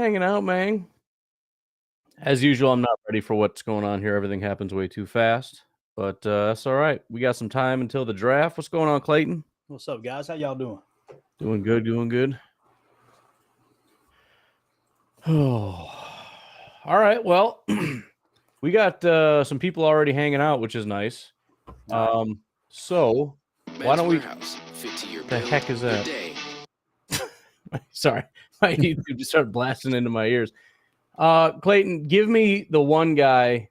hanging out, man. As usual, I'm not ready for what's going on here. Everything happens way too fast, but that's all right. We got some time until the draft. What's going on, Clayton? What's up, guys? How y'all doing? Doing good, doing good. Oh, all right. Well, we got some people already hanging out, which is nice. So why don't we? The heck is that? Sorry, my YouTube just started blasting into my ears. Clayton, give me the one guy.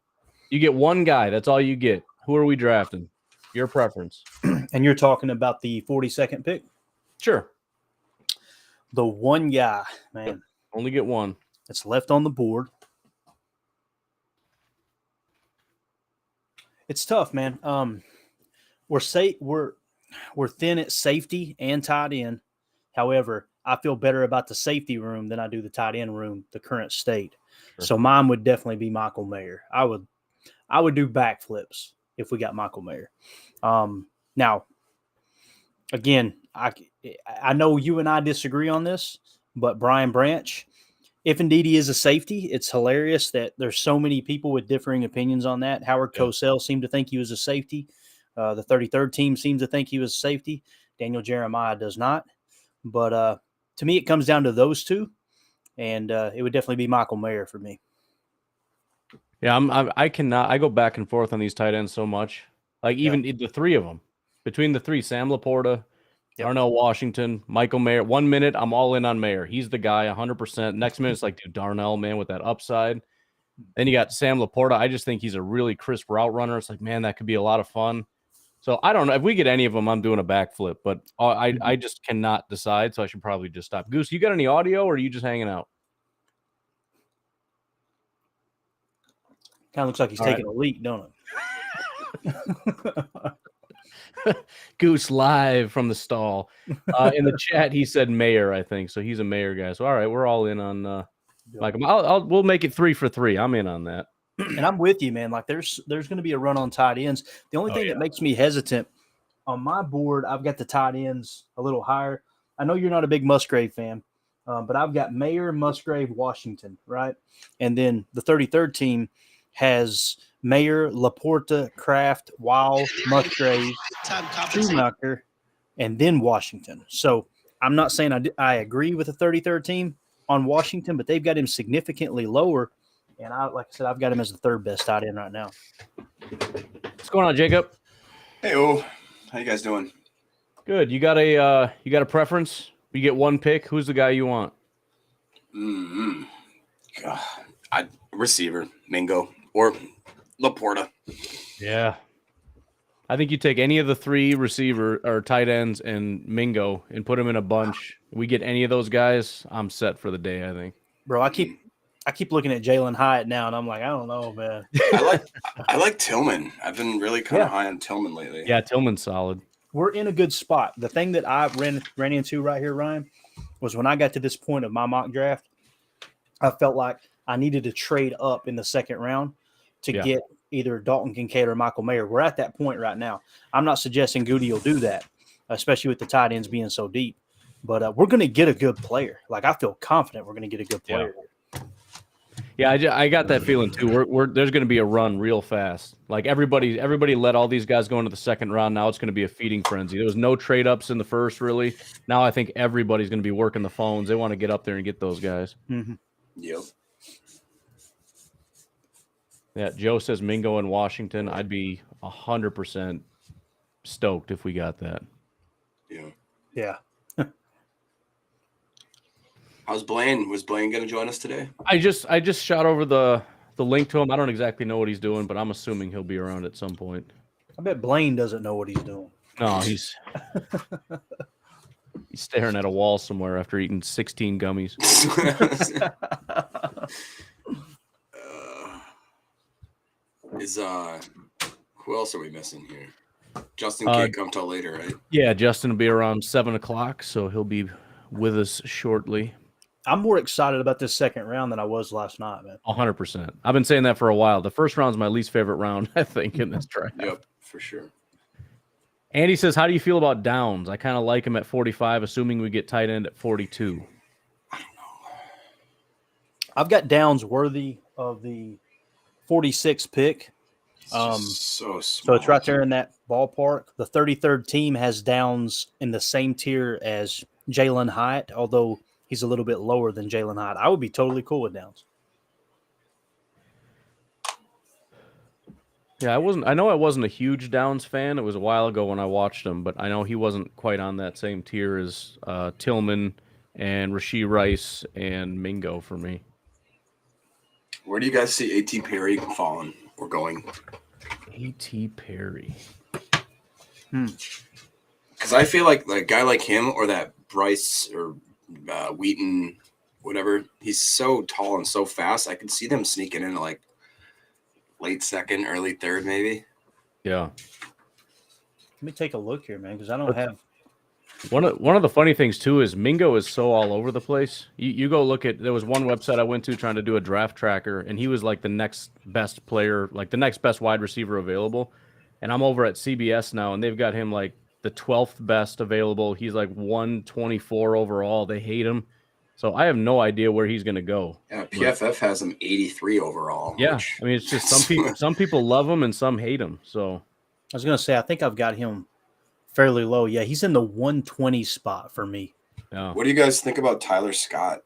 You get one guy. That's all you get. Who are we drafting? Your preference. And you're talking about the 42nd pick? Sure. The one guy, man. Yep. Only get one. It's left on the board. It's tough, man. We're thin at safety and tight end. However, I feel better about the safety room than I do the tight end room, the current state. Sure. So mine would definitely be Michael Mayer. I would do backflips if we got Michael Mayer. Now, again, I know you and I disagree on this, but Brian Branch, if indeed he is a safety, it's hilarious that there's so many people with differing opinions on that. Howard Cosell seemed to think he was a safety. The 33rd team seems to think he was a safety. Daniel Jeremiah does not. But to me, it comes down to those two, and it would definitely be Michael Mayer for me. Yeah, I cannot. I go back and forth on these tight ends so much. Like even the three of them, between the three, Sam LaPorta, Darnell Washington, Michael Mayer. 1 minute, I'm all in on Mayer. He's the guy, 100%. Next minute, it's like, dude, Darnell, man, with that upside. Then you got Sam LaPorta. I just think he's a really crisp route runner. It's like, man, that could be a lot of fun. So I don't know. If we get any of them, I'm doing a backflip. But I just cannot decide, so I should probably just stop. Goose, you got any audio, or are you just hanging out? Kind of looks like he's taking a leak, don't it? Goose live from the stall. In the chat, he said Mayer, I think. So he's a Mayer guy. So all right, we're all in on Michael. We'll make it 3 for 3. I'm in on that. And I'm with you, man. Like there's going to be a run on tight ends. The only thing that makes me hesitant on my board, I've got the tight ends a little higher. I know you're not a big Musgrave fan, but I've got Mayer, Musgrave, Washington, right? And then the 33rd team has Mayer, LaPorta, Kraft, Weil, Musgrave, Schumacher, and then Washington. So I'm not saying I agree with the 33rd team on Washington, but they've got him significantly lower. And like I said, I've got him as the third best tight end right now. What's going on, Jacob? Hey, how you guys doing? Good. You got a preference? You get one pick. Who's the guy you want? Receiver, Mingo or LaPorta. Yeah. I think you take any of the three receiver or tight ends and Mingo and put them in a bunch. If we get any of those guys, I'm set for the day, I think. Bro, I keep looking at Jalen Hyatt now, and I'm like, I don't know, man. I like Tillman. I've been really kind of high on Tillman lately. Yeah, Tillman's solid. We're in a good spot. The thing that I ran into right here, Ryan, was when I got to this point of my mock draft, I felt like I needed to trade up in the second round to get either Dalton Kincaid or Michael Mayer. We're at that point right now. I'm not suggesting Goody will do that, especially with the tight ends being so deep. But we're going to get a good player. Like, I feel confident we're going to get a good player. Yeah, I got that feeling too. There's going to be a run real fast. Like everybody let all these guys go into the second round. Now it's going to be a feeding frenzy. There was no trade ups in the first, really. Now I think everybody's going to be working the phones. They want to get up there and get those guys. Mm-hmm. Yep. Yeah, Joe says Mingo in Washington. I'd be 100% stoked if we got that. Yeah. Yeah. How's Blaine? Was Blaine going to join us today? I just shot over the link to him. I don't exactly know what he's doing, but I'm assuming he'll be around at some point. I bet Blaine doesn't know what he's doing. No, he's staring at a wall somewhere after eating 16 gummies. Who else are we missing here? Justin can't come till later, right? Yeah, Justin will be around 7:00, so he'll be with us shortly. I'm more excited about this second round than I was last night, man. 100%. I've been saying that for a while. The first round is my least favorite round, I think, in this draft. Yep, for sure. Andy says, how do you feel about Downs? I kind of like him at 45, assuming we get tight end at 42. I don't know. I've got Downs worthy of the 46th pick. So So small. it's right there in that ballpark. The 33rd team has Downs in the same tier as Jalen Hyatt, although he's a little bit lower than Jalen Hyatt. I would be totally cool with Downs. Yeah, I know I wasn't a huge Downs fan. It was a while ago when I watched him, but I know he wasn't quite on that same tier as Tillman and Rashee Rice and Mingo for me. Where do you guys see A.T. Perry falling or going? A.T. Perry. Because I feel like a guy like him or that Bryce or Wheaton, whatever, he's so tall and so fast. I could see them sneaking into like late second, early third, maybe. Yeah. Let me take a look here, man, because I don't have. One of the funny things too is Mingo is so all over the place. You go look at, there was one website I went to trying to do a draft tracker, and he was like the next best player, like the next best wide receiver available. And I'm over at CBS now, and they've got him like the 12th best available. He's like 124 overall. They hate him. So I have no idea where he's going to go. Yeah, PFF has him 83 overall. Yeah, I mean, it's just some people love him and some hate him. So I was going to say, I think I've got him fairly low. Yeah, he's in the 120 spot for me. yeah. What do you guys think about Tyler Scott?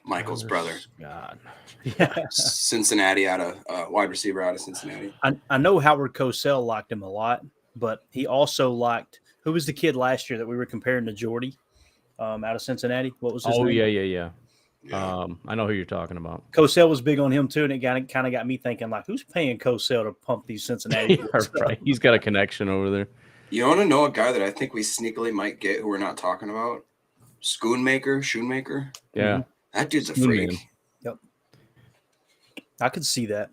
Michael's brother. God. Yeah. Cincinnati wide receiver out of Cincinnati. I know Howard Cosell liked him a lot, but he also liked, who was the kid last year that we were comparing to Jordy out of Cincinnati? What was his name? Yeah. Yeah. I know who you're talking about. Cosell was big on him too, and it kind of got me thinking, like, who's paying Cosell to pump these Cincinnati? Yeah, right. He's got a connection over there. You want to know a guy that I think we sneakily might get who we're not talking about? Schoonmaker. Yeah. That dude's a freak. Man. Yep. I could see that.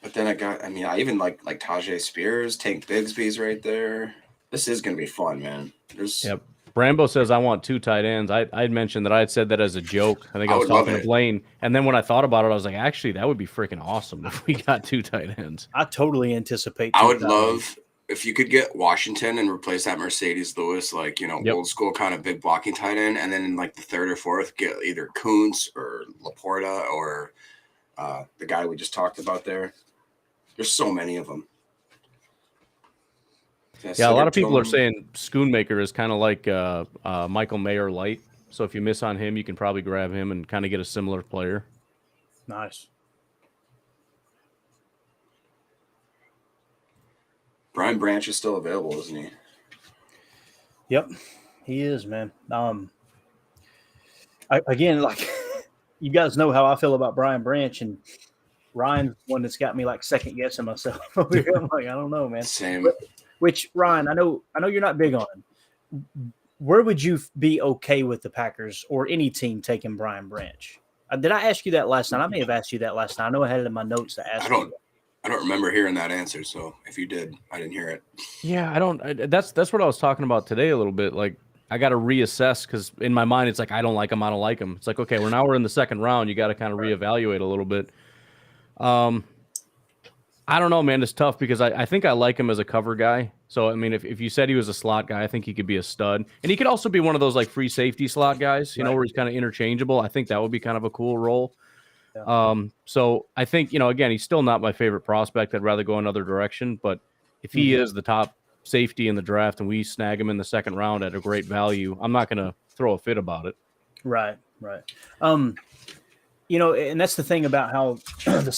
But then I even like Tajay Spears, Tank Bigsby's right there. This is going to be fun, man. Yep. Brambo says, I want 2 tight ends. I'd mentioned that I'd said that as a joke. I think I was talking to Blaine. And then when I thought about it, I was like, actually, that would be freaking awesome if we got 2 tight ends. I totally anticipate. I would love if you could get Washington and replace that Mercedes Lewis, like, old school kind of big blocking tight end. And then in like the third or fourth, get either Kuntz or LaPorta or the guy we just talked about there. There's so many of them. Yeah, a lot of people are saying Schoonmaker is kind of like Michael Mayer light. So if you miss on him, you can probably grab him and kind of get a similar player. Nice. Brian Branch is still available, isn't he? Yep, he is, man. Again, like you guys know how I feel about Brian Branch, and Ryan's one that's got me like second guessing myself over here. I'm like, I don't know, man. Same. Which Ryan, I know you're not big on it. Where would you be okay with the Packers or any team taking Brian Branch? Did I ask you that last night? I may have asked you that last night. I know I had it in my notes to ask you. I don't remember hearing that answer. So if you did, I didn't hear it. Yeah, I don't. That's what I was talking about today a little bit. Like I got to reassess because in my mind it's like I don't like him. It's like okay, we're in the second round. You got to kind of reevaluate a little bit. I don't know, man. It's tough because I think I like him as a cover guy. So, I mean, if you said he was a slot guy, I think he could be a stud. And he could also be one of those, like, free safety slot guys, where he's kind of interchangeable. I think that would be kind of a cool role. Yeah. So, I think, again, he's still not my favorite prospect. I'd rather go another direction. But if he is the top safety in the draft and we snag him in the second round at a great value, I'm not going to throw a fit about it. Right. And that's the thing about how the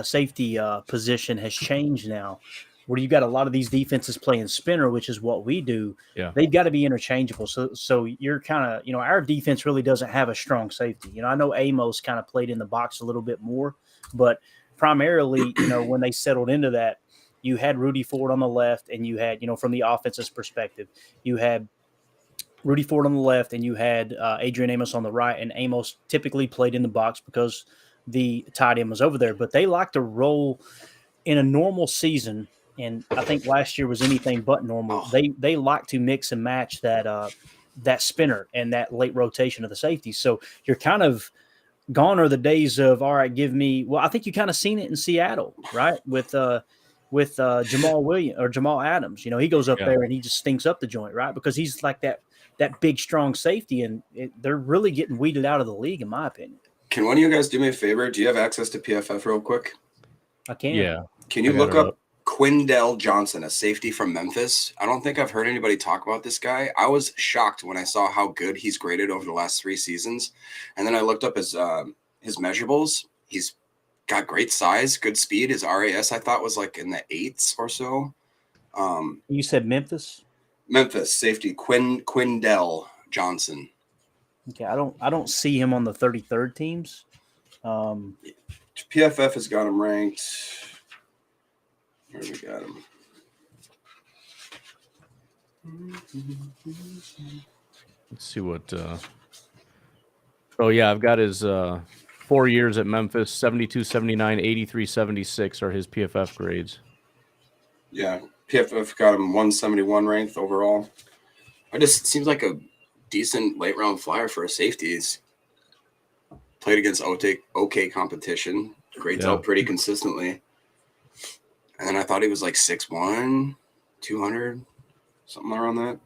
safety position has changed now, where you got a lot of these defenses playing spinner, which is what we do. Yeah. They've got to be interchangeable. So you're kind of, our defense really doesn't have a strong safety. I know Amos kind of played in the box a little bit more, but primarily, when they settled into that, you had Rudy Ford on the left, and you had, from the offense's perspective, you had Rudy Ford on the left, and you had Adrian Amos on the right, and Amos typically played in the box because the tight end was over there. But they like to roll in a normal season, and I think last year was anything but normal. They like to mix and match that spinner and that late rotation of the safety. So you're kind of gone are the days of, all right, give me – well, I think you kind of seen it in Seattle, right, with Jamal Adams. He goes up there and he just stinks up the joint, right, because he's like that that big, strong safety, and they're really getting weeded out of the league, in my opinion. Can one of you guys do me a favor? Do you have access to PFF real quick? I can. Yeah. Can you look up Quindell Johnson, a safety from Memphis? I don't think I've heard anybody talk about this guy. I was shocked when I saw how good he's graded over the last 3 seasons. And then I looked up his measurables. He's got great size, good speed. His RAS, I thought, was like in the 8s or so. You said Memphis? Memphis safety Quindell Johnson. Okay, I don't see him on the 33rd teams. PFF has got him ranked. Where we got him? Let's see what. Oh yeah, I've got his 4 years at Memphis. 72, 79, 83, 76 are his PFF grades. Yeah, PFF got him 171 ranked overall. It just seems like a decent late round flyer for a safety. He's played against okay competition, grades out pretty consistently. And then I thought he was like 6'1", 200, something around that.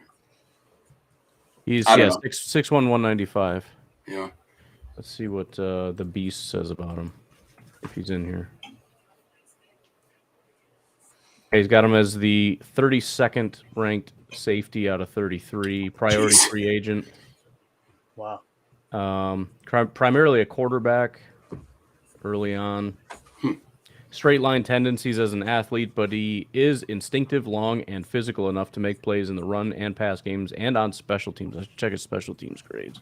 He's 6'1", 195. Yeah. Let's see what the Beast says about him, if he's in here. Okay, he's got him as the 32nd ranked safety out of 33, priority free agent. Wow. Primarily a quarterback early on. Straight line tendencies as an athlete, but he is instinctive, long, and physical enough to make plays in the run and pass games and on special teams. Let's check his special teams grades.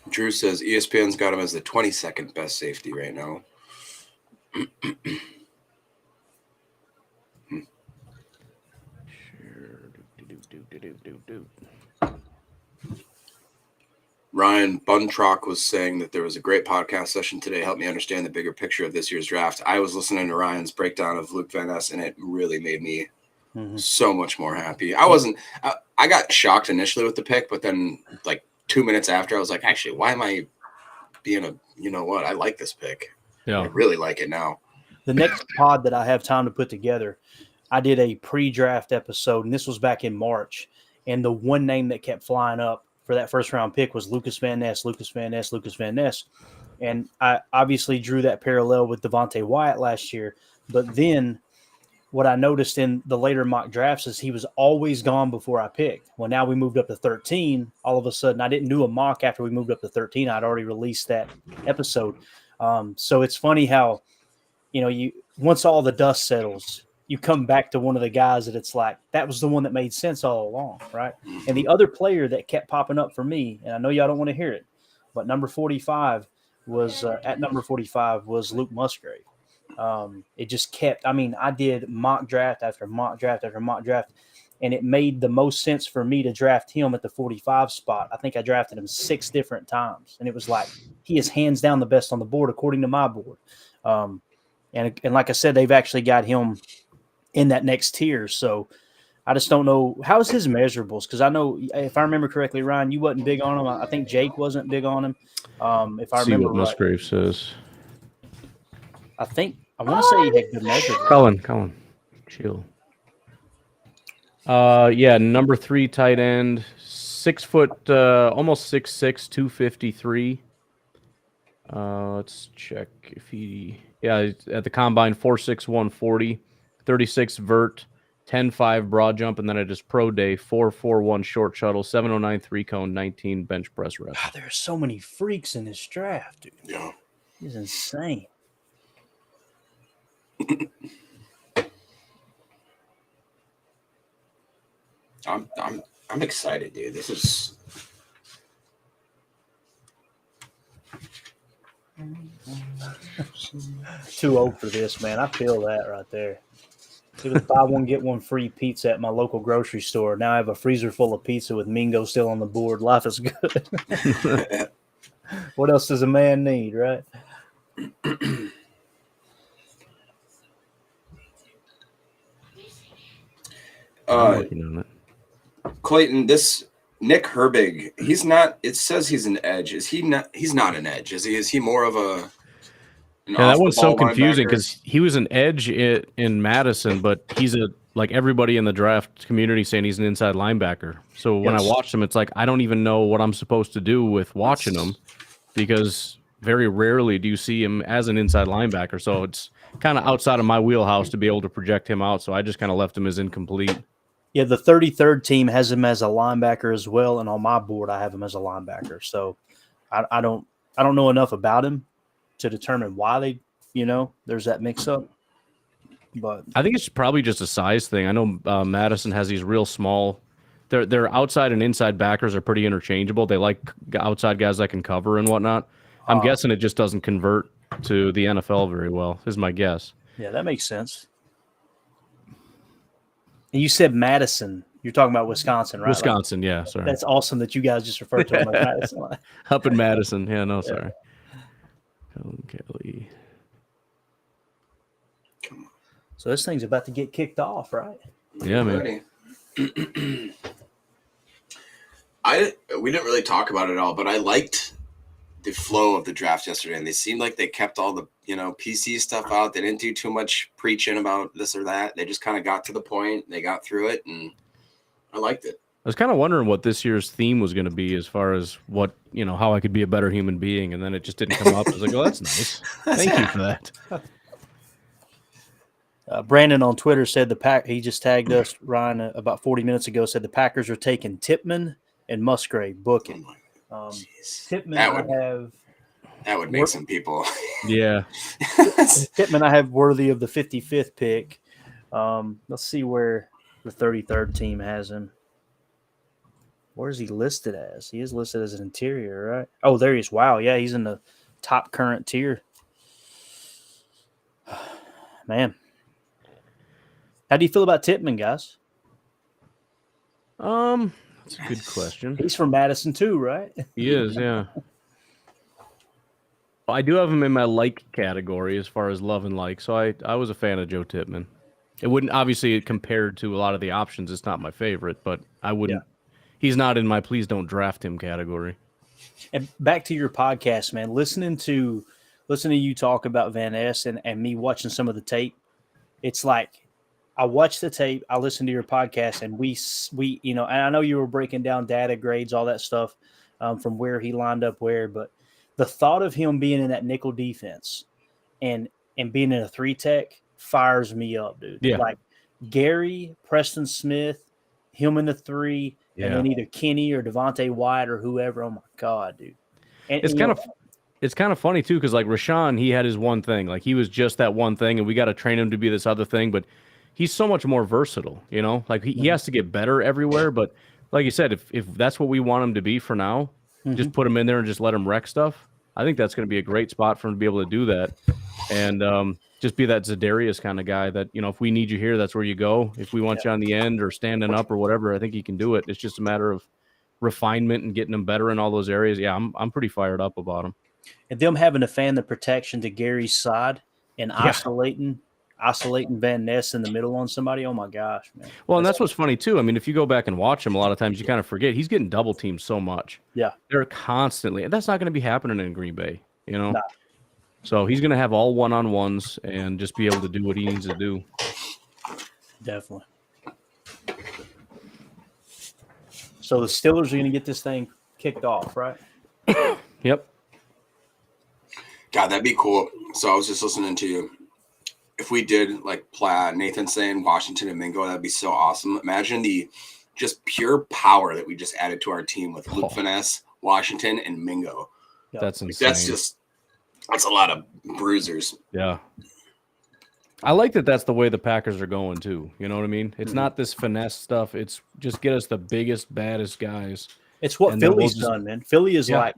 Drew says ESPN's got him as the 22nd best safety right now. Ryan Buntrock was saying that there was a great podcast session today. Helped me understand the bigger picture of this year's draft. I was listening to Ryan's breakdown of Luke Van Ness, and it really made me so much more happy. I got shocked initially with the pick, but then like 2 minutes after, I was like, actually, why am I being I like this pick. Yeah. I really like it now. The next pod that I have time to put together, I did a pre-draft episode, and this was back in March, and the one name that kept flying up for that first round pick was Lucas Van Ness. And I obviously drew that parallel with Devontae Wyatt last year. But then what I noticed in the later mock drafts is he was always gone before I picked. Well, now we moved up to 13. All of a sudden, I didn't do a mock after we moved up to 13. I'd already released that episode. So it's funny how, you once all the dust settles, you come back to one of the guys that it's like, that was the one that made sense all along, right? And the other player that kept popping up for me, and I know y'all don't want to hear it, but number 45 was Luke Musgrave. It just kept, I did mock draft after mock draft after mock draft, and it made the most sense for me to draft him at the 45 spot. I think I drafted him 6 different times, and it was like, he is hands down the best on the board, according to my board. And like I said, they've actually got him in that next tier. So I just don't know. How's his measurables? Because I know, if I remember correctly, Ryan, you wasn't big on him. I think Jake wasn't big on him. If I remember see what Musgrave says. I want to say he had good measurables. Colin, chill. Number 3 tight end, 6 foot, almost 6'6", 253. Let's check if he, at the combine, 4'6", 140. 36 vert, 10.5 broad jump, and then at his pro day, 4.41 short shuttle, 7.09 3-cone, 19 bench press reps. Wow, there are so many freaks in this draft, dude. Yeah. It's insane. I'm excited, dude. This is too old for this, man. I feel that right there. It was buy one, get one free pizza at my local grocery store. Now I have a freezer full of pizza with Mingo still on the board. Life is good. What else does a man need, right? Clayton, this Nick Herbig, he's not. It says he's an edge. Is he not? He's not an edge. Is he? Is he more of a? That was so confusing because he was an edge in Madison, but he's a like everybody in the draft community saying he's an inside linebacker. So when I watch him, it's like I don't even know what I'm supposed to do with watching him, because very rarely do you see him as an inside linebacker. So it's kind of outside of my wheelhouse to be able to project him out. So I just kind of left him as incomplete. Yeah, the 33rd team has him as a linebacker as well, and on my board I have him as a linebacker. So I don't know enough about him to determine why they, there's that mix up. But I think it's probably just a size thing. I know Madison has these real small. Their outside and inside backers are pretty interchangeable. They like outside guys that can cover and whatnot. I'm guessing it just doesn't convert to the NFL very well, is my guess. Yeah, that makes sense. And you said Madison. You're talking about Wisconsin, right? Wisconsin, yeah. Sorry. That's awesome that you guys just referred to him like Madison. Up in Madison. Yeah, no, sorry. Kelly. So this thing's about to get kicked off, right? Yeah, man. We didn't really talk about it all, but I liked the flow of the draft yesterday, and they seemed like they kept all the PC stuff out. They didn't do too much preaching about this or that. They just kind of got to the point. They got through it, and I liked it. I was kind of wondering what this year's theme was going to be as far as what, how I could be a better human being, and then it just didn't come up. I was like, oh, that's nice. Thank you for that. Brandon on Twitter said he just tagged us, Ryan, about 40 minutes ago, said the Packers are taking Tippmann and Musgrave booking. Tippmann, that would make some people. Yeah. Tippmann, I have worthy of the 55th pick. Let's see where the 33rd team has him. Where is he listed as? He is listed as an interior, right? Oh, there he is. Wow. Yeah, he's in the top current tier. Man. How do you feel about Tippmann, guys? That's a good question. He's from Madison too, right? He is, yeah. I do have him in my like category as far as love and like, so I was a fan of Joe Tippmann. It wouldn't, obviously, compared to a lot of the options, it's not my favorite, but I wouldn't. Yeah. He's not in my please don't draft him category. And back to your podcast, man. Listening to you talk about Van Ness and me watching some of the tape, it's like I watched the tape, I listened to your podcast, and we and I know you were breaking down data, grades, all that stuff from where he lined up where, but the thought of him being in that nickel defense and being in a 3-tech fires me up, dude. Yeah. Like Gary, Preston Smith, him in the 3, and then either Kenny or Devontae White or whoever. Oh my God, dude. And it's kind of funny too, because like Rashawn, he had his one thing. Like he was just that one thing, and we got to train him to be this other thing, but he's so much more versatile, Like he has to get better everywhere, but like you said, if that's what we want him to be for now, just put him in there and just let him wreck stuff. I think that's going to be a great spot for him to be able to do that. And just be that Za'Darius kind of guy that, if we need you here, that's where you go. If we want you on the end or standing up or whatever, I think he can do it. It's just a matter of refinement and getting him better in all those areas. Yeah, I'm pretty fired up about him. And them having to fan the protection to Gary's side and isolating Van Ness in the middle on somebody. Oh my gosh, man. Well, and that's what's funny too. I mean, if you go back and watch him, a lot of times you kind of forget he's getting double teamed so much. Yeah. They're constantly, and that's not going to be happening in Green Bay, Nah. So he's going to have all one-on-ones and just be able to do what he needs to do. Definitely. So the Steelers are going to get this thing kicked off, right? Yep. God, that'd be cool. So I was just listening to you. If we did like Nathan saying Washington and Mingo, that'd be so awesome. Imagine the just pure power that we just added to our team with Luke Finesse, Washington, and Mingo. Yeah. That's insane. That's a lot of bruisers. Yeah. I like that that's the way the Packers are going too. You know what I mean? It's not this finesse stuff. It's just get us the biggest, baddest guys. It's what Philly's done, man. Philly is like,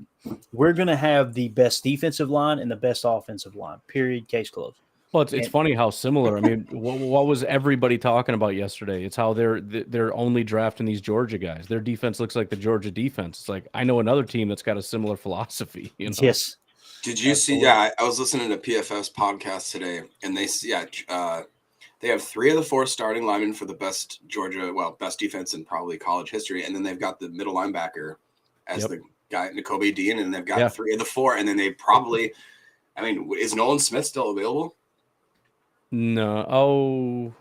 we're going to have the best defensive line and the best offensive line, period, case closed. Well, it's funny how similar. I mean, what was everybody talking about yesterday? It's how they're only drafting these Georgia guys. Their defense looks like the Georgia defense. It's like, I know another team that's got a similar philosophy. Yes. Did you see? Yeah, I was listening to PFF's podcast today, and they have 3 of the 4 starting linemen for the best best defense in probably college history, and then they've got the middle linebacker as the guy, Nakobe Dean, and they've got 3 of the 4, and then they probably, is Nolan Smith still available? No. Oh,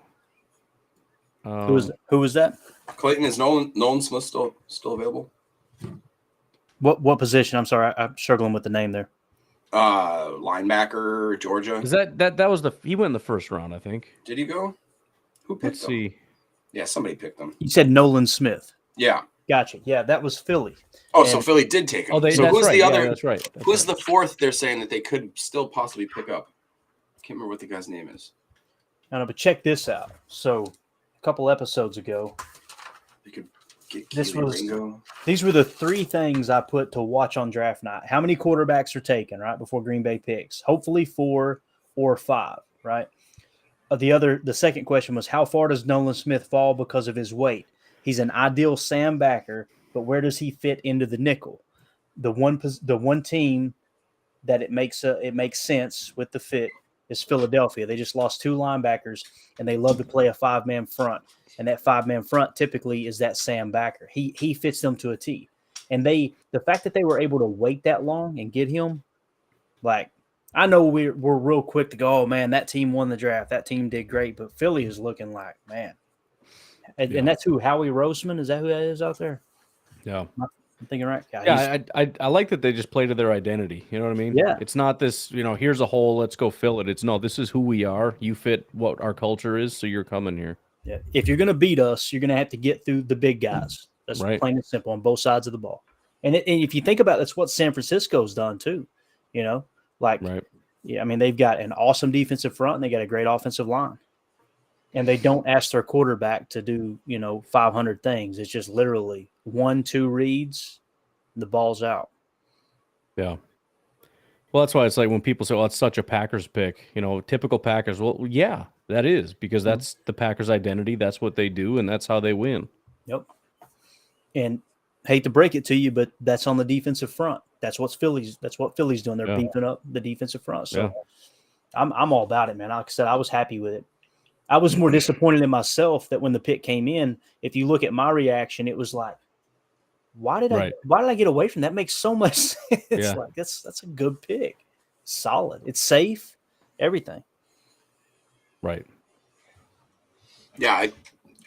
Who was that? Clayton, is Nolan Smith still available? What position? I'm sorry, I'm struggling with the name there. Linebacker, Georgia. Is that was he went in the first round, I think. Did he go? Who picked him? See. Yeah, somebody picked him. You said Nolan Smith. Yeah. Gotcha. Yeah, that was Philly. Oh, so Philly did take him. So who's the other? Yeah, that's right. Who's the fourth they're saying that they could still possibly pick up? I can't remember what the guy's name is. I know, but check this out. So a couple episodes ago, They could get Ringo. These were the three things I put to watch on draft night. How many quarterbacks are taken, right, before Green Bay picks? Hopefully 4 or 5, right? The second question was, how far does Nolan Smith fall because of his weight? He's an ideal Sam backer, but where does he fit into the nickel? The one team that it makes sense with the fit is Philadelphia. They just lost 2 linebackers, and they love to play a 5-man front. And that 5-man front typically is that Sam backer. He fits them to a T. And the fact that they were able to wait that long and get him, like, I know we're real quick to go, oh, man, that team won the draft. That team did great. But Philly is looking like, man. And that's who, Howie Roseman, is that who that is out there? Yeah. I'm thinking right. Yeah, I like that they just play to their identity. You know what I mean? Yeah. It's not this, here's a hole, let's go fill it. It's no, this is who we are. You fit what our culture is, so you're coming here. Yeah. If you're going to beat us, you're going to have to get through the big guys. That's right. Plain and simple on both sides of the ball. And if you think about it, that's what San Francisco's done too. Right. Yeah, I mean, they've got an awesome defensive front and they got a great offensive line. And they don't ask their quarterback to do, 500 things. It's just literally 1-2 reads, the ball's out. Yeah. Well, that's why it's like when people say, "Oh, it's such a Packers pick," typical Packers. Well, yeah, that is because that's the Packers' identity. That's what they do, and that's how they win. Yep. And hate to break it to you, but that's on the defensive front. That's what Philly's doing. They're beefing up the defensive front. So I'm all about it, man. Like I said, I was happy with it. I was more disappointed in myself that when the pick came in, if you look at my reaction, it was like, why did I get away from that? Makes so much sense. Yeah. Like that's a good pick. Solid. It's safe. Everything. Right. Yeah.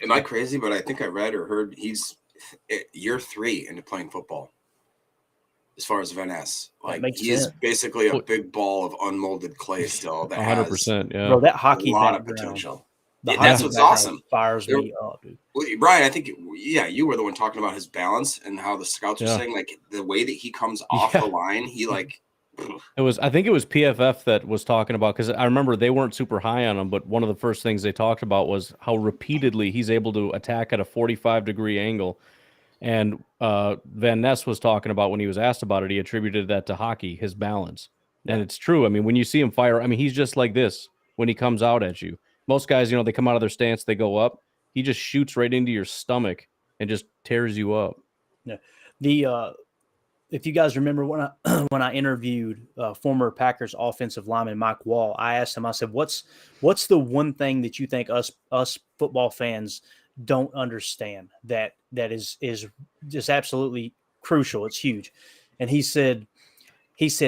Am I crazy? But I think I read or heard he's year 3 into playing football. As far as Van Ness, like he's basically a big ball of unmolded clay still. That 100%. Yeah. Bro, that hockey a lot of potential. That's what's awesome. Fires me up, dude. Brian, I think you were the one talking about his balance and how the scouts are saying like the way that he comes off the line, he like. I think it was PFF that was talking about, because I remember they weren't super high on him, but one of the first things they talked about was how repeatedly he's able to attack at a 45-degree angle. And Van Ness was talking about, when he was asked about it, he attributed that to hockey, his balance. And it's true. I mean, when you see him fire, I mean, he's just like this when he comes out at you. Most guys, they come out of their stance, they go up. He just shoots right into your stomach and just tears you up. Yeah. If you guys remember when I interviewed former Packers offensive lineman Mike Wall, I asked him, I said, what's the one thing that you think us football fans don't understand that is just absolutely crucial? It's huge. And he said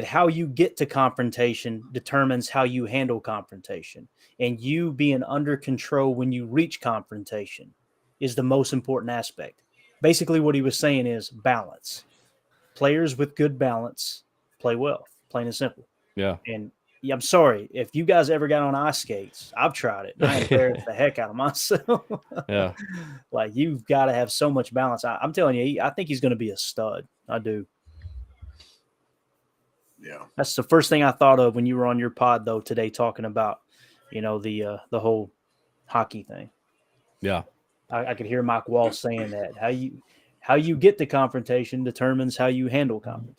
how you get to confrontation determines how you handle confrontation, and you being under control when you reach confrontation is the most important aspect. Basically what he was saying is balance. Players with good balance play well, plain and simple. Yeah. And I'm sorry, if you guys ever got on ice skates, I've tried it. I embarrassed the heck out of myself. Yeah. Like, you've got to have so much balance. I'm telling you, I think he's going to be a stud. I do. Yeah. That's the first thing I thought of when you were on your pod, though, today, talking about, the whole hockey thing. Yeah. I could hear Mike Wall saying that. How you get to confrontation determines how you handle confrontation.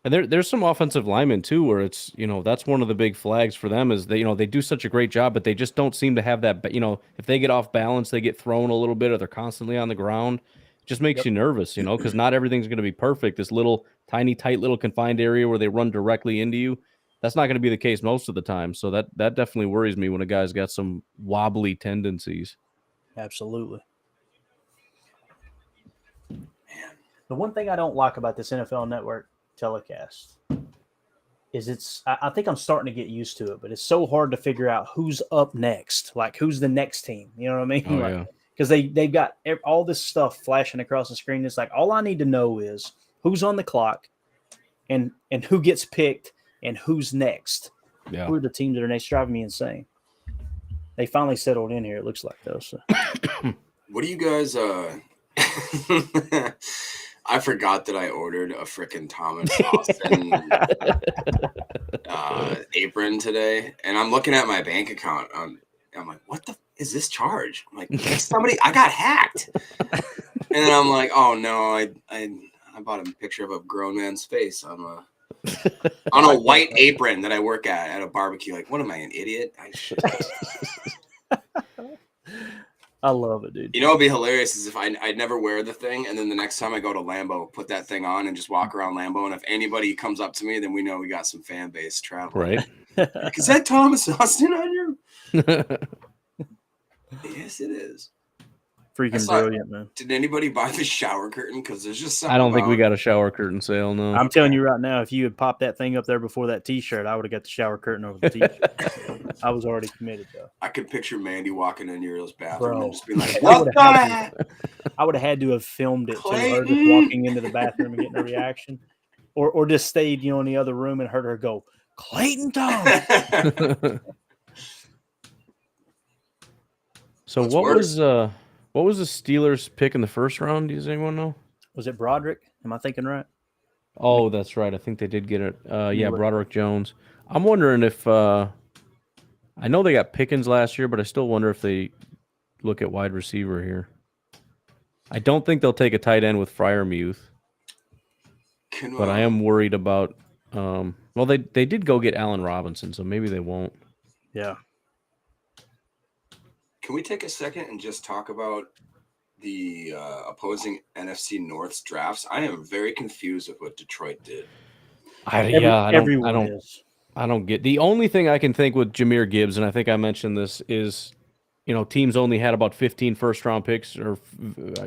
And there's some offensive linemen too, where it's, that's one of the big flags for them is they do such a great job, but they just don't seem to have that, if they get off balance, they get thrown a little bit, or they're constantly on the ground. It just makes you nervous, because not everything's going to be perfect. This little tiny, tight little confined area where they run directly into you, that's not going to be the case most of the time. So that definitely worries me when a guy's got some wobbly tendencies. Absolutely. Man, the one thing I don't like about this NFL Network telecast is I think I'm starting to get used to it, but it's so hard to figure out who's up next, like who's the next team. You know what I mean? Oh, yeah. because they've got all this stuff flashing across the screen. It's like all I need to know is who's on the clock, and who gets picked, and who's next. Yeah. Who are the teams that are next? Driving me insane. They finally settled in here. It looks like though. So. What do you guys? I forgot that I ordered a frickin' Thomas Austin apron today, and I'm looking at my bank account. I'm like, what the is this charge? I'm like, I got hacked. And then I'm like, oh no, I bought a picture of a grown man's face on a white apron that I work at a barbecue. Like, what am I, an idiot? I love it, dude. You know what'd be hilarious is if I'd never wear the thing, and then the next time I go to Lambeau, put that thing on and just walk around Lambeau, and if anybody comes up to me, then we know we got some fan base traveling. Right. Like, is that Thomas Austin on your Yes, it is. Freaking brilliant, man. Did anybody buy the shower curtain? Because there's just something I don't think we got a shower curtain sale, no. I'm telling you right now, if you had popped that thing up there before that T-shirt, I would have got the shower curtain over the T-shirt. I was already committed, though. I could picture Mandy walking in your bathroom Bro. and just being like, what the heck? I would have had to have filmed it to her just walking into the bathroom and getting a reaction. Or just stayed, in the other room and heard her go, Clayton Thomas. So what was the Steelers pick in the first round? Does anyone know? Was it Broderick? Am I thinking right? Oh, that's right. I think they did get it. Yeah, Broderick Jones. I'm wondering if I know they got Pickens last year, but I still wonder if they look at wide receiver here. I don't think they'll take a tight end with Freiermuth, but I am worried about. Well, they did go get Allen Robinson, so maybe they won't. Yeah. Can we take a second and just talk about the opposing NFC North's drafts? I am very confused with what Detroit did. I don't get the only thing I can think with Jahmyr Gibbs, and I think I mentioned this, is teams only had about 15 first-round picks or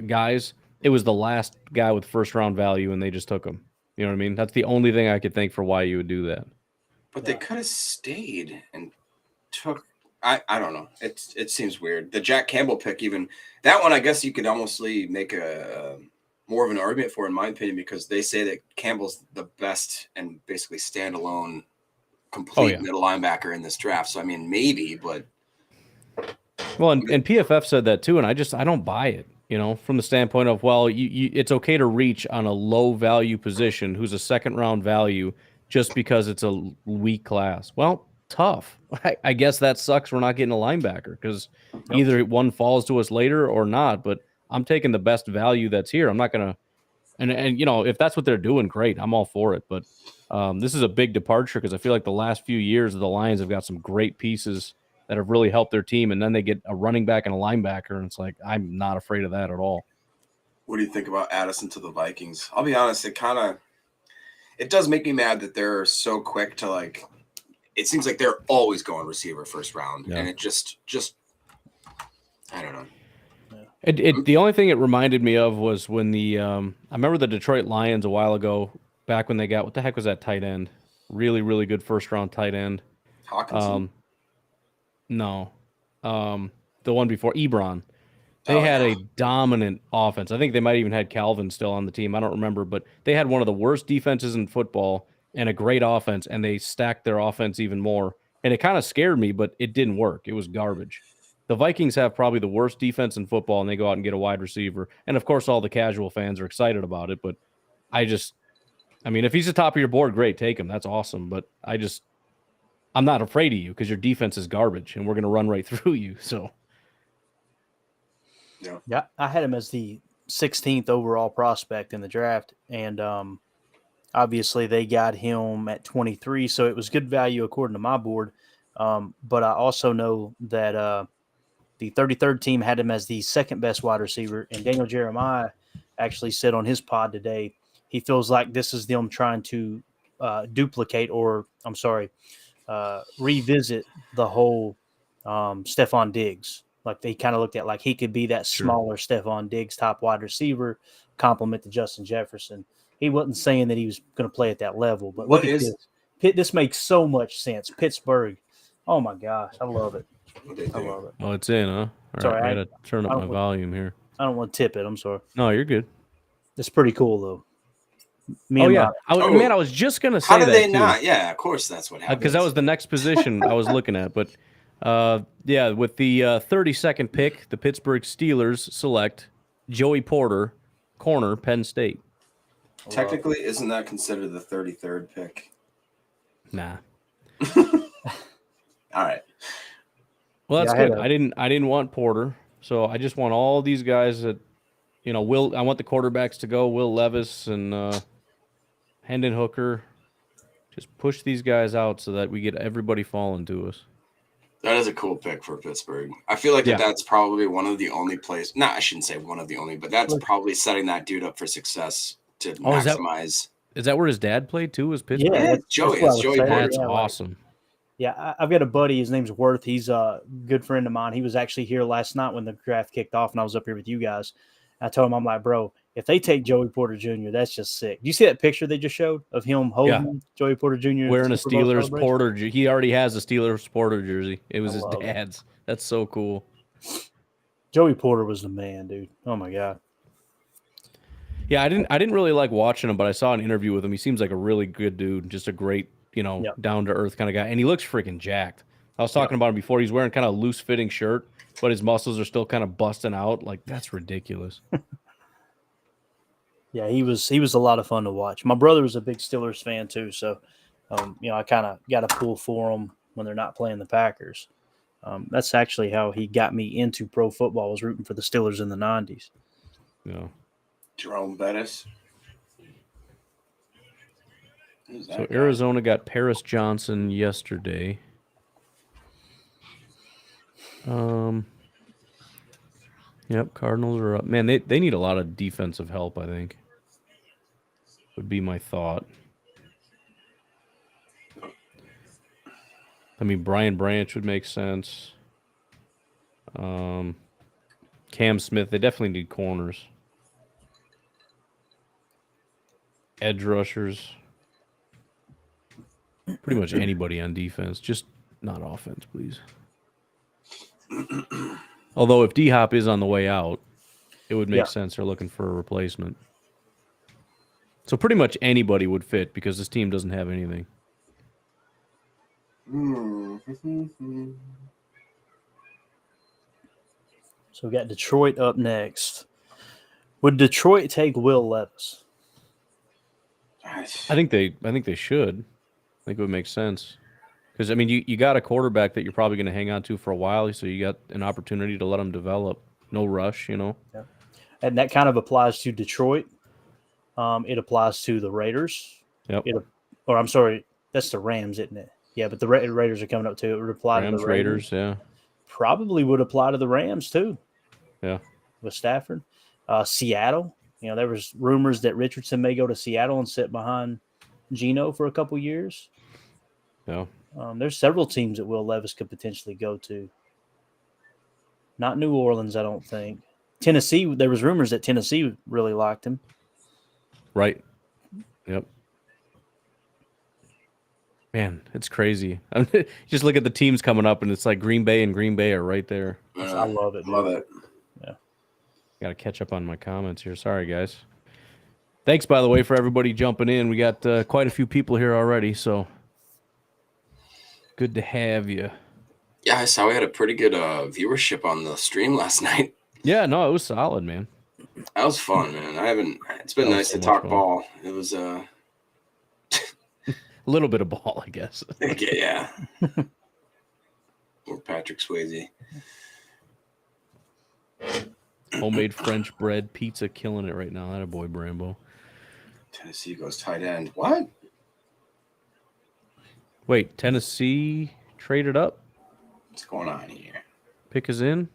guys. It was the last guy with first-round value, and they just took him. You know what I mean? That's the only thing I could think for why you would do that. But they could have stayed and took. I don't know. It seems weird. The Jack Campbell pick, even that one, I guess you could almost make a more of an argument for, in my opinion, because they say that Campbell's the best and basically standalone, complete middle linebacker in this draft. So I mean, maybe, but well, and PFF said that too, and I don't buy it. From the standpoint of, well, it's okay to reach on a low value position who's a second round value just because it's a weak class. Well, tough. I guess that sucks. We're not getting a linebacker because either one falls to us later or not. But I'm taking the best value that's here. I'm not gonna, and if that's what they're doing, great. I'm all for it. But this is a big departure because I feel like the last few years the Lions have got some great pieces that have really helped their team, and then they get a running back and a linebacker, and it's like I'm not afraid of that at all. What do you think about Addison to the Vikings? I'll be honest, it does make me mad that they're so quick to it seems like they're always going receiver first round, and it just I don't know. The only thing it reminded me of was when I remember the Detroit Lions a while ago, back when they got, what the heck was that tight end? Really, really good first round tight end. Hawkinson? No. The one before, Ebron. They had a dominant offense. I think they might even had Calvin still on the team. I don't remember, but they had one of the worst defenses in football and a great offense, and they stacked their offense even more. And it kind of scared me, but it didn't work. It was garbage. The Vikings have probably the worst defense in football, and they go out and get a wide receiver. And, of course, all the casual fans are excited about it. But if he's the top of your board, great, take him. That's awesome. But I'm not afraid of you because your defense is garbage, and we're going to run right through you. So, yeah, I had him as the 16th overall prospect in the draft, and obviously they got him at 23, so it was good value according to my board. But I also know that the 33rd team had him as the second best wide receiver, and Daniel Jeremiah actually said on his pod today he feels like this is them trying to revisit the whole Stephon Diggs. Like they kind of looked at like he could be that smaller Stephon Diggs type wide receiver, complement to Justin Jefferson. He wasn't saying that he was going to play at that level, but look at this. This makes so much sense. Pittsburgh. Oh my gosh, I love it. I love it. Oh, it's in, huh? All Sorry, right, I got to turn up my volume here. I don't want to tip it. I'm sorry. No, you're good. It's pretty cool, though. Man, I was just going to say how that, did they too. not? Yeah, of course that's what happened. Because that was the next position I was looking at. But, yeah, with the 32nd pick, the Pittsburgh Steelers select Joey Porter, corner, Penn State. Technically, isn't that considered the 33rd pick? Nah. All right. Well, that's good. I didn't want Porter, so I just want all these guys that, I want the quarterbacks to go. Will Levis and Hendon Hooker. Just push these guys out so that we get everybody falling to us. That is a cool pick for Pittsburgh. I feel like that's probably one of the only places. No, I shouldn't say one of the only, but that's probably setting that dude up for success to maximize. Is that where his dad played too? Was Pittsburgh? Yeah, Joey. That's awesome. Yeah, I've got a buddy. His name's Worth. He's a good friend of mine. He was actually here last night when the draft kicked off, and I was up here with you guys. I told him, I'm like, bro, if they take Joey Porter Jr., that's just sick. Do you see that picture they just showed of him holding Joey Porter Jr. wearing a Steelers Porter? He already has a Steelers Porter jersey. It was his dad's. That's so cool. Joey Porter was the man, dude. Oh my god. Yeah, I didn't really like watching him, but I saw an interview with him. He seems like a really good dude, just a great, down to earth kind of guy, and he looks freaking jacked. I was talking about him before. He's wearing kind of a loose fitting shirt, but his muscles are still kind of busting out. Like, that's ridiculous. Yeah, he was a lot of fun to watch. My brother was a big Steelers fan too, so I kind of got a pull for them when they're not playing the Packers. That's actually how he got me into pro football. I was rooting for the Steelers in the 90s. Yeah. Jerome Bettis. So Arizona got Paris Johnson yesterday. Yep, Cardinals are up. Man, they need a lot of defensive help, I think. Would be my thought. I mean, Brian Branch would make sense. Cam Smith, they definitely need corners. Edge rushers. Pretty much anybody on defense, just not offense, please. Although if D-Hop is on the way out, it would make sense they're looking for a replacement. So pretty much anybody would fit because this team doesn't have anything. So we got Detroit up next. Would Detroit take Will Levis? I think they should. I think it would make sense. Because, I mean, you got a quarterback that you're probably going to hang on to for a while, so you got an opportunity to let him develop. No rush, Yeah. And that kind of applies to Detroit. It applies to the Raiders. Yep. I'm sorry, that's the Rams, isn't it? Yeah, but the Raiders are coming up too. It would apply to the Raiders, yeah. Probably would apply to the Rams too. Yeah. With Stafford. Seattle. There was rumors that Richardson may go to Seattle and sit behind Geno for a couple years. Yeah. There's several teams that Will Levis could potentially go to. Not New Orleans, I don't think. Tennessee, there was rumors that Tennessee really liked him. Right. Yep. Man, it's crazy. Just look at the teams coming up, and it's like Green Bay are right there. I love it. Love it. Yeah. Got to catch up on my comments here. Sorry, guys. Thanks, by the way, for everybody jumping in. We got quite a few people here already, so good to have you. Yeah, I saw we had a pretty good viewership on the stream last night. Yeah, no, it was solid, man. That was fun, man. It's been nice to talk ball. It was a little bit of ball, I guess. Yeah. Or Patrick Swayze. Homemade French bread pizza, killing it right now. That a boy, Brambo. Tennessee goes tight end. What? Wait, Tennessee traded up? What's going on here? Pick is in.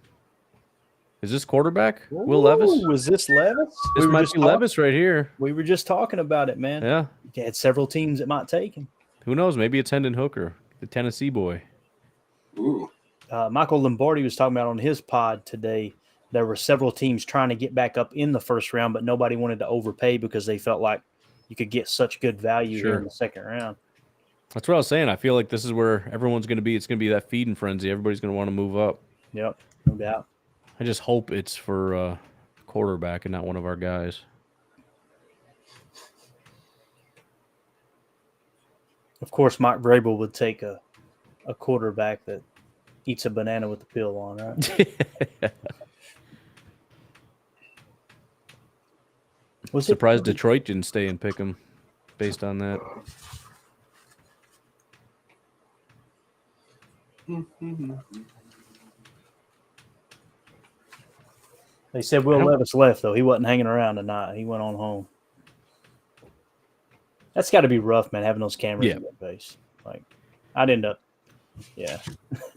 Is this quarterback? Will Levis? Was this Levis? This might be Levis right here. We were just talking about it, man. Yeah. You had several teams that might take him. Who knows? Maybe it's Hendon Hooker, the Tennessee boy. Ooh. Michael Lombardi was talking about on his pod today. There were several teams trying to get back up in the first round, but nobody wanted to overpay because they felt like you could get such good value here in the second round. That's what I was saying. I feel like this is where everyone's going to be. It's going to be that feeding frenzy. Everybody's going to want to move up. Yep, no doubt. I just hope it's for quarterback and not one of our guys. Of course, Mike Vrabel would take a quarterback that eats a banana with the peel on, right? Surprised Detroit didn't stay and pick him based on that. They said Will Levis left, though. He wasn't hanging around tonight. He went on home. That's got to be rough, man, having those cameras in your face. Like, I'd end up, Did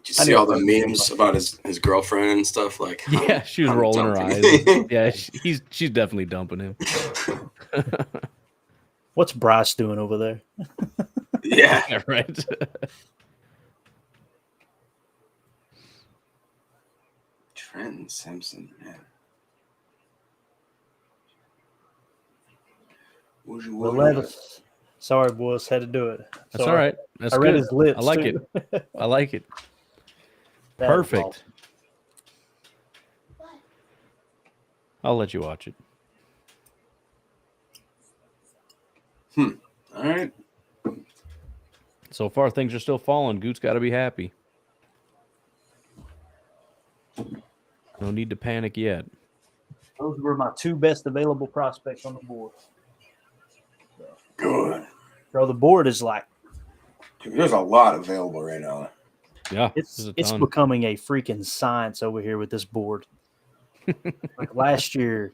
you see all the memes about his girlfriend and stuff? Like, yeah, she was rolling her eyes. Yeah, she's definitely dumping him. What's Bryce doing over there? Yeah, right. Trenton Simpson, man. Will Levis. Sorry, boys, had to do it. That's all right. That's I read his lips. I like too. it. I like it. Perfect. I'll let you watch it. All right. So far, things are still falling. Goot's got to be happy. No need to panic yet. Those were my two best available prospects on the board. Good. Bro, the board is like... Dude, there's a lot available right now. Yeah. It's becoming a freaking science over here with this board. Like last year,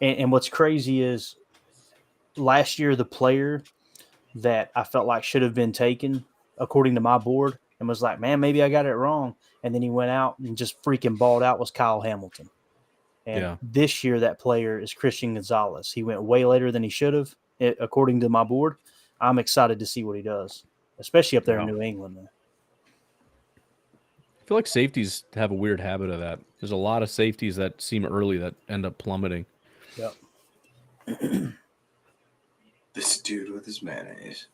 and what's crazy is last year the player that I felt like should have been taken according to my board and was like, man, maybe I got it wrong. And then he went out and just freaking balled out was Kyle Hamilton. And this year that player is Christian Gonzalez. He went way later than he should have, according to my board. I'm excited to see what he does, especially up there in New England. Man. I feel like safeties have a weird habit of that. There's a lot of safeties that seem early that end up plummeting. Yep. This dude with his mayonnaise.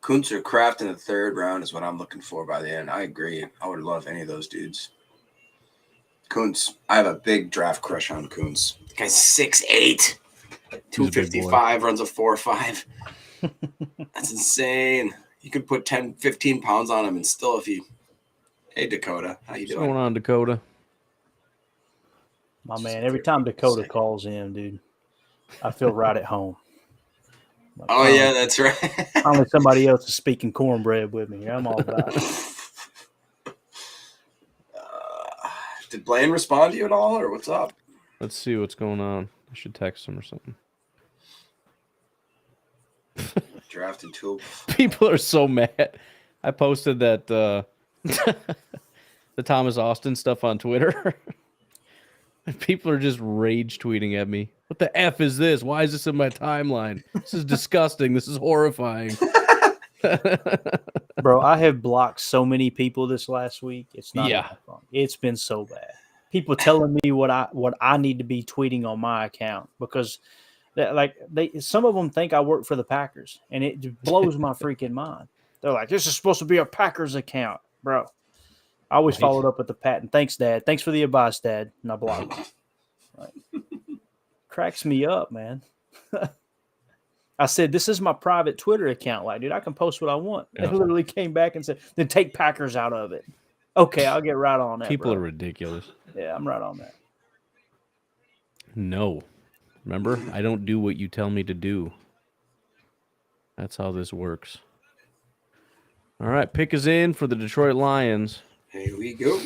Kuntz or Kraft in the third round is what I'm looking for by the end. I agree. I would love any of those dudes. Kuntz. I have a big draft crush on Kuntz. The guy's 6'8", 255, runs a 4.5. That's insane. You could put 10, 15 pounds on him and still if he... Hey, Dakota. How you doing? What's going on, Dakota? My man, every time Dakota calls in, dude, I feel right at home. Like, yeah, that's right. Finally somebody else is speaking cornbread with me. I'm all about it. Did Blaine respond to you at all, or what's up? Let's see what's going on. I should text him or something. Drafted tool. People are so mad. I posted that the Thomas Austin stuff on Twitter. People are just rage tweeting at me. What the F is this? Why is this in my timeline? This is disgusting. This is horrifying. Bro, I have blocked so many people this last week. It's not fun. It's been so bad. People telling me what I need to be tweeting on my account because some of them think I work for the Packers and it blows my freaking mind. They're like, this is supposed to be a Packers account, bro. I always followed up with the patent. Thanks, Dad. Thanks for the advice, Dad. And I blocked him. Cracks me up, man. I said, this is my private Twitter account. Like, dude, I can post what I want. Yeah. They literally came back and said, then take Packers out of it. Okay, I'll get right on that. People are ridiculous. Yeah, I'm right on that. No. Remember, I don't do what you tell me to do. That's how this works. All right, pick is in for the Detroit Lions. Here we go.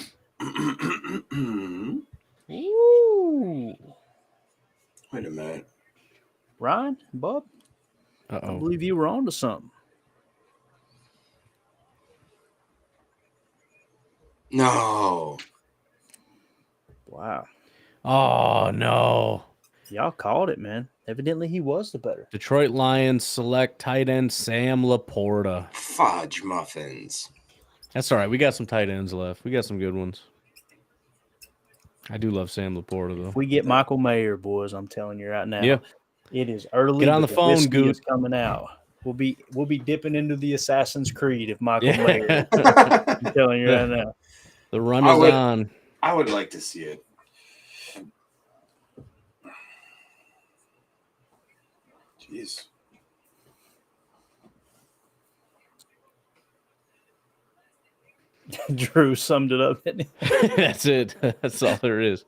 Ooh. Wait a minute. Ryan, Bob, I believe you were on to something. No. Wow. Oh, no. Y'all called it, man. Evidently, he was the better. Detroit Lions select tight end Sam LaPorta. Fudge muffins. That's all right. We got some tight ends left. We got some good ones. I do love Sam LaPorta, though. If we get Michael Mayer, boys, I'm telling you right now. Yeah. It is early. Get on the phone, Goot. Is coming out. We'll be dipping into the Assassin's Creed if Michael Yeah. Mayer. I'm telling you right now. The run is on. I would like to see it. Jeez. Drew summed it up. That's it. That's all there is.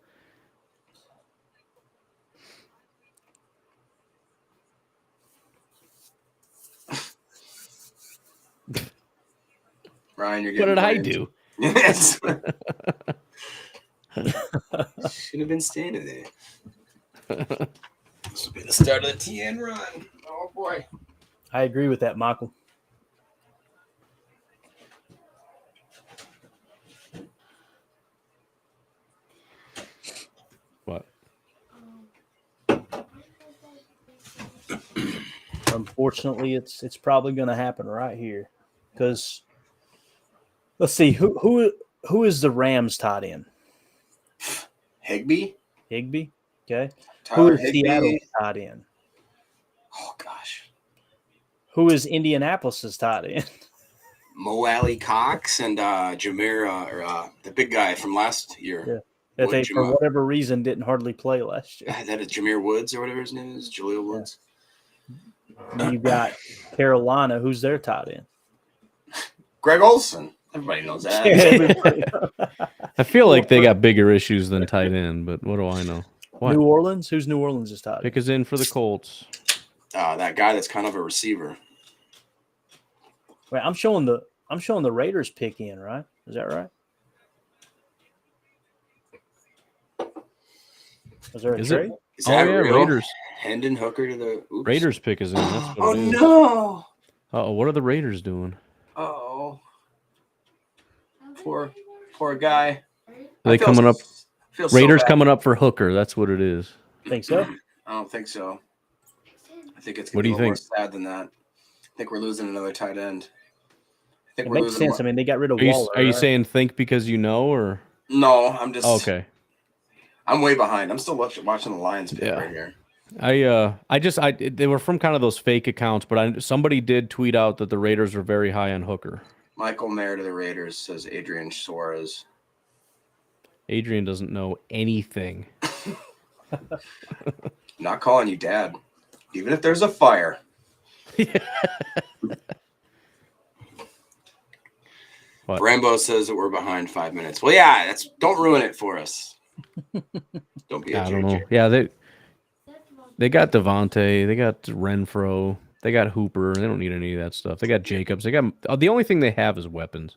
Ryan, you're What getting did I blamed. do? Yes. Should have been standing there. This will be the start of the TN run. Oh boy. I agree with that, Michael. What? Unfortunately, it's probably going to happen right here because let's see who is the Rams tight end? Higbee? Okay. Tyler Who is Higbee? Seattle's tight end? Oh gosh. Who is Indianapolis's tight end? Mo Alley Cox and Jameer, the big guy from last year. Yeah. That they, for whatever reason, didn't hardly play last year. That is Jameer Woods or whatever his name is, Jaleel Woods. And you got Carolina, who's their tight end? Greg Olson. Everybody knows that. I feel like they got bigger issues than tight end, but what do I know? What? New Orleans? Who's New Orleans' tight end? Pick is in for the Colts. That guy that's kind of a receiver. Wait, I'm showing the Raiders pick in, right? Is that right? Is there a trade? Is that real? Raiders. Hendon Hooker to the Raiders pick is in. That's what Oh it is. no! Oh, what are the Raiders doing? Oh, poor guy. Are they coming up? Raiders coming up for Hooker. That's what it is. Think so? I don't think so. I think it's What going do to you be more think? sad than that. I think we're losing another tight end. I think It we're makes losing. sense. I mean, they got rid of Are you, Waller. are you right? saying think because you know, or No, I'm just. oh, okay? I'm way behind. I'm still watching the Lions pick Yeah. right here. They were from kind of those fake accounts, but somebody did tweet out that the Raiders were very high on Hooker. Michael Mayer to the Raiders, says Adrian Suarez. Adrian doesn't know anything. Not calling you dad, even if there's a fire. What? Rambo says that we're behind 5 minutes. Well, yeah, don't ruin it for us. Don't be a I don't know. JJ. Yeah, they got Devontae, they got Renfro, they got Hooper. They don't need any of that stuff. They got Jacobs. They got the only thing they have is weapons.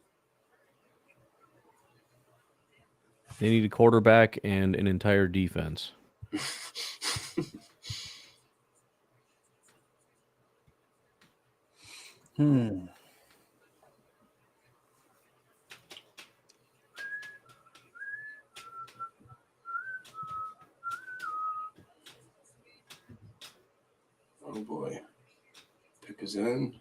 They need a quarterback and an entire defense. Oh boy. Pick is in.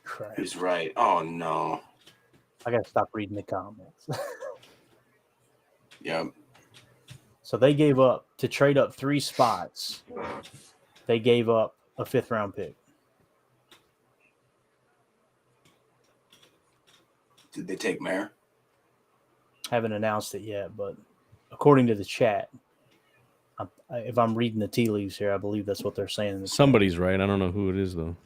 Crap. He's right. Oh no. I got to stop reading the comments. Yep. So they gave up to trade up 3 spots. They gave up a 5th round pick. Did they take Mayer? Haven't announced it yet, but according to the chat, if I'm reading the tea leaves here, I believe that's what they're saying. In the Somebody's right. I don't know who it is though.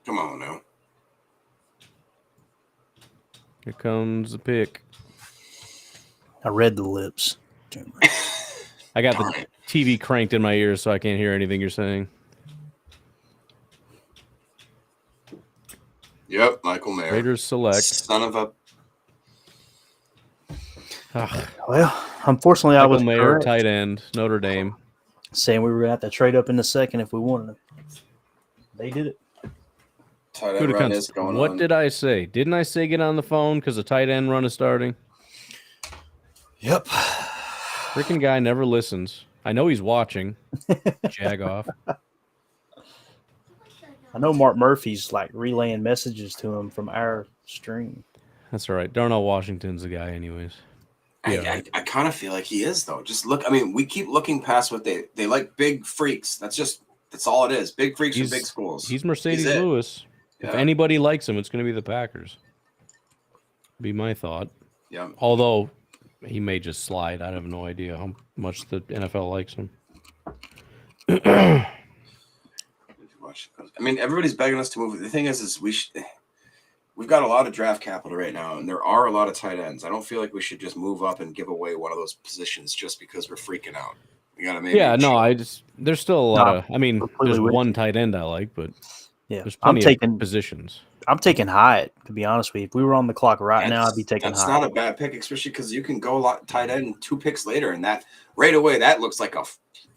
Come on now. Here comes the pick. I read the lips. I got the TV cranked in my ears, so I can't hear anything you're saying. Yep, Michael Mayer. Raiders select. Son of a. Well, unfortunately, I was Michael Mayer, correct, tight end, Notre Dame. saying we were going to have to trade up in the second if we wanted it. They did it. Tight end run is going What on. did I say? Didn't I say get on the phone because the tight end run is starting? Yep. Freaking guy never listens. I know he's watching. Jag off. I know Mark Murphy's like relaying messages to him from our stream. That's all right. Darnell Washington's the guy, anyways. I kind of feel like he is though. Just look. I mean, we keep looking past what they like. Big freaks. That's all it is. Big freaks from big schools. He's Mercedes Lewis. Yeah. If anybody likes him, it's going to be the Packers. Be my thought. Yeah. Although he may just slide. I have no idea how much the NFL likes him. I mean, everybody's begging us to move. The thing is we've got a lot of draft capital right now, and there are a lot of tight ends. I don't feel like we should just move up and give away one of those positions just because we're freaking out. We got to maybe. Yeah, no, there's still a lot of. I mean, there's one tight end I like, but there's plenty of positions. I'm taking Hyatt, to be honest with you. If we were on the clock now, I'd be taking Hyatt. That's not a bad pick, especially because you can go tight end 2 picks later, and that right away that looks like a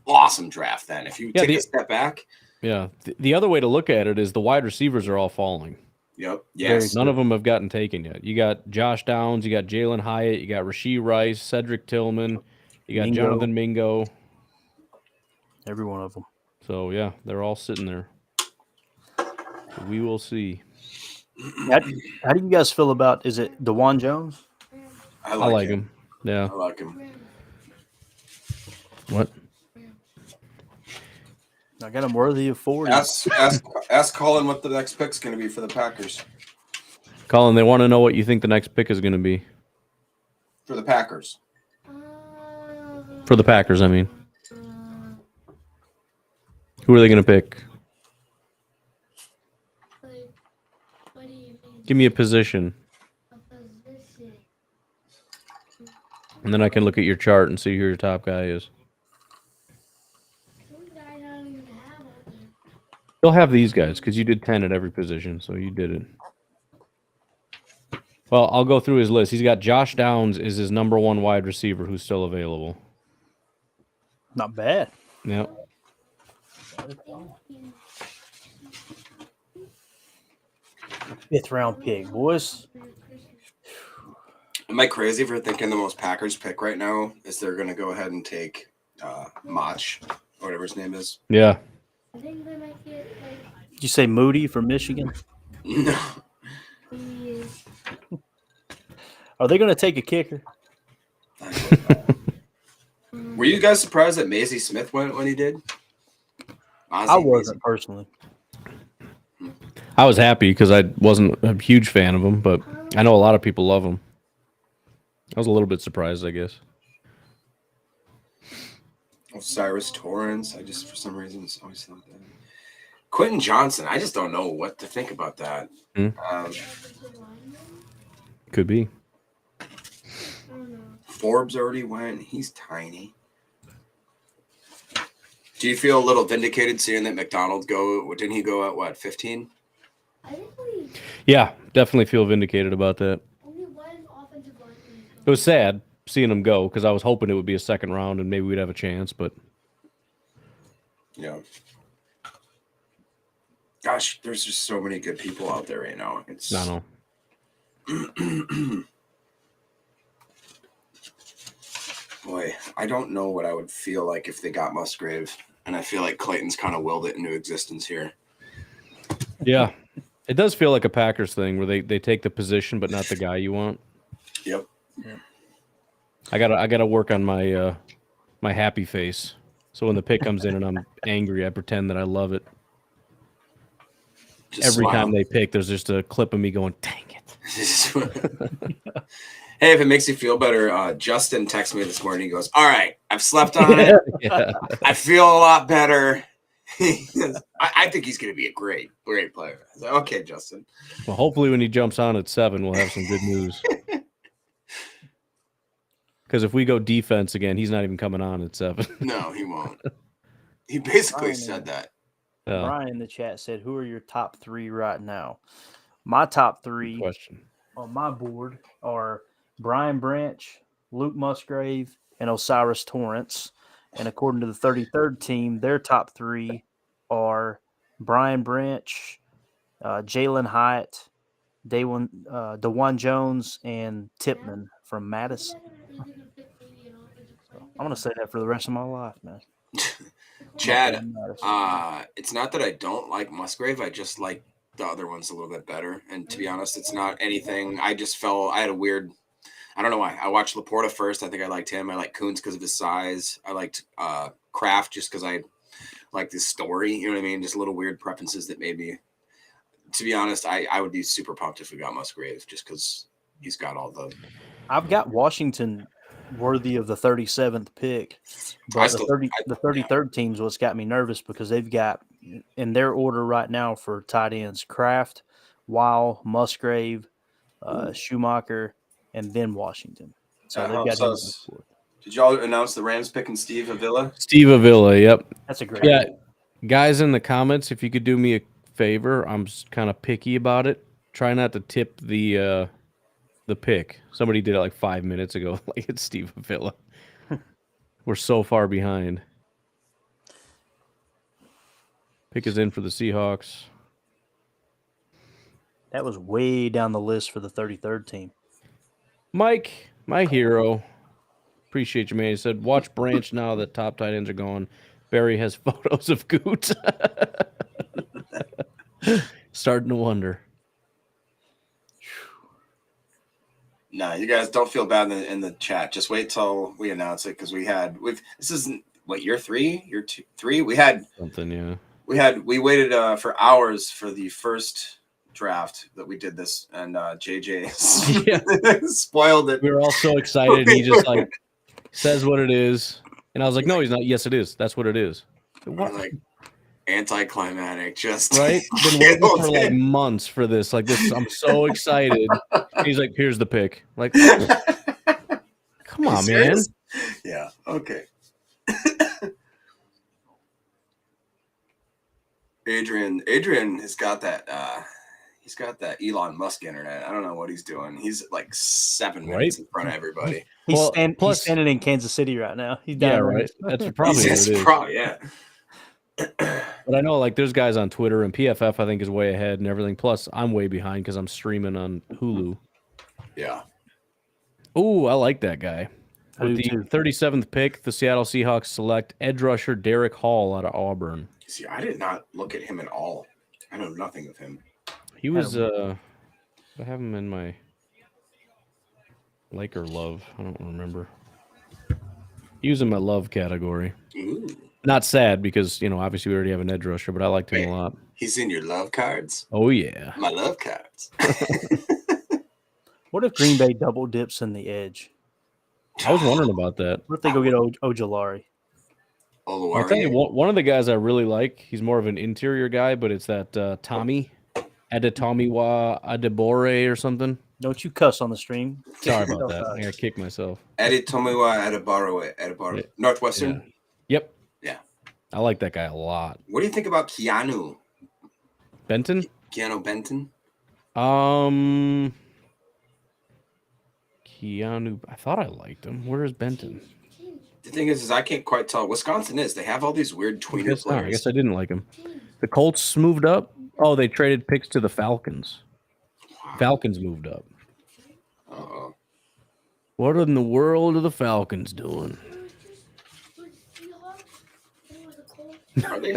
awesome draft. Then if you take a step back. Yeah, the other way to look at it is the wide receivers are all falling. Yep. Yes. None of them have gotten taken yet. You got Josh Downs, you got Jalen Hyatt, you got Rashee Rice, Cedric Tillman, you got Jonathan Mingo. Every one of them. So yeah, they're all sitting there. So we will see. How do you guys feel about? Is it DeJuan Jones? I like him. Yeah, I like him. What? I got him worthy of 40. Ask Colin what the next pick's going to be for the Packers. Colin, they want to know what you think the next pick is going to be. For the Packers. For the Packers, I mean. Who are they going to pick? Give me a position. And then I can look at your chart and see who your top guy is. You'll have these guys because you did 10 at every position, so you did it. Well, I'll go through his list. He's got Josh Downs is his number 1 wide receiver who's still available. Not bad. Yep. Fifth round pick, boys. Am I crazy for thinking the most Packers pick right now is they're going to go ahead and take Mach, whatever his name is? Yeah. Did you say Moody from Michigan? No. Are they going to take a kicker? Were you guys surprised that Maisie Smith went when he did? I wasn't personally. I was happy because I wasn't a huge fan of him, but I know a lot of people love him. I was a little bit surprised, I guess. Cyrus Torrance. I just, for some reason, it's always thought that. Quentin Johnson. I just don't know what to think about that. Could be. Forbes already went. He's tiny. Do you feel a little vindicated seeing that McDonald go? Didn't he go at what, 15? Yeah, definitely feel vindicated about that. It was sad seeing him go because I was hoping it would be a second round and maybe we'd have a chance, but yeah. Gosh, there's just so many good people out there right now. I know. Boy, I don't know what I would feel like if they got Musgrave, and I feel like Clayton's kind of willed it into existence here. Yeah, it does feel like a Packers thing where they take the position but not the guy you want. Yep. Yeah. I gotta work on my my happy face. So when the pick comes in and I'm angry, I pretend that I love it. Just every time they pick, there's just a clip of me going, "Dang it!" Hey, if it makes you feel better, Justin texted me this morning. He goes, "All right, I've slept on it. Yeah. I feel a lot better." I think he's going to be a great player. I said, okay, Justin. Well, hopefully when he jumps on at 7, we'll have some good news. Because if we go defense again, he's not even coming on at 7. No, he won't. He basically said that. Brian in the chat said, "Who are your top 3 right now?" My top 3 on my board are Brian Branch, Luke Musgrave, and Osiris Torrance. And according to the 33rd team, their top 3 are Brian Branch, Jalen Hyatt, DeJuan Jones, and Tipman from Madison. So I'm going to say that for the rest of my life, man. Chad, it's not that I don't like Musgrave. I just like the other ones a little bit better. And to be honest, it's not anything. I just felt I had a weird. I don't know why. I watched LaPorta first. I think I liked him. I like Kuntz because of his size. I liked Kraft just because I liked his story. You know what I mean? Just little weird preferences that made me. To be honest, I would be super pumped if we got Musgrave just because he's got all the. I've got Washington worthy of the 37th pick, but the 33rd team's what's got me nervous because they've got in their order right now for tight ends Kraft, Weil, Musgrave, Schumacher, and then Washington. So they've got him. Did y'all announce the Rams picking Steve Avila? Steve Avila, yep. That's a great pick. Guys in the comments, if you could do me a favor, I'm kind of picky about it. Try not to tip the pick. Somebody did it like 5 minutes ago. Like it's Steve Avila. We're so far behind. Pick is in for the Seahawks. That was way down the list for the 33rd team. Mike, my hero. Appreciate you, man. He said, watch Branch now that top tight ends are gone. Barry has photos of Goot. Starting to wonder. No, you guys don't feel bad in the chat. Just wait till we announce it because this isn't what year 3, year 2, 3. We had something, yeah. We waited for hours for the first draft that we did this, and JJ spoiled it. We were all so excited. He just like says what it is, and I was like, "No, he's not." Yes, it is. That's what it is. What? Like anticlimactic, just right. Been waiting for like months for this. Like this, I'm so excited. He's like, "Here's the pick." Like, come on, man. Yeah. Okay. Adrian has got that. He's got that Elon Musk internet. I don't know what he's doing. He's like 7 minutes in front of everybody. He's standing in Kansas City right now. He's down right. That's probably what it is. Yeah. But I know, like, there's guys on Twitter, and PFF, I think, is way ahead and everything. Plus, I'm way behind because I'm streaming on Hulu. Yeah. Ooh, I like that guy. With the 37th pick, the Seattle Seahawks select edge rusher Derek Hall out of Auburn. See, I did not look at him at all. I know nothing of him. He was, I have him in my like or love. I don't remember. He was in my love category. Ooh. Not sad because, obviously we already have an edge rusher, but I liked him a lot. He's in your love cards? Oh, yeah. My love cards. What if Green Bay double dips in the edge? I was wondering about that. What if they go get Ojulari? I'll tell you, one of the guys I really like, he's more of an interior guy, but it's that Tommy Adetomiwa Adebore or something. Don't you cuss on the stream. Sorry about that. I got to kick myself. Adetomiwa Adebore. Yeah. Northwestern? Yeah. Yep. Yeah. I like that guy a lot. What do you think about Keanu? Benton? Keanu Benton? Keanu, I thought I liked him. Where is Benton? The thing is I can't quite tell. Wisconsin they have all these weird tweener players. I guess I didn't like him. The Colts moved up. Oh, they traded picks to the Falcons. Wow. Falcons moved up. Uh-oh. What in the world are the Falcons doing? Are they?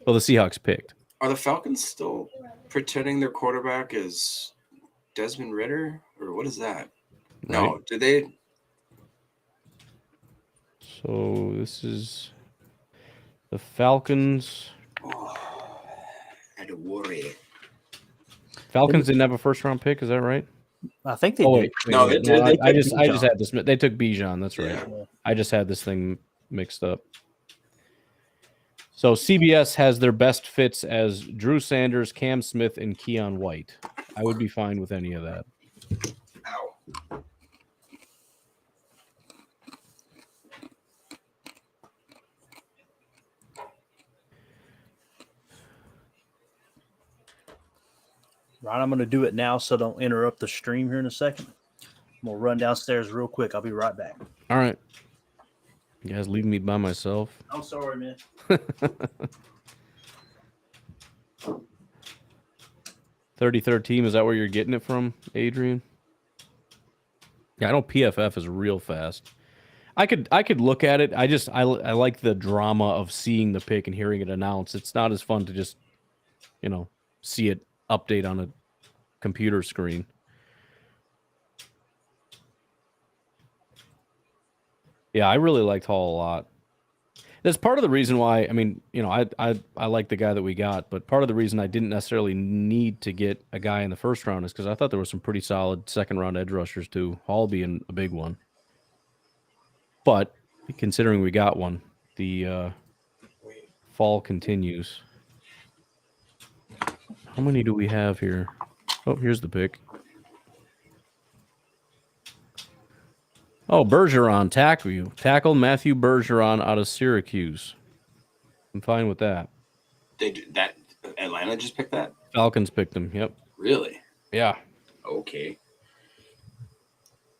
Well, the Seahawks picked. Are the Falcons still pretending their quarterback is Desmond Ridder? Or what is that? Right. No, do they? So this is the Falcons. Oh, I had to worry. Falcons didn't have a first-round pick. Is that right? I think they did. Wait, no, they did. I just had this. They took Bijan. That's right. Yeah. I just had this thing mixed up. So CBS has their best fits as Drew Sanders, Cam Smith, and Keon White. I would be fine with any of that. Ow. Right, I'm going to do it now so don't interrupt the stream here in a second. I'm going to run downstairs real quick. I'll be right back. All right. You guys leave me by myself. I'm sorry, man. 33rd team, is that where you're getting it from, Adrian? Yeah, I know PFF is real fast. I could look at it. I like the drama of seeing the pick and hearing it announced. It's not as fun to just, see it update on a computer screen. Yeah, I really liked Hall a lot. That's part of the reason why, I like the guy that we got, but part of the reason I didn't necessarily need to get a guy in the first round is because I thought there were some pretty solid second-round edge rushers too, Hall being a big one. But considering we got one, the fall continues. How many do we have here? Oh, here's the pick. Oh, Bergeron, tackle Matthew Bergeron out of Syracuse. I'm fine with that. That Atlanta just picked that? Falcons picked him, yep. Really? Yeah. Okay.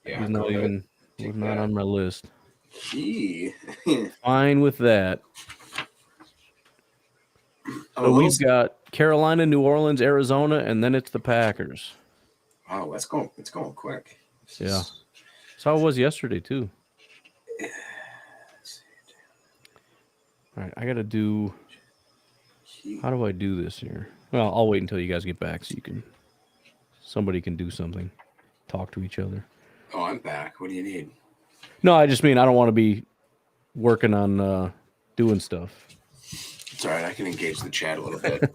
Yeah, He's not on my list. Gee. Fine with that. So we've got Carolina, New Orleans, Arizona, and then it's the Packers. Wow, it's going quick. Yeah. That's how it was yesterday, too. All right, I got to do... How do I do this here? Well, I'll wait until you guys get back so somebody can do something. Talk to each other. Oh, I'm back. What do you need? No, I just mean I don't want to be working on doing stuff. It's all right. I can engage the chat a little bit.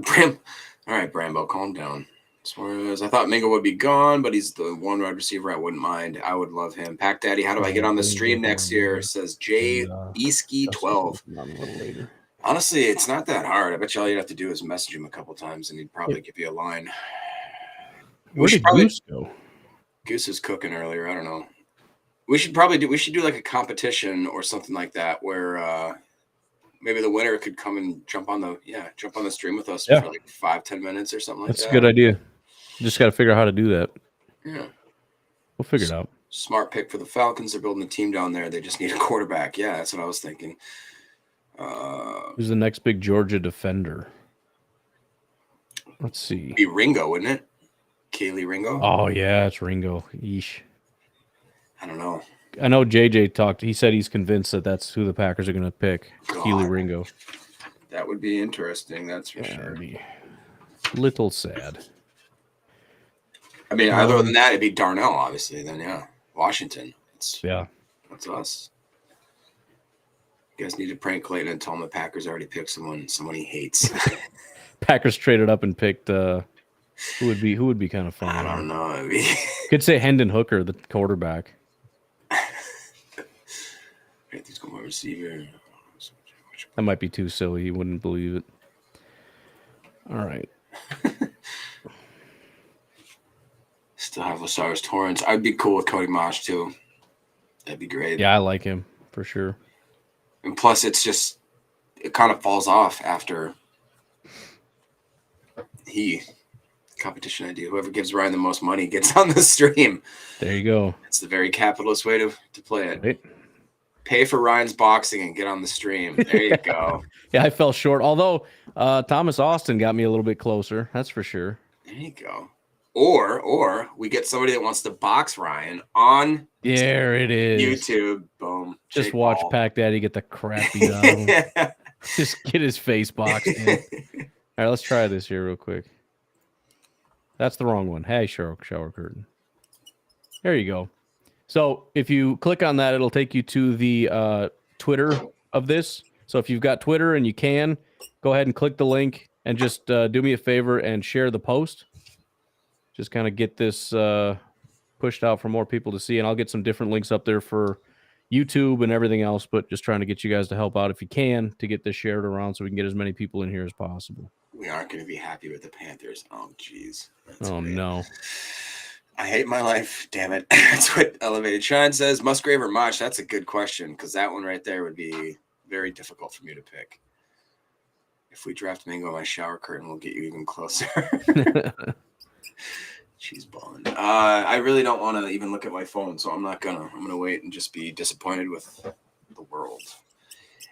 All right, Brambo, calm down. Suarez, I thought Mingo would be gone, but he's the one wide receiver I wouldn't mind. I would love him. Pack Daddy, how do I get on the stream next year? Says Jay Eski 12. Honestly, it's not that hard. I bet you all you'd have to do is message him a couple times, and he'd probably give you a line. Where did Goose go? Goose is cooking earlier. I don't know. We should do like a competition or something like that where maybe the winner could come and jump on the stream with us for like 5-10 minutes or something like that. That's a good idea. Just got to figure out how to do that. Yeah. We'll figure it out. Smart pick for the Falcons. They're building a team down there. They just need a quarterback. Yeah, that's what I was thinking. Who's the next big Georgia defender? Let's see. Be Ringo, wouldn't it? Kaylee Ringo? Oh, yeah, it's Ringo. Yeesh. I don't know. I know JJ talked. He said he's convinced that that's who the Packers are going to pick. Keely Ringo. That would be interesting. That's for sure. That'd be a little sad. I mean, other than that, it'd be Darnell, obviously. Then, yeah. Washington. That's us. You guys need to prank Clayton and tell him the Packers already picked someone he hates. Packers traded up and picked who would be kind of fun. I don't know. Could say Hendon Hooker, the quarterback. He's going to receiver. That might be too silly. He wouldn't believe it. All right. Still have Osiris Torrance. I'd be cool with Cody Mosh too. That'd be great. Yeah, I like him for sure. And plus, it kind of falls off after competition idea. Whoever gives Ryan the most money gets on the stream. There you go. It's the very capitalist way to play it. Right. Pay for Ryan's boxing and get on the stream. There you go. Yeah, I fell short. Although Thomas Austin got me a little bit closer. That's for sure. There you go. Or we get somebody that wants to box Ryan on there it is. YouTube. Boom. Just watch Pack Daddy get the crap beat out of him. Just get his face boxed in. All right, let's try this here real quick. That's the wrong one. Hey, shower curtain. There you go. So if you click on that, it'll take you to the Twitter of this. So if you've got Twitter and you can, go ahead and click the link and just do me a favor and share the post. Just kind of get this pushed out for more people to see. And I'll get some different links up there for YouTube and everything else. But just trying to get you guys to help out if you can to get this shared around so we can get as many people in here as possible. We aren't going to be happy with the Panthers. Oh, jeez. Oh, no. I hate my life. Damn it. That's what Elevated Shine says. Musgrave or Mosh? That's a good question because that one right there would be very difficult for me to pick. If we draft Mingo, my shower curtain will get you even closer. She's balling. I really don't want to even look at my phone, so I'm gonna wait and just be disappointed with the world.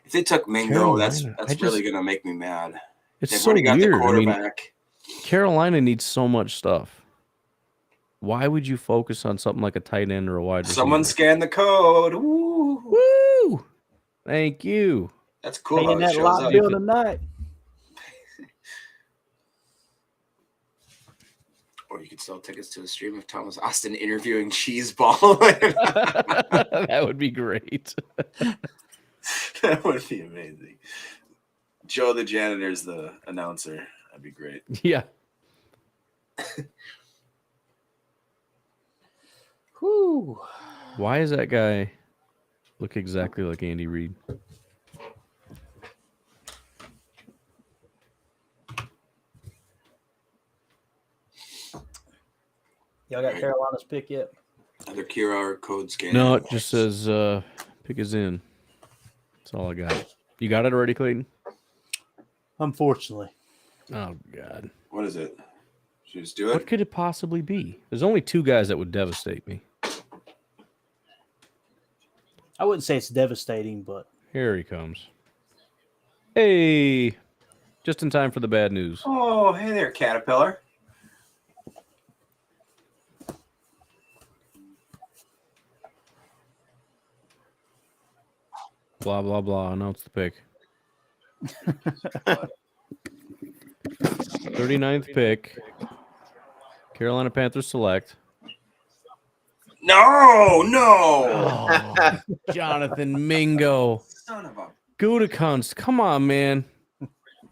If they took Mingo, that's really gonna make me mad. It's They've so already got weird. the quarterback. Carolina needs so much stuff. Why would you focus on something like a tight end or a wide receiver? Someone scan the code. Woo! Woo! Thank you. That's cool. Paying that lot bill tonight. Or you could sell tickets to a stream of Thomas Austin interviewing Cheeseball. That would be great. That would be amazing. Joe the janitor's the announcer. That'd be great. Yeah. Whew. Why does that guy look exactly like Andy Reid? Y'all got Carolina's pick yet? Other QR code scan. No, it just says pick is in. That's all I got. You got it already, Clayton? Unfortunately. Oh, God. What is it? Should we just do it? What could it possibly be? There's only 2 guys that would devastate me. I wouldn't say it's devastating, but Here he comes. Hey, just in time for the bad news. Oh, hey there, Caterpillar. Blah, blah, blah. Announce the pick. 39th pick. Carolina Panthers select. No. Oh, Jonathan Mingo. Son of a. Gutekunst. Come on, man.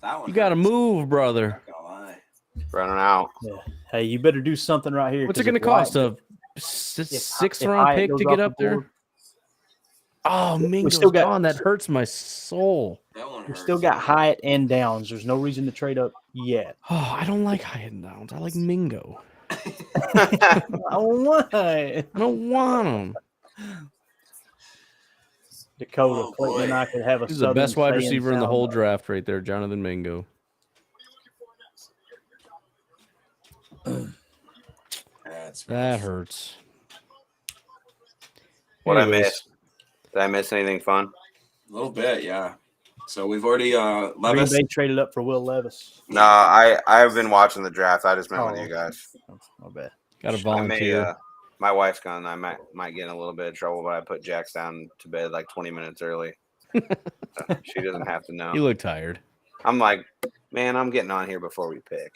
That one You got to hurts. move, brother. Not gonna lie. Running out. yeah. Hey, you better do something right here. What's it going to cost? A sixth round pick to get up there? Oh, Mingo's still got- gone. That hurts my soul. That one We hurts. still got Hyatt and Downs. There's no reason to trade up yet. Oh, I don't like Hyatt and Downs. I like Mingo. Oh, what? I don't want him. Dakota, Oh, Clayton, boy. and I could have a He's the Southern best wide stay receiver in the sound whole bite. draft right there, Jonathan Mingo. That hurts. What I Anyways, missed? Did I miss anything fun? A little bit, yeah. So we've already Green Levis. Bay traded up for Will Levis. No, I've been watching the draft. I just met with Oh. you guys. Oh, bad. got to I may, volunteer. my wife's gone. I might get in a little bit of trouble, but I put Jax down to bed like 20 minutes early. So she doesn't have to know. You look tired. I'm like, man, I'm getting on here before we pick.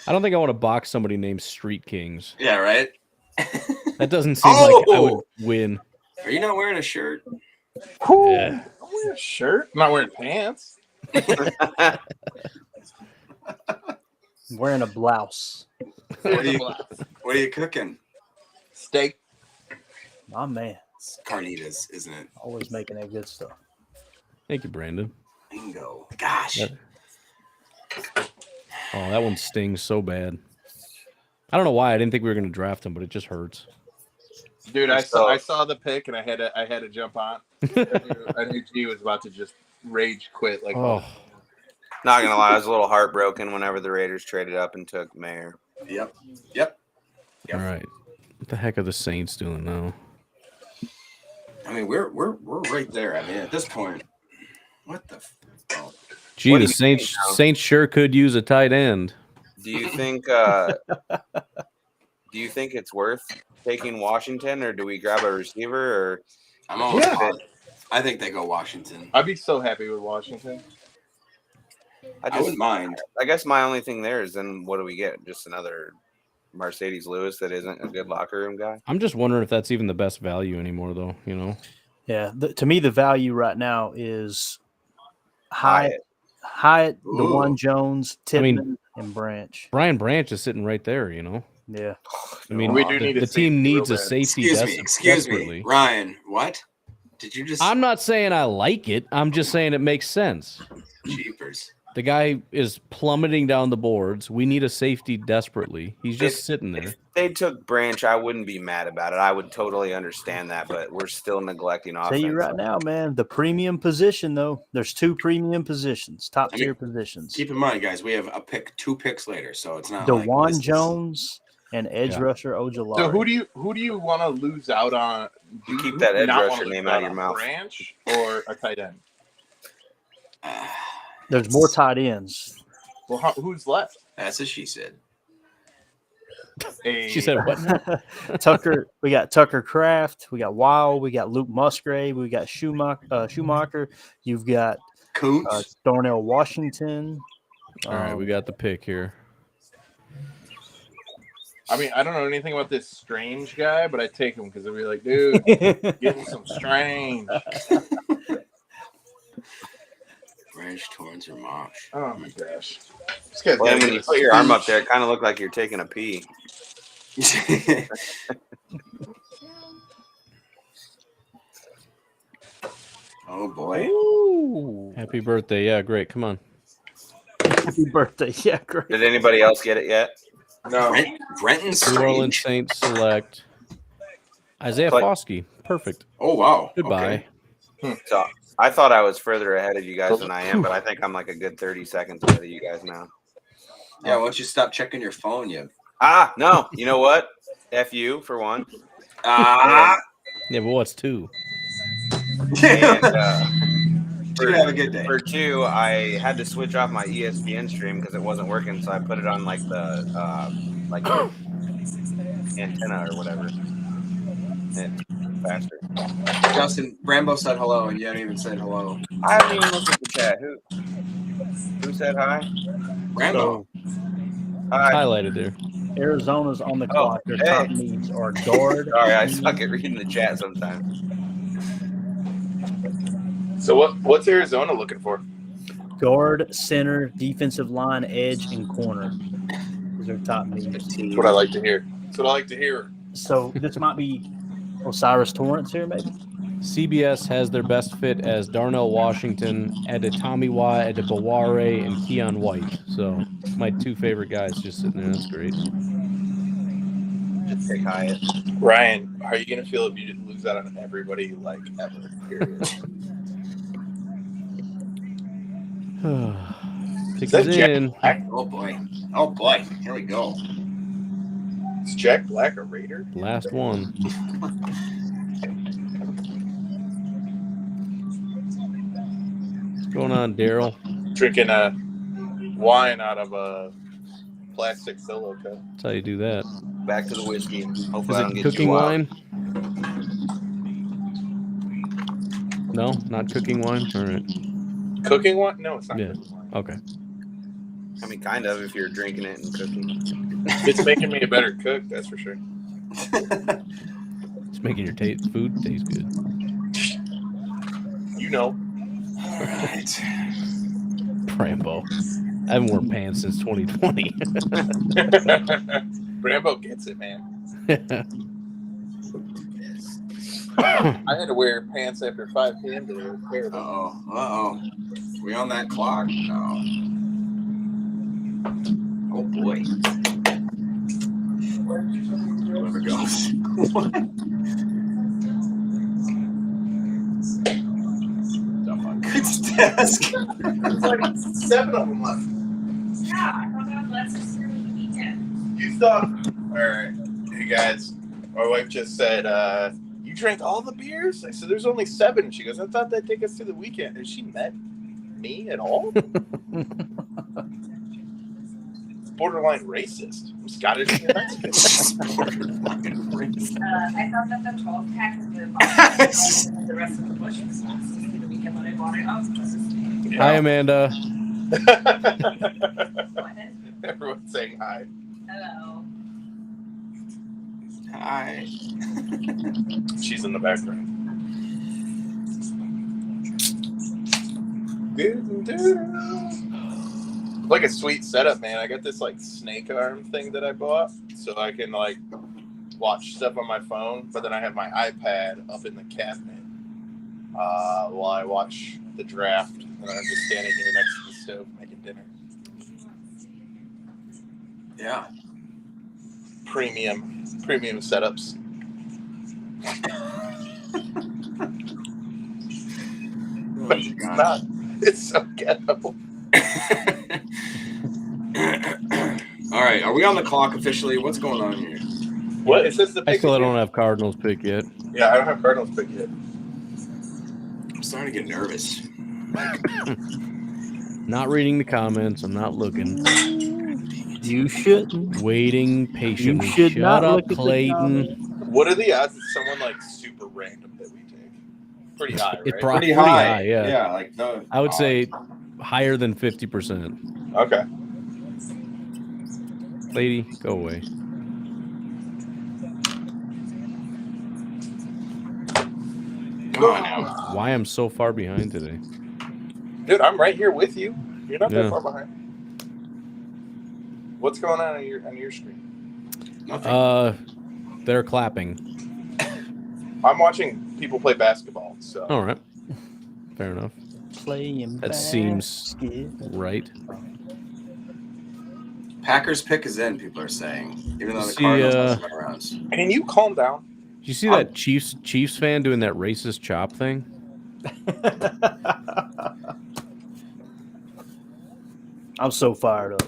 I don't think I want to box somebody named Street Kings. Yeah, right. That doesn't seem like I would Oh! win. Are you not wearing a shirt? Yeah. I'm wearing a shirt. I'm not wearing pants. I'm wearing a blouse. What are you cooking? Steak. My man. It's carnitas, isn't it? Always making that good stuff. Thank you, Brandon. Bingo. Gosh. That- Oh, that one stings so bad. I don't know why I didn't think we were going to draft him, but it just hurts. Dude, I saw the pick and I had to jump on. I knew G was about to just rage quit. Like, Oh, Not gonna lie, I was a little heartbroken whenever the Raiders traded up and took Mayer. Yep. all right. What the heck are the Saints doing now? I mean, we're right there. I mean, at this point, what the? Oh. Gee, What the do you Saints think, Tom? Saints sure could use a tight end. Do you think? Do you think it's worth taking Washington, or do we grab a receiver? Or I'm almost. Yeah. I think they go Washington. I'd be so happy with Washington. I wouldn't mind. I guess my only thing there is then what do we get? Just another Mercedes Lewis that isn't a good locker room guy. I'm just wondering if that's even the best value anymore, though. You know, Yeah. To me, the value right now is Hyatt, the Ooh. one Jones, Tippmann, and Branch. Brian Branch is sitting right there. You know, Yeah. I mean, We do need a the team safety needs real a bad. safety. Excuse me, desperately. Ryan. What? Did you just? I'm not saying I like it. I'm just saying it makes sense. Jeepers. The guy is plummeting down the boards. We need a safety desperately. He's just sitting there. If they took Branch, I wouldn't be mad about it. I would totally understand that, but we're still neglecting offense. Tell you right now, man, the premium position, though, there's 2 premium positions, top I mean, tier positions. Keep in mind, guys, we have a pick, 2 picks later, so it's not like DeJuan this is- Jones and edge Yeah. rusher Ojolari. So who do you want to lose out on? Do Keep you that edge not rusher wanna lose name out of your on mouth. Branch or a tight end? There's more tight ends. Well, who's left? That's what she said. She said what? Tucker. We got Tucker Kraft. We got Wild. We got Luke Musgrave. We got Schumacher. You've got Koontz. Darnell Washington. All right, we got the pick here. I mean, I don't know anything about this strange guy, but I take him because they'll be like, dude, give me some strange. Branch, Torrance, or Mosh. Oh my gosh. Well, when you put your arm up there, it kind of looked like you're taking a pee. Oh boy. Ooh. Happy birthday. Yeah, great. Come on. Happy birthday. Yeah, great. Did anybody else get it yet? No. Brenton New Orleans Strange. Saints select Isaiah Foskey. Perfect. Oh wow. Goodbye. Okay. So I thought I was further ahead of you guys than I am, but I think I'm like a good 30 seconds ahead of you guys now. Yeah, why don't you stop checking your phone, you? No. You know what? F you for one. Ah. Yeah, but what's two? And, You have a good day. For two, I had to switch off my ESPN stream because it wasn't working, so I put it on like the antenna or whatever. It's faster. Justin, Rambo said hello, and you haven't even said hello. I haven't even looked at the chat. Who said hi? Rambo. Hi. Highlighted there. Arizona's on the clock. Their hey. top needs are guard. Sorry, I suck at reading the chat sometimes. So what's Arizona looking for? Guard, center, defensive line, edge, and corner. Those are top needs. That's what I like to hear. That's what I like to hear. So this might be Osiris Torrance here, maybe. CBS has their best fit as Darnell Washington, Adetomiwa, Adebaware, and Keon White. So my two favorite guys just sitting there. That's great. Just pick Hyatt. Ryan, how are you gonna feel if you just lose out on everybody like ever? Period. Pick that is Jack in. Black? Oh boy. Oh boy. Here we go. Is Jack Black a Raider? Last one. What's going on, Daryl? Drinking a wine out of a plastic solo cup. That's how you do that. Back to the whiskey. Hopefully Is I don't it get cooking too wild. wine? No, not cooking wine? All right. Cooking wine? No, it's not Yeah. cooking wine. Okay. I mean, kind of, if you're drinking it and cooking. It's making me a better cook, that's for sure. It's making your food taste good. You know. All right. Rambo. I haven't worn pants since 2020. Rambo gets it, man. I had to wear pants after 5 p.m. today. It was terrible. Uh-oh. We on that clock? No. Oh boy. Whoever goes. What? Good desk. There's like 7 of them left. Yeah, I thought that was through the weekend. You thought, all right, hey guys, my wife just said, you drank all the beers? I said, there's only 7. She goes, I thought that'd take us to the weekend. Has she met me at all? It's borderline racist. I'm Scottish and Mexican. I thought that the 12-pack was the box and the rest of the bush was supposed to be the weekend when I bought it. Yeah. Hi, Amanda. What? Everyone's saying hi. Hello. Hi. She's in the background. Like a sweet setup, man. I got this like snake arm thing that I bought so I can like watch stuff on my phone, but then I have my iPad up in the cabinet while I watch the draft, and I'm just standing here next to the stove making dinner. Yeah. Premium setups. But it's not. It's so ghetto. All right, are we on the clock officially? What's going on here? What? It says the I pick still is don't here. have Cardinals pick yet. Yeah, I don't have Cardinals pick yet. I'm starting to get nervous. Not reading the comments. I'm not looking. You shouldn't. Waiting patiently. You should Shut not up, look at the Clayton. What are the odds of someone like super random that we take? Pretty high, It's right? pretty Pretty high. high, yeah. Yeah, like no. I would say higher than 50%. Okay. Lady, go away. Come on now. Why I'm so far behind today? Dude, I'm right here with you. You're not Yeah. that far behind. What's going on your screen? Nothing. They're clapping. I'm watching people play basketball. So All right. Fair enough. Playing That seems basket. right. Packers pick is in. People are saying, even though the See, Cardinals have 7 rounds. can you calm down? Did you see that Chiefs fan doing that racist chop thing? I'm so fired up.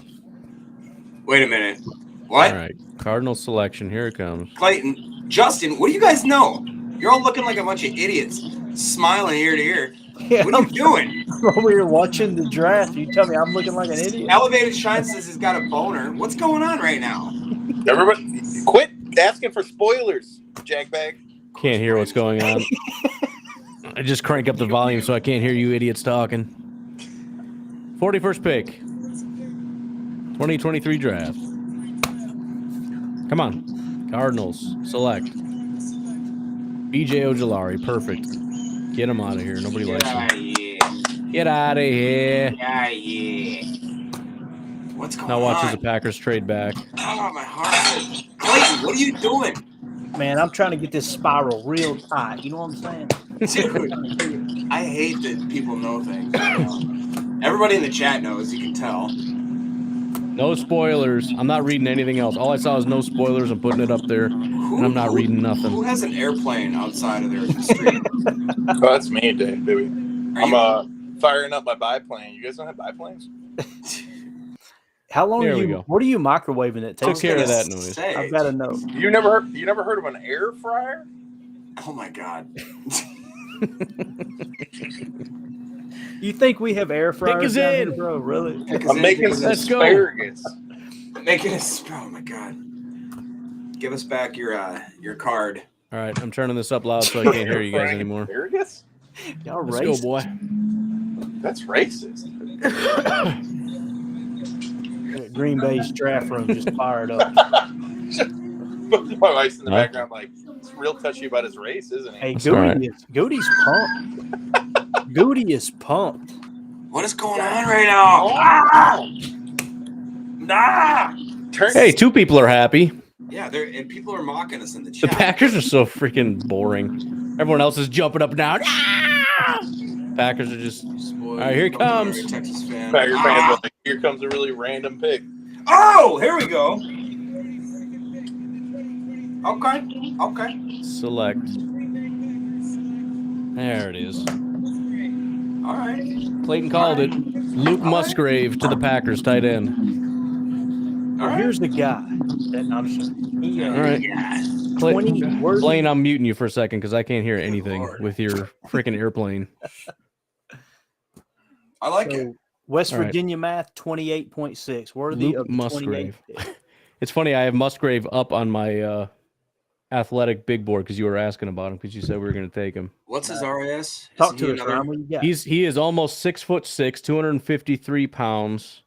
Wait a minute. What? All right. Cardinal selection. Here it comes. Clayton, Justin, what do you guys know? You're all looking like a bunch of idiots, smiling ear to ear. What are you doing? I'm over here watching the draft. You tell me I'm looking like an idiot. Elevated Shine says he's got a boner. What's going on right now? Everybody, quit asking for spoilers, jackbag. Can't hear what's going on. I just crank up the volume so I can't hear you idiots talking. 41st pick. 2023 draft. Come on. Cardinals. Select. BJ Ojolari. Perfect. Get him out of here. Nobody likes him. Get out of here. Yeah. What's going Now watch on? as the Packers trade back. Oh, my heart. Clayton, what are you doing? Man, I'm trying to get this spiral real tight. You know what I'm saying? Dude, I hate that people know things. Everybody in the chat knows, you can tell. No spoilers. I'm not reading anything else. All I saw is no spoilers. I'm putting it up there, and I'm not reading nothing. Who has an airplane outside of their street? Oh, that's me, Dave, baby. Are I'm firing up my biplane. You guys don't have biplanes? How long There are we you? go. What are you microwaving it? Took Takes care of gonna that noise. say, I've got to know. You never heard of an air fryer? Oh my god. You think we have air fryers us down in. here, bro? Really? I'm making some Let's go. asparagus. Making us. Oh my god. Give us back your card. All right, I'm turning this up loud so I can't hear you guys anymore. Asparagus? Y'all Let's racist. go, boy. That's racist. Green Bay's draft room just fired up. My wife's in the background like, it's real touchy about his race, isn't he? Hey, That's all right. Goody's pumped. Goody is pumped. What is going on right now? Hey, two people are happy. Yeah, and people are mocking us in the The chat. Packers are so freaking boring. Everyone else is jumping up and down. Packers are just. All right, here it comes. Texas fan. Packer fans are like, here comes a really random pick. Oh, here we go. Okay. Select. There it is. All right. Clayton called it. Luke Musgrave to the Packers, tight end. All right. Here's the guy. That I'm sure. He, All right. Yeah. 20 words. Blaine, I'm muting you for a second because I can't hear anything Lord. with your freaking airplane. I like it. West All right. Virginia math 28.6. Worthy Luke of the Musgrave. 28 pick. It's funny, I have Musgrave up on my athletic big board because you were asking about him because you said we were going to take him. What's his RAS? Talk Isn't to he us, another- Ryan. What you got? He is almost 6'6", 253 pounds.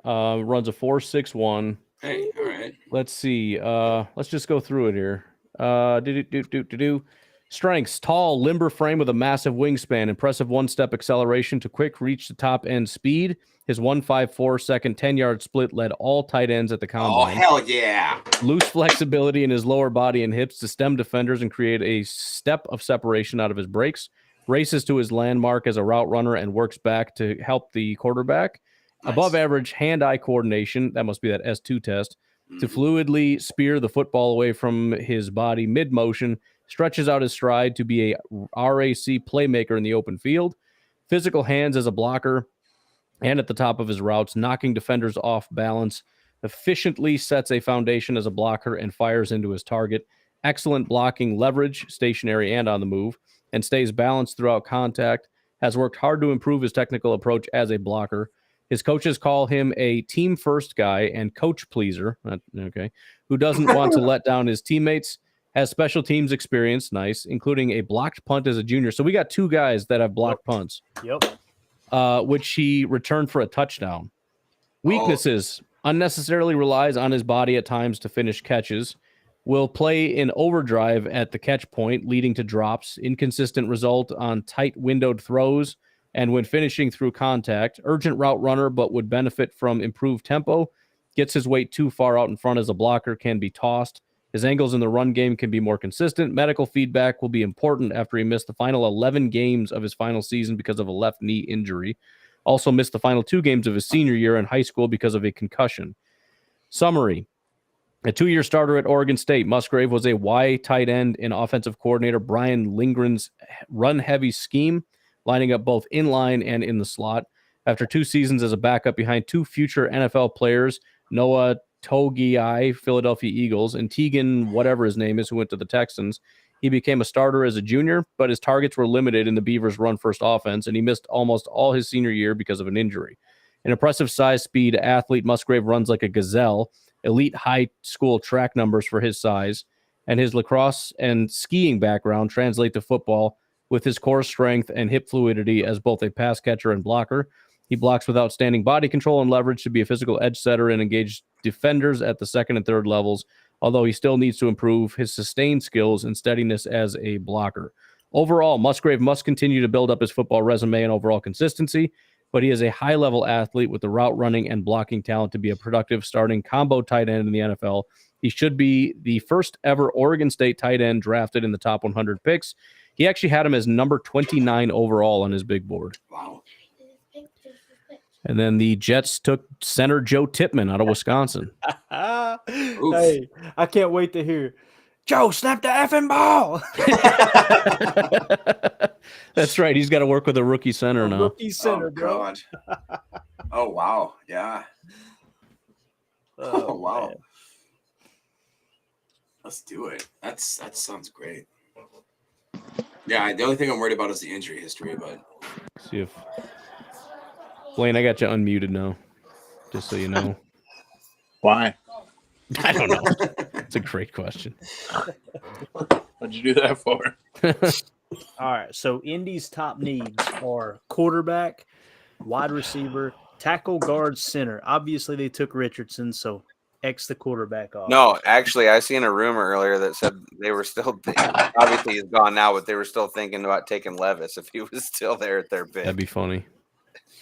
Runs a 4.61. Hey, all right. Let's see. Let's just go through it here. Strengths: tall, limber frame with a massive wingspan, impressive one-step acceleration to quick reach the top end speed. His 1.54 second 10-yard split led all tight ends at the Oh, combine. hell yeah. Loose flexibility in his lower body and hips to stem defenders and create a step of separation out of his breaks. Races to his landmark as a route runner and works back to help the quarterback. Nice. Above average hand-eye coordination, that must be that S2 test, to fluidly spear the football away from his body mid-motion, stretches out his stride to be a RAC playmaker in the open field. Physical hands as a blocker and at the top of his routes, knocking defenders off balance. Efficiently sets a foundation as a blocker and fires into his target. Excellent blocking leverage, stationary and on the move, and stays balanced throughout contact. Has worked hard to improve his technical approach as a blocker. His coaches call him a team-first guy and coach pleaser, who doesn't want to let down his teammates, has special teams experience, nice, including a blocked punt as a junior. So we got 2 guys that have blocked punts, which he returned for a touchdown. Weaknesses, unnecessarily relies on his body at times to finish catches, will play in overdrive at the catch point, leading to drops, inconsistent result on tight windowed throws, and when finishing through contact, urgent route runner, but would benefit from improved tempo, gets his weight too far out in front as a blocker, can be tossed. His angles in the run game can be more consistent. Medical feedback will be important after he missed the final 11 games of his final season because of a left knee injury. Also missed the final 2 games of his senior year in high school because of a concussion. Summary. A 2-year starter at Oregon State, Musgrave was a Y tight end in offensive coordinator Brian Lindgren's run-heavy scheme, lining up both in line and in the slot. After 2 seasons as a backup behind 2 future NFL players, Noah Togiai, Philadelphia Eagles, and Tegan, whatever his name is, who went to the Texans, he became a starter as a junior, but his targets were limited in the Beavers' run-first offense, and he missed almost all his senior year because of an injury. An impressive size speed athlete, Musgrave runs like a gazelle, elite high school track numbers for his size, and his lacrosse and skiing background translate to football with his core strength and hip fluidity as both a pass catcher and blocker. He blocks with outstanding body control and leverage to be a physical edge setter and engage defenders at the 2nd and 3rd levels, although he still needs to improve his sustained skills and steadiness as a blocker. Overall, Musgrave must continue to build up his football resume and overall consistency, but he is a high-level athlete with the route running and blocking talent to be a productive starting combo tight end in the NFL. He should be the first ever Oregon State tight end drafted in the top 100 picks. He actually had him as number 29 overall on his big board. Wow. And then the Jets took center Joe Tippmann out of Wisconsin. Hey, I can't wait to hear, Joe, snap the effing ball. That's right. He's got to work with a rookie center now. Rookie center, bro. God. Oh, wow. Yeah. Oh, wow. Man. Let's do it. That sounds great. Yeah, the only thing I'm worried about is the injury history, but see if Blaine, I got you unmuted now, just so you know. Why? I don't know. It's a great question. What'd you do that for? All right, so Indy's top needs are quarterback, wide receiver, tackle, guard, center. Obviously, they took Richardson, so X the quarterback off. No, actually, I seen a rumor earlier that said they were still obviously he's gone now, but they were still thinking about taking Levis if he was still there at their pick. That'd be funny.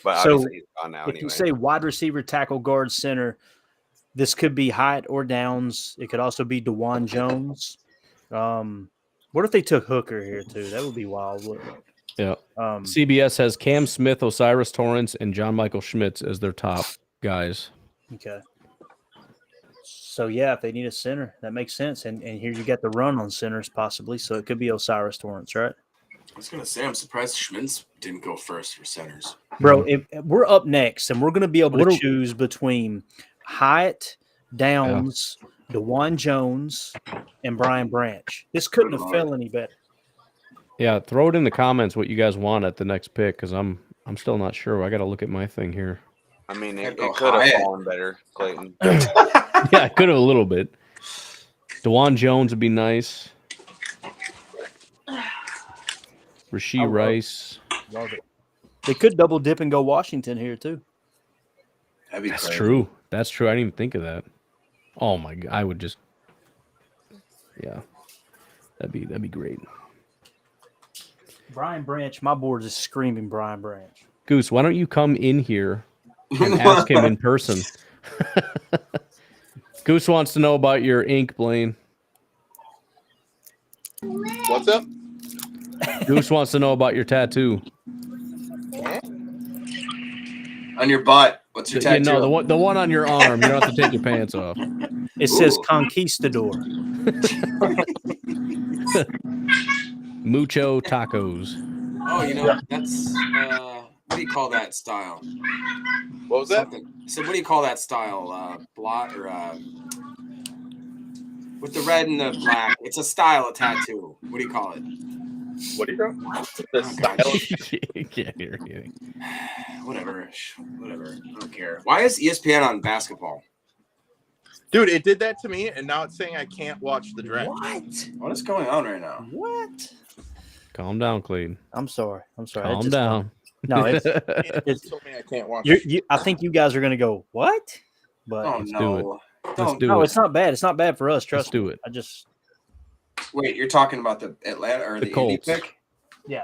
But so obviously he's gone now if anyway. you say wide receiver, tackle, guard, center, this could be Hyatt or Downs. It could also be DeJuan Jones. What if they took Hooker here too? That would be wild, wouldn't it? Yeah. CBS has Cam Smith, Osiris Torrance, and John Michael Schmitz as their top guys. Okay. So, yeah, if they need a center, that makes sense. And here you got the run on centers possibly, so it could be Osiris Torrance, right? I was going to say, I'm surprised Schmitz didn't go first for centers. Bro, if we're up next, and we're going to be able to choose between Hyatt, Downs, DeJuan Jones, and Brian Branch. This couldn't have fell any better. Yeah, throw it in the comments what you guys want at the next pick, because I'm still not sure. I got to look at my thing here. I mean, it could have fallen better, Clayton. Yeah, it could have a little bit. DeJuan Jones would be nice. Rashee Rice. Love it. They could double dip and go Washington here too. That's true. That's true. I didn't even think of that. Oh my God, I would just. Yeah, that'd be great. Brian Branch, my board is screaming Brian Branch. Goose, why don't you come in here and ask him in person? Goose wants to know about your ink, Blaine. What's up? Goose wants to know about your tattoo. On your butt. What's your tattoo? Yeah, no, the one on your arm. You don't have to take your pants off. It says Conquistador. Mucho tacos. Oh, you know, that's what do you call that style? What was that? So what do you call that style? Blot or with the red and the black? It's a style of tattoo. What do you call it? What are you doing? The style. You can't hear anything. Whatever. I don't care. Why is ESPN on basketball? Dude, it did that to me, and now it's saying I can't watch the draft. What is going on right now? What? Calm down, Clayton. I'm sorry. Calm down. No, it's It told me I can't watch it. I think you guys are going to go, what? But Oh, Let's do no. Let's do no, it. it's not bad. It's not bad for us. Trust Let's do me. it. I just Wait, you're talking about the Atlanta or The the Indy Colts. pick? Yeah.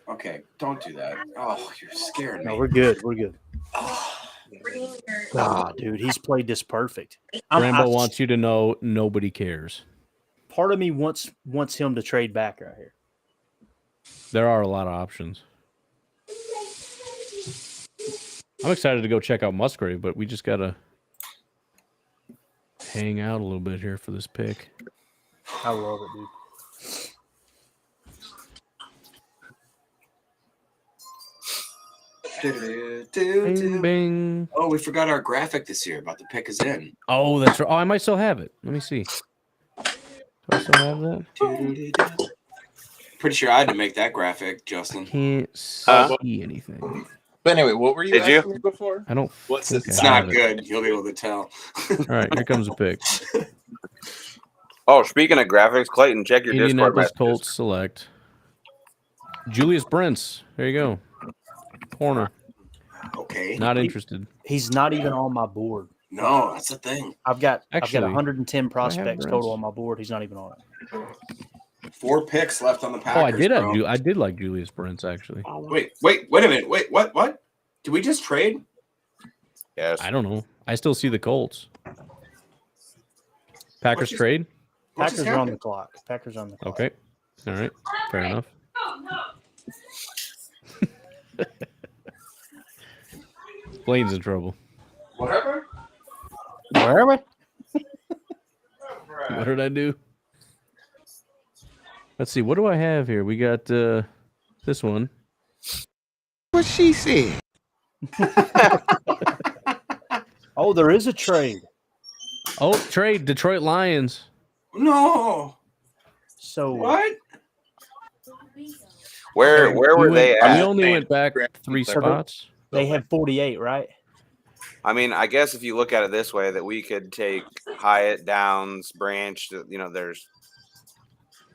Okay, don't do that. Oh, you're scaring me. no, we're good. We're good. Oh, Bringing your God, dude, he's played this perfect. I Rambo wants you to know nobody cares. part of me wants him to trade back right here. There are a lot of options. I'm excited to go check out Musgrave, but we just gotta hang out a little bit here for this pick. I love it, dude. Bing, bing. Oh, we forgot our graphic this year about the pick is in. Oh, that's right. Oh, I might still have it. Let me see. Do I still have that? Pretty sure I had to make that graphic, Justin. Can't Huh? see anything. But anyway, what were you Did you? asking me before? I don't. What's think the I It's have not it. good. You'll be able to tell. All right, here comes a pick. Oh, speaking of graphics, Clayton, check your Discord Indianapolis messages. Colts select Julius Brents. There you go. Corner. Okay. Not interested. He's not even on my board. No, that's the thing. I've got Actually, 110 prospects Brents? total on my board. He's not even on it. 4 picks left on the Packers. Oh, I did have. bro. I did like Julius Brents actually. Wait a minute. Wait, what? Did we just trade? Yes. I don't know. I still see the Colts. Packers What just- trade. What just Packers are on the happened? clock. Packers are on the clock. Okay. All right. Fair enough. Blaine's in trouble. Whatever. Wherever. What did I do? Let's see. What do I have here? We got this one. What she said. Oh, there is a trade. Oh, trade Detroit Lions. No. So What? Where were they We at? only Man, went back grab 3 the- spots. they have 48, right? I mean, I guess if you look at it this way, that we could take Hyatt, Downs, Branch. There's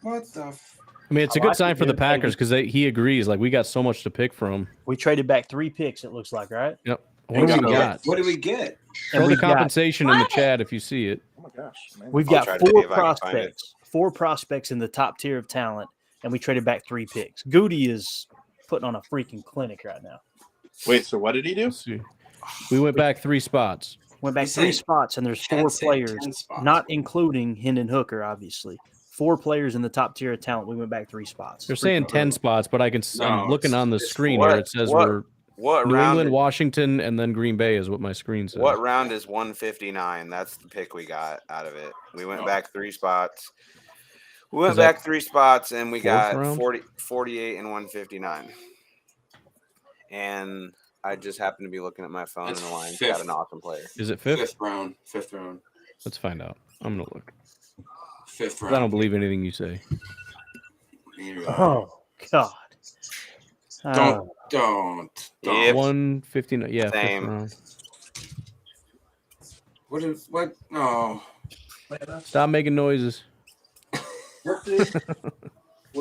What the? I mean, it's a I good like sign it, for the dude. Packers because he agrees. Like we got so much to pick from. We traded back 3 picks, it looks like, right? Yep. What do we got? What do we get? Throw the we've got- compensation in the chat if you see it. Oh my gosh. Man. We've I'll got try to see 4 if I can find it. prospects. 4 prospects in the top tier of talent, and we traded back 3 picks. Goody is putting on a freaking clinic right now. Wait, so what did he do? Let's see. We went back 3 spots. Went back He 3 said spots, and there's 4 Chad said players, 10 spots. not including Hendon Hooker, obviously. 4 players in the top tier of talent. We went back 3 spots. They're saying 10 spots, but I'm No, looking on the it's screen what- here. It says what- we're what New round? England, Washington, and then Green Bay is what my screen says. What round is 159? That's the pick we got out of it. We went back 3 spots. We went Is that back 3 spots, and we fourth got round? 48 and 159. And I just happened to be looking at my phone, That's and the Lions fifth. got an awesome player. Is it 5th? Fifth round. Let's find out. I'm gonna look. 5th 'Cause I don't round. believe anything you say. Oh, God. Don't. If- 159. Yeah, 5th Same. round. What? No. Stop making noises. What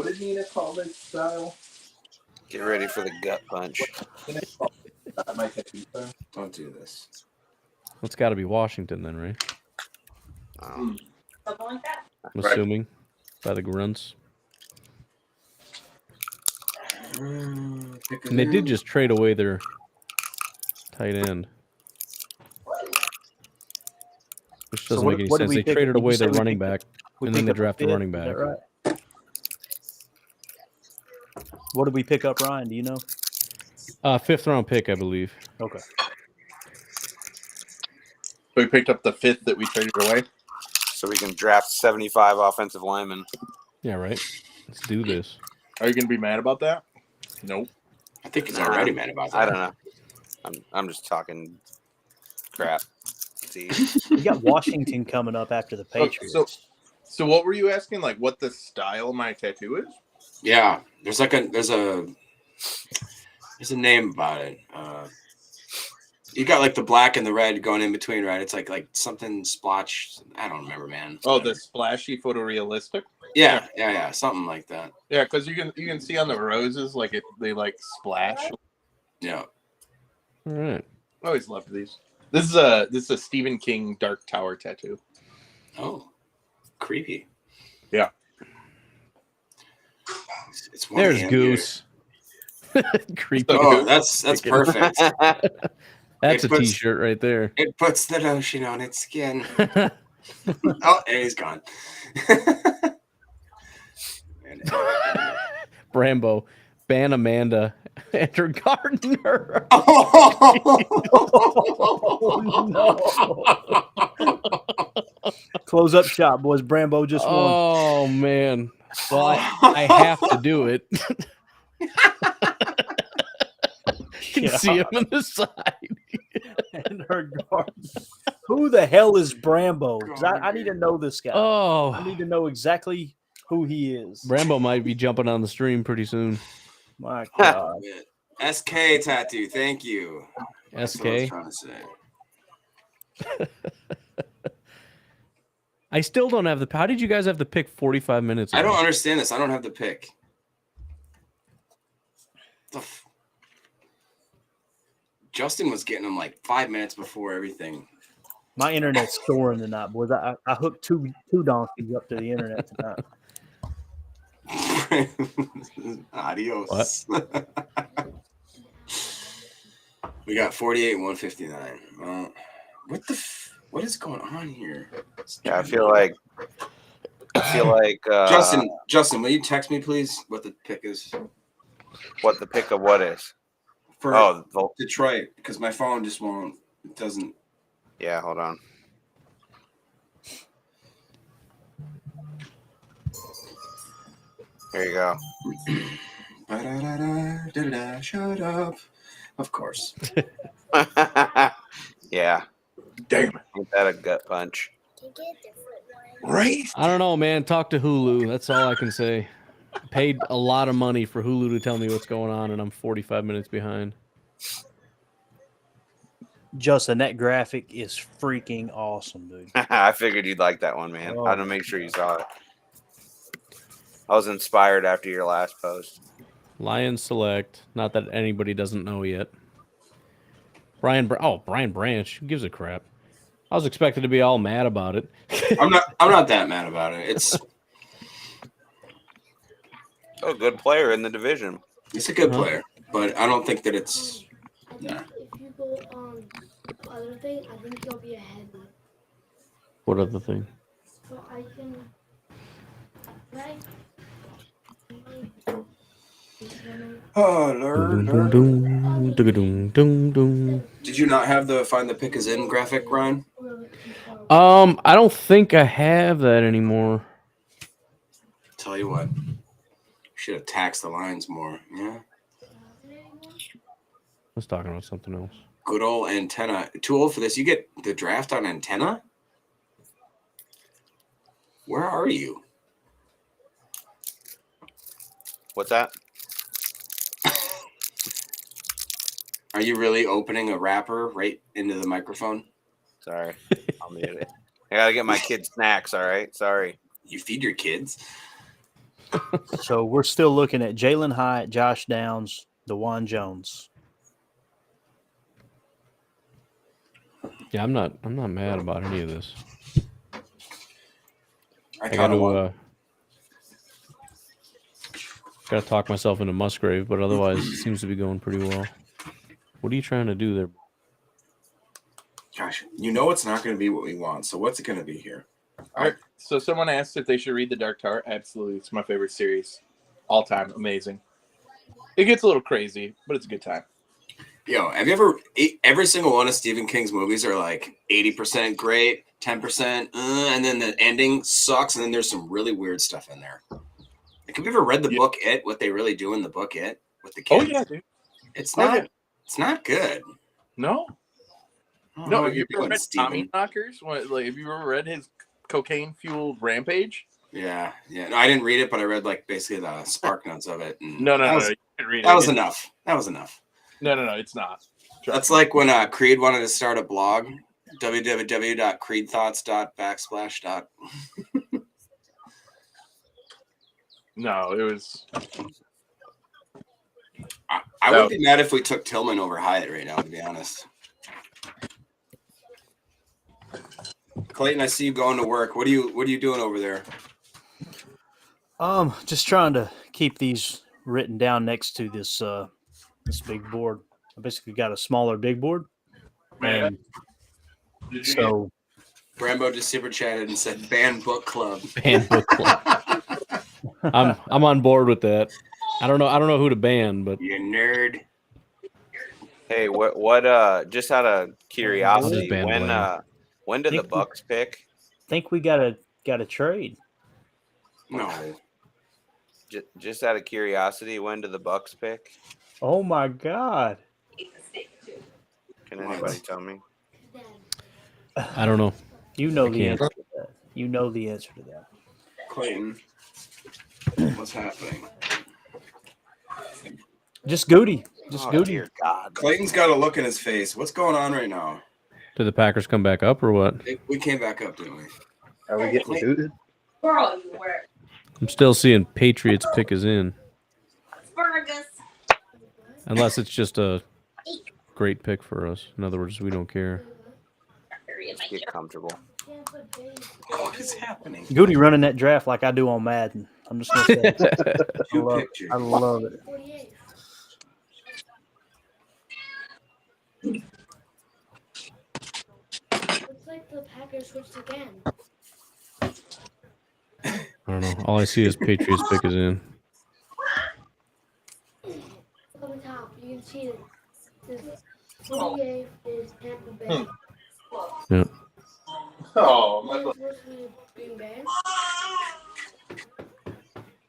did Nina call this style? Get ready for the gut punch. Don't do this. It's got to be Washington then, right? Um, Something like that. I'm Right. assuming by the grunts. And they did just trade away their tight end, which doesn't make any what did sense. we They pick? traded Did you away say their we running picked back, We and then picked they up a drafted fifth, running is that back. right? What did we pick up, Ryan? Do you know? 5th round pick, I believe. Okay. So we picked up the 5th that we traded away. so we can draft 75 offensive linemen. Yeah, right. Let's do this. Are you going to be mad about that? Nope. I think he's already mad about that. I don't know. I'm just talking crap. See, We got Washington coming up after the Patriots. So what were you asking? Like what the style of my tattoo is? Yeah, there's a name about it. You got like the black and the red going in between, right? It's like something splotch. I don't remember, man. Oh, the splashy photorealistic. Yeah, something like that. Yeah, because you can see on the roses like they like splash. Yeah. All right. I always loved these. This is a Stephen King Dark Tower tattoo. Oh, creepy. Yeah. It's one There's hand Goose. Creepy. Oh, that's perfect. That's a t-shirt right there. It puts the lotion on its skin. Oh, and he's gone. Brambo, ban Amanda and her gardener. Close up shop, boys. Brambo just won. Oh man. Well, I have to do it. You can see him on the side. And her garden. Who the hell is Brambo? 'Cause I need to know this guy. Oh, I need to know exactly who he is. Brambo might be jumping on the stream pretty soon. My God. SK tattoo. Thank you. That's what I was SK. trying to say. I still don't have the. How did you guys have to pick 45 minutes? I don't understand this. I don't have the pick. Justin was getting them like 5 minutes before everything. My internet's soaring tonight, boys. I hooked two donkeys up to the internet tonight. Adios. We got 48 and 159. What is going on here? Yeah, I feel like Justin, will you text me please what the pick is? What the pick of what is? For Detroit, because my phone just won't. It doesn't. Yeah, hold on. Here you go. Shut up. Of course. Yeah. Damn it. Ain't that a gut punch? Right? I don't know, man. Talk to Hulu. That's all I can say. Paid a lot of money for Hulu to tell me what's going on, and I'm 45 minutes behind. Justin, that graphic is freaking awesome, dude. I figured you'd like that one, man. Oh. I had to make sure you saw it. I was inspired after your last post. Lions select. Not that anybody doesn't know yet. Brian Branch. Who gives a crap? I was expected to be all mad about it. I'm not that mad about it. It's a good player in the division. It's a good player, but I don't think that it's. Nah. If you go on the other thing, I think you'll be ahead. What other thing? So I can. Right? Oh Lord. Did you not have the find the pick is in graphic, Ryan? I don't think I have that anymore. Tell you what. Should have taxed the lines more. Yeah. I was talking about something else. Good old antenna. Too old for this. You get the draft on antenna? Where are you? What's that? Are you really opening a wrapper right into the microphone? Sorry. I'll mute it. I gotta get my kids snacks, all right? Sorry. You feed your kids? So we're still looking at Jalen Hyatt, Josh Downs, DeJuan Jones. Yeah, I'm not mad about any of this. I got kind of gotta talk myself into Musgrave, but otherwise it seems to be going pretty well. What are you trying to do there? Gosh, you know it's not going to be what we want. So what's it going to be here? All right. So someone asked if they should read The Dark Tower. Absolutely. It's my favorite series. All time. Amazing. It gets a little crazy, but it's a good time. Yo, have you every single one of Stephen King's movies are like 80% great, 10%, and then the ending sucks, and then there's some really weird stuff in there. Like, have you ever read the book It? What they really do in the book It with the kids? Oh yeah, dude. It's not. Yeah. It's not good. No. No, No, have you ever read Tommy Knockers? Have you ever read his cocaine-fueled rampage? Yeah. No, I didn't read it, but I read like basically the spark notes of it. And No. you can read it. That was enough. That was enough. No, it's not. That's like when Creed wanted to start a blog, www.creedthoughts.backsplash. No, it was. I would be mad if we took Tillman over Hyatt right now, to be honest. Clayton, I see you going to work. What are you doing over there? Just trying to keep these written down next to this big board. I basically got a smaller big board, and so Brambo just super chatted and said ban book club. Ban book club. I'm on board with that. I don't know who to ban, but You nerd. Hey, what just out of curiosity, ban when did the Bucks pick? Think we got a trade. No. Just out of curiosity, when did the Bucks pick? Oh my God! Can anybody tell me? I don't know. You know I the can't. answer to that. You know the answer to that. Clayton, what's happening? Just Goody. Just Oh, Goody. dear God. Clayton's got a look in his face. What's going on right now? Did the Packers come back up or what? We came back up, didn't we? Are we getting booted? Girl, you were I'm still seeing Patriots pick us in, asparagus. unless it's just a great pick for us. In other words, we don't care. Get comfortable. What is happening? Goody running that draft like I do on Madden. I'm just gonna say it. I love it. 48. Looks like the Packers switched again. I don't know. All I see is Patriots pick us in. On the top, you can see that this 48 is Tampa Bay. Yeah. Oh, Then versus Green Bay.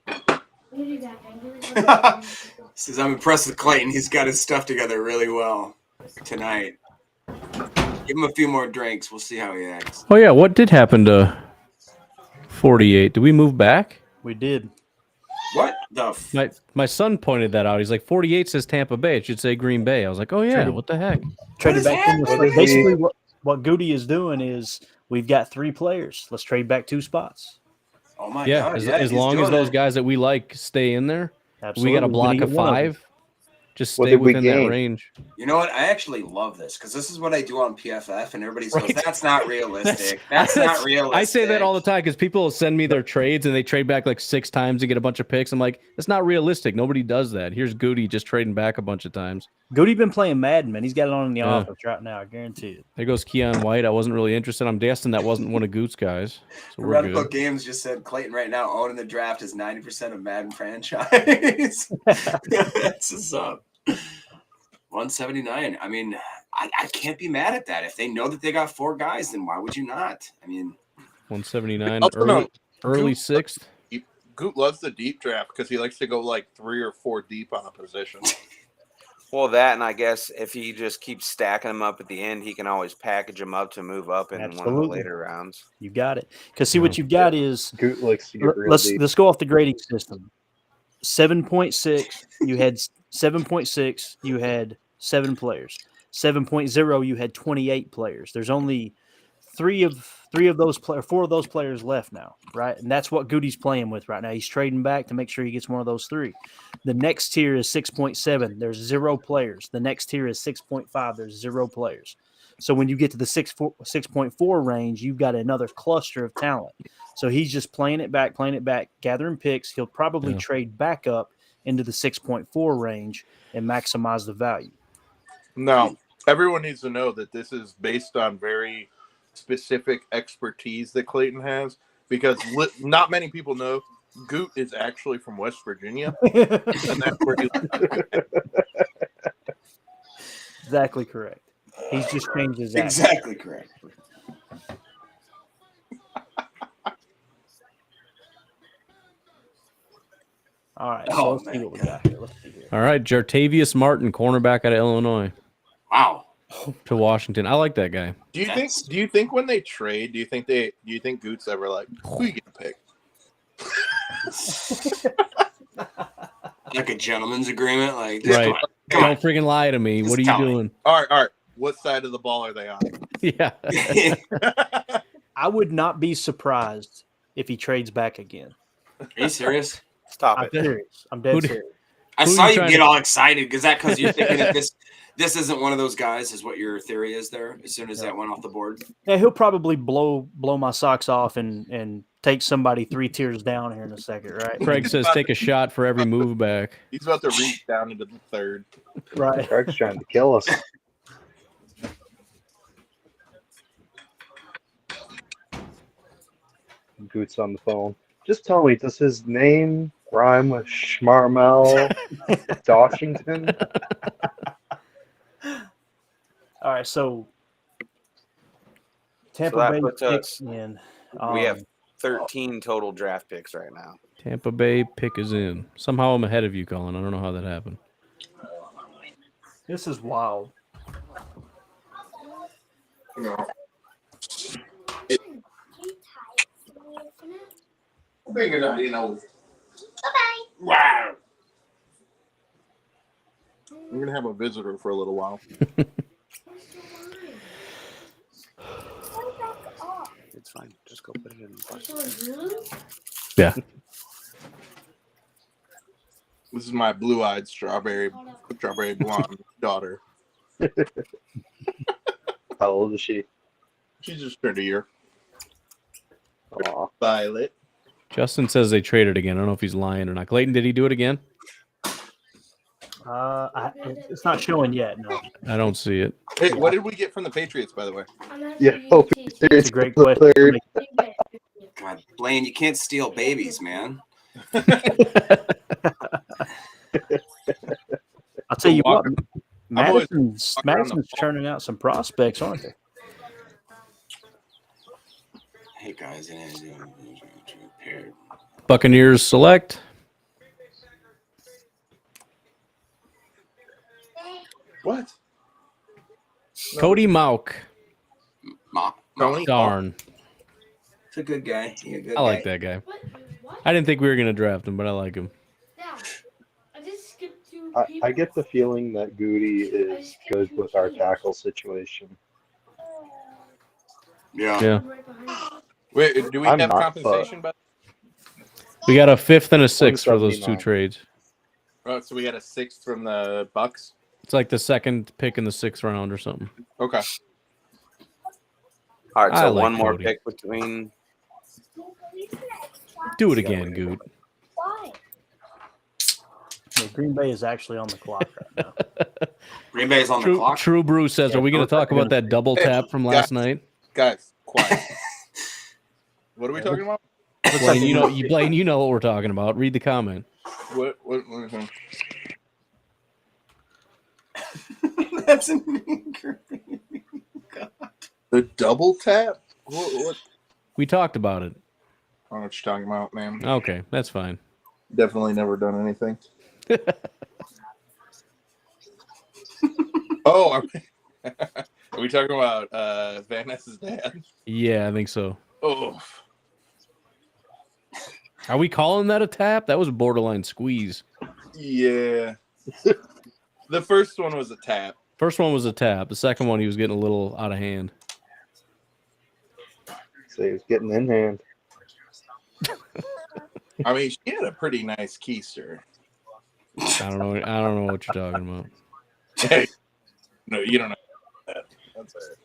What do that? Says I'm impressed with Clayton. He's got his stuff together really well tonight. Give him a few more drinks. We'll see how he acts. Oh yeah, what did happen to 48? Did we move back? We did. What the? My son pointed that out. He's like, 48 says Tampa Bay. It should say Green Bay. I was like, oh yeah, what the heck? Traded is back. happening? Basically, what Goody is doing is we've got 3 players. Let's trade back 2 spots. Oh my Yeah, God! as long as doing those it. guys that we like stay in there, Absolutely. we got a block gonna of get one them. 5. Just What stay did we within that gain? range. You know what? I actually love this because this is what I do on PFF, and everybody says Right. that's not realistic. That's not realistic. I say that all the time because people will send me their trades and they trade back like 6 times to get a bunch of picks. I'm like, it's not realistic. Nobody does that. Here's Goody just trading back a bunch of times. Goody been playing Madden, man. He's got it on in the Yeah. office right now. I guarantee it. There goes Keon White. I wasn't really interested. I'm guessing that wasn't one of Goot's guys. So we're Radical good. Games just said Clayton right now owning the draft is 90% of Madden franchise. That's what's up. 179. I mean, I can't be mad at that. If they know that they got 4 guys, then why would you not? I mean, 179, Also, no, early Goot- 6th. Goot loves the deep draft because he likes to go like 3 or 4 deep on a position. Well, that, and I guess if he just keeps stacking them up at the end, he can always package them up to move up in one of the Absolutely. later rounds. You got it. Because see what you've got is Goot likes to get real let's deep. go off the grading system. 7.6, you had 7.6, you had 7 players. 7.0, you had 28 players. There's only 4 of those players left now, right? And that's what Goody's playing with right now. He's trading back to make sure he gets one of those 3. The next tier is 6.7. There's 0 players. The next tier is 6.5. There's 0 players. So when you get to the 6.4 range, you've got another cluster of talent. So he's just playing it back, gathering picks. He'll probably trade back up into the 6.4 range and maximize the value. No, everyone needs to know that this is based on very specific expertise that Clayton has because not many people know Goot is actually from West Virginia. And that's where he Exactly correct. He's just changed his accent. exactly correct. All right, Oh, so let's see man. what we got here. Let's see here. All right, Jartavius Martin, cornerback out of Illinois, Wow. to Washington. I like that guy. Do you think when they trade, do you think Goot's ever like, who you gonna pick? Like a gentleman's agreement. Like, just Right. Don't freaking lie to me. Just What are you tell me. doing? All right. What side of the ball are they on? Yeah. I would not be surprised if he trades back again. Are you serious? Stop I'm it. serious. I'm dead serious. I Who are saw you you trying get to- all excited. Is that because you're thinking that this isn't one of those guys? Is what your theory is there? As soon as that went off the board, Yeah, he'll probably blow my socks off and take somebody 3 tiers down here in a second, right? Craig says take a shot for every move back. He's about to reach down into the third. Right. Craig's trying to kill us. Goot's on the phone. Just tell me, does his name rhyme with Schmarmel Washington? All right, so Tampa that Bay puts picks us- in. We have 13 total draft picks right now. Tampa Bay pick is in. Somehow I'm ahead of you, Colin. I don't know how that happened. This is wild. Wow. I'm gonna have a visitor for a little while. It's fine. Just go put it in the box. Yeah. This is my blue-eyed strawberry blonde daughter. How old is she? She's just turned a year. Aw. Violet. Justin says they traded again. I don't know if he's lying or not. Clayton, did he do it again? It's not showing yet. No, I don't see it. Hey, what did we get from the Patriots, by the way? Yeah, it's a great question. Third. God, Blaine, you can't steal babies, man. I'll tell you what, Madison's churning out some prospects, aren't they? Hey guys, Buccaneers select. What? Cody Mauk. Tony? Darn. It's a good guy. He's a good I like that guy. I didn't think we were going to draft him, but I like him. I get the feeling that Goody is good with our tackle situation. Yeah. Wait, do we I'm have not, compensation? We got a 5th and a 6th for those 2 179. trades. Oh, so we got a 6th from the Bucks. It's like the 2nd pick in the 6th round or something. Okay. All right, I so like one more Cody. pick between. Do it again, Goot. Yeah, Green Bay is actually on the clock right now. Green Bay's on the True, clock. True Brew says, Yeah, are we going to both talk are about gonna- that double Hey, tap from last guys. night? Guys, quiet. What are we talking about? Blaine, you know what we're talking about. Read the comment. What That's an the double tap? What? We talked about it. I don't know what you're talking about, man. Okay, that's fine. Definitely never done anything. Oh, are we talking about Van Ness's dad? Yeah, I think so. Oh, Are we calling that a tap? That was a borderline squeeze. yeah. The first one was a tap. First one was a tap. The second one, he was getting a little out of hand. So he was getting in hand. I mean, she had a pretty nice keister. I don't know what you're talking about. Hey, no, you don't know that. That's all right.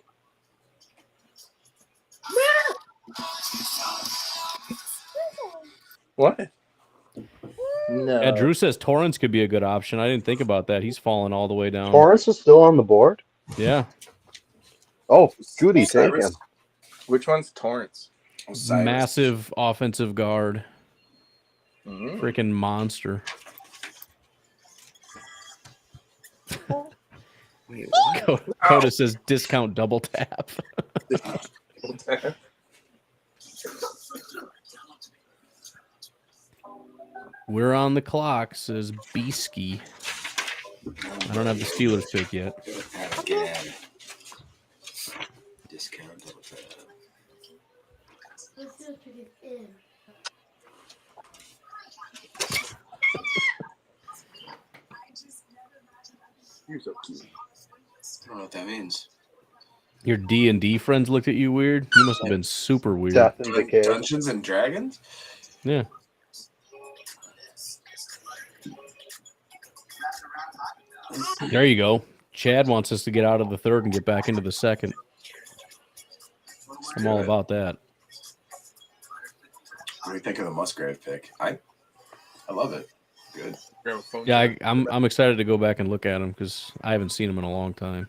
What? No. Yeah, Drew says Torrance could be a good option. I didn't think about that. He's fallen all the way down. Torrance is still on the board? Yeah. Oh, Goody, take Cyrus? him. Which one's Torrance? Osiris. Massive offensive guard. Mhm. Freaking monster. Wait, what? Coda says discount double tap. We're on the clock, says Beesky. I don't have the Steelers pick yet. Again. Discount double tap. You're so cute. I don't know what that means. Your D&D friends looked at you weird. You must have been super weird. Death and Decay. Dungeons and Dragons? Yeah. There you go. Chad wants us to get out of the third and get back into the second. I'm all about that. What do you think of the Musgrave pick? I love it. Good. Yeah, I'm excited to go back and look at him because I haven't seen him in a long time.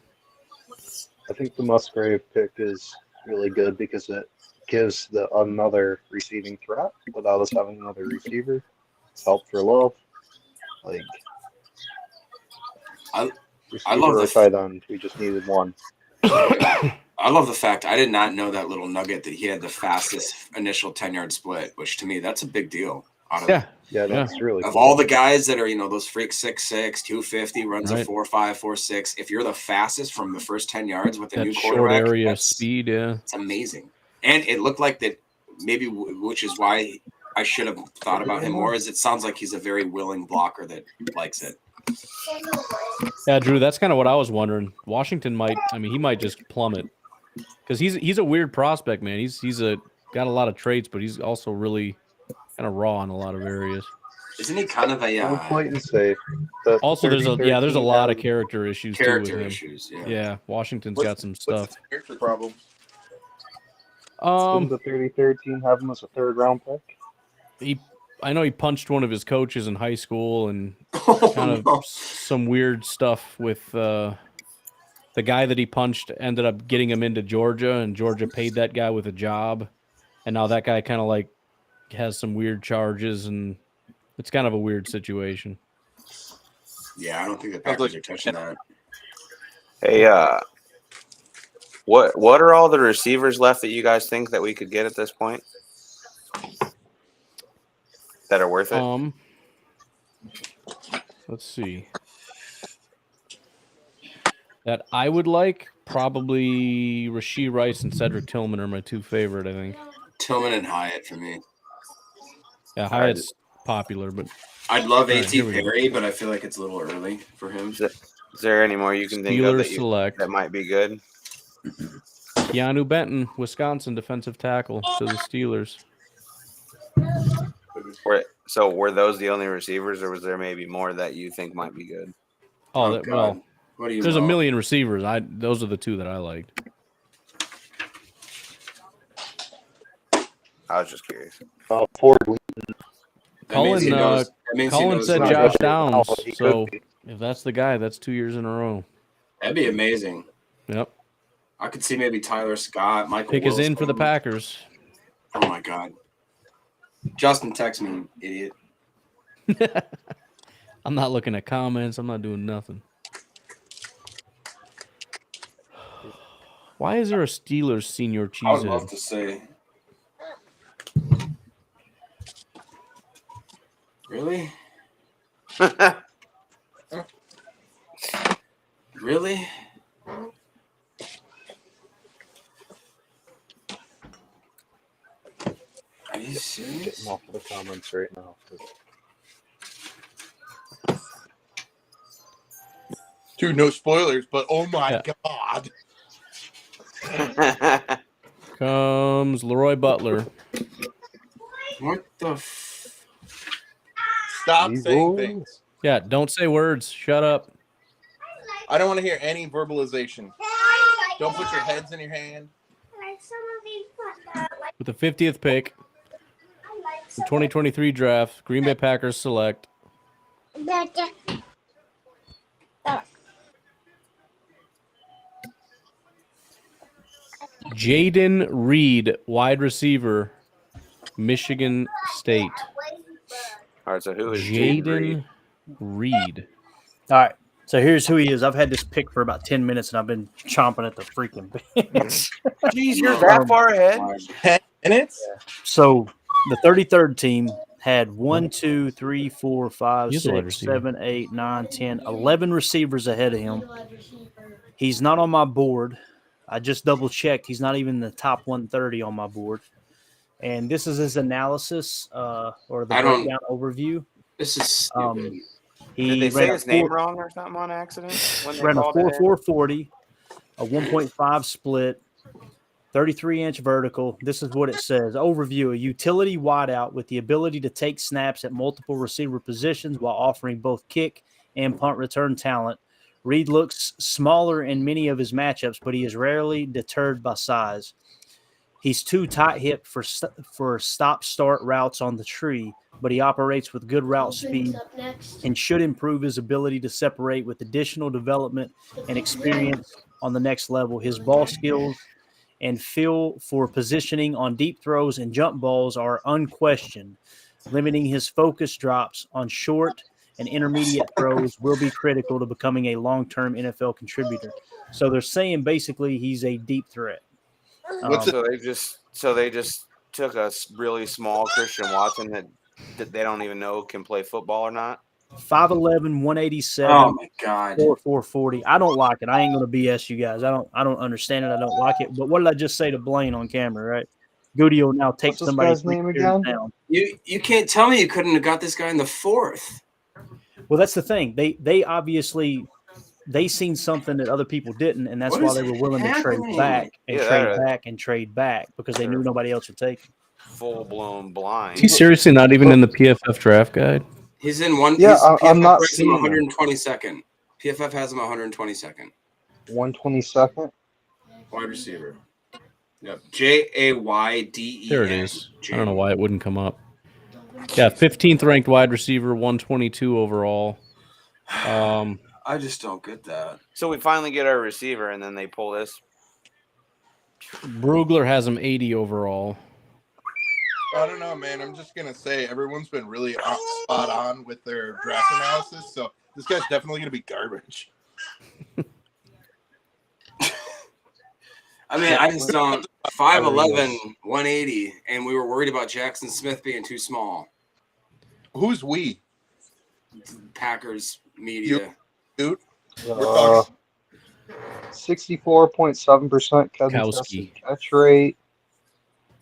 I think the Musgrave pick is really good because it gives another receiving threat without us having another receiver. It's help for love. Like, I receiver love or the tight end. We just needed one. I love the fact I did not know that little nugget that he had the fastest initial 10-yard split, which to me that's a big deal. Yeah, that's really of cool. all the guys that are, those freaks 6'6", 250, runs Right. a 4.5, 4.6. If you're the fastest from the first 10 yards with a That new short quarterback, area speed, yeah. it's amazing. And it looked like that maybe, which is why I should have thought about him more, is it sounds like he's a very willing blocker that likes it. Yeah, Drew, that's kind of what I was wondering. Washington he might just plummet because he's a weird prospect, man. He's got a lot of traits, but he's also really kind of raw in a lot of areas. Isn't he kind of a We'll wait and see. Also, there's a lot of character issues too with him. issues, Yeah, Washington's got some stuff. Character problem. Didn't the 33rd team have him as a third-round pick? I know he punched one of his coaches in high school and kind of some weird stuff with the guy that he punched ended up getting him into Georgia, and Georgia paid that guy with a job, and now that guy kind of like has some weird charges, and it's kind of a weird situation. Yeah, I don't think the Packers are touching that. Hey, what are all the receivers left that you guys think that we could get at this point that are worth it? Let's see. That I would like, probably Rashee Rice and Cedric Tillman are my two favorite, I think. Tillman and Hyatt for me. Yeah, Hyatt's popular, but I'd love All right, A.T. here we go. Perry, but I feel like it's a little early for him. Is there any more you can think of Steelers select that might be good? Keanu Benton, Wisconsin defensive tackle to the Steelers. Were those the only receivers, or was there maybe more that you think might be good? Oh, well, what do you there's know? a million receivers. Those are the two that I liked. I was just curious. Ford. Cullen said not Josh good. Downs, He so could be. if that's the guy, that's 2 years in a row. That'd be amazing. Yep. I could see maybe Tyler Scott, Michael Pick is in Wilson. for the Packers. Oh my God. Justin, text me, idiot. I'm not looking at comments. I'm not doing nothing. Why is there a Steelers senior I would love cheesehead? to say. Really? Really? Are you serious? Getting off of the comments right now. Dude, no spoilers, but oh my Yeah. God. Comes Leroy Butler. What the Stop These saying rules? things. Yeah, don't say words. Shut up. I don't want to hear any verbalization. Don't put your heads in your hand. With the 50th pick, the 2023 draft, Green Bay Packers select Jaden Reed, wide receiver, Michigan State. All right, so who is Jaden Jaden Reed? Reed. All right. So here's who he is. I've had this pick for about 10 minutes, and I've been chomping at the freaking bit. Jeez, you're that far ahead. 10 minutes? So the 33rd team had 1, 2, 3, 4, 5, He's a wide 6, receiver. 7, 8, 9, 10, 11 receivers ahead of him. He's not on my board. I just double checked. He's not even in the top 130 on my board. And this is his analysis or the I don't- breakdown overview. This is stupid. Did they He say ran his name wrong or something on accident when they ran a called it in? 4.440, a 1.5 split, 33-inch vertical. This is what it says. Overview: a utility wideout with the ability to take snaps at multiple receiver positions while offering both kick and punt return talent. Reed looks smaller in many of his matchups, but he is rarely deterred by size. He's too tight-hipped for stop-start routes on the tree, but he operates with good route speed Up next. and should improve his ability to separate with additional development and experience on the next level. His ball skills and feel for positioning on deep throws and jump balls are unquestioned. Limiting his focus drops on short and intermediate throws will be critical to becoming a long-term NFL contributor. So they're saying basically he's a deep threat. So they just took a really small Christian Watson that they don't even know can play football or not. 5'11", 187. Oh my God. 4.40. I don't like it. I ain't gonna BS you guys. I don't understand it. I don't like it. But what did I just say to Blaine on camera, right? Goody will now take What's this somebody guy's name again? down. You can't tell me you couldn't have got this guy in the 4th. Well, that's the thing. They obviously they seen something that other people didn't, and that's What why is they were willing to happening? trade back and trade back because they knew Sure. nobody else would take him. Full blown blind. He's seriously not even in the PFF draft guide. He's in one. Yeah, PFF I'm not ranks him seeing him. 122nd. PFF has him 122nd. 122nd. Wide receiver. Yep. Jayden. There it is. I don't know why it wouldn't come up. Yeah, 15th ranked wide receiver, 122 overall. I just don't get that. So we finally get our receiver, and then they pull this. Brugler has him 80 overall. I don't know, man. I'm just gonna say everyone's been really spot on with their draft analysis, so this guy's definitely gonna be garbage. I mean, I just don't. 5'11", 180, and we were worried about Jackson Smith being too small. Who's we? Packers media. Dude, we're talking. 64.7% contested catch rate.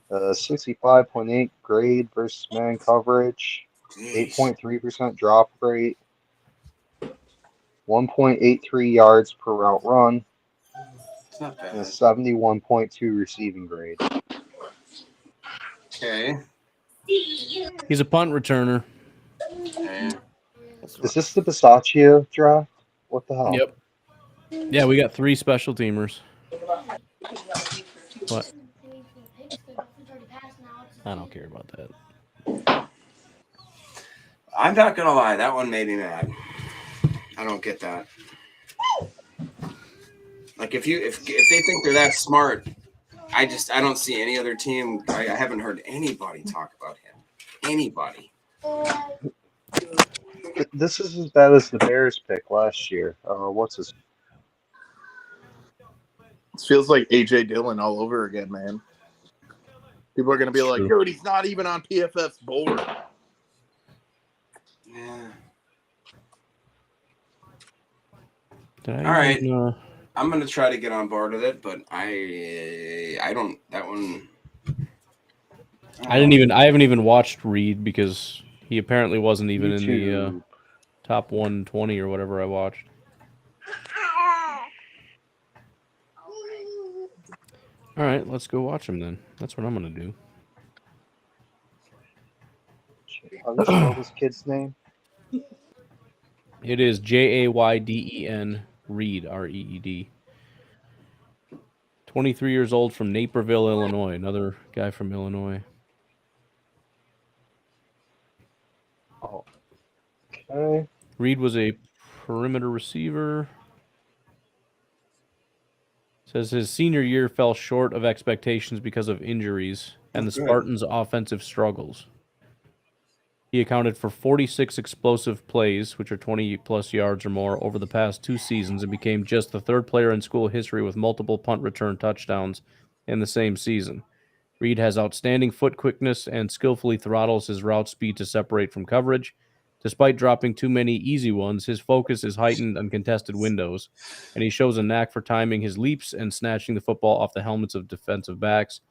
65.8 grade versus man coverage. 8.3% drop rate. 1.83 yards per route run. It's not bad. And a 71.2 receiving grade. Okay. He's a punt returner. Okay. Is this the Bisaccia draft? What the hell? Yep. Yeah, we got 3 special teamers. What? I don't care about that. I'm not gonna lie, that one made me mad. I don't get that. Like if they think they're that smart, I don't see any other team. I haven't heard anybody talk about him. Anybody. This is as bad as the Bears pick last year. What's his? It feels like AJ Dillon all over again, man. People are gonna be like, dude, he's not even on PFF's board. Yeah. All right. I'm gonna try to get on board with it, but I don't. That one. I haven't even watched Reed because he apparently wasn't even in the top 120 or whatever I watched. All right, let's go watch him then. That's what I'm gonna do. How do you spell this kid's name? It is Jayden Reed, Reed. 23 years old from Naperville, Illinois. Another guy from Illinois. Oh. Okay. Reed was a perimeter receiver. Says his senior year fell short of expectations because of injuries and the Spartans' offensive struggles. He accounted for 46 explosive plays, which are 20-plus yards or more, over the past 2 seasons and became just the 3rd player in school history with multiple punt return touchdowns in the same season. Reed has outstanding foot quickness and skillfully throttles his route speed to separate from coverage. Despite dropping too many easy ones, his focus is heightened on contested windows, and he shows a knack for timing his leaps and snatching the football off the helmets of defensive backs.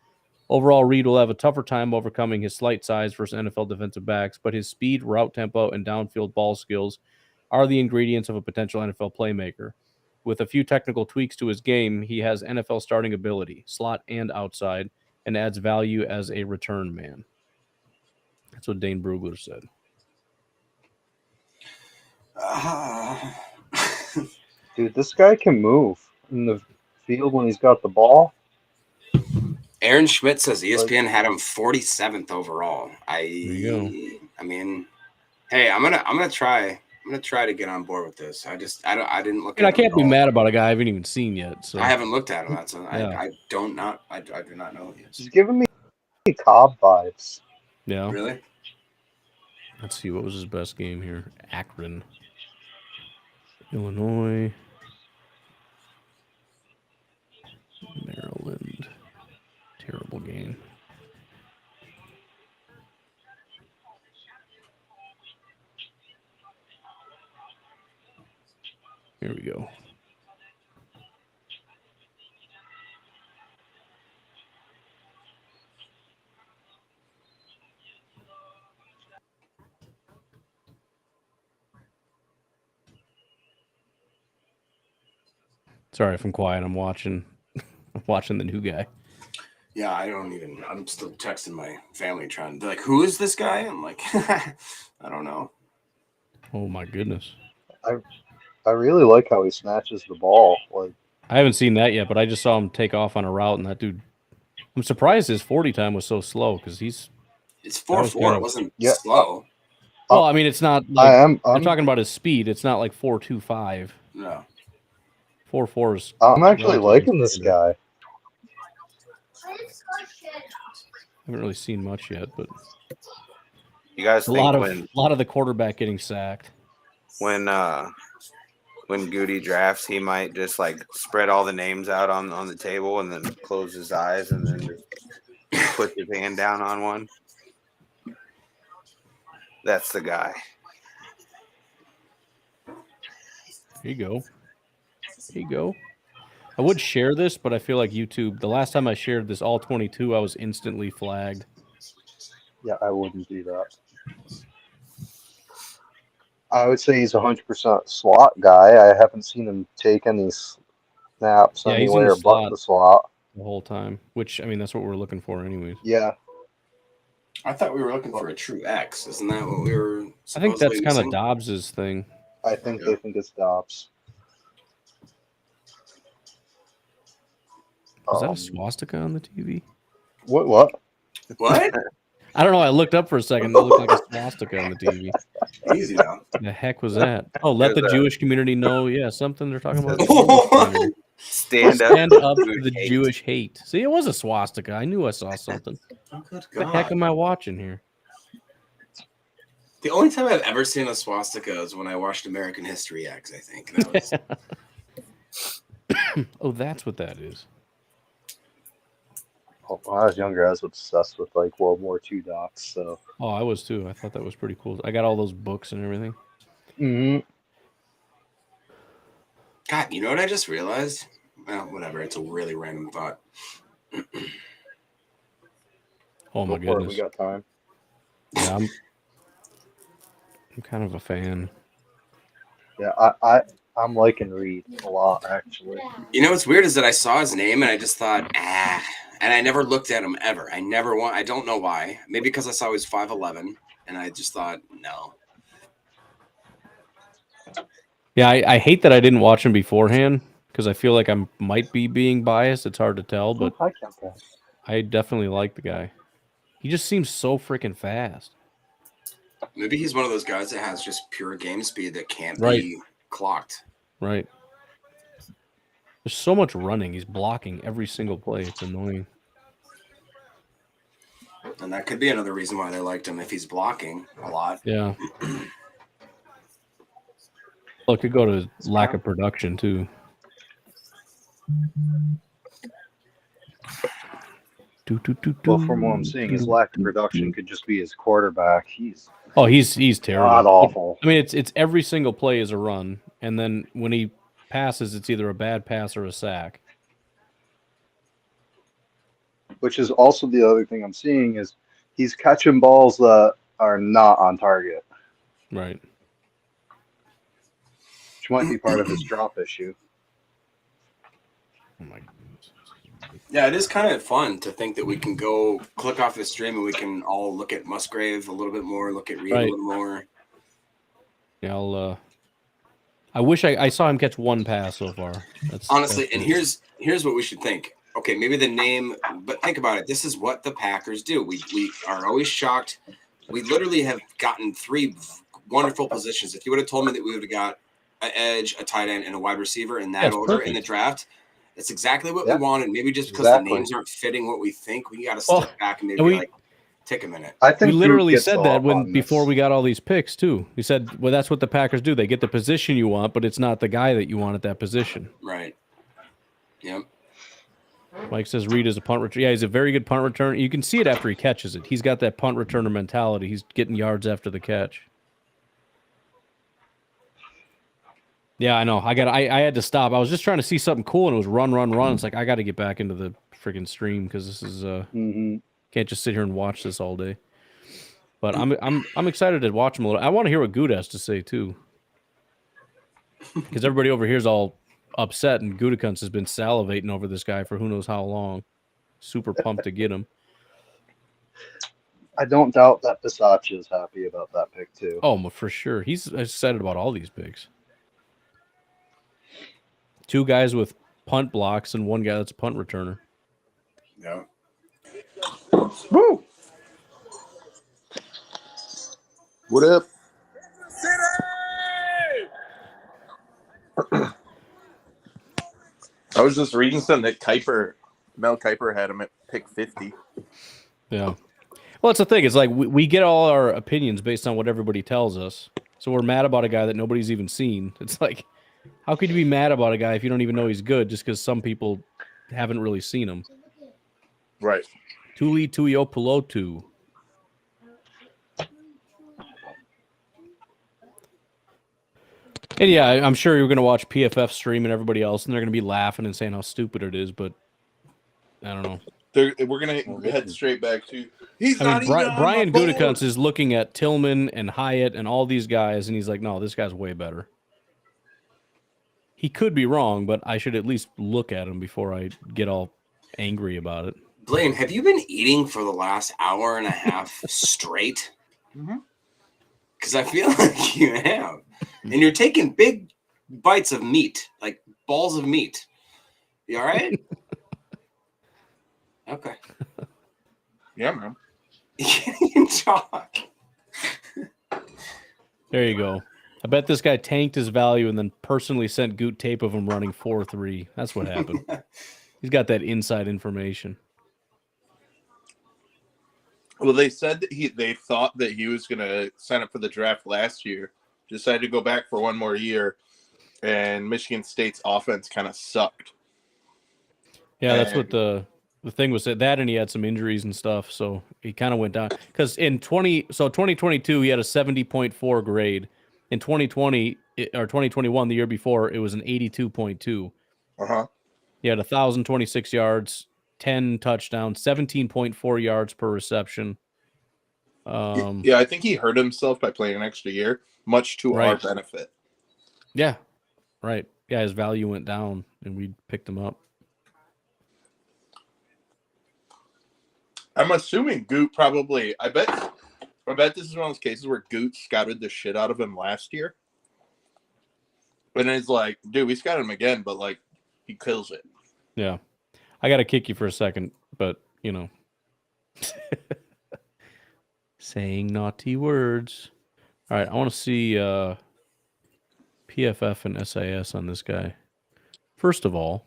Overall, Reed will have a tougher time overcoming his slight size versus NFL defensive backs, but his speed, route tempo, and downfield ball skills are the ingredients of a potential NFL playmaker. With a few technical tweaks to his game, he has NFL starting ability, slot and outside, and adds value as a return man. That's what Dane Brugler said. Dude, this guy can move in the field when he's got the ball. Aaron Schmidt says ESPN had him 47th overall. There you go. I mean, hey, I'm gonna try to get on board with this. I didn't look. I can't be mad about a guy I haven't even seen yet. So I haven't looked at him. That's Yeah. I do not know who he is. He's giving me Cobb vibes. yeah. Really? Let's see, what was his best game here? Akron, Illinois, Maryland. Terrible game. Here we go. Sorry if I'm quiet. I'm watching the new guy. Yeah, I'm still texting my family trying to like, who is this guy? I'm like, I don't know. Oh my goodness. I really like how he snatches the ball. Like, I haven't seen that yet, but I just saw him take off on a route, and that dude. I'm surprised his 40 time was so slow because it's 4.4. It wasn't Yeah. slow. Well, I mean, it's not. Like, I'm talking about his speed. It's not like 4.25. No. 4.4 is. I'm actually relatively liking this standard. guy. Haven't really seen much yet, but You guys a think lot of the quarterback getting sacked. when Goody drafts, he might just like spread all the names out on the table and then close his eyes and then just put his hand down on one? That's the guy. Here you go. Here you go. I would share this, but I feel like YouTube. The last time I shared this all 22, I was instantly flagged. Yeah, I wouldn't do that. I would say he's 100% slot guy. I haven't seen him take any snaps Yeah, he's in anywhere the but slot. the slot. The whole time, which I mean, that's what we're looking for, anyways. Yeah. I thought we were looking for a true X. Isn't that what we were? I think that's supposedly kind of missing? Dobbs's thing. I think they think it's Dobbs. Is that a swastika on the TV? What? What? I don't know. I looked up for a second. It looked like a swastika on the TV. Easy now. The heck was that? Oh, let the Jewish community know. Yeah, something they're talking about. Stand up to the Jewish hate. See, it was a swastika. I knew I saw something. Oh, good What the heck God. am I watching here? The only time I've ever seen a swastika is when I watched American History X, I think. That was... Oh, that's what that is. When I was younger, I was obsessed with like World War II docs. So. Oh, I was too. I thought that was pretty cool. I got all those books and everything. Mm-hmm. God, you know what I just realized? Well, whatever. It's a really random thought. Oh my Go for it, goodness. we got time. Yeah, I'm kind of a fan. Yeah, I'm liking Reed a lot actually. You know what's weird is that I saw his name and I just thought, and I never looked at him ever. I don't know why. Maybe because I saw he was 5'11", and I just thought, no. Yeah, I hate that I didn't watch him beforehand because I feel like I might be being biased. It's hard to tell, but I can't tell. I definitely like the guy. He just seems so freaking fast. Maybe he's one of those guys that has just pure game speed that can't Right. be clocked. Right. There's so much running. He's blocking every single play. It's annoying. And that could be another reason why they liked him if he's blocking a lot. Yeah. Well, it could go to lack of production too. Well, from what I'm seeing, his lack of production could just be his quarterback. He's terrible. god awful. I mean, it's every single play is a run, and then when he passes, it's either a bad pass or a sack. Which is also the other thing I'm seeing is he's catching balls that are not on target. Right. which might be part of his drop issue. Oh my goodness. Yeah, it is kind of fun to think that we can go click off the stream and we can all look at Musgrave a little bit more, look at Reed a little more. Yeah, I wish I saw him catch one pass so far. Honestly, and here's what we should think. Okay, maybe the name, but think about it. This is what the Packers do. We are always shocked. We literally have gotten 3 wonderful positions. If you would have told me that we would have got an edge, a tight end, and a wide receiver in that order in the draft, that's exactly what we wanted. Maybe just because the names aren't fitting what we think, we got to step back and maybe take a minute. I think we literally said that before we got all these picks too. We said, well, that's what the Packers do. They get the position you want, but it's not the guy that you want at that position. Right. Yep. Mike says Reed is a punt returner. Yeah, he's a very good punt returner. You can see it after he catches it. He's got that punt returner mentality. He's getting yards after the catch. Yeah, I know. I had to stop. I was just trying to see something cool, and it was run. It's like I got to get back into the freaking stream because this is can't just sit here and watch this all day. But I'm excited to watch him a little. I want to hear what Good has to say too, because everybody over here is all upset, and Gutekunst has been salivating over this guy for who knows how long. Super pumped to get him. I don't doubt that Bisaccia is happy about that pick too. Oh, for sure. He's excited about all these picks. 2 guys with punt blocks and 1 guy that's a punt returner. Yeah. Woo! What up? I was just reading something that Mel Kiper had him at pick 50. Yeah. Well, it's the thing. It's like we get all our opinions based on what everybody tells us. So we're mad about a guy that nobody's even seen. It's like, how could you be mad about a guy if you don't even know he's good just because some people haven't really seen him? Right. Tuli Tuiopolotu. And yeah, I'm sure you're going to watch PFF stream and everybody else, and they're going to be laughing and saying how stupid it is, but I don't know. We're going to head straight back to Brian Gutekunst is looking at Tillman and Hyatt and all these guys, and he's like, no, this guy's way better. He could be wrong, but I should at least look at him before I get all angry about it. Blaine, have you been eating for the last hour and a half straight? Because I feel like you have. And you're taking big bites of meat, like balls of meat. You all right? Okay. Yeah, man. You can't even talk. There you go. I bet this guy tanked his value and then personally sent Goot tape of him running 4.3. That's what happened. He's got that inside information. Well, they said that they thought that he was going to sign up for the draft last year, decided to go back for one more year, and Michigan State's offense kind of sucked. Yeah, that's what the thing was. That and he had some injuries and stuff, so he kind of went down. Because in 2022, he had a 70.4 grade. In 2020 or 2021, the year before, it was an 82.2. He had 1,026 yards, 10 touchdowns, 17.4 yards per reception. Yeah, I think he hurt himself by playing an extra year, much to our benefit. Yeah, right. Yeah, his value went down, and we picked him up. I'm assuming Goot probably. I bet this is one of those cases where Goot scouted the shit out of him last year, and it's like, dude, we scouted him again, but like, he kills it. Yeah, I got to kick you for a second, but you know, saying naughty words. All right, I want to see PFF and SIS on this guy. First of all,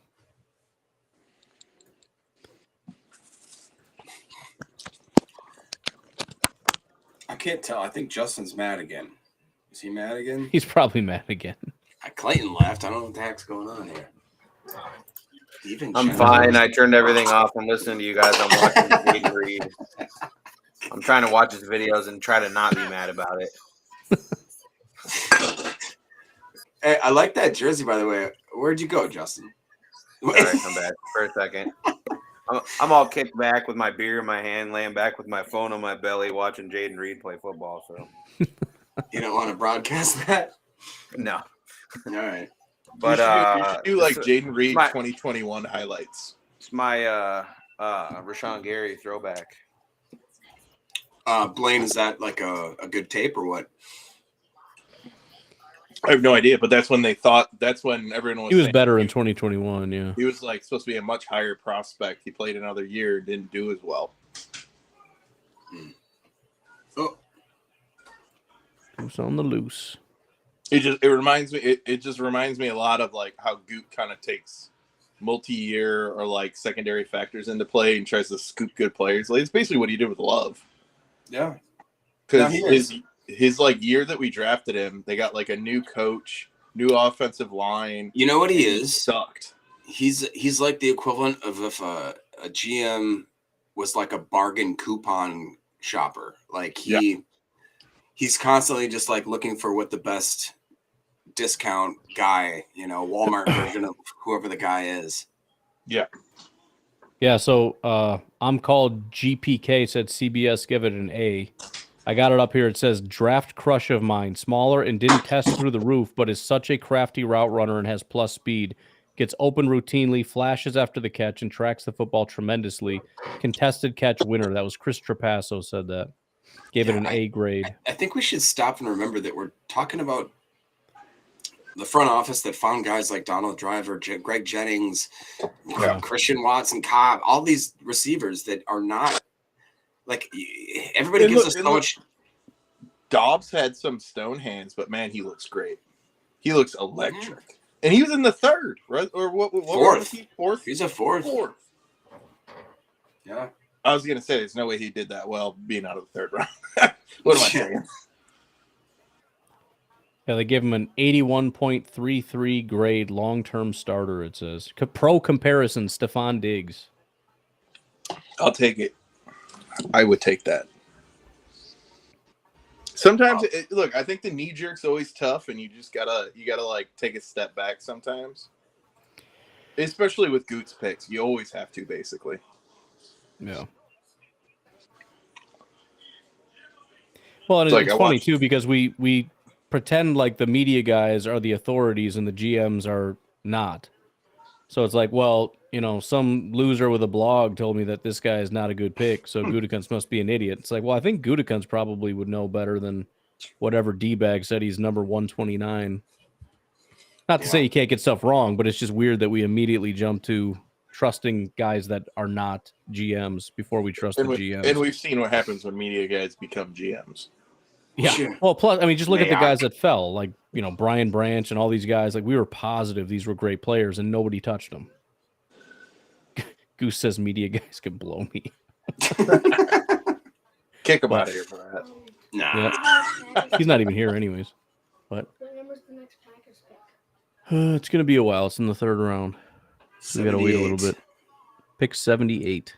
I can't tell. I think Justin's mad again. Is he mad again? He's probably mad again. Clayton left. I don't know what the heck's going on here. I'm fine. I turned everything off. I'm listening to you guys. I'm watching Jaden Reed. I'm trying to watch his videos and try to not be mad about it. Hey, I like that jersey, by the way. Where'd you go, Justin? All right, come back for a second. I'm all kicked back with my beer in my hand, laying back with my phone on my belly, watching Jaden Reed play football. So you don't want to broadcast that? No, All right. But you should do like Jaden Reed my- 2021 highlights. It's my Rashawn Gary throwback. Blaine, is that like a good tape or what? I have no idea, but that's when everyone was He was saying better in 2021. Yeah. he was like supposed to be a much higher prospect. He played another year, didn't do as well. Oh, Who's on the loose? It just reminds me a lot of like how Goot kind of takes multi-year or like secondary factors into play and tries to scoop good players. Like, it's basically what he did with Love. yeah. Because his like year that we drafted him, they got like a new coach, new offensive line. You know what he is? Sucked. He's like the equivalent of if a GM was like a bargain coupon shopper. Like he's constantly just like looking for what the best discount guy, Walmart version of whoever the guy is. Yeah. Yeah. So I'm called GPK. Said CBS give it an A. I got it up here. It says draft crush of mine, smaller and didn't test through the roof, but is such a crafty route runner and has plus speed. Gets open routinely, flashes after the catch, and tracks the football tremendously. Contested catch winner. That was Chris Trapasso said that. Gave it an A grade. I think we should stop and remember that we're talking about the front office that found guys like Donald Driver, Greg Jennings, Christian Watson, Cobb, all these receivers that are not like everybody gives us so much. Dobbs had some stone hands, but man, he looks great. He looks electric. And he was in the third, right? Or what Fourth. was he? Fourth? He's a fourth. Yeah. I was going to say, there's no way he did that well being out of the third round. What am I saying? Yeah, they gave him an 81.33 grade long-term starter, it says. Pro comparison, Stephon Diggs. I'll take it. I would take that. Sometimes, look, I think the knee jerk's always tough, and you gotta like take a step back sometimes. Especially with Goot's picks, you always have to, basically. Yeah. Well, and it's funny too because we pretend like the media guys are the authorities and the GMs are not. So it's like, well, some loser with a blog told me that this guy is not a good pick, so Gutekunst must be an idiot. It's like, well, I think Gutekunst probably would know better than whatever D-bag said he's number 129. Not to say you can't get stuff wrong, but it's just weird that we immediately jump to trusting guys that are not GMs before we trust the GMs. And we've seen what happens when media guys become GMs. Yeah. Sure. Well, plus, I mean, just look at the guys that fell, like, Brian Branch and all these guys. Like, we were positive these were great players, and nobody touched them. Goose says media guys can blow me. Kick him out of here for that. Nah. Yeah. He's not even here anyways. But What number's the next Packers pick? it's going to be a while. It's in the third round. So we got to wait a little bit. Pick 78.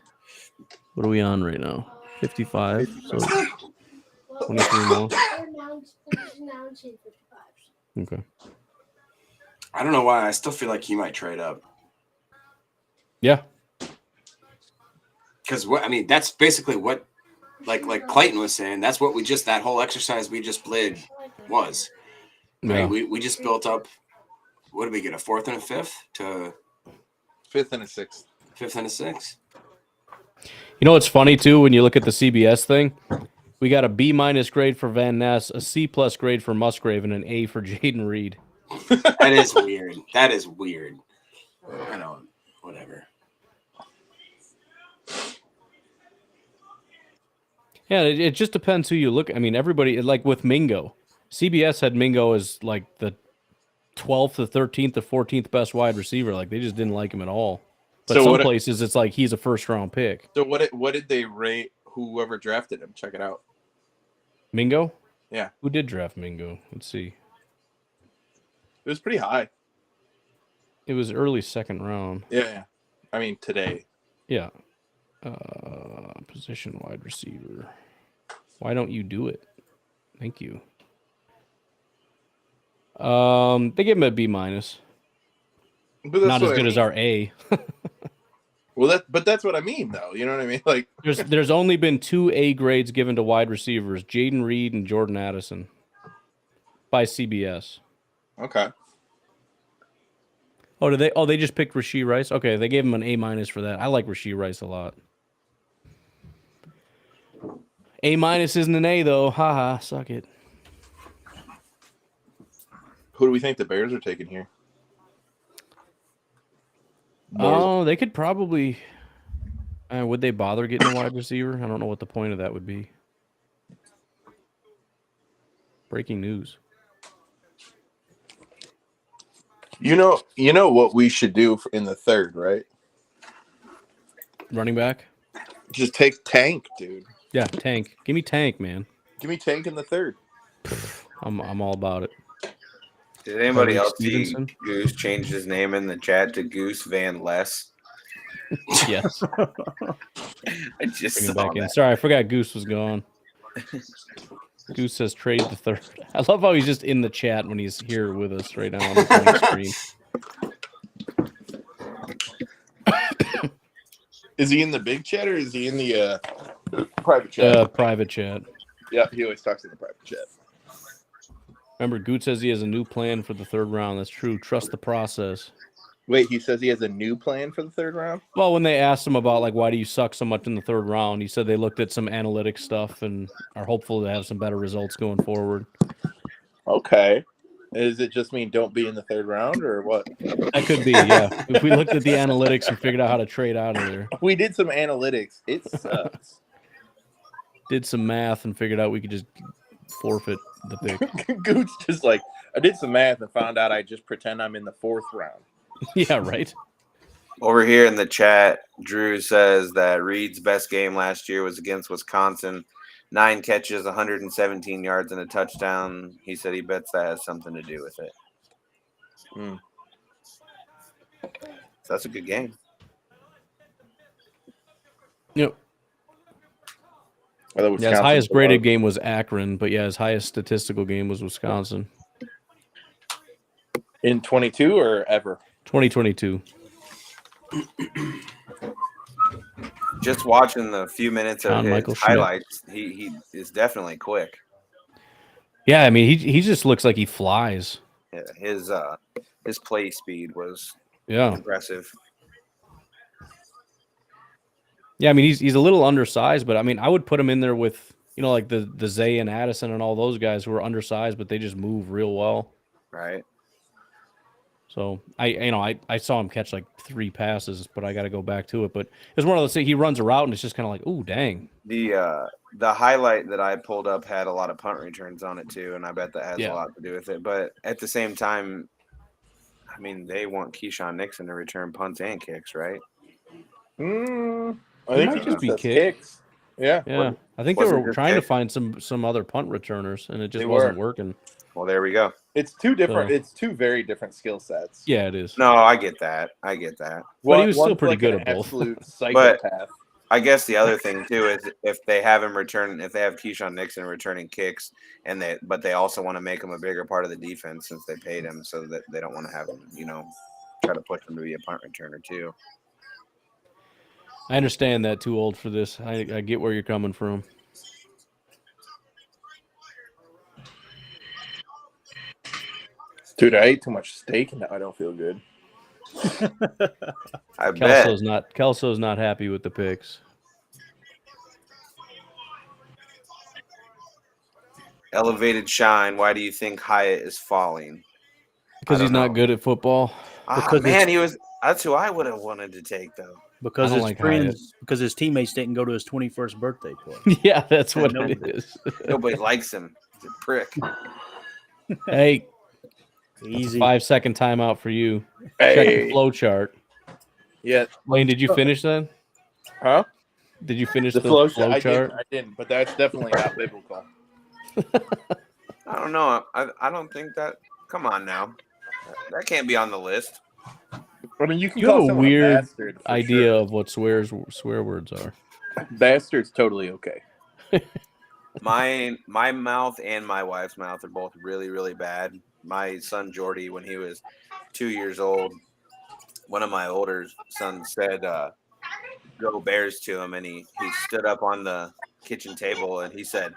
What are we on right now? 55. So 23 more. Okay. I don't know why. I still feel like he might trade up. Yeah. Because that's basically what, like Clayton was saying. That's what that whole exercise we just played was. Yeah. Right? We just built up. What did we get? A fourth and a fifth to fifth and a sixth. Fifth and a sixth. It's funny too when you look at the CBS thing. We got a B- grade for Van Ness, a C+ grade for Musgrave, and an A for Jaden Reed. That is weird. That is weird. I don't. Whatever. Yeah, it just depends who you look. I mean, everybody, like with Mingo, CBS had Mingo as like the 12th, the 13th, the 14th best wide receiver. Like they just didn't like him at all. But so some places it's like he's a first-round pick. So what did they rate whoever drafted him? Check it out. Mingo? Yeah. Who did draft Mingo? Let's see. It was pretty high. It was early second round. Yeah. I mean, today. Yeah. Position wide receiver. Why don't you do it? Thank you. They gave him a B-. Not as good as our A. Well, that's what I mean, though. You know what I mean? Like, there's only been 2 A grades given to wide receivers, Jaden Reed and Jordan Addison, by CBS. Okay. Oh, did they? Oh, they just picked Rashee Rice. Okay, they gave him an A- for that. I like Rashee Rice a lot. A- isn't an A though. Haha, suck it. Who do we think the Bears are taking here? Oh, they could probably. Would they bother getting a wide receiver? I don't know what the point of that would be. Breaking news. You know what we should do in the third, right? Running back? Just take Tank, dude. Yeah, Tank. Give me Tank, man. Give me Tank in the third. I'm all about it. Did anybody else Stevenson? see Goose change his name in the chat to Goose Van Less? Yes. I just Bring him saw back in. that. Sorry, I forgot Goose was gone. Goose says trade the third. I love how he's just in the chat when he's here with us right now on the screen. Is he in the big chat or is he in the private chat? Private chat. Yeah, he always talks in the private chat. Remember, Goose says he has a new plan for the third round. That's true. Trust the process. Wait, he says he has a new plan for the third round? Well, when they asked him about like why do you suck so much in the third round, he said they looked at some analytics stuff and are hopeful to have some better results going forward. Okay. Does it just mean don't be in the third round or what? That could be, yeah. If we looked at the analytics and figured out how to trade out of there. We did some analytics. It sucks. Did some math and figured out we could just forfeit the pick. Goose just like, I did some math and found out I just pretend I'm in the fourth round. Yeah, right. Over here in the chat, Drew says that Reed's best game last year was against Wisconsin. 9 catches, 117 yards, and a touchdown. He said he bets that has something to do with it. So that's a good game. Yep. Yeah, his highest graded game was Akron, but yeah, his highest statistical game was Wisconsin. In 22 or ever? 2022. Just watching the few minutes of his Michael Schmidt. highlights, he is definitely quick. Yeah, I mean he just looks like he flies. Yeah, his play speed was impressive. Yeah, I mean he's a little undersized, but I mean I would put him in there with like the Zay and Addison and all those guys who are undersized, but they just move real well. Right. So I saw him catch like 3 passes, but I got to go back to it. But it's one of those things. He runs a route and it's just kind of like, ooh, dang. The highlight that I pulled up had a lot of punt returns on it too, and I bet that has a lot to do with it. But at the same time, I mean, they want Keyshawn Nixon to return punts and kicks, right? I think might just be kicks. Yeah. I think they were trying to find some other punt returners, and it just wasn't working. Well, there we go. It's two different. It's 2 very different skill sets. Yeah, it is. No, I get that. But he was still pretty good at both. Absolute psychopath. I guess the other thing too is if they have Keyshawn Nixon returning kicks, but they also want to make him a bigger part of the defense since they paid him, so that they don't want to have him, try to push him to be a punt returner too. I understand that too old for this. I get where you're coming from. Dude, I ate too much steak and now I don't feel good. I bet. Kelso's not happy with the picks. Elevated Shine. Why do you think Hyatt is falling? Because he's not good at football. That's who I would have wanted to take though. Because his friends, because his teammates didn't go to his 21st birthday party. Yeah, that's what it is. Nobody likes him. He's a prick. Hey, easy 5-second timeout for you. Hey. Check the flow chart. Yeah. Wayne, did you finish that? Huh? Did you finish the flow chart? I didn't, but that's definitely not biblical. I don't know. I don't think that. Come on now. That can't be on the list. I mean, you can You call have a someone weird bastard for idea sure. of what swear words are. Bastard's totally okay. My mouth and my wife's mouth are both really, really bad. My son Jordy, when he was 2 years old, one of my older sons said, "Go Bears" to him, and he stood up on the kitchen table and he said,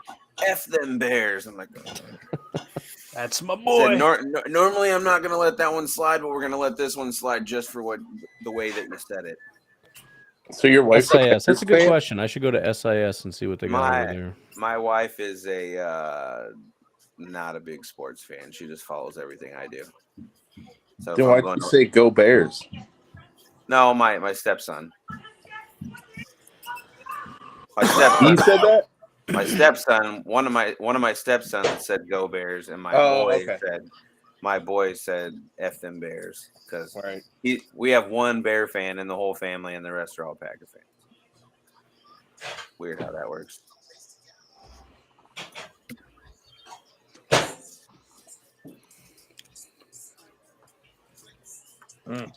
"F them Bears." I'm like, That's my Said, boy. normally I'm not going to let that one slide, but we're going to let this one slide just for the way that you said it. So your wife's SIS. That's a good fan? question. I should go to SIS and see what they got over there. My wife is not a big sports fan. She just follows everything I do. So Then why'd you say go Bears? No, my stepson. My stepson. He said that? My stepson, one of my stepsons said go Bears, and my boy said F them Bears, because we have one Bear fan in the whole family, and the rest are all Packer fans. Weird how that works.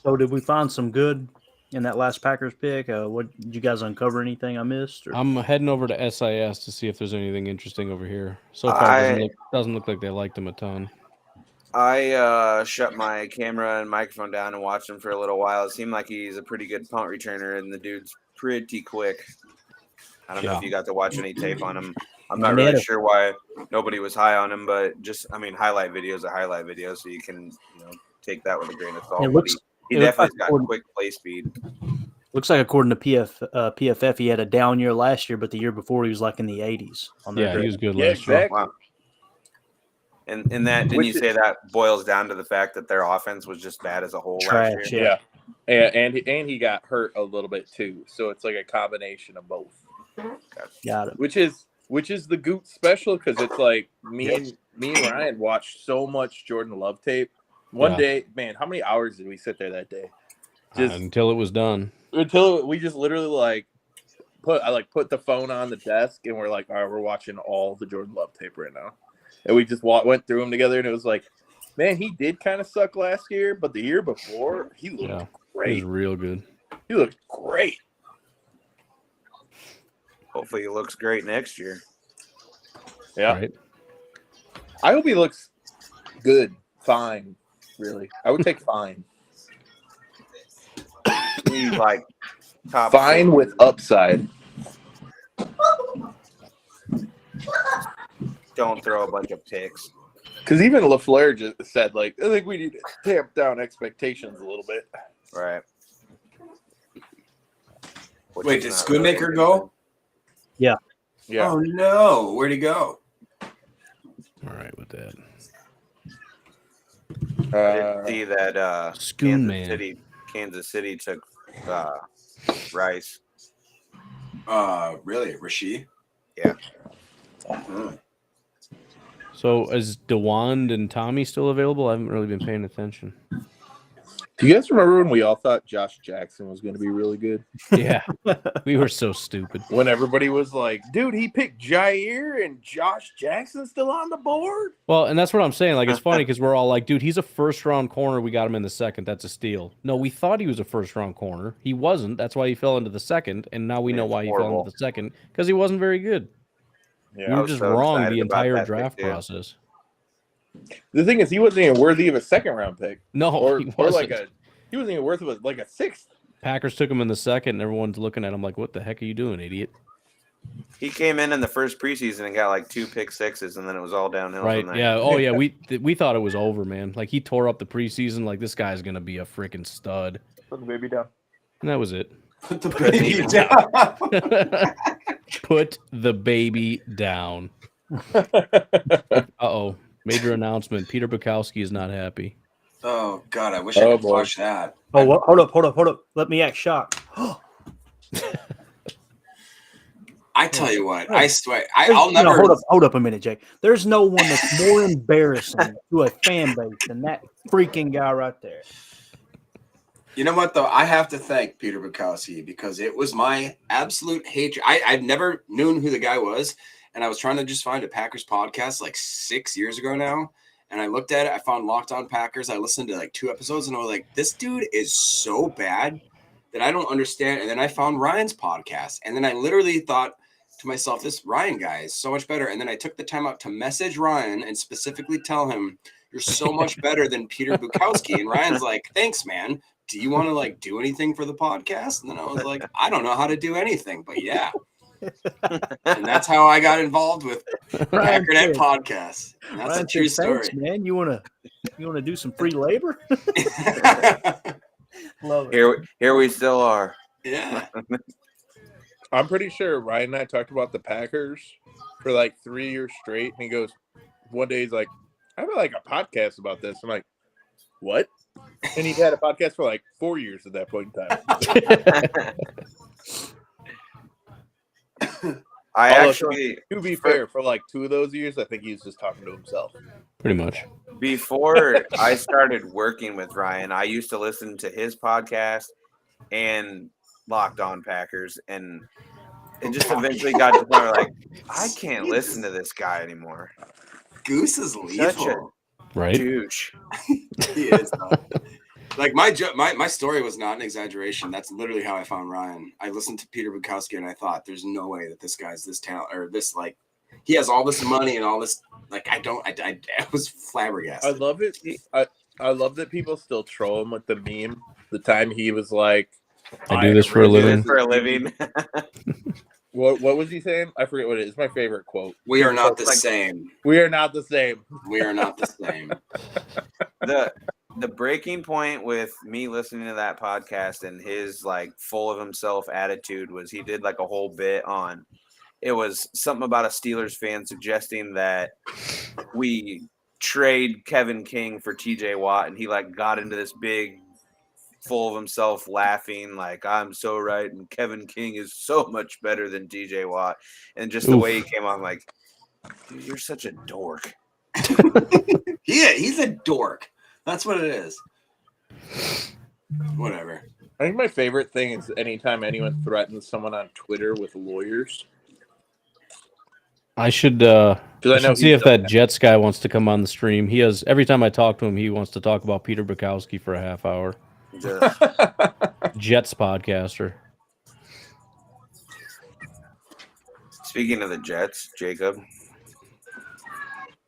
So did we find some good in that last Packers pick? What did you guys uncover? Anything I missed? Or? I'm heading over to SIS to see if there's anything interesting over here. So far, it doesn't look like they liked him a ton. I shut my camera and microphone down and watched him for a little while. It seemed like he's a pretty good punt returner, and the dude's pretty quick. I don't know if you got to watch any tape on him. I'm not really sure why nobody was high on him, but highlight videos are highlight videos, so you can take that with a grain of salt. He definitely got quick play speed. Looks like according to PFF, he had a down year last year, but the year before he was like in the 80s. He was good last year. Wow. And that didn't you say that boils down to the fact that their offense was just bad as a whole last year? Yeah. And he got hurt a little bit too, so it's like a combination of both. Got it. Which is the Goot special, because it's like me and Ryan watched so much Jordan Love tape. One day, man, how many hours did we sit there that day? Just until it was done. Until we just literally put the phone on the desk, and we're like, all right, we're watching all the Jordan Love tape right now. And we just went through them together, and it was like, man, he did kind of suck last year, but the year before, he looked great. He was real good. He looked great. Hopefully he looks great next year. Yeah. Right. I hope he looks good. Fine. Really. I would take fine. He's like top fine with upside. Don't throw a bunch of picks. Because even LaFleur just said, I think we need to tamp down expectations a little bit. Right. Wait, did Schoonmaker go? Yeah. Oh, no. Where'd he go? All right with that. I didn't see that Kansas City took Rice. Really? Rasheed? Yeah. Mm-hmm. So is DeWand and Tommy still available? I haven't really been paying attention. Do you guys remember when we all thought Josh Jackson was going to be really good? Yeah. We were so stupid. When everybody was like, dude, he picked Jair and Josh Jackson's still on the board? Well, and that's what I'm saying. It's funny because we're all like, dude, he's a first-round corner. We got him in the second. That's a steal. No, we thought he was a first-round corner. He wasn't. That's why he fell into the second, and now we know why he fell into the second, because he wasn't very good. Yeah, we were just wrong the entire draft process. The thing is, he wasn't even worthy of a second-round pick. No, he wasn't. He wasn't even worth of a sixth. Packers took him in the second, and everyone's looking at him like, what the heck are you doing, idiot? He came in the first preseason and got 2 pick sixes, and then it was all downhill. Right? Yeah. Oh yeah. We thought it was over, man. He tore up the preseason. This guy's gonna be a freaking stud. Put the baby down. And that was it. Put the baby down. Put the baby down. Uh-oh. Major announcement. Peter Bukowski is not happy. Oh God, I wish I could watch that. Oh, hold up. Let me act shocked. I tell you what, I swear, I'll never. Hold up a minute, Jake. There's no one that's more embarrassing to a fan base than that freaking guy right there. You know what, though? I have to thank Peter Bukowski, because it was my absolute hatred. I've never known who the guy was, and I was trying to just find a Packers podcast 6 years ago now. And I looked at it. I found Locked On Packers. I listened to 2 episodes, and I was like, this dude is so bad that I don't understand. And then I found Ryan's podcast. And then I literally thought to myself, this Ryan guy is so much better. And then I took the time out to message Ryan and specifically tell him, you're so much better than Peter Bukowski. And Ryan's like, thanks, man. Do you want to do anything for the podcast? And then I was like, I don't know how to do anything, but yeah. And that's how I got involved with Ryan Packernet said- podcast. And that's Ryan a true said, story. "Thanks, man. You wanna do some free labor? Love it. Here we still are. Yeah. I'm pretty sure Ryan and I talked about the Packers for like 3 years straight, and he goes, one day he's like, "I have like a podcast about this." I'm like, "What?" And he'd had a podcast for like 4 years at that point in time. I Although, actually, to be fair, for like 2 of those years, I think he was just talking to himself. Pretty much. before I started working with Ryan, I used to listen to his podcast and Locked On Packers, and it just eventually got to the point where, like, I can't listen to this guy anymore. Goose is lethal. Right? Douche. He is. Like my story was not an exaggeration. That's literally how I found Ryan. I listened to Peter Bukowski and I thought, there's no way that this guy's this talent or this, like, he has all this money and all this. Like, I was flabbergasted. I love it. I love that people still troll him with the meme. The time he was like, I do this for a living. For a living. What was he saying? I forget what it is. My favorite quote. We are not the same. We are not the same. We are not the same. The breaking point with me listening to that podcast and his like full of himself attitude was he did like a whole bit on, it was something about a Steelers fan suggesting that we trade Kevin King for TJ Watt, and he like got into this big full of himself laughing like, I'm so right and Kevin King is so much better than TJ Watt, and just the way he came on, like, dude, you're such a dork. Yeah, he's a dork. That's what it is. Whatever. I think my favorite thing is anytime anyone threatens someone on Twitter with lawyers. I should I know see if that Jets guy wants to come on the stream. He has, every time I talk to him, he wants to talk about Peter Bukowski for a half hour. Jets podcaster. Speaking of the Jets, Jacob.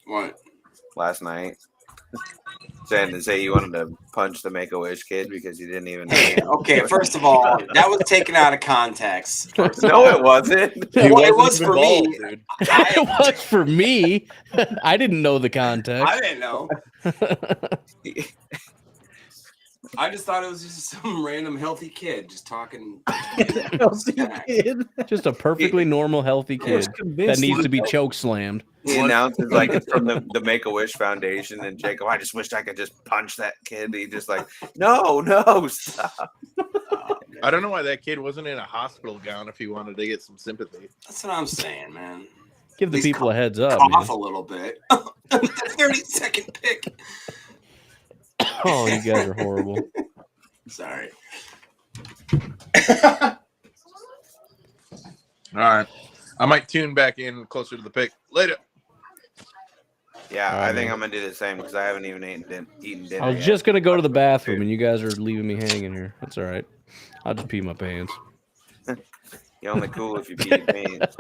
What? Last night. Saying to say you wanted to punch the Make-A-Wish kid because you didn't even know. Okay, first of all, that was taken out of context. No, it wasn't. Well, it was for me. Dude. It was for me. I didn't know the context. I didn't know. I just thought it was just some random healthy kid just talking. Healthy kid. Just a perfectly normal, healthy kid that needs to be choke slammed. He announces like it's from the Make-A-Wish Foundation, and Jacob, I just wished I could just punch that kid. He just like, no, stop. I don't know why that kid wasn't in a hospital gown if he wanted to get some sympathy. That's what I'm saying, man. Give the At least people a heads up. Cough Man. a little bit. The 30-second pick. Oh, you guys are horrible. Sorry. All right. I might tune back in closer to the pick later. Yeah, I think I'm gonna do the same because I haven't even eaten dinner. I was yet. just gonna go to the bathroom, and you guys are leaving me hanging here. That's all right. I'll just pee my pants. You're only cool if you pee your pants.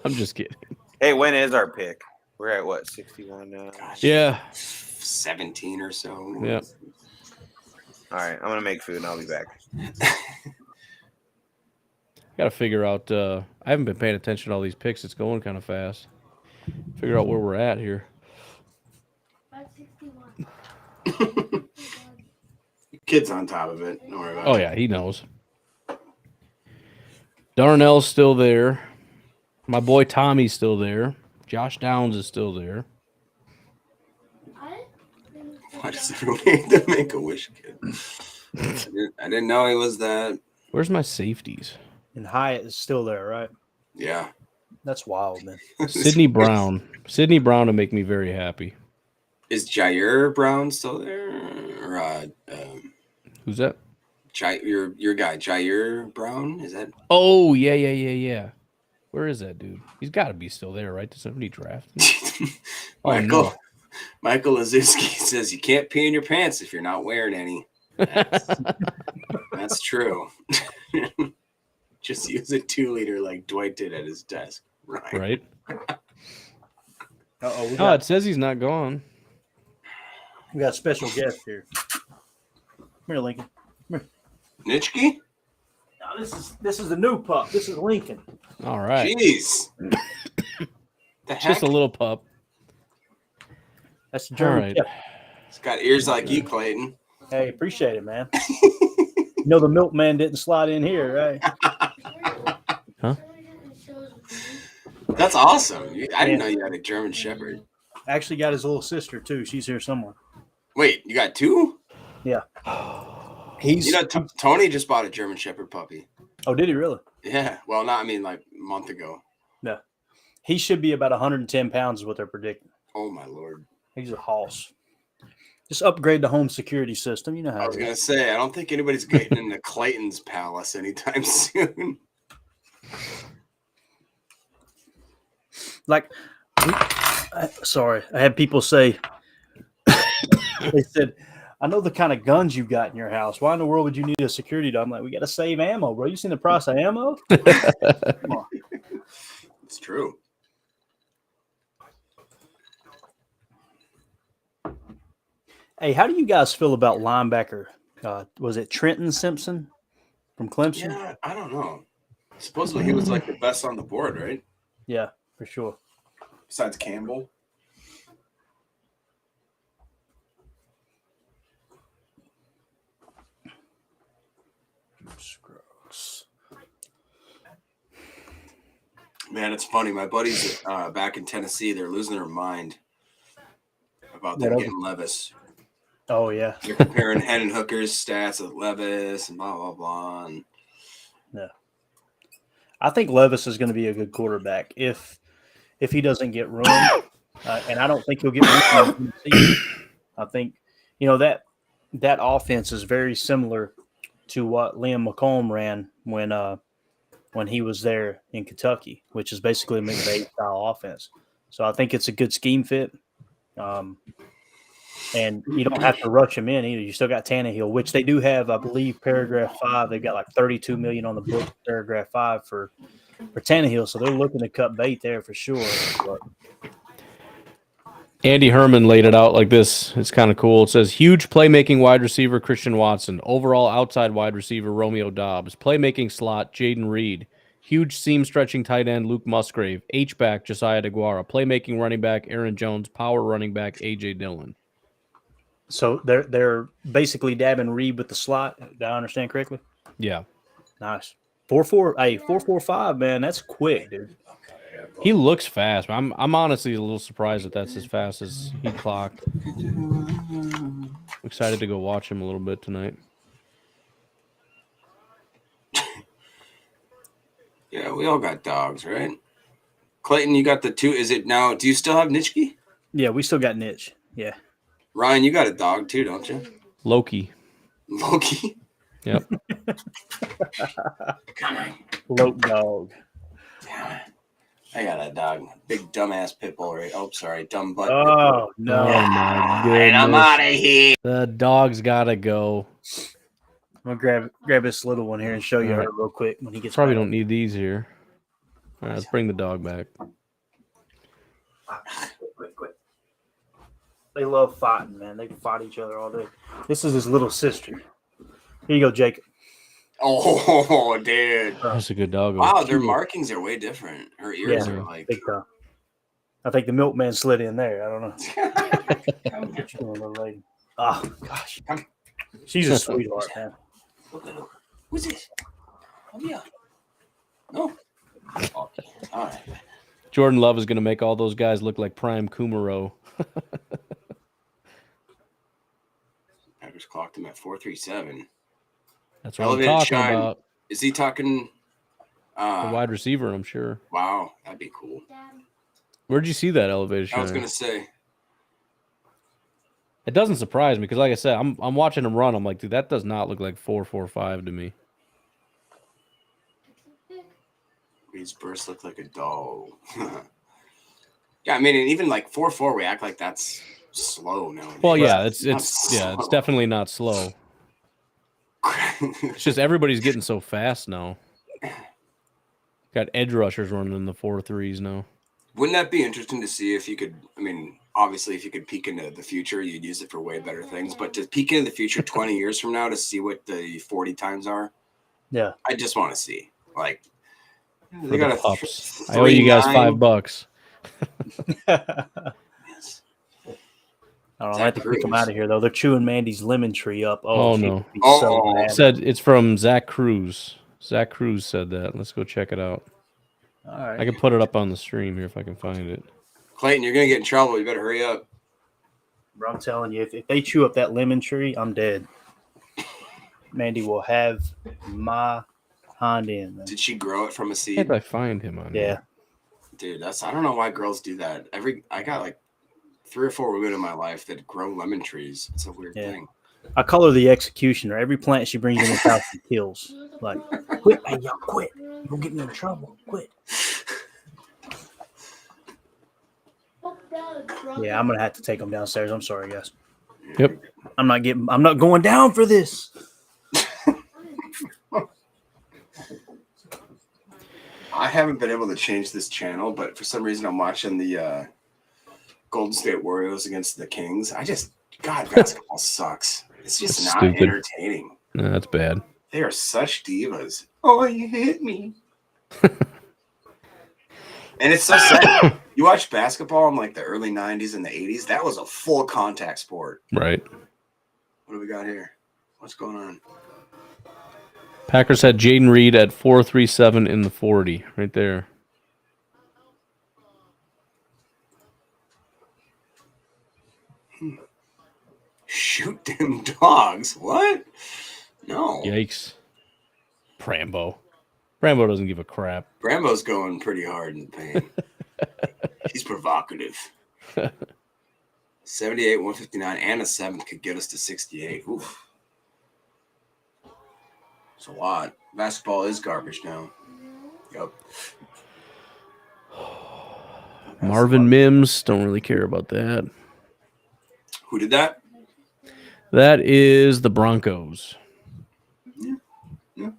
I'm just kidding. Hey, when is our pick? We're at what, 61 now? Gosh, Yeah. 17 or so. Yeah. All right, I'm gonna make food and I'll be back. Got to figure out. I haven't been paying attention to all these picks. It's going kind of fast. Figure out where we're at here. 561. Kid's on top of it. Don't worry about it. Oh yeah, he knows. Darnell's still there. My boy Tommy's still there. Josh Downs is still there. Why does everyone hate the Make-A-Wish kid? I didn't know he was that. Where's my safeties? And Hyatt is still there, right? Yeah. That's wild, man. Sydney Brown. Sydney Brown would make me very happy. Is Jair Brown still there? Or Who's that? your guy, Jair Brown? Is that? Oh, yeah. Where is that dude? He's got to be still there, right? Did somebody draft him? Michael Lazuski says you can't pee in your pants if you're not wearing any. That's true. Just use a 2-liter like Dwight did at his desk. Right. Uh-oh. Oh, it says he's not gone. We got a special guest here. Come here, Lincoln. Nitschke? this is the new pup. This is Lincoln. All right. Jeez. The It's heck? just a little pup. That's the All German right. Shepherd. It's got ears like you, Clayton. Hey, appreciate it, man. You know the milkman didn't slide in here, right? Huh? That's awesome. I didn't know you had a German Shepherd. Actually got his little sister, too. She's here somewhere. Wait, you got two? Yeah. He's You know, Tony just bought a German Shepherd puppy. Oh, did he really? Yeah. Well, not, I mean, like a month ago. No. He should be about 110 pounds is what they're predicting. Oh, my Lord. He's a hoss. Just upgrade the home security system. You know how I was it going to is. say, I don't think anybody's getting into Clayton's palace anytime soon. Like, sorry, I had people say, they said, I know the kind of guns you got in your house. Why in the world would you need a security dog? I'm like, we got to save ammo, bro. You seen the price of ammo? Come on. It's true. Hey, how do you guys feel about linebacker? Was it Trenton Simpson from Clemson? Yeah, I don't know. Supposedly he was like the best on the board, right? Yeah, for sure. Besides Campbell. Man, it's funny. My buddies back in Tennessee, they're losing their mind about them getting Levis. Oh, yeah. They're comparing Hendon Hooker's stats with Levis and blah, blah, blah. And I think Levis is going to be a good quarterback if he doesn't get ruined. And I don't think he'll get ruined. I think, that offense is very similar to what Liam McComb ran when he was there in Kentucky, which is basically a McVay-style offense. So I think it's a good scheme fit. And you don't have to rush him in either. You still got Tannehill, which they do have, I believe, paragraph 5. They've got like $32 million on the book, paragraph 5 for Tannehill. So they're looking to cut bait there for sure. But Andy Herman laid it out like this. It's kind of cool. It says, huge playmaking wide receiver Christian Watson. Overall outside wide receiver Romeo Dobbs. Playmaking slot Jaden Reed. Huge seam stretching tight end Luke Musgrave. H-back Josiah DeGuara. Playmaking running back Aaron Jones. Power running back A.J. Dillon. So they're basically dabbing Reed with the slot. Did I understand correctly? Yeah. Nice. 4.4. Hey, 4.45, man. That's quick, dude. He looks fast. I'm honestly a little surprised that that's as fast as he clocked. I'm excited to go watch him a little bit tonight. Yeah, we all got dogs, right? Clayton, you got the two. Is it now? Do you still have Nitschke? Yeah, we still got Nitsch. Yeah. Ryan, you got a dog too, don't you? Loki. Loki? Yep. Come on. Loke dog. Damn it. I got a dog. Big dumbass pit bull, right? Oh, sorry. Dumb butt. Oh, no. Oh, my goodness. And I'm out of here. The dog's got to go. I'm going to grab this little one here and show you All right. her real quick when he gets Probably back. don't need these here. All right, let's bring the dog back. Quick. They love fighting, man. They fight each other all day. This is his little sister. Here you go, Jacob. Oh, dude. That's a good dog. Wow, their markings are way different. Her ears Yeah. are like. Big time. I think the milkman slid in there. I don't know. What you doing, little lady? Oh, gosh. She's a sweetheart, man. Look at her. Who's this? Oh, yeah. No. Okay. All right. Jordan Love is going to make all those guys look like prime Kumaro. Packers clocked him at 4.37. That's what I'm Elevated talking shine. about. Is he talking? The wide receiver, I'm sure. Wow, that'd be cool. Where'd you see that elevated shine? I was gonna say. It doesn't surprise me because, like I said, I'm watching him run. I'm like, dude, that does not look like 4.45 to me. Reed's burst looked like a doll. Yeah, I mean, and even like 4.4, we act like that's slow now. Well, yeah, It's it's definitely not slow. It's just everybody's getting so fast now. Got edge rushers running in the 4.3s now. Wouldn't that be interesting to see if you could? I mean, obviously, if you could peek into the future, you'd use it for way better things. But to peek into the future 20 years from now to see what the 40 times are Yeah. I just want to see. Like, For they the got a pups. I owe you guys 3-9. $5. Yes. I don't know, I Zach have to kick them Cruz. out of here, though. They're chewing Mandy's lemon tree up. Oh, she no. would be so Oh, mad. Said it's from Zach Cruz. Zach Cruz said that. Let's go check it out. All right. I can put it up on the stream here if I can find it. Clayton, you're going to get in trouble. You better hurry up. Bro, I'm telling you, if they chew up that lemon tree, I'm dead. Mandy will have my hand in. Man. Did she grow it from a seed? Can't I find him on Yeah. here? Dude, I don't know why girls do that. I got like 3 or 4 women in my life that grow lemon trees. It's a weird thing. I call her the executioner. Every plant she brings in the house, she kills. Like, quit, man, y'all quit. You're going to get me in trouble. Quit. Yeah, I'm going to have to take them downstairs. I'm sorry, guys. Yep. I'm not going down for this. I haven't been able to change this channel, but for some reason I'm watching the Golden State Warriors against the Kings. God, basketball sucks. It's just It's not stupid. entertaining. No, that's bad. They are such divas. Oh, you hit me. And it's so sad. You watch basketball in like the early 90s and the 80s, that was a full contact sport. Right. What do we got here? What's going on? Packers had Jaden Reed at 4.37 in the 40. Right there. Shoot them dogs. What? No. Yikes. Prambo. Prambo doesn't give a crap. Rambo's going pretty hard in the paint. He's provocative. 78, 159, and a 7th could get us to 68. Oof. It's a lot. Basketball is garbage now. Yep. Marvin Mims. Don't really care about that. Who did that? That is the Broncos. Yeah.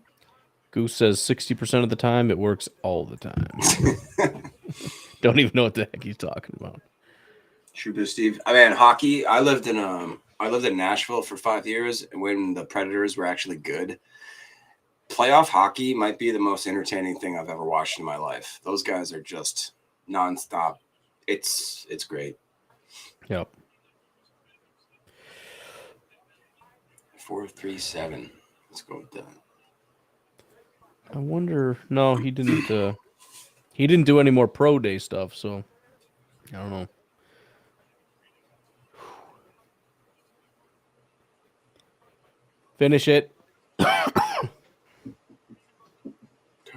Goose says 60% of the time it works all the time. Don't even know what the heck he's talking about. True, Steve. I mean, hockey. I lived in Nashville for 5 years when the Predators were actually good. Playoff hockey might be the most entertaining thing I've ever watched in my life. Those guys are just nonstop. It's great. Yep. 4.37. Let's go with that. I wonder. No, he didn't. He didn't do any more pro day stuff, so I don't know. Finish it. Talking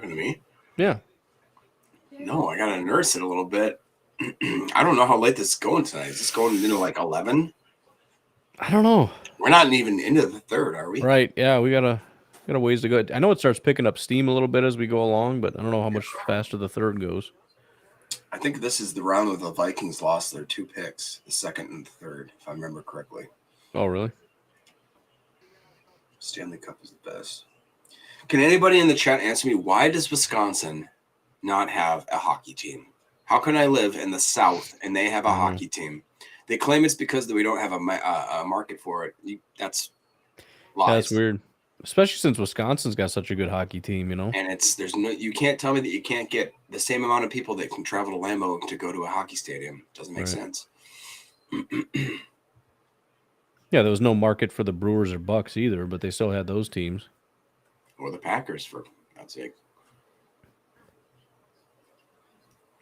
to me? Yeah. No, I gotta nurse it a little bit. I don't know how late this is going tonight. Is this going into like 11? I don't know. We're not even into the third, are we? Right. Yeah, we got a ways to go. I know it starts picking up steam a little bit as we go along, but I don't know how much faster the third goes. I think this is the round where the Vikings lost their 2 picks, the second and third, if I remember correctly. Oh, really? Stanley Cup is the best. Can anybody in the chat answer me, why does Wisconsin not have a hockey team? How can I live in the South and they have a hockey team? They claim it's because we don't have a market for it. That's lies. That's weird. Especially since Wisconsin's got such a good hockey team, you know? And you can't tell me that you can't get the same amount of people that can travel to Lambeau to go to a hockey stadium. Doesn't make sense. Yeah, there was no market for the Brewers or Bucks either, but they still had those teams. Or the Packers, for God's sake.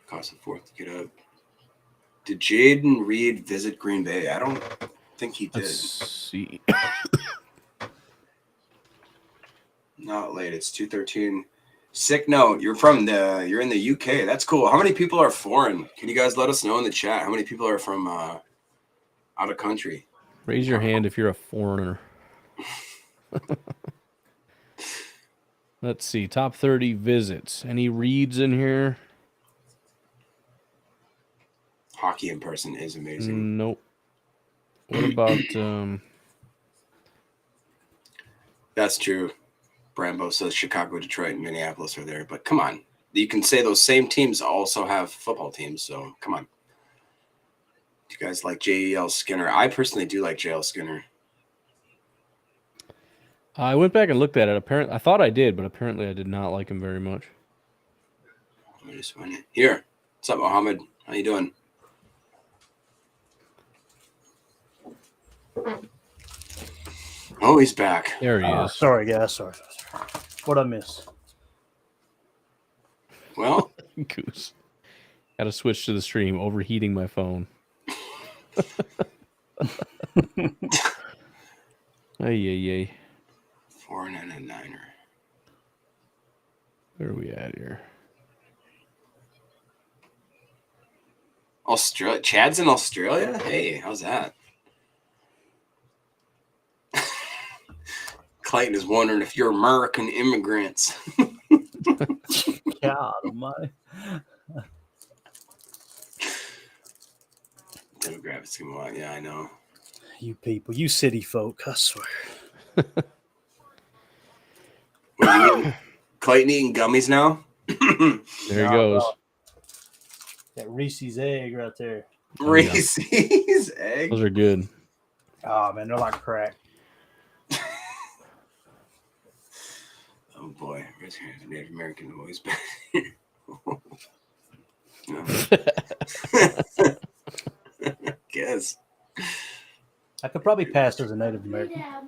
Cost of 4th to get up. Did Jaden Reed visit Green Bay? I don't think he did. Let's see. Not late. It's 2:13. Sick note. You're in the UK. That's cool. How many people are foreign? Can you guys let us know in the chat? How many people are from out of country? Raise your hand if you're a foreigner. Let's see. Top 30 visits. Any Reeds in here? Hockey in person is amazing. Nope. What about That's true. Brambo says Chicago, Detroit, and Minneapolis are there. But come on. You can say those same teams also have football teams. So come on. Do you guys like J.L. Skinner? I personally do like J.L. Skinner. I went back and looked at it. Apparently, I thought I did, but apparently I did not like him very much. Let me just find it. Here. What's up, Mohammed? How you doing? Oh, he's back. There he is. Sorry, guys. Sorry. What'd I miss? Well, Goose. Got to switch to the stream. Overheating my phone. Ay. 499er. Where are we at here? Australia. Chad's in Australia? Hey, how's that? Clayton is wondering if you're American immigrants. God almighty. Demographics come on. Yeah, I know. You people, you city folk, I swear. What are you eating? Clayton eating gummies now? There he goes. That Reese's egg right there. Reese's egg. Those are good. Oh, man, they're like crack. Oh, boy. Native American always been. Guess. I could probably pass as a Native American. Yeah.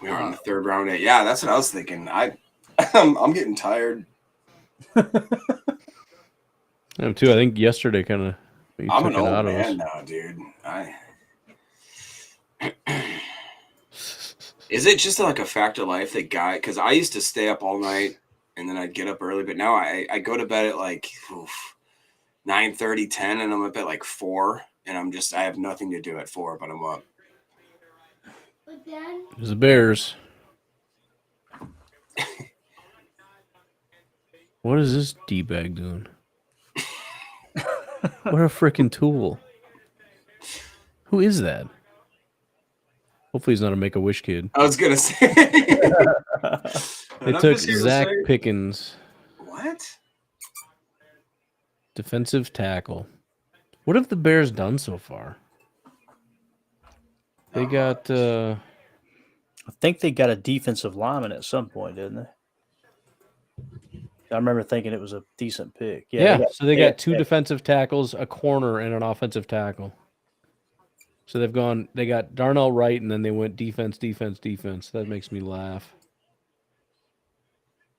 We are on the third round. Yeah, that's what I was thinking. I'm getting tired. Him too. I think yesterday kind of. I'm an old man now, dude. Is it just like a fact of life that guy? Because I used to stay up all night and then I'd get up early, but now I go to bed at like 9:30, 10, and I'm up at like 4, and I have nothing to do at 4, but I'm up. But then, It was the Bears. What is this D-bag doing? What a freaking tool. Who is that? Hopefully he's not a Make-A-Wish kid. I was gonna say. They took Zach Pickens. What? Defensive tackle. What have the Bears done so far? They got I think they got a defensive lineman at some point, didn't they? I remember thinking it was a decent pick. Yeah, they got two defensive tackles, a corner, and an offensive tackle. So they got Darnell Wright, and then they went defense. That makes me laugh.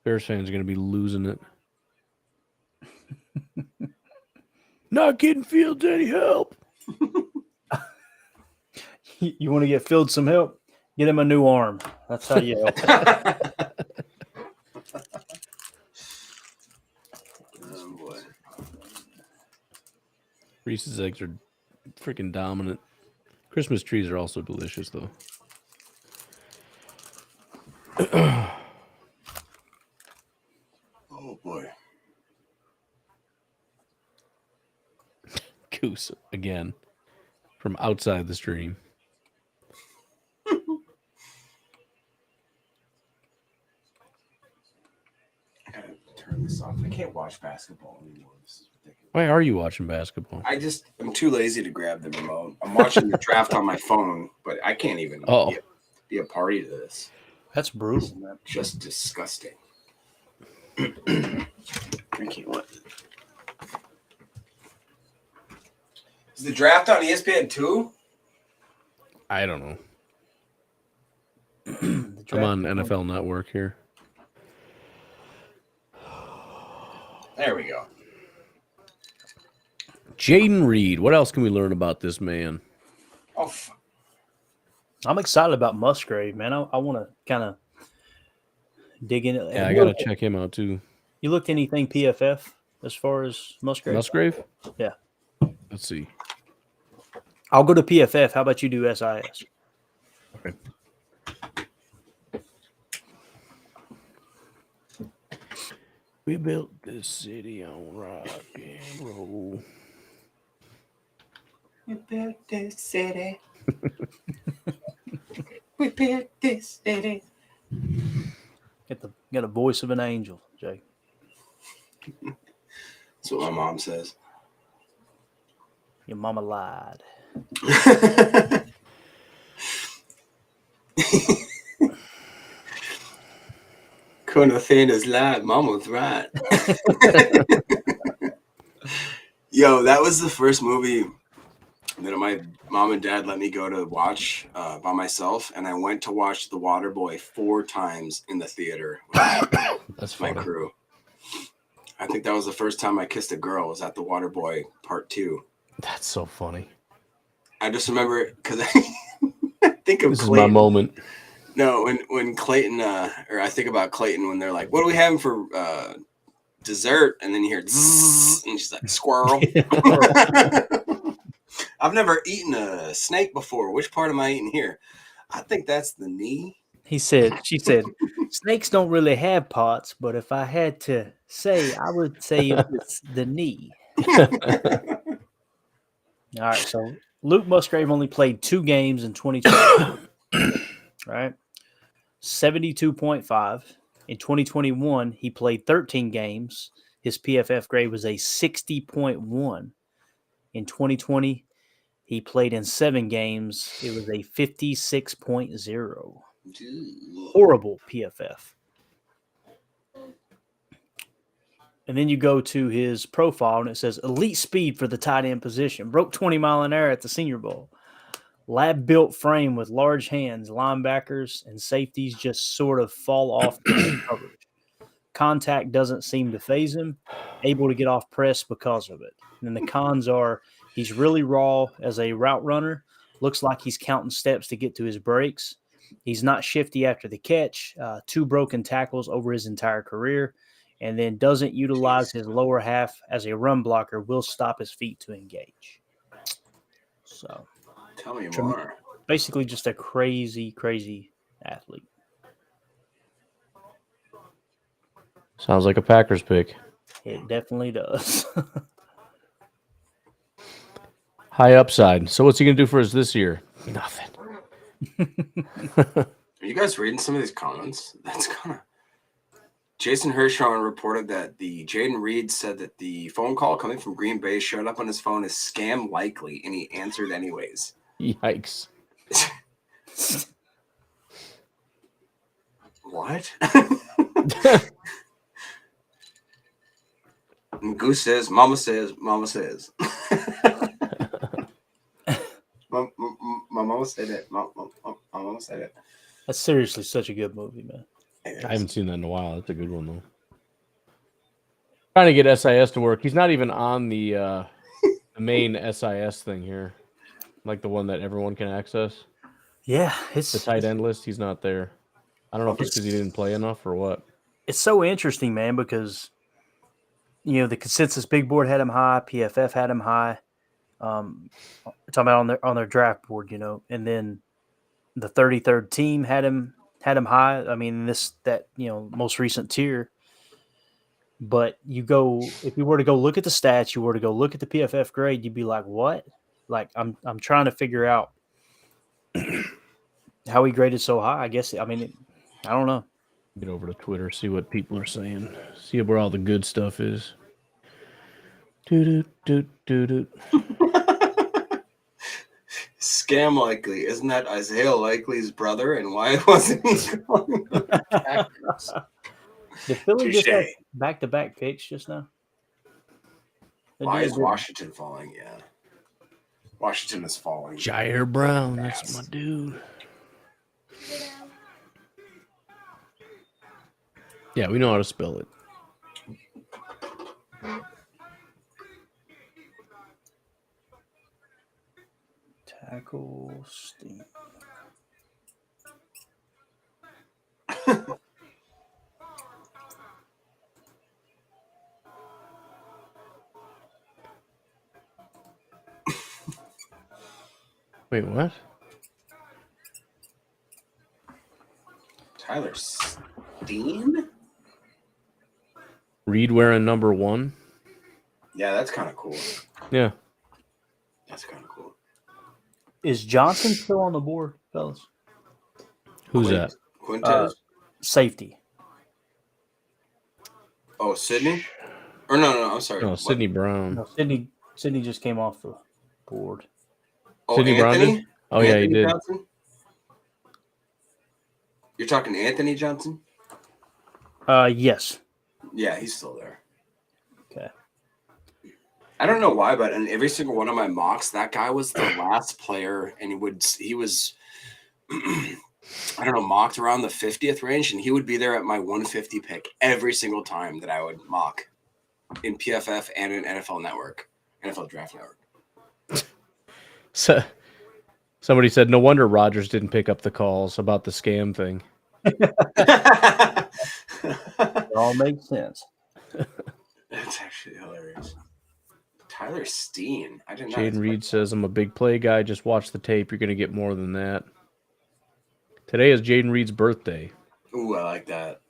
Bears fans are going to be losing it. Not getting Fields any help. You want to get Fields some help? Get him a new arm. That's how you help. Oh, boy. Reese's eggs are freaking dominant. Christmas trees are also delicious, though. Oh, boy. Goose again from outside the stream. I gotta turn this off. I can't watch basketball anymore. This is ridiculous. Why are you watching basketball? I'm too lazy to grab the remote. I'm watching the draft on my phone, but I can't even be a party to this. That's brutal, man. Just disgusting. I can't wait. Is the draft on ESPN 2? I don't know. I'm on NFL Network here. There we go. Jaden Reed. What else can we learn about this man? Oh, I'm excited about Musgrave, man. I want to kind of dig in. Yeah, I got to check him out, too. You looked anything PFF as far as Musgrave? Musgrave? Yeah. Let's see. I'll go to PFF. How about you do SIS? Okay. We built this city on rock and roll. we built this city. We built this city. Got a voice of an angel, Jay. That's what my mom says. Your mama lied. Couldn't have his lied. Mom was right. Yo, that was the first movie that my mom and dad let me go to watch by myself, and I went to watch The Waterboy 4 times in the theater with That's my funny. crew. I think that was the first time I kissed a girl, was at The Waterboy Part 2. That's so funny. I just remember because I think of This is Clayton. my moment. No, when Clayton, or I think about Clayton when they're like, "What are we having for dessert?" And then you hear zzz, and she's like, "Squirrel." I've never eaten a snake before. Which part am I eating here? I think that's the knee. She said, snakes don't really have parts, but if I had to say, I would say it was the knee. All right, so Luke Musgrave only played 2 games in 2020, right? 72.5. In 2021, he played 13 games. His PFF grade was a 60.1. In 2020, he played in 7 games. It was a 56.0. Horrible PFF. And then you go to his profile, and it says elite speed for the tight end position. Broke 20 mile an hour at the Senior Bowl. Lab built frame with large hands. Linebackers and safeties just sort of fall off coverage. Contact doesn't seem to phase him. Able to get off press because of it. And then the cons are he's really raw as a route runner. Looks like he's counting steps to get to his breaks. He's not shifty after the catch. 2 broken tackles over his entire career. And then doesn't utilize his lower half as a run blocker. Will stop his feet to engage. So, tell me more. Basically, just a crazy, crazy athlete. Sounds like a Packers pick. It definitely does. High upside. So what's he going to do for us this year? Nothing. Are you guys reading some of these comments? That's kind of... Jason Hirschhorn reported that the Jaden Reed said that the phone call coming from Green Bay showed up on his phone as scam likely, and he answered anyways. Yikes. What? And Goose says, Mama says, Mama says. My mama said it. My mama said it. That's seriously such a good movie, man. I haven't seen that in a while. That's a good one, though. Trying to get SIS to work. He's not even on the main SIS thing here, like the one that everyone can access. Yeah, it's the tight end list. He's not there. I don't know if it's because he didn't play enough or what. It's so interesting, man, because the consensus big board had him high, PFF had him high. Talking about on their draft board, and then the 33rd team had him high. I mean, that most recent tier. But if you were to go look at the stats, you were to go look at the PFF grade, you'd be like, what? Like I'm trying to figure out how he graded so high. I guess I don't know. Get over to Twitter, see what people are saying, see where all the good stuff is. Scam likely. Isn't that Isaiah Likely's brother? And why wasn't he calling them Packers? Did Philly just have back-to-back picks just now? Why is Washington falling? Yeah. Washington is falling. Jair Brown, that's my dude. Yeah, we know how to spell it. Tackle Steve. Wait, what? Tyler Steen? Reed wearing number 1? Yeah, that's kind of cool. Yeah. That's kind of cool. Is Johnson still on the board, fellas? Who's that? Quintez? Safety. Oh, Sydney? Or no, I'm sorry. No, Sidney Brown. No, Sydney just came off the board. Oh, Sidney Anthony? Brogdon? Oh, yeah, he Anthony did. Johnson? You're talking Anthony Johnson? Yes. Yeah, he's still there. Okay. I don't know why, but in every single one of my mocks, that guy was the last player, and he was I don't know, mocked around the 50th range, and he would be there at my 150 pick every single time that I would mock in PFF and in NFL Network, NFL Draft Network. So, somebody said, no wonder Rodgers didn't pick up the calls about the scam thing. It all makes sense. That's actually hilarious. Tyler Steen. I did not. Jaden Reed says, I'm a big play guy. Just watch the tape. You're going to get more than that. Today is Jaden Reed's birthday. Ooh, I like that.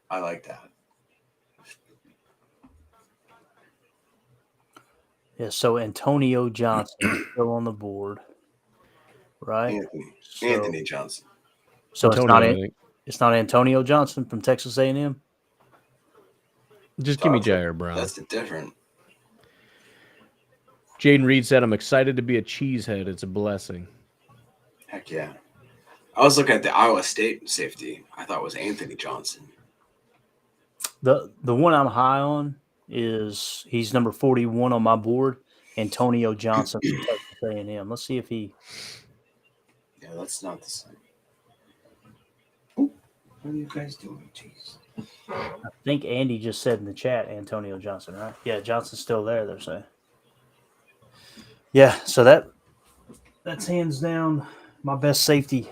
I like that. Yeah, so Antonio Johnson is still on the board, right? Anthony Johnson. So Antonio, it's not Antonio Johnson from Texas A&M? Just give me Jair Brown. That's different. Jaden Reed said, I'm excited to be a cheesehead. It's a blessing. Heck yeah. I was looking at the Iowa State safety. I thought it was Anthony Johnson. The one I'm high on is he's number 41 on my board, Antonio Johnson from Texas A&M. Let's see if he. Yeah, that's not the same. Ooh, what are you guys doing? Jeez. I think Andy just said in the chat Antonio Johnson, right? Yeah, Johnson's still there, they're saying. Yeah, so that's hands down my best safety.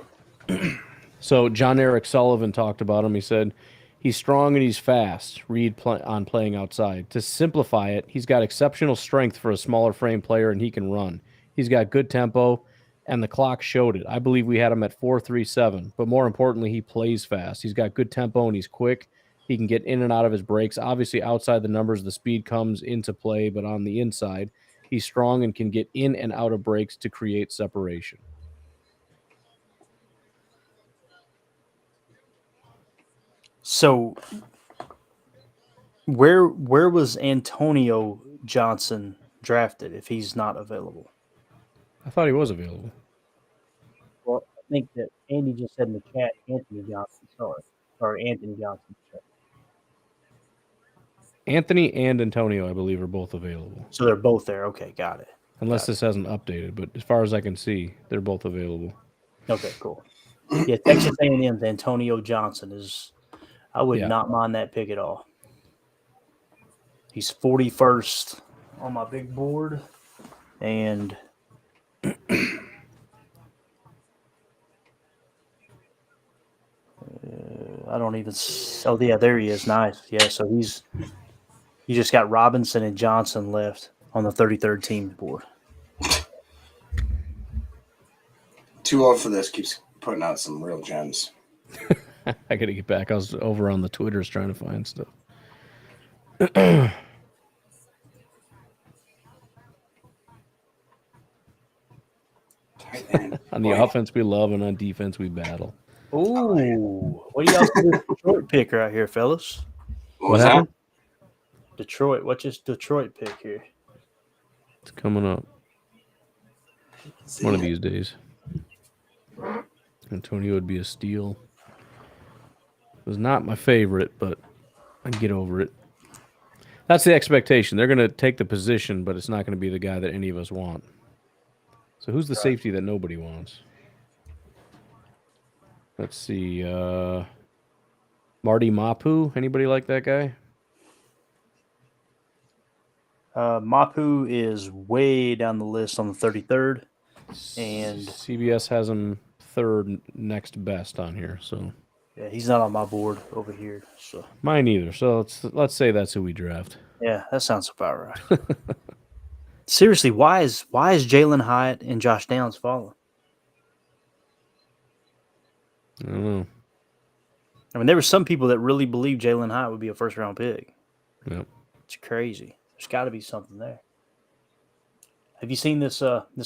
So John Eric Sullivan talked about him. He said, he's strong and he's fast. Reed on playing outside. To simplify it, he's got exceptional strength for a smaller frame player, and he can run. He's got good tempo, and the clock showed it. I believe we had him at 4.37, but more importantly, he plays fast. He's got good tempo, and he's quick. He can get in and out of his breaks. Obviously, outside the numbers, the speed comes into play, but on the inside, he's strong and can get in and out of breaks to create separation. So where was Antonio Johnson drafted if he's not available? I thought he was available. Well, I think that Andy just said in the chat Anthony Johnson. Sorry, Anthony Johnson. Anthony and Antonio, I believe, are both available. So they're both there. Okay, got it. Unless this hasn't updated, but as far as I can see, they're both available. Okay, cool. Yeah, Texas A&M's Antonio Johnson is. I would not mind that pick at all. He's 41st on my big board, and I don't even. Oh, yeah, there he is. Nice. Yeah, so you just got Robinson and Johnson left on the 33rd team board. Too old for this. Keeps putting out some real gems. I got to get back. I was over on the Twitters trying to find stuff. On the offense, we love, and on defense, we battle. Ooh, what do y'all see this Detroit pick right here, fellas? What happened? Detroit. What's this Detroit pick here? It's coming up. One of these days. Antonio would be a steal. It was not my favorite, but I can get over it. That's the expectation. They're going to take the position, but it's not going to be the guy that any of us want. So who's the safety that nobody wants? Let's see. Marty Mapu. Anybody like that guy? Mapu is way down the list on the 33rd. And CBS has him third next best on here. So yeah, he's not on my board over here. So mine either. So let's say that's who we draft. Yeah, that sounds about right. Seriously, why is Jalen Hyatt and Josh Downs falling? I don't know. I mean, there were some people that really believed Jalen Hyatt would be a first-round pick. Yep. It's crazy. There's got to be something there. Have you seen this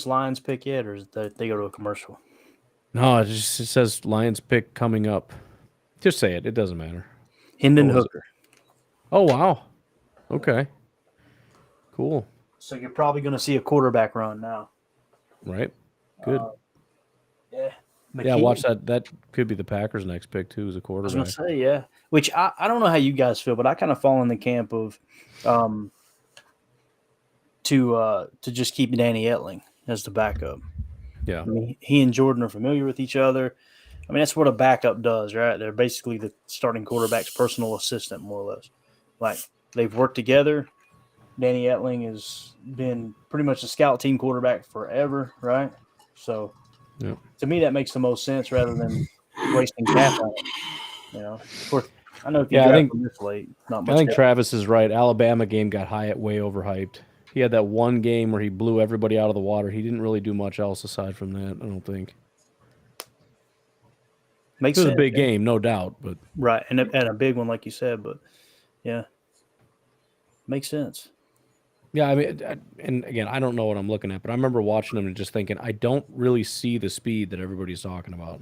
Lions pick yet, or they go to a commercial? No, it says Lions pick coming up. Just say it. It doesn't matter. Hendon Hooker. Oh, wow. Okay. Cool. So you're probably going to see a quarterback run now. Right. Good. Yeah. Yeah, watch that. That could be the Packers' next pick too, as a I was quarterback. gonna say, yeah. Which I don't know how you guys feel, but I kind of fall in the camp of to just keep Danny Etling as the backup. Yeah. I mean, he and Jordan are familiar with each other. I mean, that's what a backup does, right? They're basically the starting quarterback's personal assistant, more or less. Like, they've worked together. Danny Etling has been pretty much a scout team quarterback forever, right? So, Yeah. to me, that makes the most sense rather than wasting cap on it. You know, of course, I know if you Yeah, I draft think- him this late, not I much. think cap. Travis is right. Alabama game got way overhyped. He had that one game where he blew everybody out of the water. He didn't really do much else aside from that, I don't think. Makes It was sense, a big yeah. game, no doubt, but Right, and a big one, like you said. But yeah, makes sense. yeah, I mean, and again, I don't know what I'm looking at, but I remember watching him and just thinking, I don't really see the speed that everybody's talking about.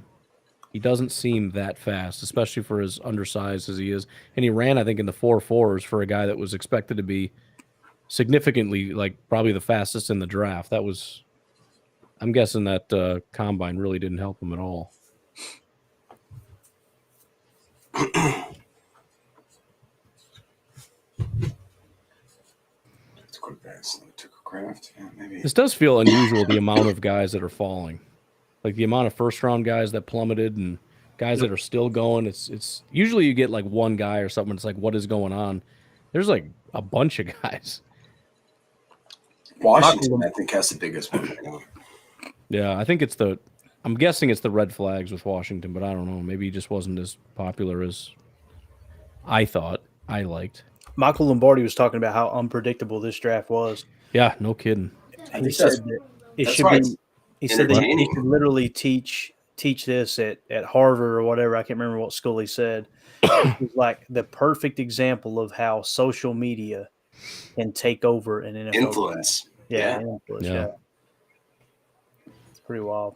He doesn't seem that fast, especially for as undersized as he is. And he ran, I think, in the 4.4s for a guy that was expected to be significantly, like, probably the fastest in the draft. That was, I'm guessing that combine really didn't help him at all. Tucker Kraft, yeah, maybe. This does feel unusual, the amount of guys that are falling. Like the amount of first-round guys that plummeted and guys that are still going. It's usually you get like one guy or something. It's like, what is going on? There's like a bunch of guys. Washington, I think, has the biggest one right now. Yeah, I think I'm guessing it's the red flags with Washington, but I don't know. Maybe he just wasn't as popular as I thought I liked. Michael Lombardi was talking about how unpredictable this draft was. Yeah, no kidding. He said that it should be. He said that he could literally teach this at Harvard or whatever. I can't remember what school he said. It was like the perfect example of how social media can take over an NFL influence. Draft. Yeah, influence. Yeah, it's pretty wild.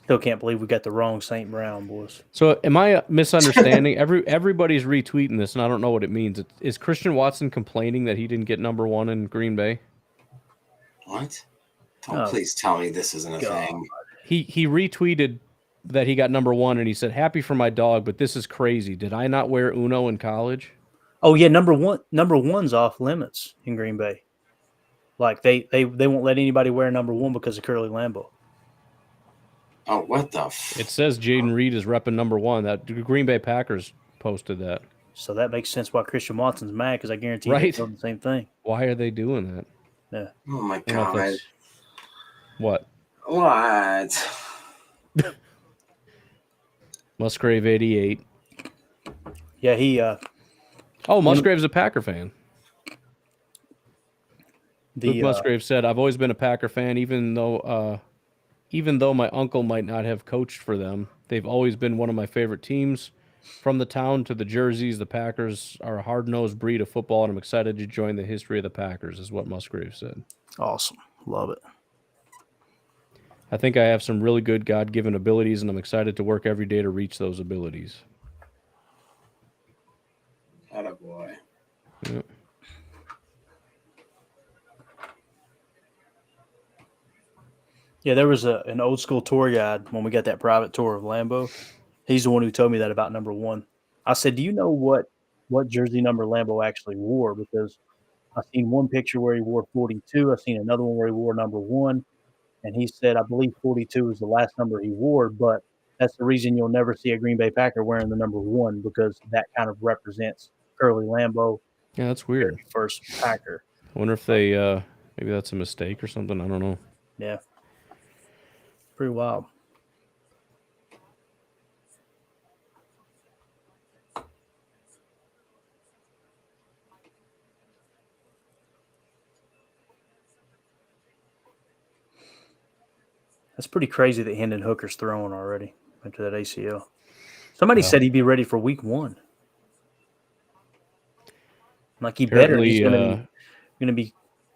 Still can't believe we got the wrong St. Brown, boys. So am I misunderstanding? Everybody's retweeting this, and I don't know what it means. Is Christian Watson complaining that he didn't get number 1 in Green Bay? What? Don't please tell me this isn't a thing. He retweeted that he got number 1, and he said, "Happy for my dog, but this is crazy. Did I not wear Uno in college?" Oh yeah, number one's off limits in Green Bay. Like they won't let anybody wear number 1 because of Curly Lambeau. Oh, what the? It says Jaden Reed is repping number 1. That Green Bay Packers posted that. So that makes sense why Christian Watson's mad, because I guarantee they're doing the same thing. Why are they doing that? Yeah. Oh my god. What? What? Musgrave 88. Yeah, he. Musgrave's a Packer fan. Luke The Musgrave said, "I've always been a Packer fan, even though my uncle might not have coached for them. They've always been one of my favorite teams. From the town to the jerseys, the Packers are a hard-nosed breed of football, and I'm excited to join the history of the Packers," is what Musgrave said. awesome. Love it. "I think I have some really good God-given abilities, and I'm excited to work every day to reach those abilities." Attaboy. Yeah. Yeah, there was an old school tour guide when we got that private tour of Lambeau. He's the one who told me that about number 1. I said, "Do you know what jersey number Lambeau actually wore?" Because I've seen one picture where he wore 42. I've seen another one where he wore number 1. And he said, I believe 42 was the last number he wore, but that's the reason you'll never see a Green Bay Packer wearing the number 1, because that kind of represents Curly Lambeau. Yeah, that's weird. First Packer. I wonder if they maybe that's a mistake or something. I don't know. Yeah. Pretty wild. That's pretty crazy that Hendon Hooker's throwing already after that ACL. Somebody said he'd be ready for week 1. Like he better. He's going to be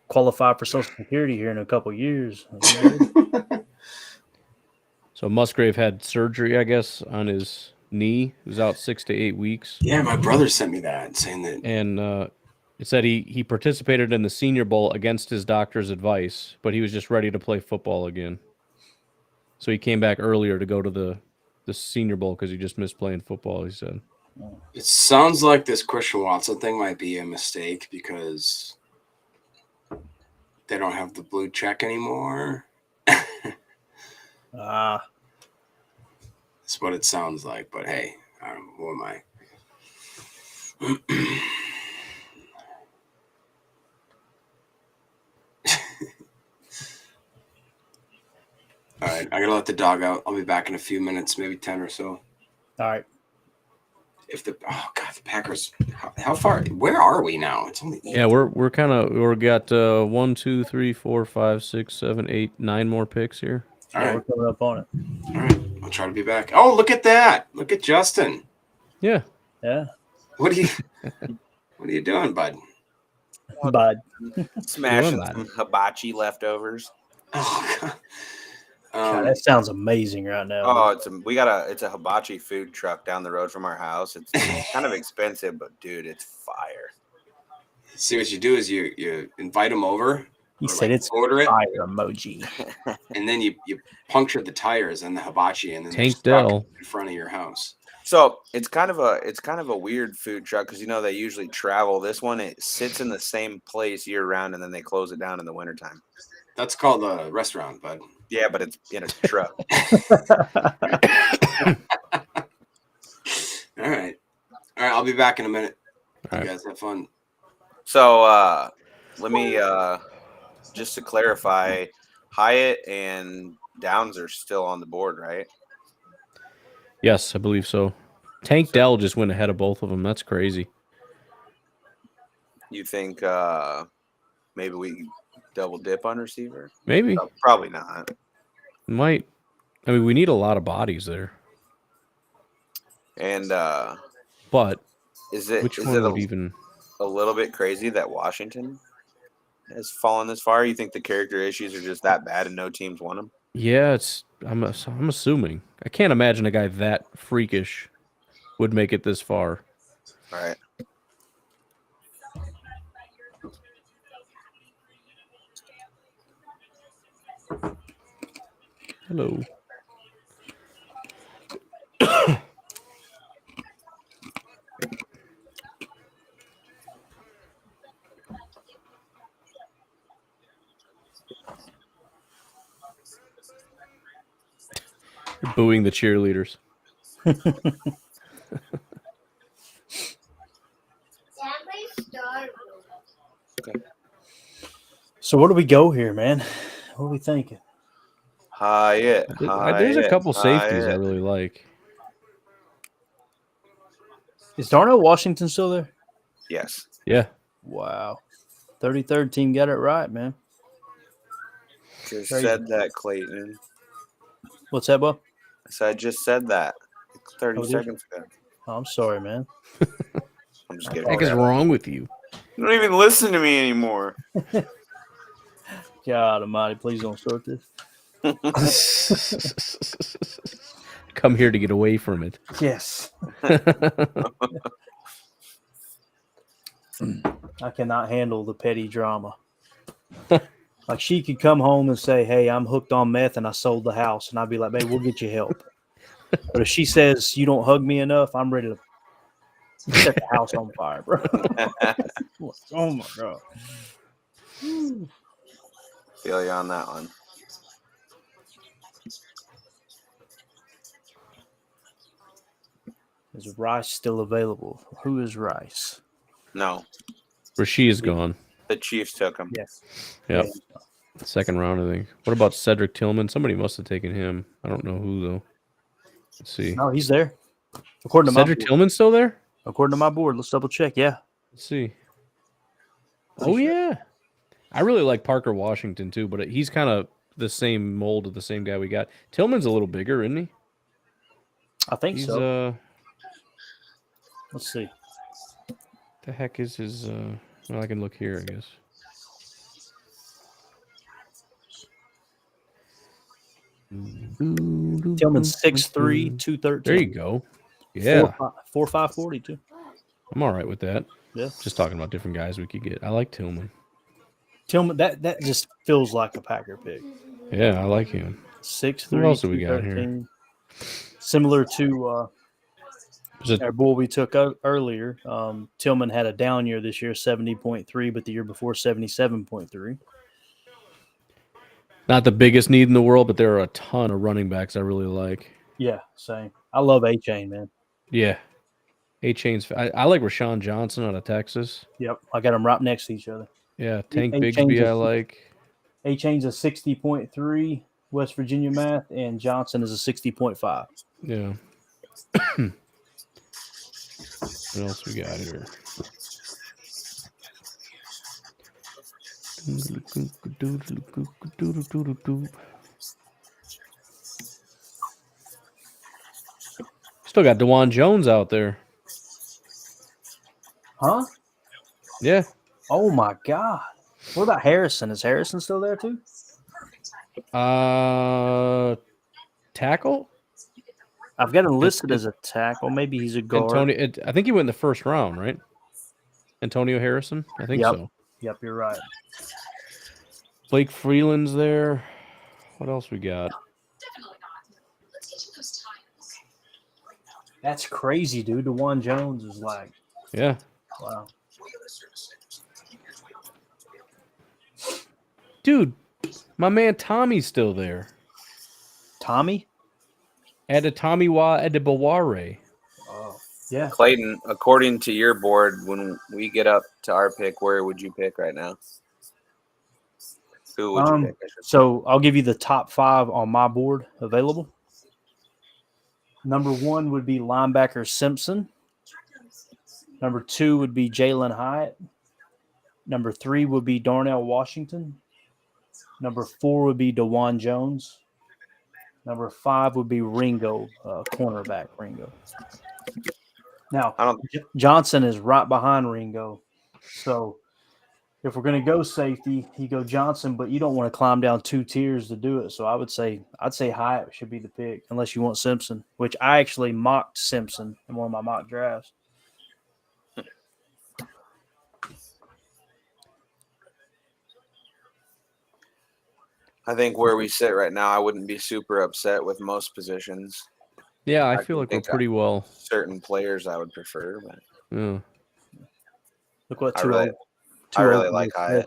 qualified for Social Security here in a couple years. So Musgrave had surgery, I guess, on his knee. He was out 6 to 8 weeks. Yeah, my brother sent me that saying that. And it said he participated in the Senior Bowl against his doctor's advice, but he was just ready to play football again. So he came back earlier to go to the Senior Bowl because he just missed playing football, he said. It sounds like this Christian Watson thing might be a mistake because they don't have the blue check anymore. That's what it sounds like. But hey, who am I? All right, I gotta let the dog out. I'll be back in a few minutes, maybe 10 or so. All right. If the Packers, how far? Where are we now? It's only 8. Yeah, we're got 1, 2, 3, 4, 5, 6, 7, 8, 9 more picks here. All right, we're coming up on it. All right, I'll try to be back. Oh, look at that! Look at Justin. Yeah. What are you doing, bud? Bud. Smashing some hibachi leftovers. Oh God. God, that sounds amazing right now. Oh, it's a hibachi food truck down the road from our house. It's kind of expensive, but dude, it's fire. See, what you do is you invite them over. He said it's order it, fire emoji. and then you puncture the tires and the hibachi, and then Tank Dell in front of your house. So it's kind of a weird food truck because they usually travel. This one, it sits in the same place year round, and then they close it down in the wintertime. That's called a restaurant, bud. Yeah, but it's in a truck. All right. I'll be back in a minute. All You right. guys have fun. So let me just to clarify, Hyatt and Downs are still on the board, right? Yes, I believe so. Tank Dell just went ahead of both of them. That's crazy. You think maybe we double dip on receiver? Maybe. No, probably not. Might. I mean, we need a lot of bodies there. And But is which it one would even a little bit crazy that Washington has fallen this far? You think the character issues are just that bad and no teams want them? Yeah, I'm assuming. I can't imagine a guy that freakish would make it this far. All right. Hello. You're booing the cheerleaders. So where do we go here, man? What are we thinking? Hyatt. There's a couple safeties I really like. Is Darnell Washington still there? Yes. Yeah. Wow. 33rd team got it right, man. Just Crazy. said that, Clayton. What's that, Bob? I just said that 30 Oh, did seconds ago. Oh, I'm sorry, man. I'm just What kidding. the heck is wrong with you? You don't even listen to me anymore. God almighty, please don't start this. Come here to get away from it. Yes. I cannot handle the petty drama. Like she could come home and say, "Hey, I'm hooked on meth and I sold the house," and I'd be like, "Babe, we'll get you help." But if she says you don't hug me enough, I'm ready to set the house on fire, bro. Oh my god. Feel you on that one. Is Rice still available? Who is Rice? No, Rasheed is gone. the Chiefs took him. Yes. Yep. Second round, I think. What about Cedric Tillman? Somebody must have taken him. I don't know who, though. Let's see. No, he's there. According to Cedric my board. Tillman's still there? According to my board, let's double check. Yeah. Let's see. Oh, yeah. I really like Parker Washington, too, but he's kind of the same mold of the same guy we got. Tillman's a little bigger, isn't he? I think so. Let's see. The heck is his well, I can look here, I guess. Tillman's 6'3", 213. There you go. Yeah, 4.5 too. I'm all right with that. Yeah. Just talking about different guys we could get. I like Tillman. Tillman, that just feels like a Packer pick. Yeah, I like him. 6'3", Who else do we got here? 213. Similar to our boy we took earlier. Tillman had a down year this year, 70.3, but the year before 77.3. Not the biggest need in the world, but there are a ton of running backs I really like. Yeah, same. I love A-Chain, man. Yeah. A-Chain's. I like Rashawn Johnson out of Texas. Yep, I got them right next to each other. Yeah, Tank A-Chain's Bigsby I a- like. A-Chain's a 60.3 West Virginia math, and Johnson is a 60.5. Yeah. What else we got here? Still got DeJuan Jones out there. Huh? Yeah. Oh, my God. What about Harrison? Is Harrison still there, too? Tackle? I've got him listed as a tackle. Maybe he's a guard. I think he went in the first round, right? Antonio Harrison? I think so. Yep, you're right. Blake Freeland's there. What else we got? That's crazy, dude. DeJuan Jones is like, Yeah. wow. Dude, my man Tommy's still there. Tommy? Adetomiwa Adebaware. Oh, yeah. Clayton, according to your board, when we get up to our pick, where would you pick right now? Who would you pick? So I'll give you the top 5 on my board available. Number 1 would be linebacker Simpson. Number 2 would be Jalen Hyatt. Number 3 would be Darnell Washington. Number 4 would be DeJuan Jones. Number 5 would be Ringo, cornerback Ringo. Now, Johnson is right behind Ringo. So if we're going to go safety, you go Johnson, but you don't want to climb down 2 tiers to do it. So I'd say Hyatt should be the pick, unless you want Simpson, which I actually mocked Simpson in one of my mock drafts. I think where we sit right now, I wouldn't be super upset with most positions. Yeah, I feel like we're pretty well. Certain players I would prefer, but Yeah. Look what I really like Hyatt.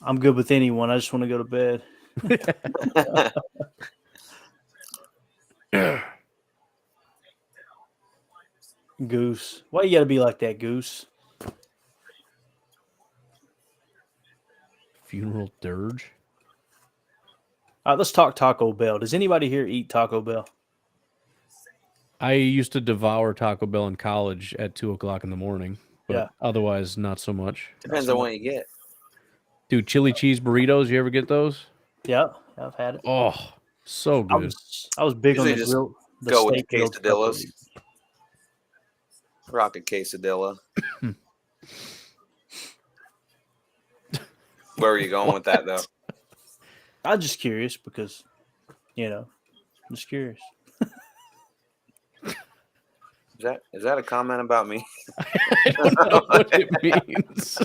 I'm good with anyone. I just want to go to bed. Goose. Why you got to be like that, Goose? Funeral dirge. All right, let's talk Taco Bell. Does anybody here eat Taco Bell? I used to devour Taco Bell in college at 2:00 in the morning, but otherwise not so much. Depends on what you get. Dude, chili cheese burritos, you ever get those? Yeah, I've had it. Oh, so good. I was big Usually on the just grill. Go with the quesadillas. Rock a quesadilla. Where were you going with that, though? I'm just curious because, I'm just curious. Is that a comment about me? I don't know what it means.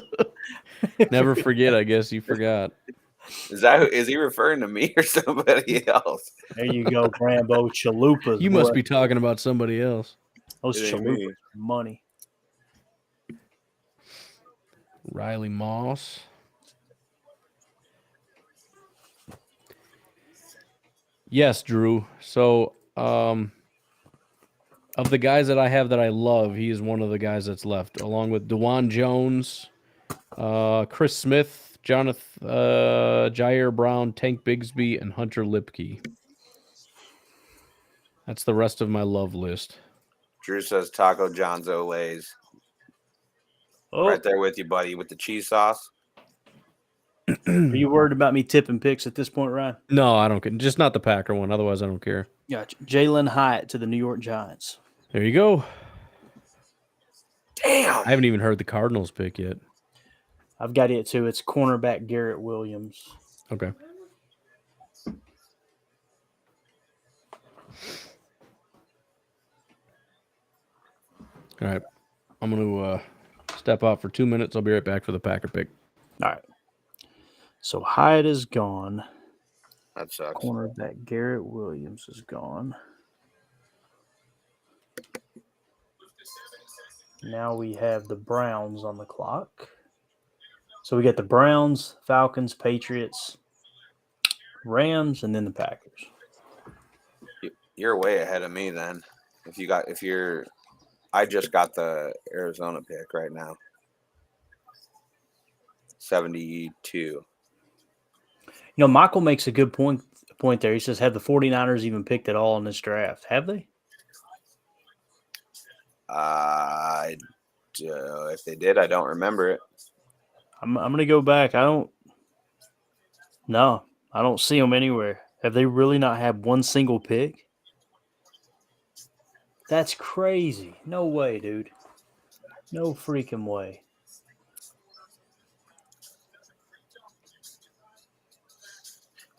Never forget, I guess you forgot. Is he referring to me or somebody else? There you go, Rambo chalupas. You must be talking about somebody else. Those It ain't chalupas, me. money. Riley Moss. Yes, Drew. So, of the guys that I have that I love, he is one of the guys that's left, along with DeJuan Jones, Chris Smith, Jonathan, Jair Brown, Tank Bigsby, and Hunter Lipke. That's the rest of my love list. Drew says Taco John's Olays. Oh, Right there with you, buddy, with the cheese sauce. are you worried about me tipping picks at this point, Ryan? No, I don't care. Just not the Packer one. Otherwise, I don't care. Gotcha. Jalen Hyatt to the New York Giants. There you go. Damn. I haven't even heard the Cardinals pick yet. I've got it too. It's cornerback Garrett Williams. Okay. All right. I'm going to step out for 2 minutes. I'll be right back for the Packer pick. All right. So Hyatt is gone. That sucks. Cornerback Garrett Williams is gone. Now we have the Browns on the clock. So we got the Browns, Falcons, Patriots, Rams, and then the Packers. You're way ahead of me then. I just got the Arizona pick right now. 72. You know, Michael makes a good point there. He says, have the 49ers even picked at all in this draft? Have they? If they did, I don't remember it. I'm going to go back. I don't see them anywhere. Have they really not had one single pick? That's crazy. No way, dude. No freaking way.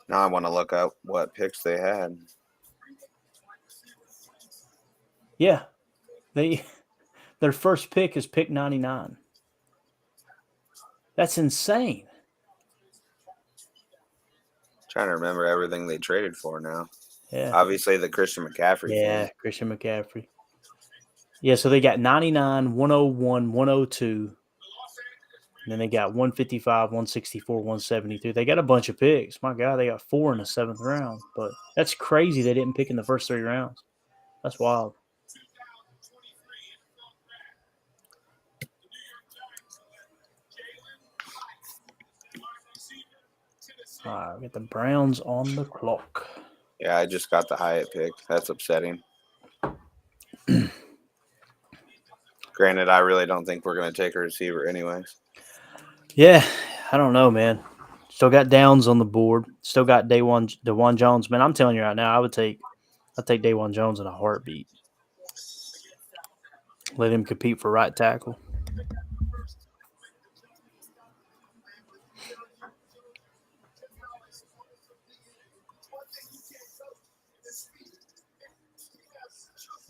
Now I want to look up what picks they had. Yeah. Their first pick is pick 99. That's insane. Trying to remember everything they traded for now. Yeah. Obviously the Christian McCaffrey thing. Christian McCaffrey. Yeah, so they got 99, 101, 102. And then they got 155, 164, 173. They got a bunch of picks. My God, they got 4 in the 7th round. But that's crazy they didn't pick in the first 3 rounds. That's wild. All right, we got the Browns on the clock. Yeah, I just got the Hyatt pick. That's upsetting. Granted, I really don't think we're going to take a receiver anyways. Yeah, I don't know, man. Still got Downs on the board. Still got DeJuan Jones. Man, I'm telling you right now, I'd take DeJuan Jones in a heartbeat. Let him compete for right tackle.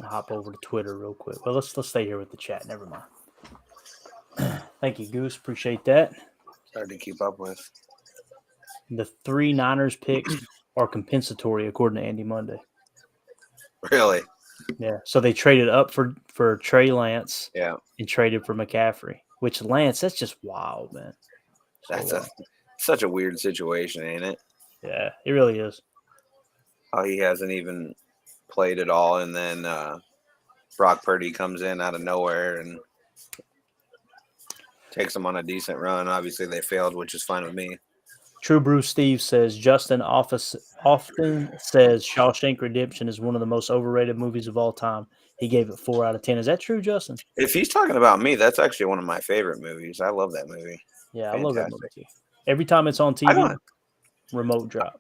I'll hop over to Twitter real quick. Well, let's stay here with the chat. Never mind. Thank you, Goose. Appreciate that. Hard to keep up with. The 3 Niners picks are compensatory, according to Andy Monday. Really? Yeah. So they traded up for Trey Lance. Yeah. And traded for McCaffrey. Which Lance, that's just wild, man. That's such a weird situation, ain't it? Yeah, it really is. Oh, he hasn't even played at all, and then Brock Purdy comes in out of nowhere and takes them on a decent run. Obviously, they failed, which is fine with me. True Bruce Steve says Justin often says Shawshank Redemption is one of the most overrated movies of all time. He gave it 4 out of 10. Is that true, Justin? If he's talking about me, that's actually one of my favorite movies. I love that movie. Yeah, Fantastic. I love that movie too. Every time it's on TV, remote drop.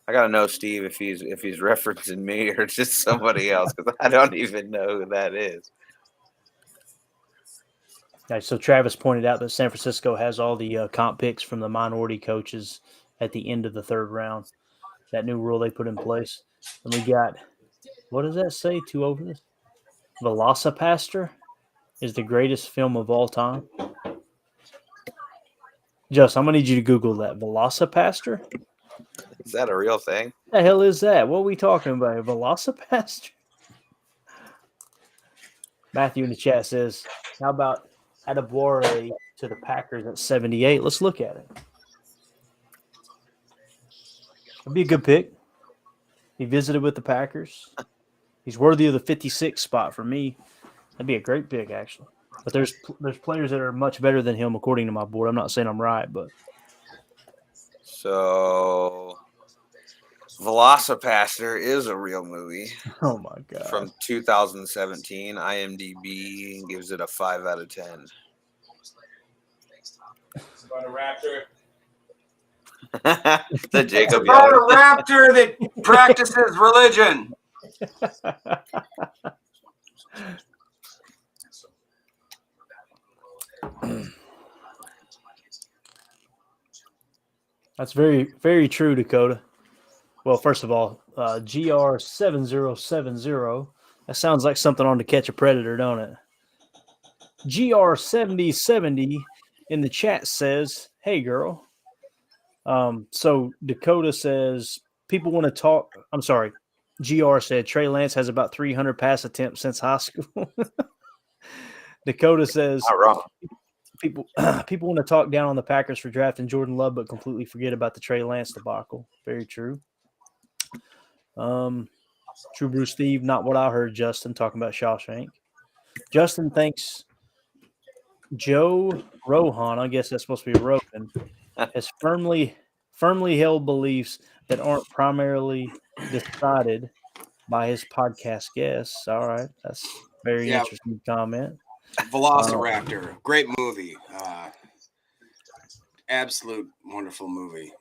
I gotta know, Steve, if he's referencing me or just somebody else, because I don't even know who that is. Right, so Travis pointed out that San Francisco has all the comp picks from the minority coaches at the end of the 3rd round. That new rule they put in place. And we got, what does that say? 2 over this? Velocipaster is the greatest film of all time. Just, I'm going to need you to Google that. Velocipaster? Is that a real thing? The hell is that? What are we talking about? Velocipaster? Matthew in the chat says, how about Adebawore to the Packers at 78? Let's look at it. That'd be a good pick. He visited with the Packers. He's worthy of the 56 spot for me. That'd be a great pick, actually. But there's players that are much better than him, according to my board. I'm not saying I'm right, but so Velocipaster is a real movie. Oh my god! From 2017, IMDb gives it a 5 out of 10. It's about a raptor. The Jacob It's about a raptor that practices religion. That's very, very true, Dakota. Well, first of all, GR7070 That sounds like something on To Catch a Predator, don't it? GR7070 in the chat says, "Hey, girl." So Dakota says, people want to talk. I'm sorry. GR said Trey Lance has about 300 pass attempts since high school. Dakota says, Not wrong. people want to talk down on the Packers for drafting Jordan Love, but completely forget about the Trey Lance debacle. Very true. True Bruce Steve, not what I heard. Justin talking about Shawshank. Justin thinks Joe Rohan, I guess that's supposed to be Rogan, has firmly held beliefs that aren't primarily decided by his podcast guests. All right, that's a very interesting comment. Velociraptor, great movie. Absolute wonderful movie.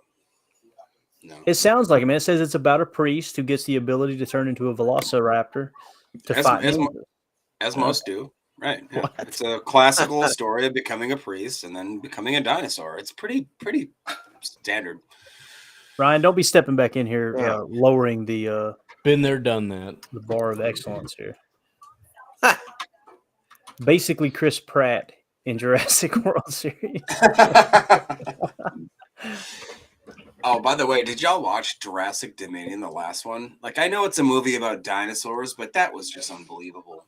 No. It sounds like it, man. It says it's about a priest who gets the ability to turn into a velociraptor to fight as most do. Right. Yeah. It's a classical story of becoming a priest and then becoming a dinosaur. It's pretty standard. Ryan, don't be stepping back in here, lowering the been there, done that. The bar of excellence here. Basically, Chris Pratt in Jurassic World series. Oh, by the way, did y'all watch Jurassic Dominion, the last one? Like, I know it's a movie about dinosaurs, but that was just unbelievable.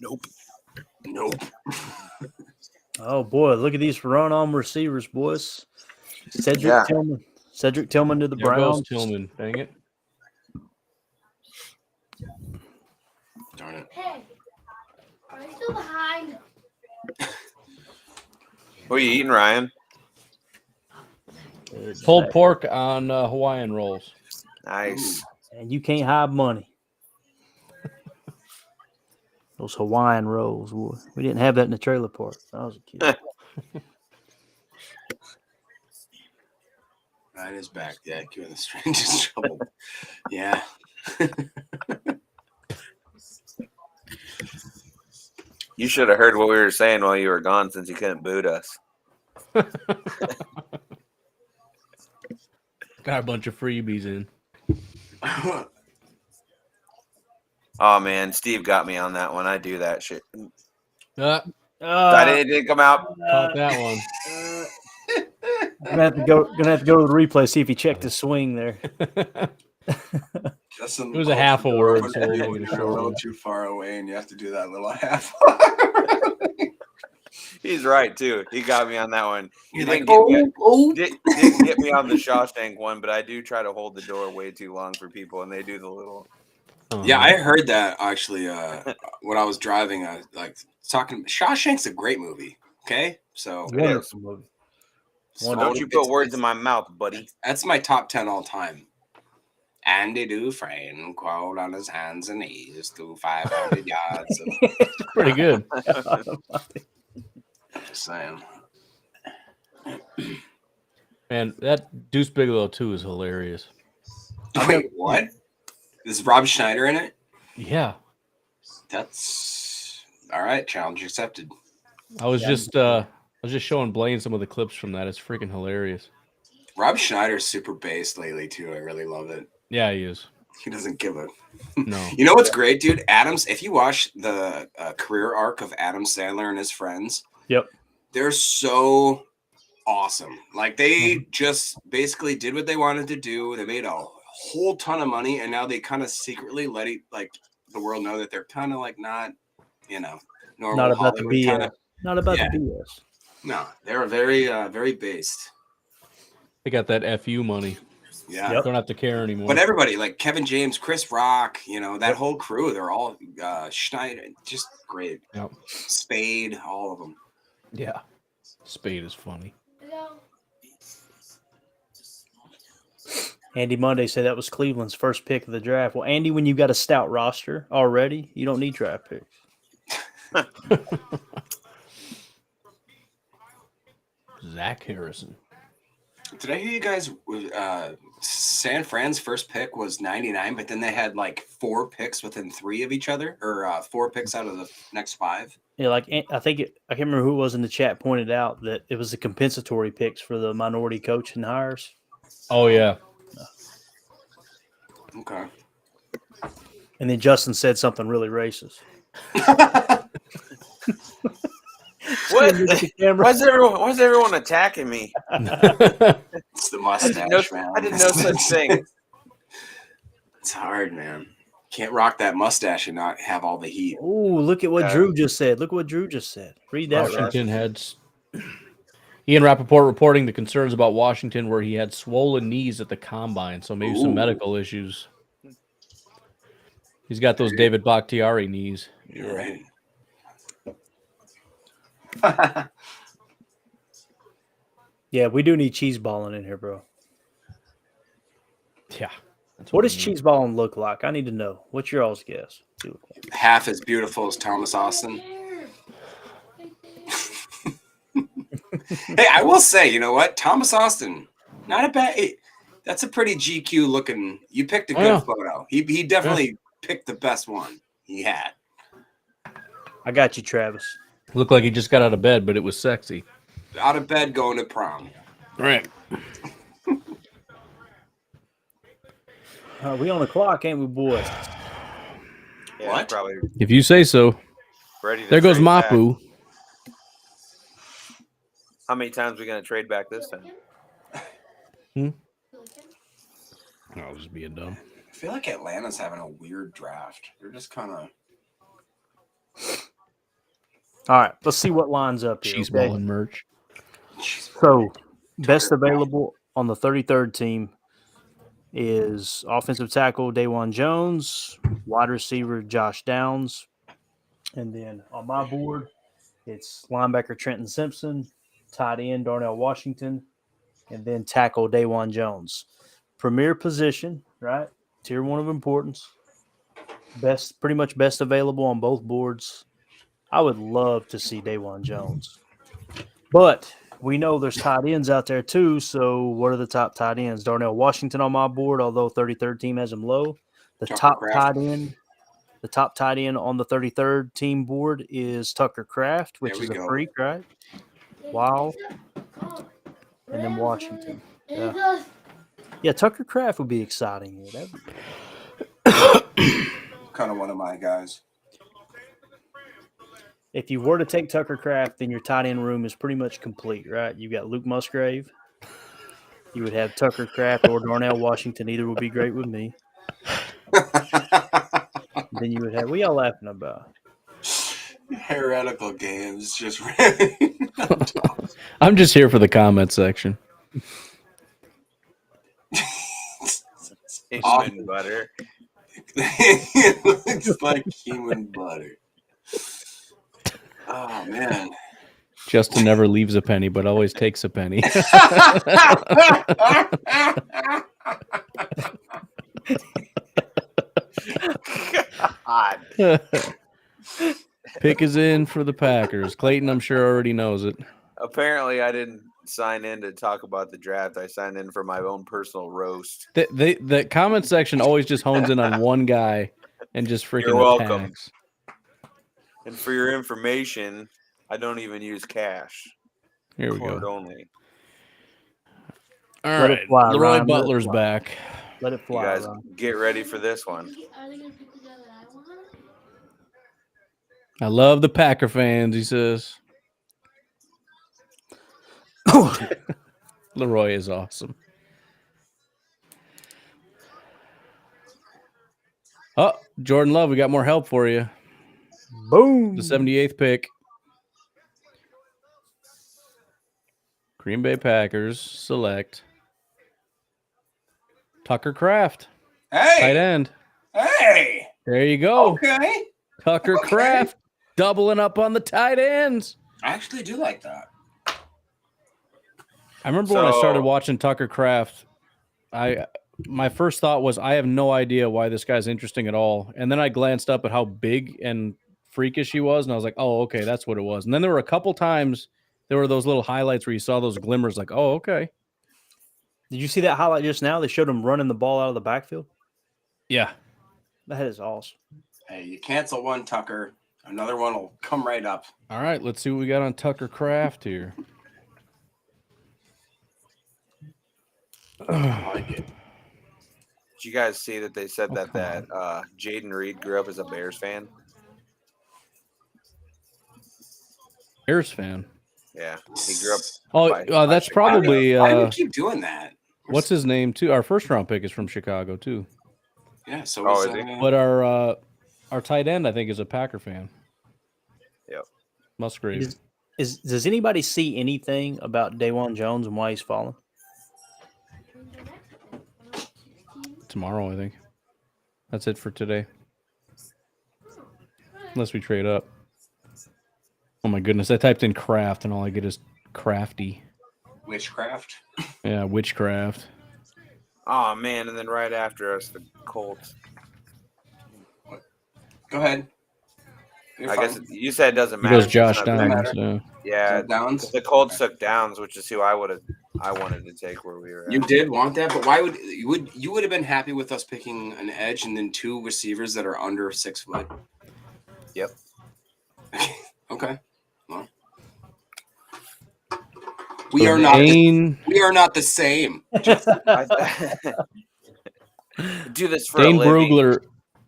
Nope. Oh boy, look at these run-on receivers, boys. Cedric Tillman to the Browns. Tillman, dang it. Darn it. Hey, are you still behind? What are you eating, Ryan? Pulled pork on Hawaiian rolls. Nice. And you can't hide money. Those Hawaiian rolls, boy. We didn't have that in the trailer park. I was a kid. Ryan is back. Yeah, you're in the strangest trouble. Yeah. You should have heard what we were saying while you were gone, since you couldn't boot us. Got a bunch of freebies in. Oh man, Steve got me on that one. I do that shit. It didn't come out. Caught that one. Gonna have to go to the replay, see if he checked his swing there. It was a half a word, so we'll make it a short a little one. too far away, and you have to do that little half. He's right too. He got me on that one. You're Didn't get me on the Shawshank one, but I do try to hold the door way too long for people, and they do the little. Yeah, I heard that actually when I was driving. Talking. Shawshank's a great movie. Okay, so Wonderful movie. Don't you put words in my mouth, buddy. That's my top 10 all time. Andy Dufresne crawled on his hands and knees through 500 yards. Pretty good. Just saying. Man, that Deuce Bigelow too is hilarious. Wait, what? Is Rob Schneider in it? Yeah. That's all right. Challenge accepted. I was just showing Blaine some of the clips from that. It's freaking hilarious. Rob Schneider's super based lately too. I really love it. Yeah, he is. He doesn't give a. No. You know what's great, dude? Adams. If you watch the career arc of Adam Sandler and his friends, yep, they're so awesome. Like they just basically did what they wanted to do. They made a whole ton of money, and now they kind of secretly let the world know that they're kind of like not, normal. Not about Hollywood the BS. kinda. Not about the BS. No, they're very based. They got that FU money. Yeah, Don't have to care anymore. But everybody, like Kevin James, Chris Rock, that whole crew, they're all Schneider, just great. Yep. Spade, all of them. Yeah, Spade is funny. Andy Monday said that was Cleveland's first pick of the draft. Well, Andy, when you got a stout roster already, you don't need draft picks. Zach Harrison. Did I hear you guys? San Fran's first pick was 99, but then they had like 4 picks within 3 of each other, or 4 picks out of the next 5. Yeah, I can't remember who it was in the chat pointed out that it was the compensatory picks for the minority coaching hires. Oh yeah. Okay. And then Justin said something really racist. What? Look at the camera. Why's everyone attacking me? It's the mustache, man. I didn't know such thing. It's hard, man. Can't rock that mustache and not have all the heat. Oh, look at what Drew just said. Look what Drew just said. Read that. Washington heads. Ian Rappaport reporting the concerns about Washington where he had swollen knees at the combine, so maybe some medical issues. He's got those David Bakhtiari knees. You're right. Yeah, we do need cheese balling in here, bro. Yeah. What does cheese balling look like? I need to know. What's your all's guess? Half as beautiful as Thomas Austin. Hey, I will say, you know what? Thomas Austin, not a bad. That's a pretty GQ looking. You picked a good photo. He definitely picked the best one he had. I got you, Travis. Looked like he just got out of bed, but it was sexy. Out of bed, going to prom. Right. We on the clock, ain't we, boys? Yeah, What? Probably If you say so. ready to There goes trade back. Mapu. How many times are we going to trade back this time? I was just being dumb. I feel like Atlanta's having a weird draft. They're just kind of. All right, let's see what lines up here. Cheese Okay? balling merch. So, best available on the 33rd team is offensive tackle Dawan Jones, wide receiver Josh Downs, and then on my board, it's linebacker Trenton Simpson, tight end Darnell Washington, and then tackle Dawan Jones. Premier position, right? Tier 1 of importance. Pretty much best available on both boards. I would love to see Dawan Jones. But we know there's tight ends out there too. So what are the top tight ends? Darnell Washington on my board, although 33rd team has him low. The top tight end on the 33rd team board is Tucker Kraft, which is a freak, right? Wow. And then Washington. Yeah. Yeah, Tucker Kraft would be exciting here. Kind of one of my guys. If you were to take Tucker Kraft, then your tight end room is pretty much complete, right? You've got Luke Musgrave. You would have Tucker Kraft or Darnell Washington. Either would be great with me. Then you would have – what y'all laughing about? Heretical games. Just I'm just here for the comment section. Human butter. It looks like human butter. Oh, man. Justin never leaves a penny, but always takes a penny. God. Pick is in for the Packers. Clayton, I'm sure, already knows it. Apparently, I didn't sign in to talk about the draft. I signed in for my own personal roast. The comment section always just hones in on one guy and just freaking You're welcome. attacks. And for your information, I don't even use cash. Here we Card go. only. All Let it right. fly, Leroy Ryan, let it Butler's fly. back. Let it You fly, guys Ron. get ready for this one. Are they gonna pick the guy that I want? I love the Packer fans, he says. Leroy is awesome. Oh, Jordan Love, we got more help for you. Boom. The 78th pick. Green Bay Packers select Tucker Kraft. Tight Hey. end. Hey. There you go. Okay. Tucker Okay. Kraft doubling up on the tight ends. I actually do like that. I remember when I started So- watching Tucker Kraft, my first thought was I have no idea why this guy's interesting at all. And then I glanced up at how big and freakish he was, and I was like, oh, okay, that's what it was. And then there were a couple times there were those little highlights where you saw those glimmers like, oh, okay. Did you see that highlight just now? They showed him running the ball out of the backfield. Yeah. That is awesome. Hey, you cancel one, Tucker. Another one will come right up. All right, let's see what we got on Tucker Kraft here. I like it. you guys see that they said Oh, that Jaden Reed grew up as a Bears fan? Bears fan. Yeah, he grew up. Oh, that's probably. Why do we keep doing that? What's his name too? Our first round pick is from Chicago too. Yeah. So is he? But our tight end, I think, is a Packer fan. Yep. Musgrave. Does anybody see anything about Dawan Jones and why he's falling? Tomorrow, I think. That's it for today. Unless we trade up. Oh my goodness! I typed in Kraft and all I get is crafty. Witchcraft. Yeah, witchcraft. Oh man! And then right after us, the Colts. Go ahead. I guess you said it doesn't He matter. goes Josh Downs. Yeah, Downs. The Colts took Downs, which is who I wanted to take where we were at. You did want that, but why would you would have been happy with us picking an edge and then 2 receivers that are under 6 foot? Yep. Okay. Well, we are not the same. Do this for a living.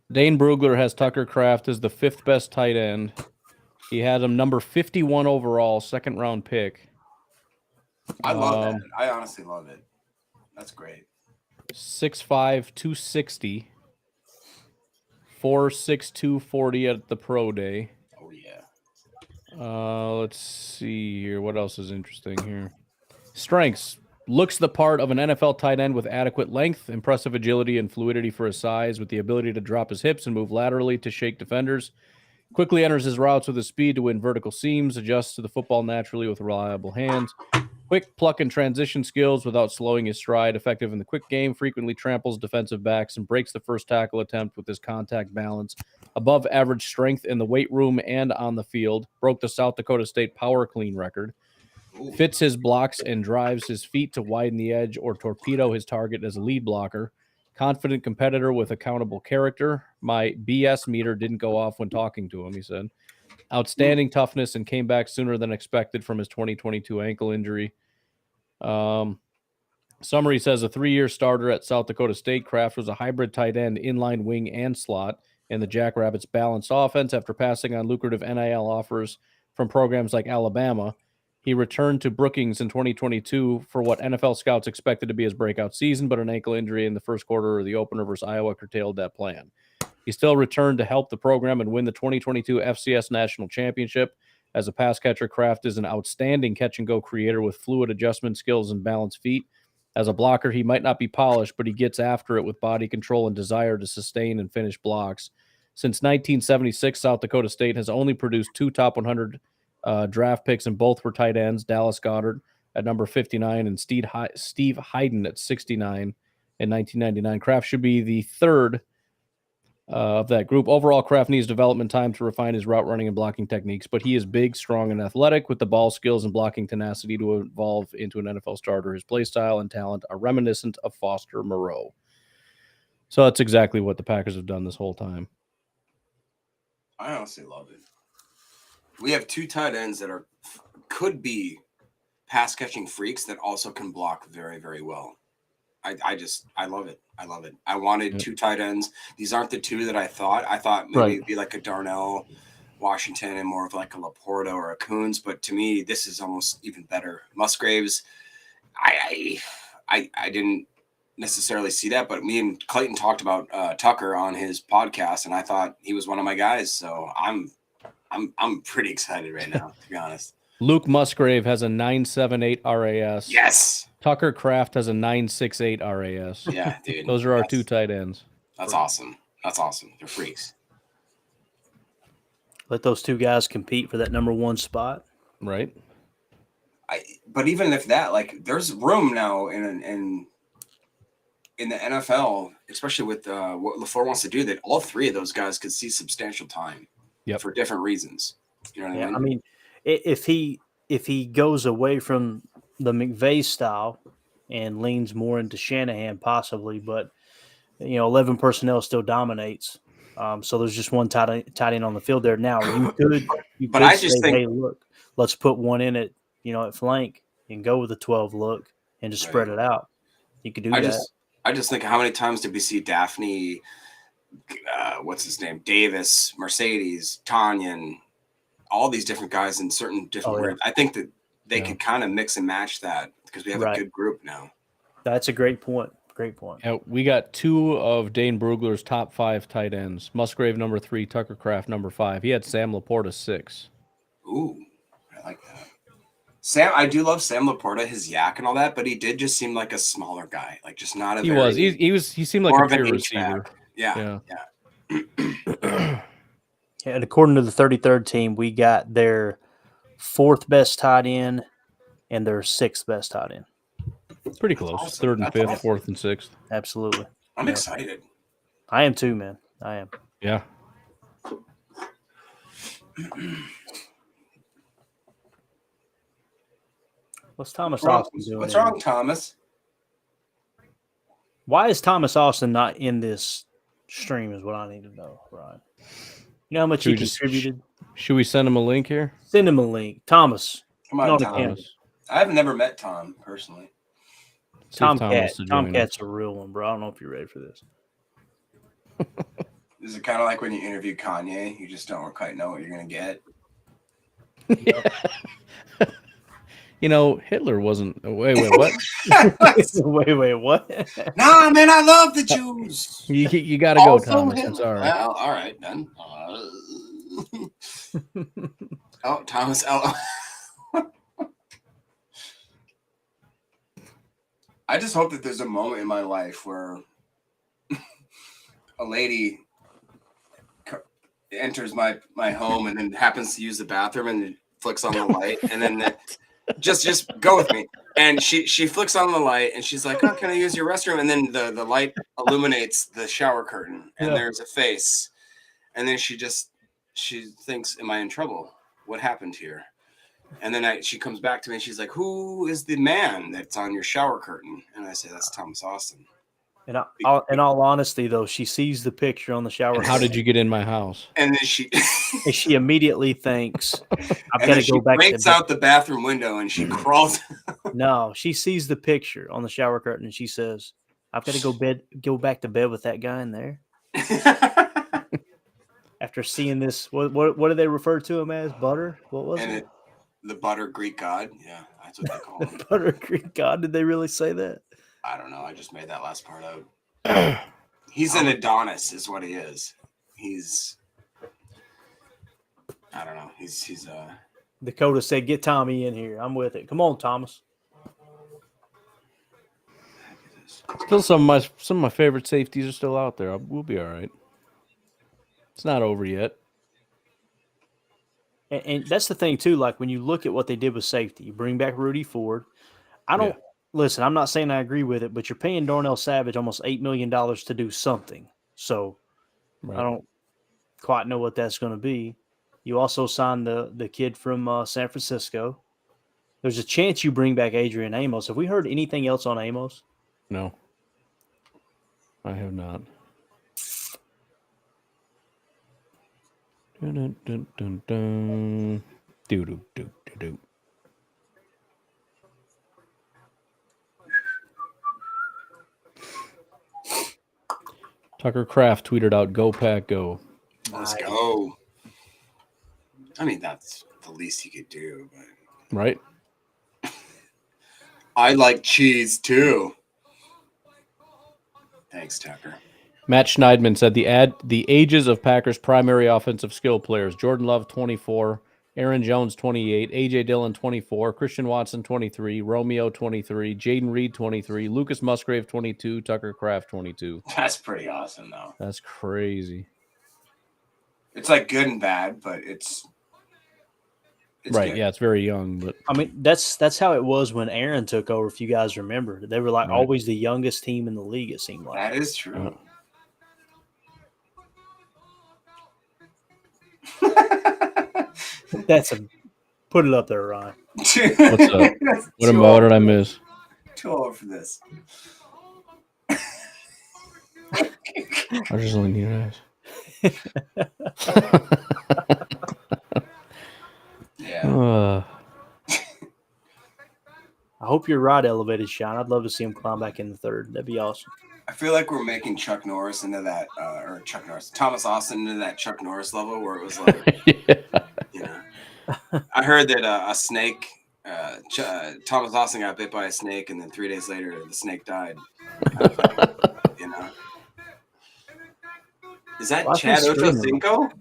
Dane Brugler has Tucker Kraft as the 5th best tight end. He had him number 51 overall, 2nd round pick. I love that. I honestly love it. That's great. 6'5", 260. 4'6", 240 at the pro day. Oh yeah. Let's see here. What else is interesting here? Strengths. Looks the part of an NFL tight end with adequate length, impressive agility, and fluidity for his size, with the ability to drop his hips and move laterally to shake defenders. Quickly enters his routes with his speed to win vertical seams, adjusts to the football naturally with reliable hands. Quick pluck and transition skills without slowing his stride. Effective in the quick game, frequently tramples defensive backs and breaks the first tackle attempt with his contact balance. Above average strength in the weight room and on the field. Broke the South Dakota State power clean record. Fits his blocks and drives his feet to widen the edge or torpedo his target as a lead blocker. Confident competitor with accountable character. My BS meter didn't go off when talking to him, he said. Outstanding toughness and came back sooner than expected from his 2022 ankle injury. Summary says a 3-year starter at South Dakota State. Kraft was a hybrid tight end, inline wing, and slot in the Jackrabbits' balanced offense. After passing on lucrative NIL offers from programs like Alabama, he returned to Brookings in 2022 for what NFL scouts expected to be his breakout season, but an ankle injury in the first quarter of the opener versus Iowa curtailed that plan. He still returned to help the program and win the 2022 FCS National Championship. As a pass catcher, Kraft is an outstanding catch-and-go creator with fluid adjustment skills and balanced feet. As a blocker, he might not be polished, but he gets after it with body control and desire to sustain and finish blocks. Since 1976, South Dakota State has only produced 2 top 100 draft picks, and both were tight ends. Dallas Goedert at number 59 and Steve Hayden at 69 in 1999. Kraft should be the 3rd of that group. Overall, Kraft needs development time to refine his route running and blocking techniques, but he is big, strong, and athletic with the ball skills and blocking tenacity to evolve into an NFL starter. His play style and talent are reminiscent of Foster Moreau. So that's exactly what the Packers have done this whole time. I honestly love it. We have 2 tight ends that could be pass catching freaks that also can block very, very well. I love it. I love it. I wanted 2 tight ends. These aren't the 2 that I thought. I thought maybe it'd be like a Darnell Washington and more of like a LaPorta or a Coons, but to me, this is almost even better. Musgraves, I didn't necessarily see that, but me and Clayton talked about Tucker on his podcast, and I thought he was one of my guys. So I'm pretty excited right now, to be honest. Luke Musgrave has a 9.78 RAS. Yes. Tucker Kraft has a 9.68 RAS. Yeah, dude. Those are our 2 tight ends. That's awesome. That's awesome. They're freaks. Let those 2 guys compete for that number 1 spot. Right. But even if that, like, there's room now in the NFL, especially with what LaFleur wants to do, that all 3 of those guys could see substantial time for different reasons. You know what I mean? I mean, if he goes away from the McVay style and leans more into Shanahan, possibly, but 11 personnel still dominates. So there's just one tight end on the field there. Now you could I just think, hey, look, let's put one in at flank and go with the 12 look and just spread it out. You could do that. I just think how many times did we see Daphne, what's his name, Davis, Mercedes, Tanyan, all these different guys in certain different groups. I think that they could kind of mix and match that because we have a good group now. That's a great point. Great point. Yeah, we got 2 of Dane Brugler's top 5 tight ends. Musgrave number 3, Tucker Kraft number 5. He had Sam LaPorta 6. Ooh, I like that. Sam, I do love Sam LaPorta, his yak and all that, but he did just seem like a smaller guy, like just not a. He seemed like a pure receiver. Yeah. And according to the 33rd team, we got their 4th best tight end and their 6th best tight end. Pretty close. Awesome. 3rd and 5th, awesome. 4th and 6th. Absolutely. I'm excited. I am too, man. I am. Yeah. What's Thomas Austin doing? What's wrong, Thomas? Why is Thomas Austin not in this stream is what I need to know, Ryan. You know how much he contributed? Should we send him a link here? Send him a link. Thomas. Come on, Thomas. I've never met Tom personally. Tomcat's a real one, bro. I don't know if you're ready for this. Is it kind of like when you interview Kanye? You just don't quite know what you're going to get. You know, Hitler wasn't. Wait, what? wait, what? Nah, man, I love the Jews. You got to go, Thomas. I'm sorry. Well, all right, then. Oh, Thomas. I just hope that there's a moment in my life where a lady enters my home and then happens to use the bathroom and flicks on the light, and then just go with me. And she flicks on the light and she's like, "Oh, can I use your restroom?" And then the light illuminates the shower curtain and there's a face, and then she thinks, "Am I in trouble? What happened here?" And then she comes back to me and she's like, "Who is the man that's on your shower curtain?" And I say, "That's Thomas Austin." In all honesty, though, she sees the picture on the shower. How did you get in my house? And then she immediately thinks, "I've got to go back." She breaks out the bathroom window and she crawls. No, she sees the picture on the shower curtain and she says, "I've got to go back to bed with that guy in there." After seeing this, what do they refer to him as? Butter? What was it? The butter Greek god? Yeah, that's what they call him. The butter Greek god? Did they really say that? I don't know. I just made that last part out. He's an Adonis, is what he is. I don't know. He's Dakota said, "Get Tommy in here. I'm with it. Come on, Thomas." Still, some of my favorite safeties are still out there. We'll be all right. It's not over yet. And that's the thing too. Like when you look at what they did with safety, you bring back Rudy Ford. Listen, I'm not saying I agree with it, but you're paying Darnell Savage almost $8 million to do something. So I don't quite know what that's going to be. You also signed the kid from San Francisco. There's a chance you bring back Adrian Amos. Have we heard anything else on Amos? No, I have not. Dun, dun, dun, dun. Do, do, do, do, do. Tucker Kraft tweeted out, "Go Pack, go." Let's go. I mean, that's the least he could do. But... Right? I like cheese, too. Thanks, Tucker. Matt Schneidman said the ages of Packers' primary offensive skill players: Jordan Love, 24, Aaron Jones, 28, A.J. Dillon, 24, Christian Watson, 23, Romeo, 23, Jaden Reed, 23, Lucas Musgrave, 22, Tucker Kraft, 22. That's pretty awesome, though. That's crazy. It's like good and bad, but it's right. good. Yeah, it's very young, but I mean that's how it was when Aaron took over. If you guys remember, they were like always the youngest team in the league. It seemed like that is true. Put it up there, Ryan. What's up? What did I miss? Too old for this. I just only need eyes. Yeah. I hope your ride elevated, Sean. I'd love to see him climb back in the third. That'd be awesome. I feel like we're making Chuck Norris into that, Thomas Austin into that Chuck Norris level where it was like, you know, I heard that a snake, Thomas Austin got bit by a snake, and then 3 days later the snake died. You know, is that Chad Ochocinco?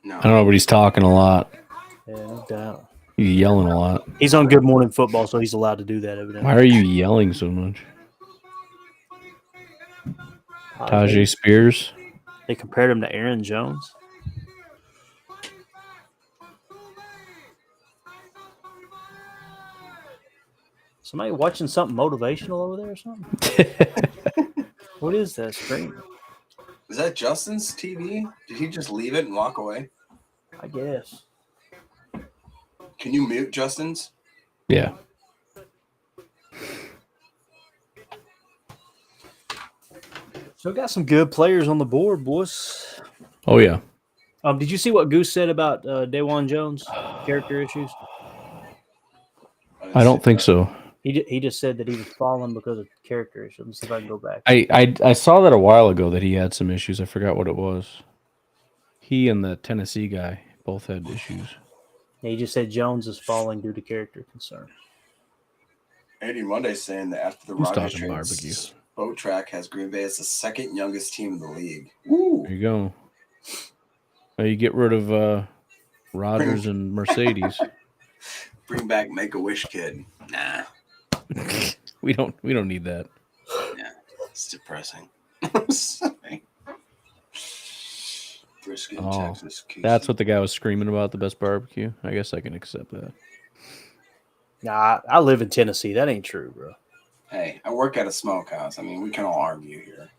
No, I don't know, but he's talking a lot. Yeah, no doubt. He's yelling a lot. He's on Good Morning Football, so he's allowed to do that evidently. Why are you yelling so much? Tajay Spears. They compared him to Aaron Jones. Somebody watching something motivational over there or something? What is that screen? Is that Justin's TV? Did he just leave it and walk away? I guess. Can you mute Justin's? Yeah. So we got some good players on the board, boys. Oh, yeah. Did you see what Goose said about Dawan Jones' character issues? I don't think so. He just said that he was falling because of character issues. Let me see if I can go back. I saw that a while ago that he had some issues. I forgot what it was. He and the Tennessee guy both had issues. Yeah, he just said Jones is falling due to character concern. Andy Monday saying that after the Who's Rodgers talking trade, barbecue? Boat Track has Green Bay as the second youngest team in the league. There you go. Well, you get rid of Rodgers and Mercedes. Bring back Make-A-Wish Kid. Nah. We don't need that. Yeah, it's depressing. I'm sorry. Brisket, Texas. That's what the guy was screaming about, the best barbecue. I guess I can accept that. Nah, I live in Tennessee. That ain't true, bro. Hey, I work at a smokehouse. I mean, we can all argue here.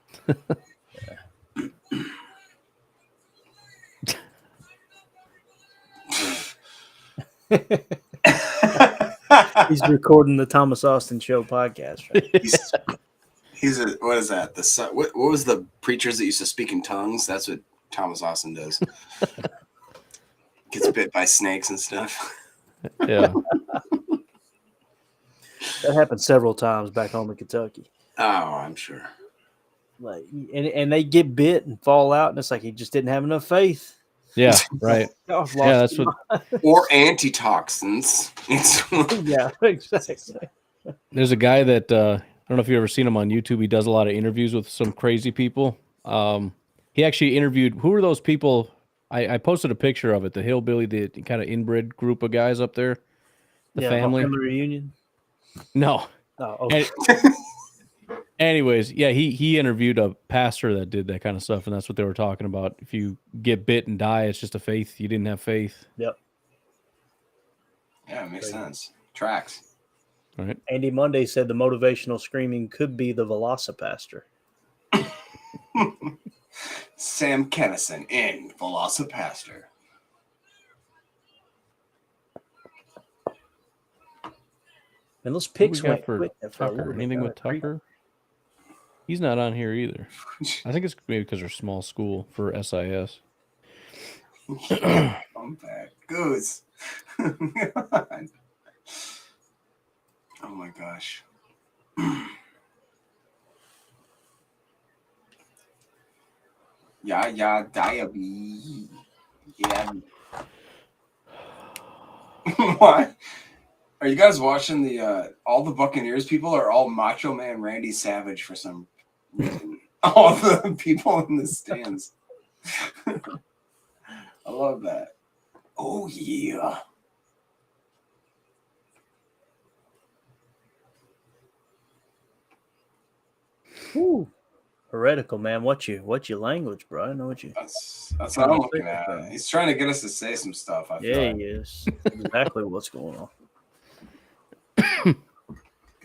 He's recording the Thomas Austin Show podcast. Right? He's a, what is that? What was the preachers that used to speak in tongues? That's what Thomas Austin does. Gets bit by snakes and stuff. Yeah. That happened several times back home in Kentucky. Oh, I'm sure. Like, and they get bit and fall out, and it's like he just didn't have enough faith. Yeah, right. Yeah, that's what. Or antitoxins. Yeah, exactly. There's a guy that I don't know if you've ever seen him on YouTube. He does a lot of interviews with some crazy people. He actually interviewed, who were those people? I posted a picture of it. The hillbilly, the kind of inbred group of guys up there. The family reunion. No. Oh, okay. Anyways, yeah, he interviewed a pastor that did that kind of stuff, and that's what they were talking about. If you get bit and die, it's just a faith. You didn't have faith. Yep. Yeah, it makes sense. Tracks. All right. Andy Monday said the motivational screaming could be the Velocipaster. Sam Kennison in Velocipaster. And those picks went for quick. Tucker. Anything with Tucker? He's not on here either. I think it's maybe because they're small school for SIS. I'm back. Goose. God. Oh my gosh. Yeah, diabetes. Yeah. What? Are you guys watching the all the Buccaneers people are all Macho Man Randy Savage for some reason? All the people in the stands. I love that. Oh yeah. Whew. Heretical, man. What you language, bro? I know what you. That's what I'm looking at. He's trying to get us to say some stuff. I feel like. He is. Exactly what's going on.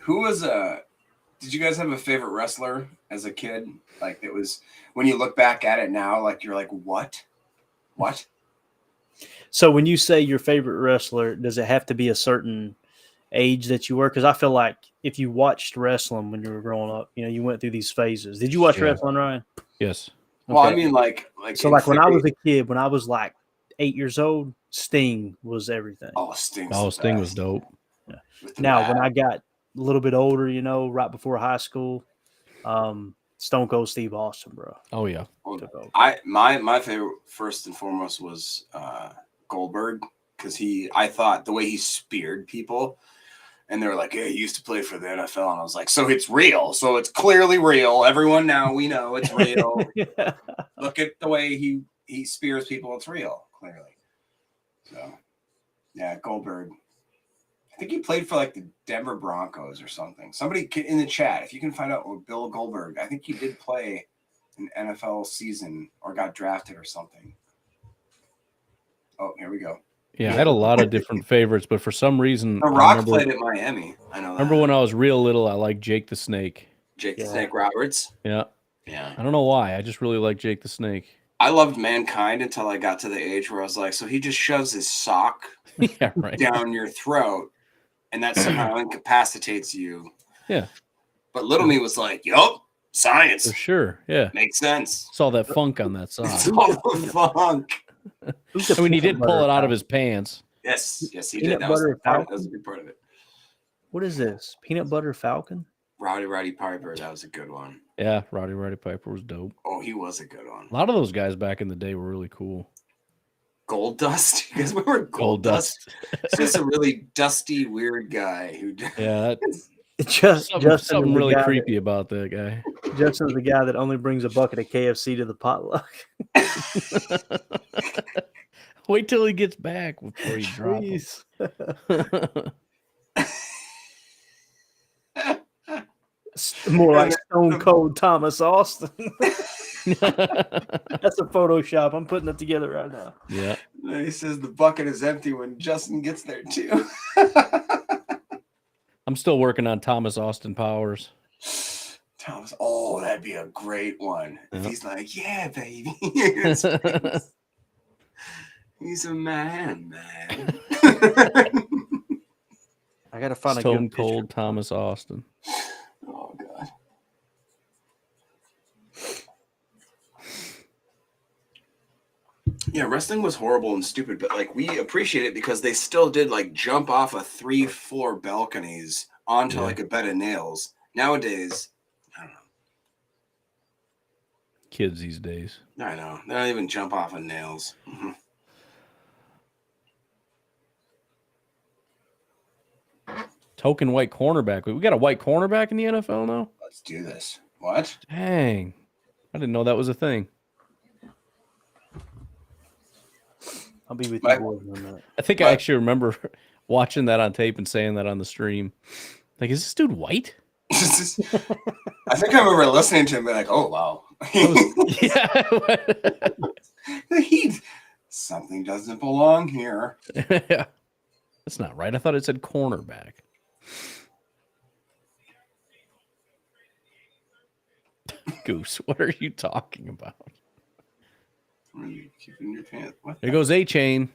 Who was did you guys have a favorite wrestler as a kid? Like it was when you look back at it now, like you're like, what? So when you say your favorite wrestler, does it have to be a certain age that you were? Because I feel like if you watched wrestling when you were growing up, you know, you went through these phases. Did you watch wrestling, Ryan? Yes. Well, I mean, like so like when I was a kid, when I was like 8 years old, Sting was everything. Oh, Sting was dope. Yeah. Now, when I got a little bit older, you know, right before high school, Stone Cold Steve Austin, bro. Oh yeah. Took over. My favorite first and foremost was Goldberg, because I thought the way he speared people, and they were like, "Hey, he used to play for the NFL," and I was like, "So it's real. So it's clearly real. Everyone now we know it's real. Look at the way he spears people. It's real, clearly." So yeah, Goldberg. I think he played for like the Denver Broncos or something. Somebody in the chat, if you can find out, Bill Goldberg. I think he did play an NFL season or got drafted or something. Oh, here we go. Yeah, I had a lot of different favorites, but for some reason, The Rock played at Miami. I know that. Remember when I was real little, I liked Jake the Snake. Jake the Snake Roberts? Yeah. Yeah. I don't know why. I just really like Jake the Snake. I loved Mankind until I got to the age where I was like, so he just shoves his sock down your throat, and that somehow incapacitates you. Yeah. But little me was like, yup, science. For sure. Yeah. Makes sense. Saw that funk on that sock. Saw the funk. I mean, he did pull it out of his pants. Yes, he Peanut did. That Butter Falcon? was a good part of it. What is this? Peanut Butter Falcon? Roddy Piper, that was a good one. Yeah, Roddy Piper was dope. Oh, he was a good one. A lot of those guys back in the day were really cool. Gold Dust? You guys remember Gold Dust? It's just a really dusty, weird guy who. Yeah, Justin really creepy about that guy. Justin's the guy that only brings a bucket of KFC to the potluck. Wait till he gets back before you drop him. More like Stone Cold Thomas Austin. That's a Photoshop. I'm putting it together right now. Yeah. He says the bucket is empty when Justin gets there too. I'm still working on Thomas Austin Powers. Thomas, oh, that'd be a great one. If he's like, yeah, baby. He's a man. I gotta find Stone a good Cold Thomas Austin. Oh god. Yeah, wrestling was horrible and stupid, but like we appreciate it because they still did like jump off of 3-floor balconies onto like a bed of nails. Nowadays, I don't know. Kids these days. I know. They don't even jump off of nails. Mm-hmm. Token white cornerback. We got a white cornerback in the NFL now? Let's do this. What? Dang. I didn't know that was a thing. I'll be with you boys on that. I think I actually remember watching that on tape and saying that on the stream. Like, is this dude white? I think I remember listening to him be like, oh, wow. Something doesn't belong here. Yeah. That's not right. I thought it said cornerback. Goose, what are you talking about? What are you keeping your pants? What? There goes A-Chain.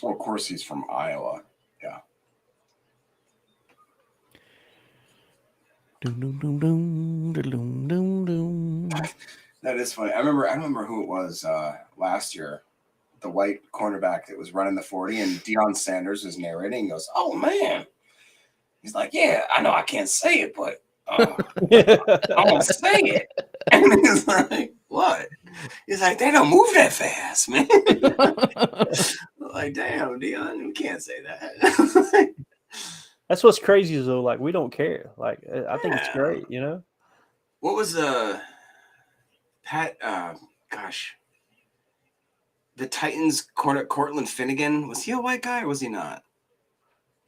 Oh, of course he's from Iowa. Yeah. That is funny. I don't remember who it was last year. The white cornerback that was running the 40, and Deion Sanders was narrating. He goes, "Oh man," he's like, "Yeah, I know I can't say it, but I'm gonna say it." And he's like, "What?" He's like, "They don't move that fast, man." Like, damn, Deion, we can't say that. That's what's crazy though. Like, we don't care. Like, I think it's great, you know. What was Pat? Gosh. The Titans corner, Cortland Finnegan, was he a white guy or was he not?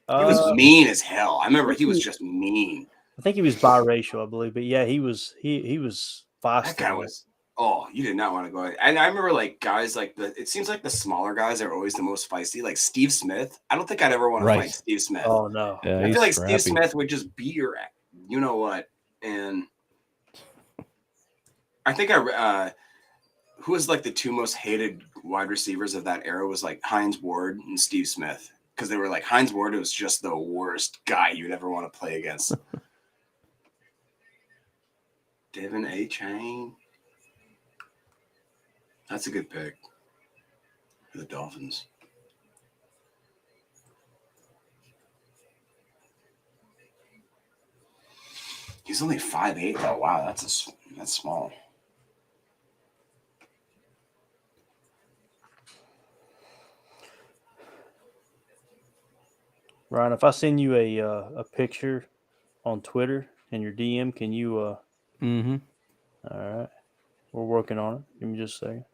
He was mean as hell. I remember he was just mean. I think he was biracial, I believe, but yeah, he was feisty. That guy was. Oh, you did not want to go. And I remember like guys like it seems like the smaller guys are always the most feisty. Like Steve Smith. I don't think I'd ever want to fight Steve Smith. Oh no. Yeah, I feel like Steve Smith would just beat your, you know what? And I think who was like the two most hated wide receivers of that era was like Hines Ward and Steve Smith, because they were like Hines Ward was just the worst guy you'd ever want to play against. Devin A. Chain. That's a good pick. The Dolphins. He's only 5'8". Oh wow, that's small. Ryan, if I send you a picture on Twitter in your DM, can you? Mm-hmm. All right, we're working on it. Give me just a second.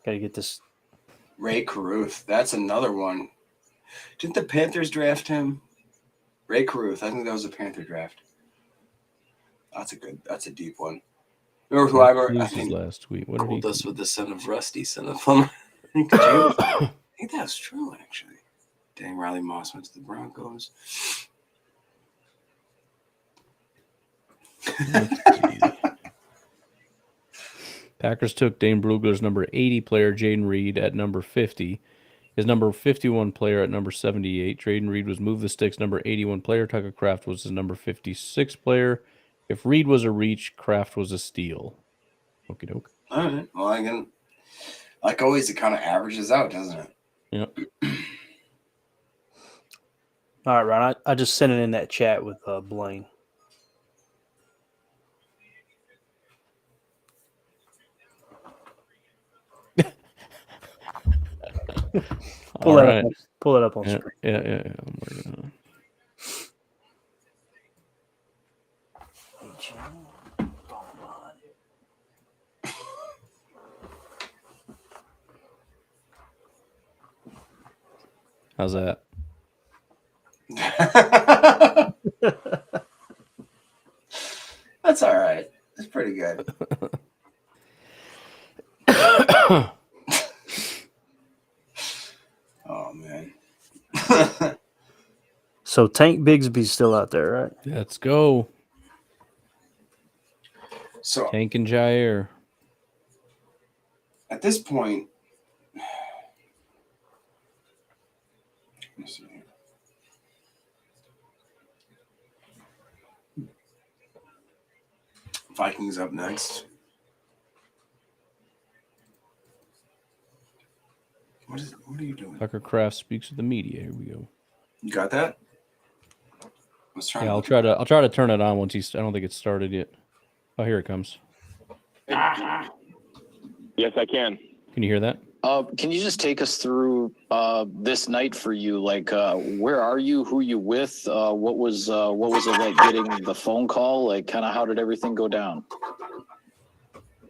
Got to get this. Ray Caruth. That's another one. Didn't the Panthers draft him? Ray Caruth. I think that was a Panther draft. That's a deep one. Remember who I think last tweet. What did he told us with the son of Rusty, son of Plumber? I think that's true, actually. Dang, Riley Moss went to the Broncos. Packers took Dane Brugler's number 80 player, Jaden Reed, at number 50. His number 51 player at number 78. Jaden Reed was Move the Sticks' number 81 player. Tucker Kraft was his number 56 player. If Reed was a reach, Kraft was a steal. Okie doke. All right. Well, like always, it kind of averages out, doesn't it? Yep. All right, Ryan. I just sent it in that chat with Blaine. Pull it up on screen. Yeah. I'm working on it. How's that? That's all right. That's pretty good. Oh, man. So Tank Bigsby's still out there, right? Let's go. So Tank and Jair. At this point, let's see. Vikings up next. What are you doing? Tucker Kraft speaks with the media. Here we go. You got that? Yeah, I'll try to turn it on once he's. I don't think it's started yet. Oh, here it comes. Yes, I can. Can you hear that? Can you just take us through this night for you? Like, where are you? Who you with? What was it like getting the phone call? Like, kind of how did everything go down?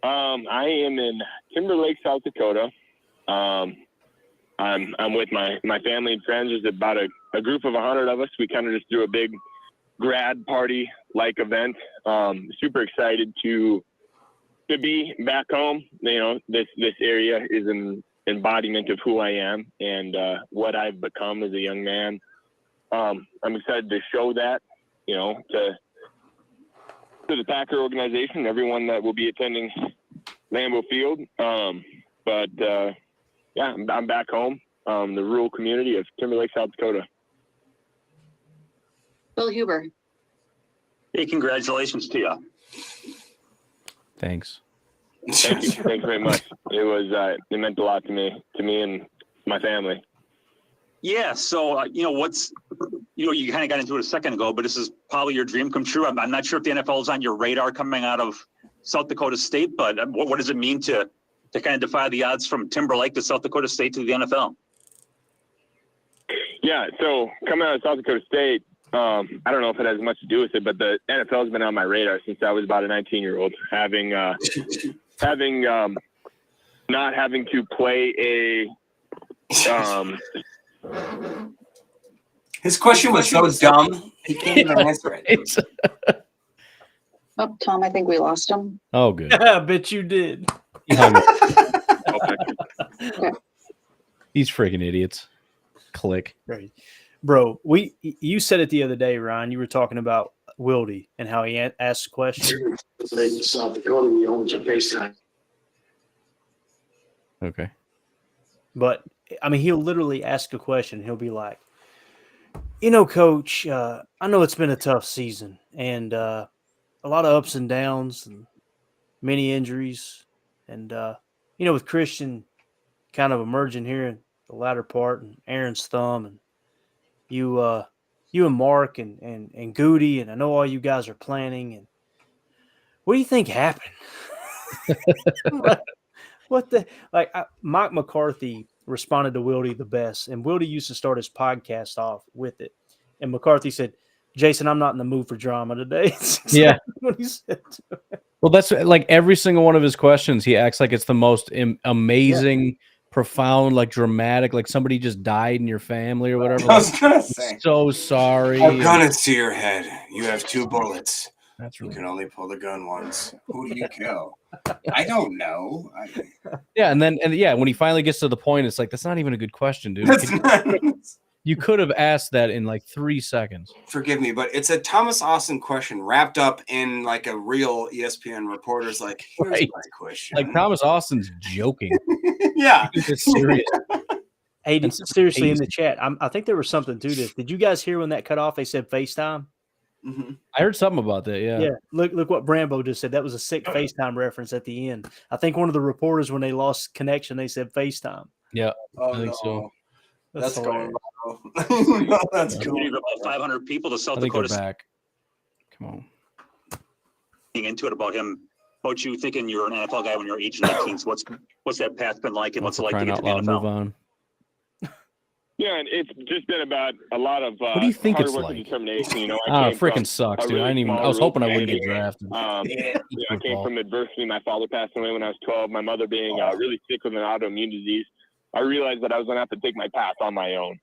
I am in Timberlake, South Dakota. I'm with my family and friends. There's about a group of 100 of us. We kind of just do a big grad party like event. Super excited to be back home. You know, this area is an embodiment of who I am and what I've become as a young man. I'm excited to show that, you know, to the Packer organization, everyone that will be attending Lambeau Field. Yeah, I'm back home, the rural community of Timberlake, South Dakota. Bill Huber. Hey, congratulations to you. Thanks. Thank you. Thanks very much. It meant a lot to me and my family. Yeah. So, you kind of got into it a second ago, but this is probably your dream come true. I'm not sure if the NFL is on your radar coming out of South Dakota State, but what does it mean to kind of defy the odds from Timberlake to South Dakota State to the NFL? Yeah. So coming out of South Dakota State, I don't know if it has much to do with it, but the NFL has been on my radar since I was about a 19-year-old, having not having to play His question was so dumb, he can't even answer it. Oh, Tom, I think we lost him. Oh, good. I bet you did. These freaking idiots. Click. Right. Bro, you said it the other day, Ryan. You were talking about Wildy and how he asked questions. South Dakota, we owns a FaceTime. Okay. But I mean, he'll literally ask a question. He'll be like, Coach, I know it's been a tough season and a lot of ups and downs and many injuries. And with Christian kind of emerging here in the latter part, and Aaron's thumb, and you and Mark and Goody, and I know all you guys are planning. And what do you think happened? Mike McCarthy responded to Wildy the best, and Wildy used to start his podcast off with it. And McCarthy said, "Jason, I'm not in the mood for drama today." Yeah, what he said. Well, that's like every single one of his questions. He acts like it's the most amazing, profound, like dramatic, like somebody just died in your family or whatever. I was gonna say, so sorry. I'm gonna see your head. You have 2 bullets. That's You can only pull the gun once. Who do you kill? I don't know. Yeah, and when he finally gets to the point, it's like that's not even a good question, dude. You could have asked that in like 3 seconds. Forgive me, but it's a Thomas Austin question wrapped up in like a real ESPN reporter's like, here's my question. Like Thomas Austin's joking. Yeah. It's serious. Hey, seriously, in the chat, I think there was something to this. Did you guys hear when that cut off? They said FaceTime. Mm-hmm. I heard something about that. Yeah. Yeah. Look what Brambo just said. That was a sick FaceTime reference at the end. I think one of the reporters, when they lost connection, they said FaceTime. Yeah. Oh, I think so. That's going No, that's cool. We need about 500 people to South I think Dakota. they're back. Come on. Into it about you thinking you're an NFL guy when you're age 19. So what's that path been like, and what's it like to get to the NFL? Move on. Yeah, and it's just been about a lot of what do you think hard it's work like? and determination. It freaking sucks, dude. I was hoping I wouldn't get drafted. I came from adversity. My father passed away when I was 12. My mother being really sick with an autoimmune disease. I realized that I was going to have to take my path on my own.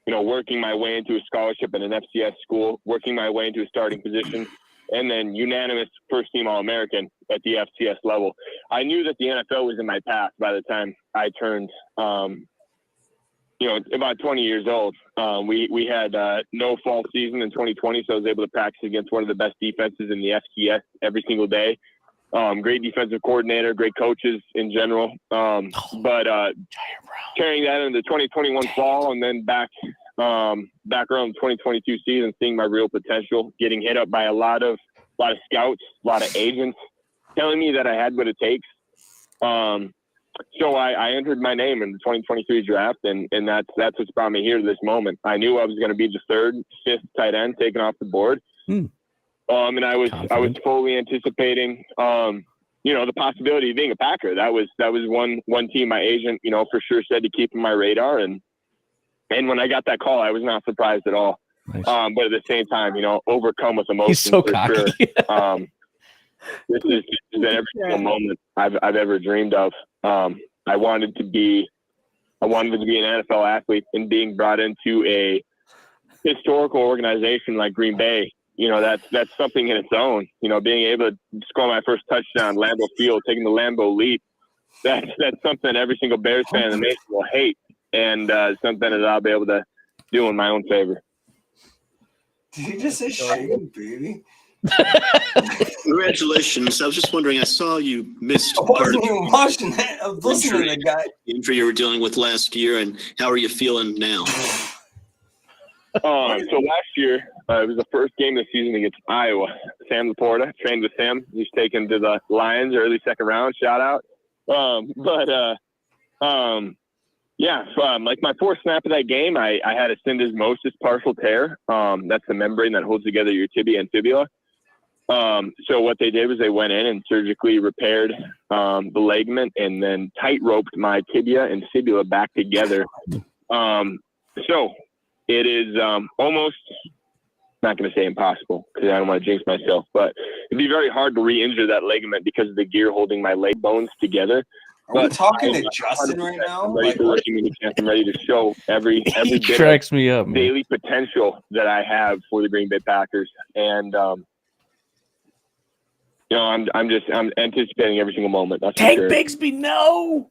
Working my way into a scholarship at an FCS school, working my way into a starting position, and then unanimous first-team All-American at the FCS level. I knew that the NFL was in my path by the time I turned, about 20 years old. We had no fall season in 2020, so I was able to practice against one of the best defenses in the FCS every single day. Great defensive coordinator, great coaches in general. But carrying that into the 2021 fall, and then back around the 2022 season, seeing my real potential, getting hit up by a lot of scouts, a lot of agents telling me that I had what it takes. So I entered my name in the 2023 draft, and that's what's brought me here to this moment. I knew I was going to be the 3rd, 5th tight end taken off the board. And I was fully anticipating, the possibility of being a Packer. That was one team my agent, for sure said to keep on my radar. And when I got that call, I was not surprised at all. Nice. But at the same time, overcome with emotion. He's so for cocky. Sure. This is every single moment I've ever dreamed of. I wanted to be an NFL athlete, and being brought into a historical organization like Green Bay, that's something in its own. Being able to score my first touchdown, Lambeau Field, taking the Lambeau leap, that's something every single Bears fan in the nation will hate, and something that I'll be able to do in my own favor. Did you just say shame, baby? Congratulations. I was just wondering, I saw you missed I wasn't even watching that. I was listening to the guy. Injury you were dealing with last year, and how are you feeling now? So last year, it was the first game of the season against Iowa. Sam LaPorta, trained with Sam. He's taken to the Lions early 2nd round, shout out. Like my 4th snap of that game, I had a syndesmosis partial tear. That's the membrane that holds together your tibia and fibula. So what they did was they went in and surgically repaired the ligament, and then tight roped my tibia and fibula back together. So it is almost, not going to say impossible because I don't want to jinx myself, but it'd be very hard to re-injure that ligament because of the gear holding my leg bones together. Are we talking to Justin right now? I'm ready to show every He bit cracks of me up, man. daily potential that I have for the Green Bay Packers, and I'm anticipating every single moment. That's Tank for sure. Bigsby, no.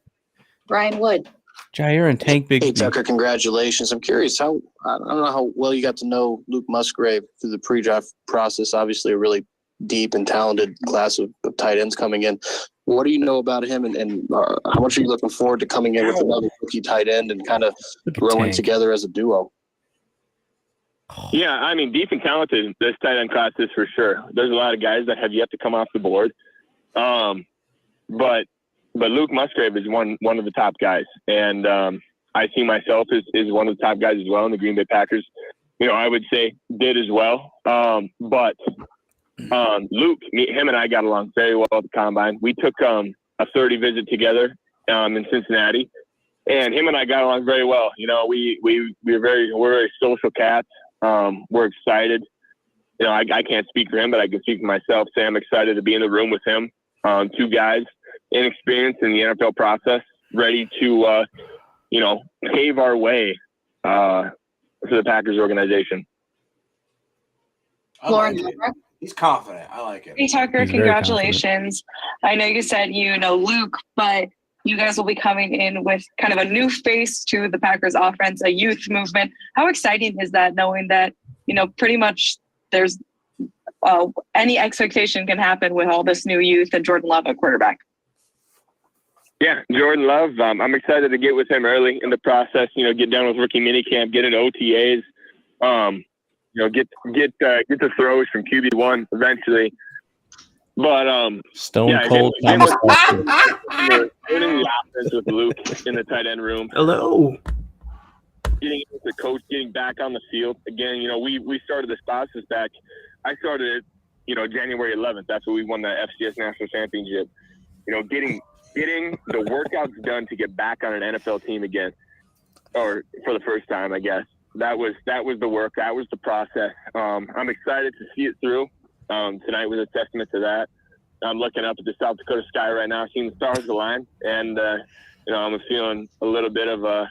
Brian Wood. Jair and Tank Bigsby. Hey, Tucker, congratulations. I'm curious I don't know how well you got to know Luke Musgrave through the pre-draft process. Obviously, a really deep and talented class of tight ends coming in. What do you know about him, and how much are you looking forward to coming in with another rookie tight end and kind of growing together as a duo? Yeah, I mean, deep and talented, this tight end class is for sure. There's a lot of guys that have yet to come off the board. but Luke Musgrave is one of the top guys, and I see myself as one of the top guys as well in the Green Bay Packers. I would say did as well. But Luke, him and I got along very well at the combine. We took a 30 visit together in Cincinnati, and him and I got along very well. We're very social cats. We're excited. I can't speak for him, but I can speak for myself. Sam, excited to be in the room with him. Two guys inexperienced in the NFL process, ready to pave our way for the Packers organization. Lauren, he's confident. I like it. Hey, Tucker, congratulations. I know you said you know Luke, but you guys will be coming in with kind of a new face to the Packers offense, a youth movement. How exciting is that, knowing that, pretty much there's any expectation can happen with all this new youth and Jordan Love at quarterback? Yeah, Jordan Love. I'm excited to get with him early in the process. Get down with rookie minicamp, get into OTAs. Get the throws from QB1 eventually. But Stone Cold Thomas. Learning the offense with Luke in the tight end room. Hello. Getting with the coach, getting back on the field again. We started this process back. I started it, January 11th. That's when we won the FCS National Championship. Getting the workouts done to get back on an NFL team again, or for the first time, I guess. That was the work. That was the process. I'm excited to see it through. Tonight was a testament to that. I'm looking up at the South Dakota sky right now, seeing the stars align, and I'm feeling a little bit of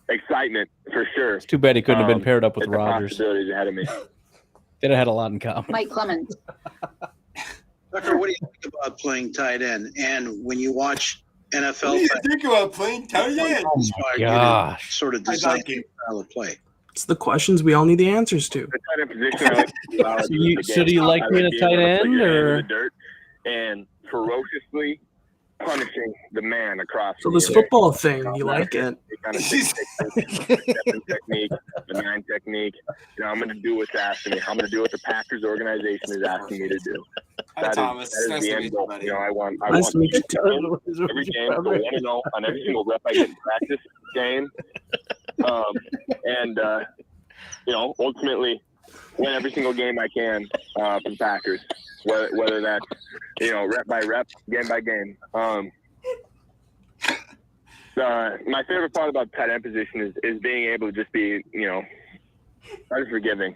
excitement for sure. It's too bad he couldn't have been paired up with Rodgers. Possibilities ahead of me. They'd have had a lot in common. Mike Clemens. Tucker, what do you think about playing tight end? And when you watch NFL, what do you think about playing tight end? Oh my gosh! Sort of design style of play. It's the questions we all need the answers to. The tight end position. So do you like being a tight end, or dirt and ferociously punishing the man across? So this football thing, you like it? Kind of technique, the 9 technique. I'm going to do what's asked of me. I'm going to do what the Packers organization is asking me to do. Hi, Thomas. That is Nice the to end meet goal. you, buddy. I want Nice to meet you, to win every game, go 1-0 on every single rep I get in practice game, and ultimately win every single game I can for the Packers, whether that's rep by rep, game by game. My favorite part about the tight end position is being able to just be, unforgiving.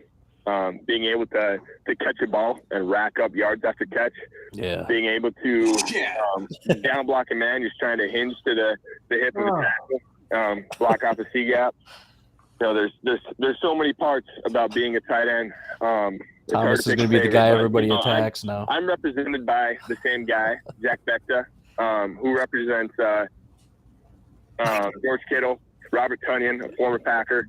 Being able to catch a ball and rack up yards after catch. Yeah. Being able to down block a man who's trying to hinge to the hip of the tackle, block off a C-gap. There's so many parts about being a tight end. Thomas is going to be the guy everybody attacks now. I'm represented by the same guy, Jack Becta, who represents George Kittle, Robert Tunyon, a former Packer.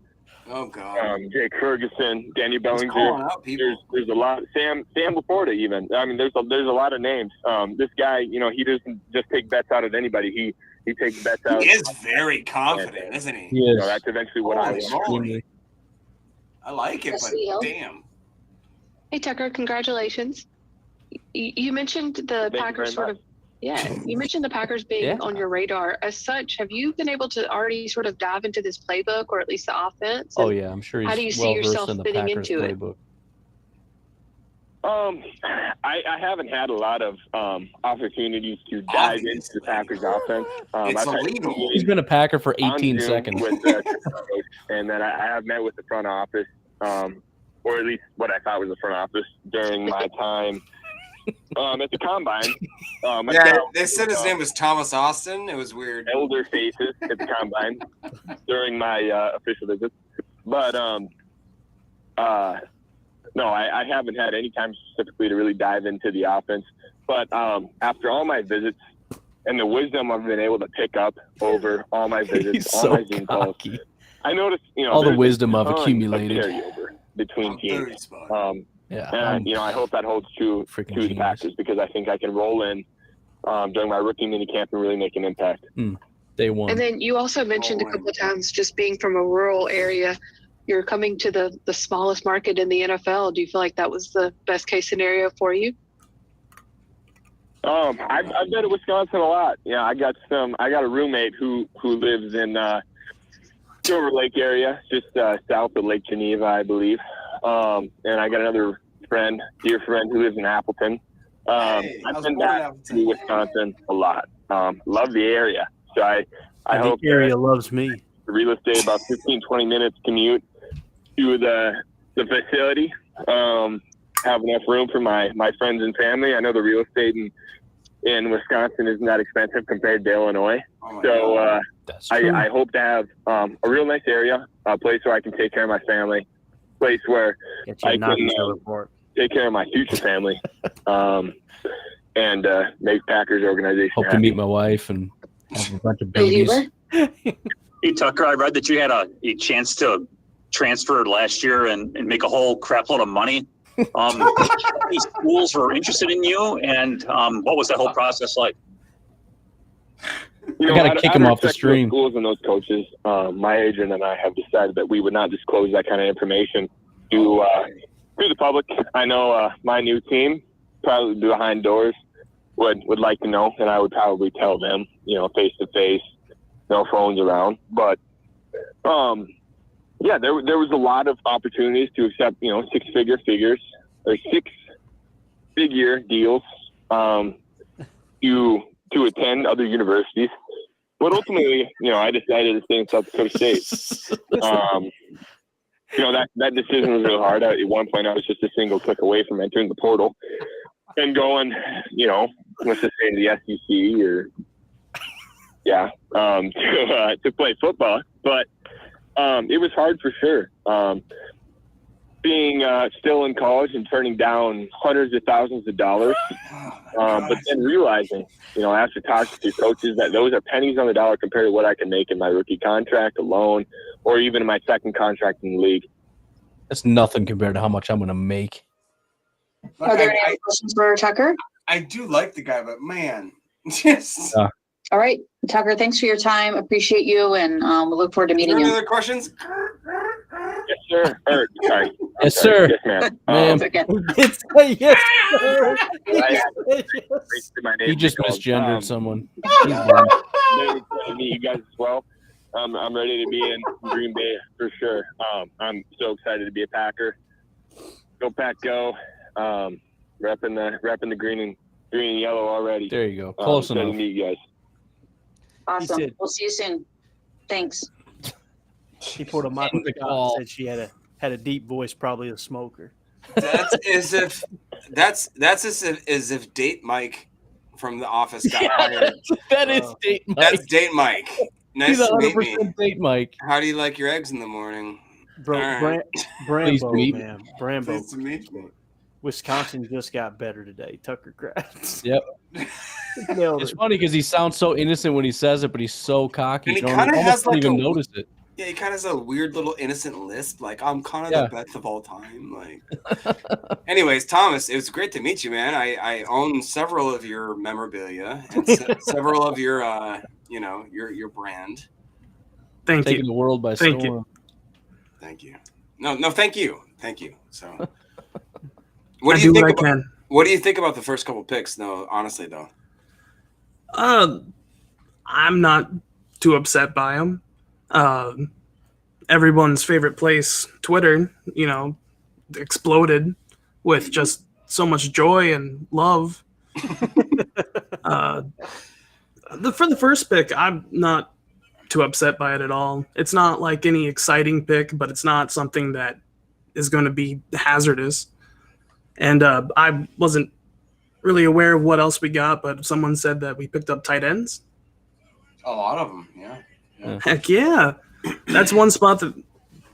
Oh God. Jake Ferguson, Daniel Bellinger. There's a lot. Sam LaPorta even. I mean, there's a lot of names. This guy, he doesn't just take bets out of anybody. He takes bets out. He is very confident, isn't he? Yes. That's eventually what I want. I like it, but damn. Hey Tucker, congratulations. You mentioned the Packers sort of. Yeah, you mentioned the Packers being on your radar. As such, have you been able to already sort of dive into this playbook, or at least the offense? Oh yeah, I'm sure he's how do you see yourself in the fitting Packers into playbook. I haven't had a lot of opportunities to dive into the Packers offense. It's illegal. He's been a Packer for 18 seconds. And then I have met with the front office, or at least what I thought was the front office during my time at the combine. They said his name was Thomas Austin. It was weird. Elder faces at the combine during my official visit. But no, I haven't had any time specifically to really dive into the offense. But after all my visits and the wisdom I've been able to pick up over all my visits, all my Zoom calls, I noticed, all the wisdom I've accumulated carryover between teams. Yeah, and I hope that holds true to the Packers, because I think I can roll in during my rookie minicamp and really make an impact. Day one. And then you also mentioned a couple of times just being from a rural area. You're coming to the smallest market in the NFL. Do you feel like that was the best case scenario for you? I've been to Wisconsin a lot. Yeah, I got a roommate who lives in Silver Lake area, just south of Lake Geneva, I believe. And I got another dear friend who lives in Appleton. I've been back to Wisconsin a lot. Love the area. So I hope the area loves me. The real estate, about 15, 20 minutes commute to the facility. Have enough room for my friends and family. I know the real estate in Wisconsin isn't that expensive compared to Illinois. So I hope to have a real nice area, a place where I can take care of my family, place where I can take care of my future family, and make Packers organization Hope happy. to meet my wife and have a bunch of babies. Hey, Tucker, I read that you had a chance to transfer last year and make a whole crap load of money. These schools were interested in you, and what was that whole process like? I gotta kick him off the stream. Those schools and those coaches, my agent and I have decided that we would not disclose that kind of information to the public. I know my new team, probably behind doors, would like to know, and I would probably tell them, face to face, no phones around. But yeah, there was a lot of opportunities to accept, six-figure deals to attend other universities. But ultimately, I decided to stay in South Dakota State. That decision was really hard. At one point, I was just a single click away from entering the portal and going, let's just say to the SEC or, to play football. But it was hard for sure. Being still in college and turning down hundreds of thousands of dollars, but then realizing, after talking to coaches, that those are pennies on the dollar compared to what I can make in my rookie contract alone, or even in my second contract in the league. That's nothing compared to how much I'm going to make. Look, Are there any questions for Tucker? I do like the guy, but man, just. All right, Tucker, thanks for your time. Appreciate you, and we'll look forward to meeting you. Any other questions? Yes, sir. Sorry. Yes, sir. Yes, ma'am. Yes, sir. He just misgendered someone. Nice to meet you guys as well. I'm ready to be in Green Bay for sure. I'm so excited to be a Packer. Go Pack, go! Repping the green and yellow already. There you go. Close enough. To meet you guys. Awesome. We'll see you soon. Thanks. He pulled a Michael Scott and said she had a deep voice, probably a smoker. That's as if Date Mike from The Office got hired. That is Date Mike. That's Date Mike. Nice to meet me. Date Mike. How do you like your eggs in the morning? Brambo, man. Brambo. Pleased to meet you. Wisconsin just got better today. Tucker Kraft. Yep. It's funny because he sounds so innocent when he says it, but he's so cocky. And he you kind of has don't like even notice it. Yeah, he kind of has a weird little innocent lisp. Like, I'm kind of the best of all time. Like, anyways, Thomas, it was great to meet you, man. I own several of your memorabilia and several of your, your brand. Thank Taking you. the world by Thank storm. you. Thank you. No, thank you. Thank you. So, What do you think about the first couple picks? No, honestly, though. I'm not too upset by them. Everyone's favorite place, Twitter, exploded with just so much joy and love. For the first pick, I'm not too upset by it at all. It's not like any exciting pick, but it's not something that is going to be hazardous. And I wasn't really aware of what else we got, but someone said that we picked up tight ends. A lot of them, yeah. Heck yeah. That's one spot that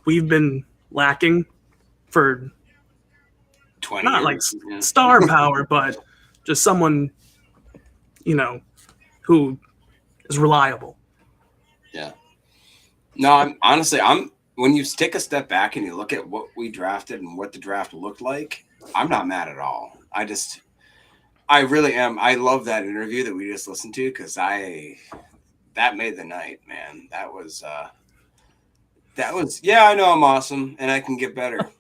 we've been lacking for 20 not years. Like star power, but just someone, who is reliable. Yeah. No, I'm when you take a step back and you look at what we drafted and what the draft looked like, I'm not mad at all. I really am. I love that interview that we just listened to because that made the night, man. That was I know I'm awesome and I can get better.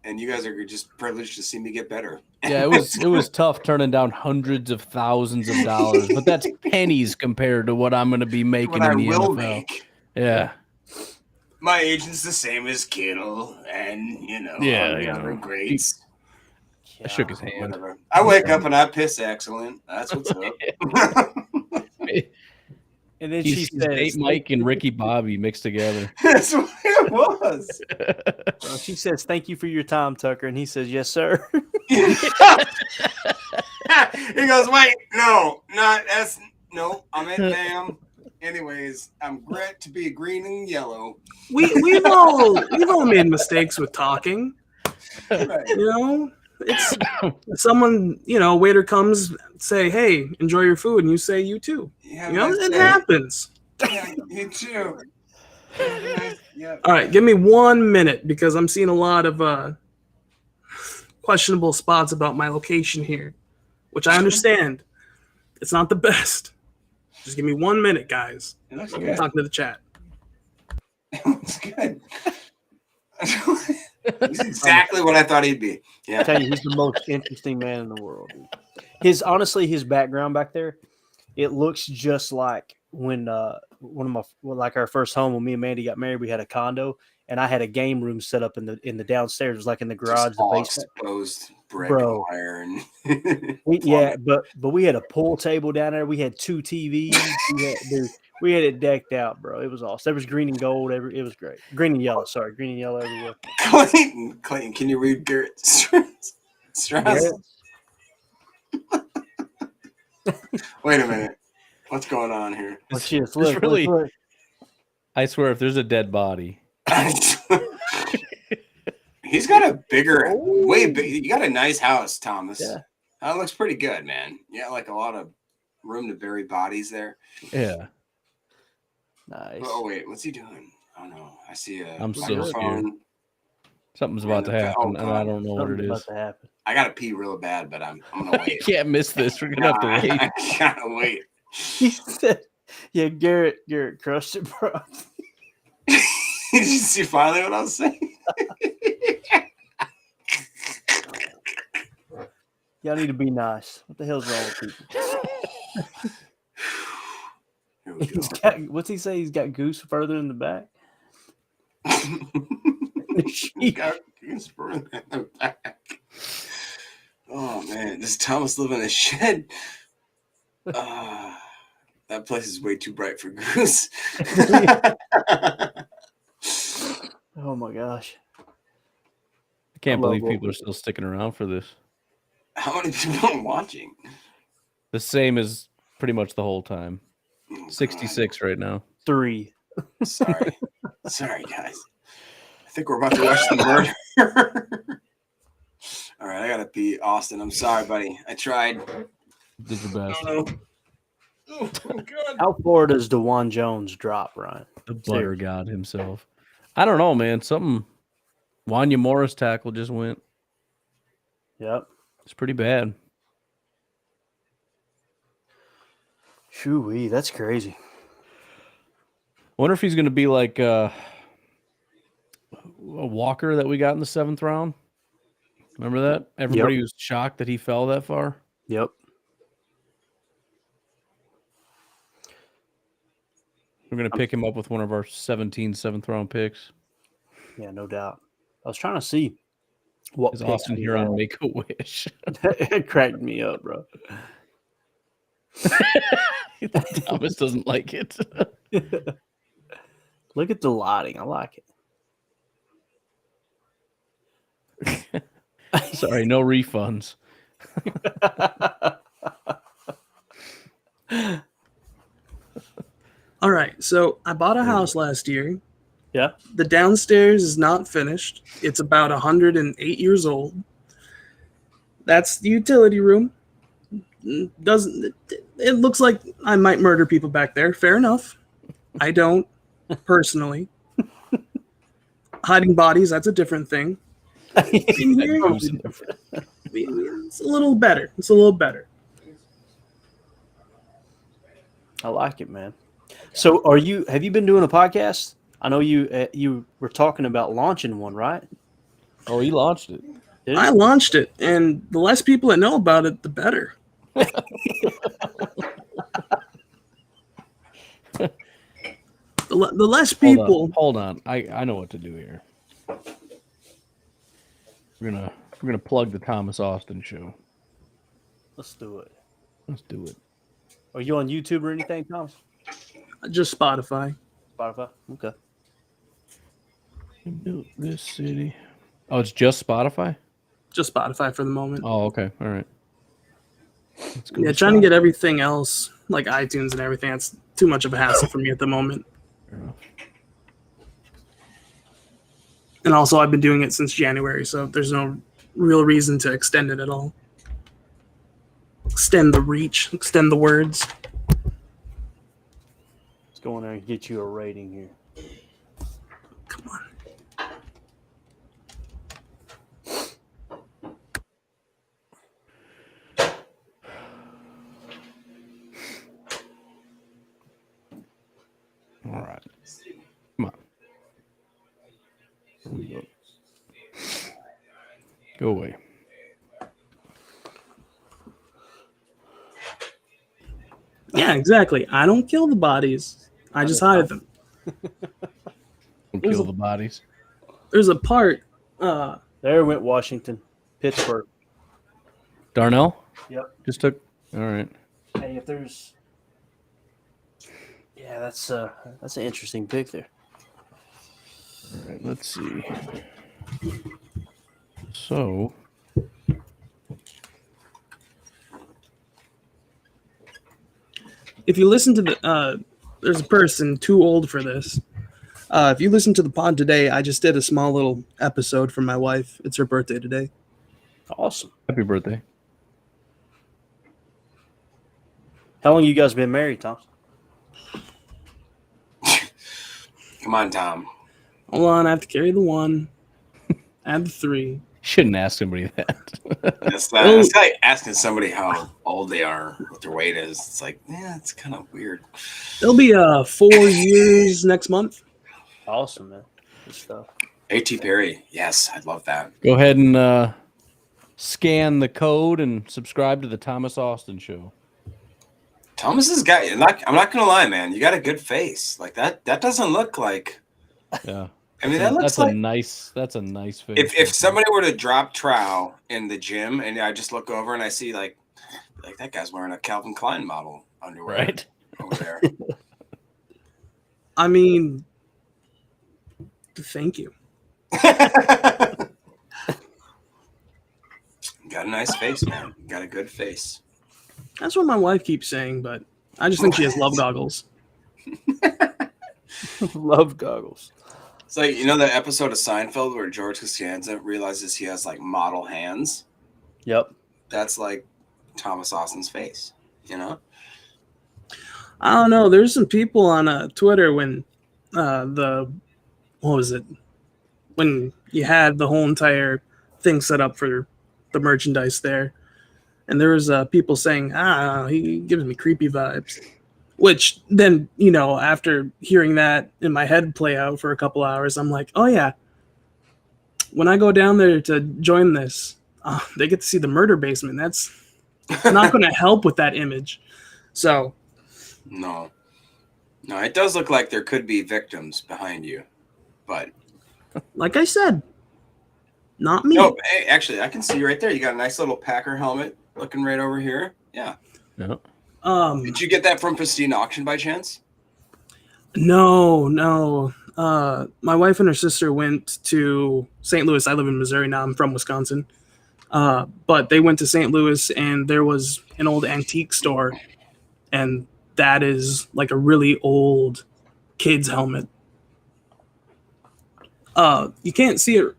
and you guys are just privileged to see me get better. Yeah, it was tough turning down hundreds of thousands of dollars, but that's pennies compared to what I'm going to be making in the NFL. Make. Yeah. My agent's the same as Kittle, and other greats. I shook his hand. Whatever. I wake up and I piss excellent. That's what's up. And then He's Nate, Mike, and Ricky Bobby mixed together. That's what it was. She says, "Thank you for your time, Tucker," and he says, "Yes, sir." He goes, "Wait, no, I'm in Bam. Anyways, I'm great to be green and yellow." We've all made mistakes with talking. Right. It's someone, waiter comes, say, "Hey, enjoy your food," and you say, "You too." Yeah, it happens. Yeah, you too. Yep. All right, give me 1 minute because I'm seeing a lot of questionable spots about my location here, which I understand. It's not the best. Just give me 1 minute, guys. I'm talking to the chat. It's good. He's exactly what I thought he'd be. Yeah, I tell you, he's the most interesting man in the world. Dude. His background back there, it looks just like when our first home when me and Mandy got married. We had a condo, and I had a game room set up in the downstairs. It was like in the garage, the basement. Exposed brick Bro. wire and but we had a pool table down there. We had 2 TVs. We had it decked out, bro. It was awesome. There was green and gold. It was great. Green and yellow. Sorry, green and yellow everywhere. Clayton, can you read Garrett Strauss? Wait a minute. What's going on here? Look. I swear, if there's a dead body, he's got a bigger, way big. You got a nice house, Thomas. Yeah, that looks pretty good, man. Yeah, like a lot of room to bury bodies there. Yeah. Nice. Oh wait, what's he doing? Oh no, I see a I'm so scared. microphone. Something's about to happen, and I don't know what it is. I gotta pee real bad, but I'm gonna wait. You can't miss this. We're gonna have to wait. I gotta wait. He said, "Yeah, Garrett crushed it, bro." Did you see finally what I was saying? Y'all need to be nice. What the hell's wrong with people? What's he say? He's got goose further in the back. He got goose further in the back. Oh man, does Thomas live in a shed? That place is way too bright for goose. Oh my gosh. I can't believe people are still sticking around for this. How many people are watching? The same as pretty much the whole time. 66 right now. 3. Sorry, guys. I think we're about to watch the murder. All right, I gotta pee. Austin, I'm sorry, buddy. I tried. Did your best. Oh, God. How far does DeJuan Jones drop, Ryan? The butter god himself. I don't know, man. Something. Wanya Morris tackle just went. Yep. It's pretty bad. Shoo-wee, that's crazy. Wonder if he's going to be like a Walker that we got in the 7th round. Remember that? Everybody was shocked that he fell that far. Yep. We're going to pick him up with one of our 17 7th round picks. Yeah, no doubt. I was trying to see what is Austin here on Make a Wish. It cracked me up, bro. Thomas doesn't like it. Look at the lighting. I like it. Sorry, no refunds. All right, so I bought a house last year. Yeah. The downstairs is not finished. It's about 108 years old. That's the utility room. It looks like I might murder people back there. Fair enough. I don't personally. Hiding bodies, that's a different thing. In here, it's a little better. I like it, man. So have you been doing a podcast? I know you were talking about launching one, right? Oh, he launched it. I launched it, and the less people that know about it, the better. The less people. Hold on. I know what to do here. We're gonna plug the Thomas Austin show. Let's do it. Let's do it. Are you on YouTube or anything, Thomas? Just Spotify. Spotify. Okay. Built this city. Oh, it's just Spotify? Just Spotify for the moment. Oh, okay. All right. Yeah, trying to get everything else, like iTunes and everything, that's too much of a hassle for me at the moment. And also, I've been doing it since January, so there's no real reason to extend it at all. Extend the reach, extend the words. Let's go in there and get you a rating here. Come on. All right. Come on. Here we go. Go away. Yeah, exactly. I don't kill the bodies. I just hide them. Don't kill the bodies. There's a part. There went Washington. Pittsburgh. Darnell? Yep. Just took. All right. Hey, if there's. Yeah, that's an interesting pick there. All right, let's see. So, if you listen to the, there's a person too old for this. If you listen to the pod today, I just did a small little episode for my wife. It's her birthday today. Awesome. Happy birthday. How long you guys been married, Tom? Come on, Tom. Hold on, I have to carry the 1. Add the 3. Shouldn't ask somebody that. It's like asking somebody how old they are, what their weight is. It's like, yeah, it's kind of weird. It'll be 4 years next month. Awesome, man. Good stuff. A.T. Perry. Yes, I'd love that. Go ahead and scan the code and subscribe to the Thomas Austin show. Thomas has got. I'm not gonna lie, man. You got a good face. Like that. That doesn't look like. Yeah. I mean, that looks that's like That's a nice face. if somebody were to drop trowel in the gym and I just look over and I see like that guy's wearing a Calvin Klein model underwear right over there. I mean, thank you. Got a nice face, man. Got a good face. That's what my wife keeps saying, but I just think she has love goggles. Love goggles. It's like, you know, that episode of Seinfeld where George Costanza realizes he has like model hands. Yep. That's like Thomas Austin's face, you know? I don't know. There's some people on Twitter when what was it? When you had the whole entire thing set up for the merchandise there. And there was people saying, he gives me creepy vibes. Which then, you know, after hearing that in my head play out for a couple hours, I'm like, oh yeah. When I go down there to join this, they get to see the murder basement. That's not going to help with that image. So. No, it does look like there could be victims behind you. But. Like I said, not me. No, hey, actually, I can see you right there. You got a nice little Packer helmet looking right over here. Yeah. No. Did you get that from Pristine Auction by chance? No. My wife and her sister went to St. Louis. I live in Missouri now. I'm from Wisconsin. But they went to St. Louis, and there was an old antique store, and that is like a really old kid's helmet. You can't see it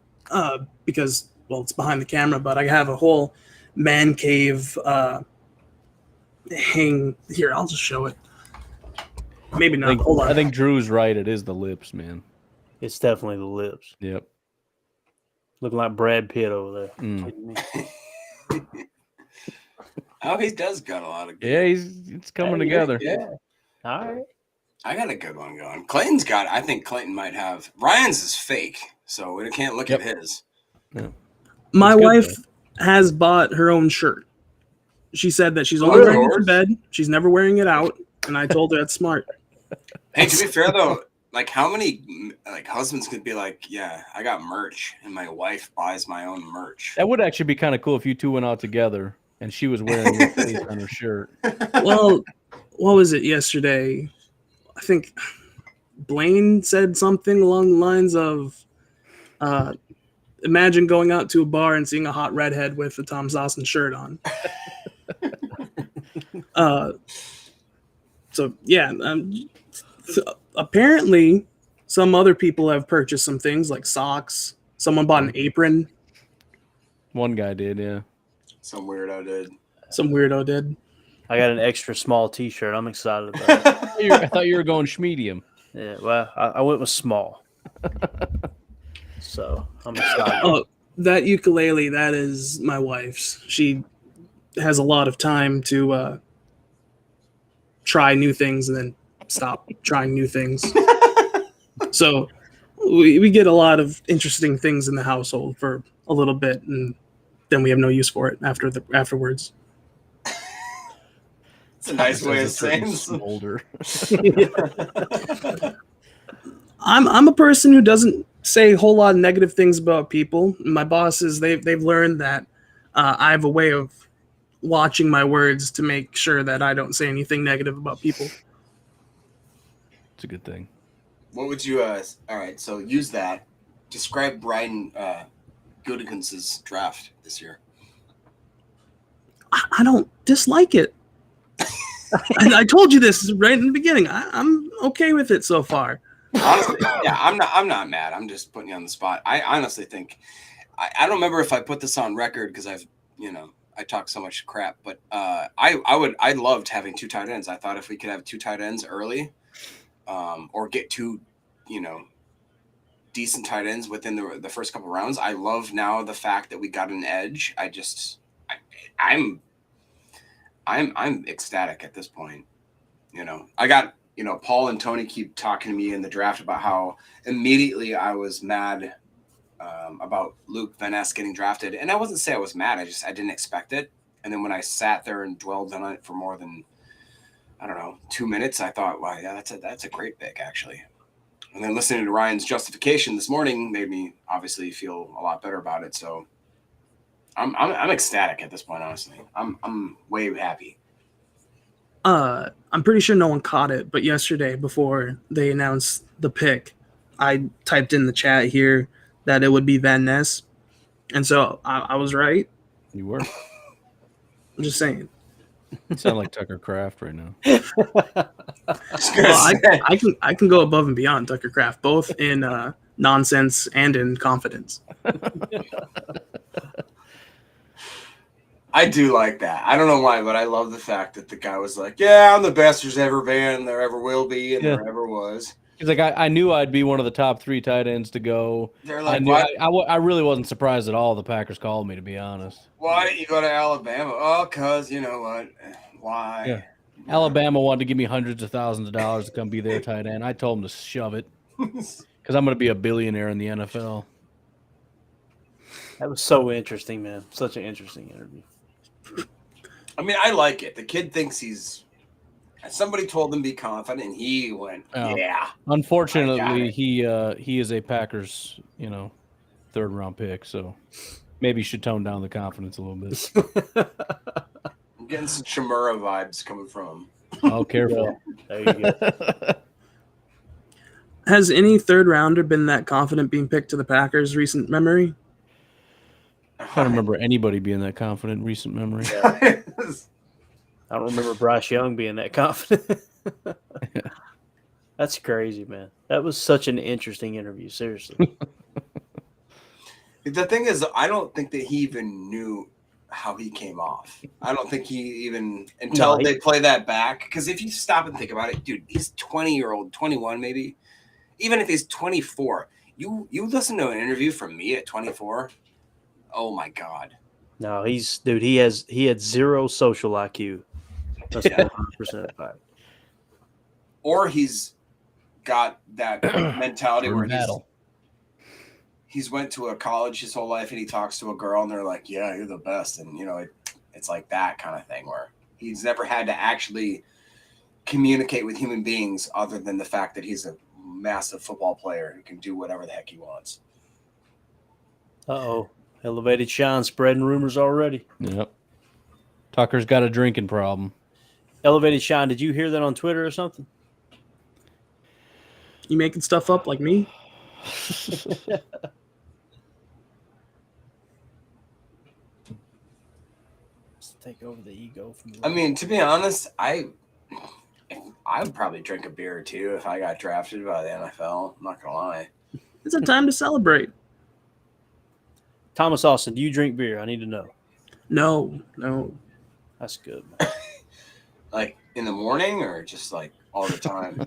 because, well, it's behind the camera, but I have a whole man cave hang here. I'll just show it. Maybe not. Hold on. I think Drew's right. It is the lips, man. It's definitely the lips. Yep. Looking like Brad Pitt over there. Mm. Oh, he does got a lot of good. Yeah, it's coming together. Yeah. All right. I got a good one going. Clayton's got. I think Clayton might have. Ryan's is fake, so we can't look at his. My It's good, wife has bought her own shirt. She said that she's Oh, only that's wearing it to yours? bed. She's never wearing it out, and I told her that's smart. Hey, to be fair though, like how many like husbands could be like, yeah, I got merch, and my wife buys my own merch. That would actually be kind of cool if you two went out together and she was wearing your face on her shirt. Well, what was it yesterday? I think Blaine said something along the lines of, imagine going out to a bar and seeing a hot redhead with a Tom Sosson shirt on. So yeah, so apparently some other people have purchased some things like socks. Someone bought an apron. One guy did, yeah. Some weirdo did. Some weirdo did. I got an extra small T-shirt. I'm excited about it. I thought you were going schmedium. Yeah, well, I went with small. So I'm excited. Oh, that ukulele, that is my wife's. She has a lot of time to try new things and then stop trying new things. So we get a lot of interesting things in the household for a little bit, and then we have no use for it afterwards. It's a nice way of saying older. I'm a person who doesn't say a whole lot of negative things about people. My bosses, they've learned that I have a way of watching my words to make sure that I don't say anything negative about people. It's a good thing. What would you all right, so use that. Describe Brian Gutekunst's draft this year. I don't dislike it. I told you this right in the beginning. I'm okay with it so far. Honestly, yeah, I'm not mad. I'm just putting you on the spot. I honestly think I don't remember if I put this on record because I talk so much crap, but I loved having two tight ends. I thought if we could have two tight ends early, or get two, decent tight ends within the first couple rounds. I love now the fact that we got an edge. I'm ecstatic at this point. I got, Paul and Tony keep talking to me in the draft about how immediately I was mad about Luke Van Ness getting drafted. And I wasn't say I was mad. I didn't expect it. And then when I sat there and dwelled on it for more than, 2 minutes, I thought, wow, yeah, that's a great pick actually. And then listening to Ryan's justification this morning made me obviously feel a lot better about it. So I'm ecstatic at this point, honestly. I'm way happy. I'm pretty sure no one caught it, but yesterday before they announced the pick, I typed in the chat here that it would be Van Ness, and so I was right. You were. I'm just saying. You sound like Tucker Kraft right now. I can go above and beyond Tucker Kraft, both in nonsense and in confidence. I do like that. I don't know why, but I love the fact that the guy was like, yeah, I'm the best there's ever been, there ever will be, and there ever was. He's like, I knew I'd be one of the top 3 tight ends to go. They're like, I really wasn't surprised at all the Packers called me, to be honest. Why didn't you go to Alabama? Oh, because you know what? Why? Yeah. Alabama wanted to give me hundreds of thousands of dollars to come be their tight end. I told them to shove it because I'm going to be a billionaire in the NFL. That was so interesting, man. Such an interesting interview. I mean, I like it. The kid thinks he's. Somebody told him be confident, and he went, "Yeah." Unfortunately, he is a Packers, 3rd round pick, so maybe you should tone down the confidence a little bit. I'm getting some Chimura vibes coming from him. Oh, careful. There you go. Has any 3rd rounder been that confident being picked to the Packers recent memory? I don't remember anybody being that confident in recent memory. Yeah. I don't remember Bryce Young being that confident. That's crazy, man. That was such an interesting interview, seriously. The thing is, I don't think that he even knew how he came off. I don't think he even, until they play that back. Because if you stop and think about it, dude, he's 20-year-old, 21 maybe. Even if he's 24, you listen to an interview from me at 24, oh my God. No, he had zero social IQ. That's 100% fact. Or he's got that mentality where he's went to a college his whole life and he talks to a girl and they're like, yeah, you're the best. And, you know, it's like that kind of thing where he's never had to actually communicate with human beings other than the fact that he's a massive football player who can do whatever the heck he wants. Uh-oh. Elevated Sean spreading rumors already. Yep. Tucker's got a drinking problem. Elevated Sean, did you hear that on Twitter or something? You making stuff up like me? Let's take over the ego from I mean, to be honest, I would probably drink a beer or two if I got drafted by the NFL. I'm not going to lie. It's a time to celebrate. Thomas Austin, do you drink beer? I need to know. No. That's good, man. Like in the morning or just like all the time?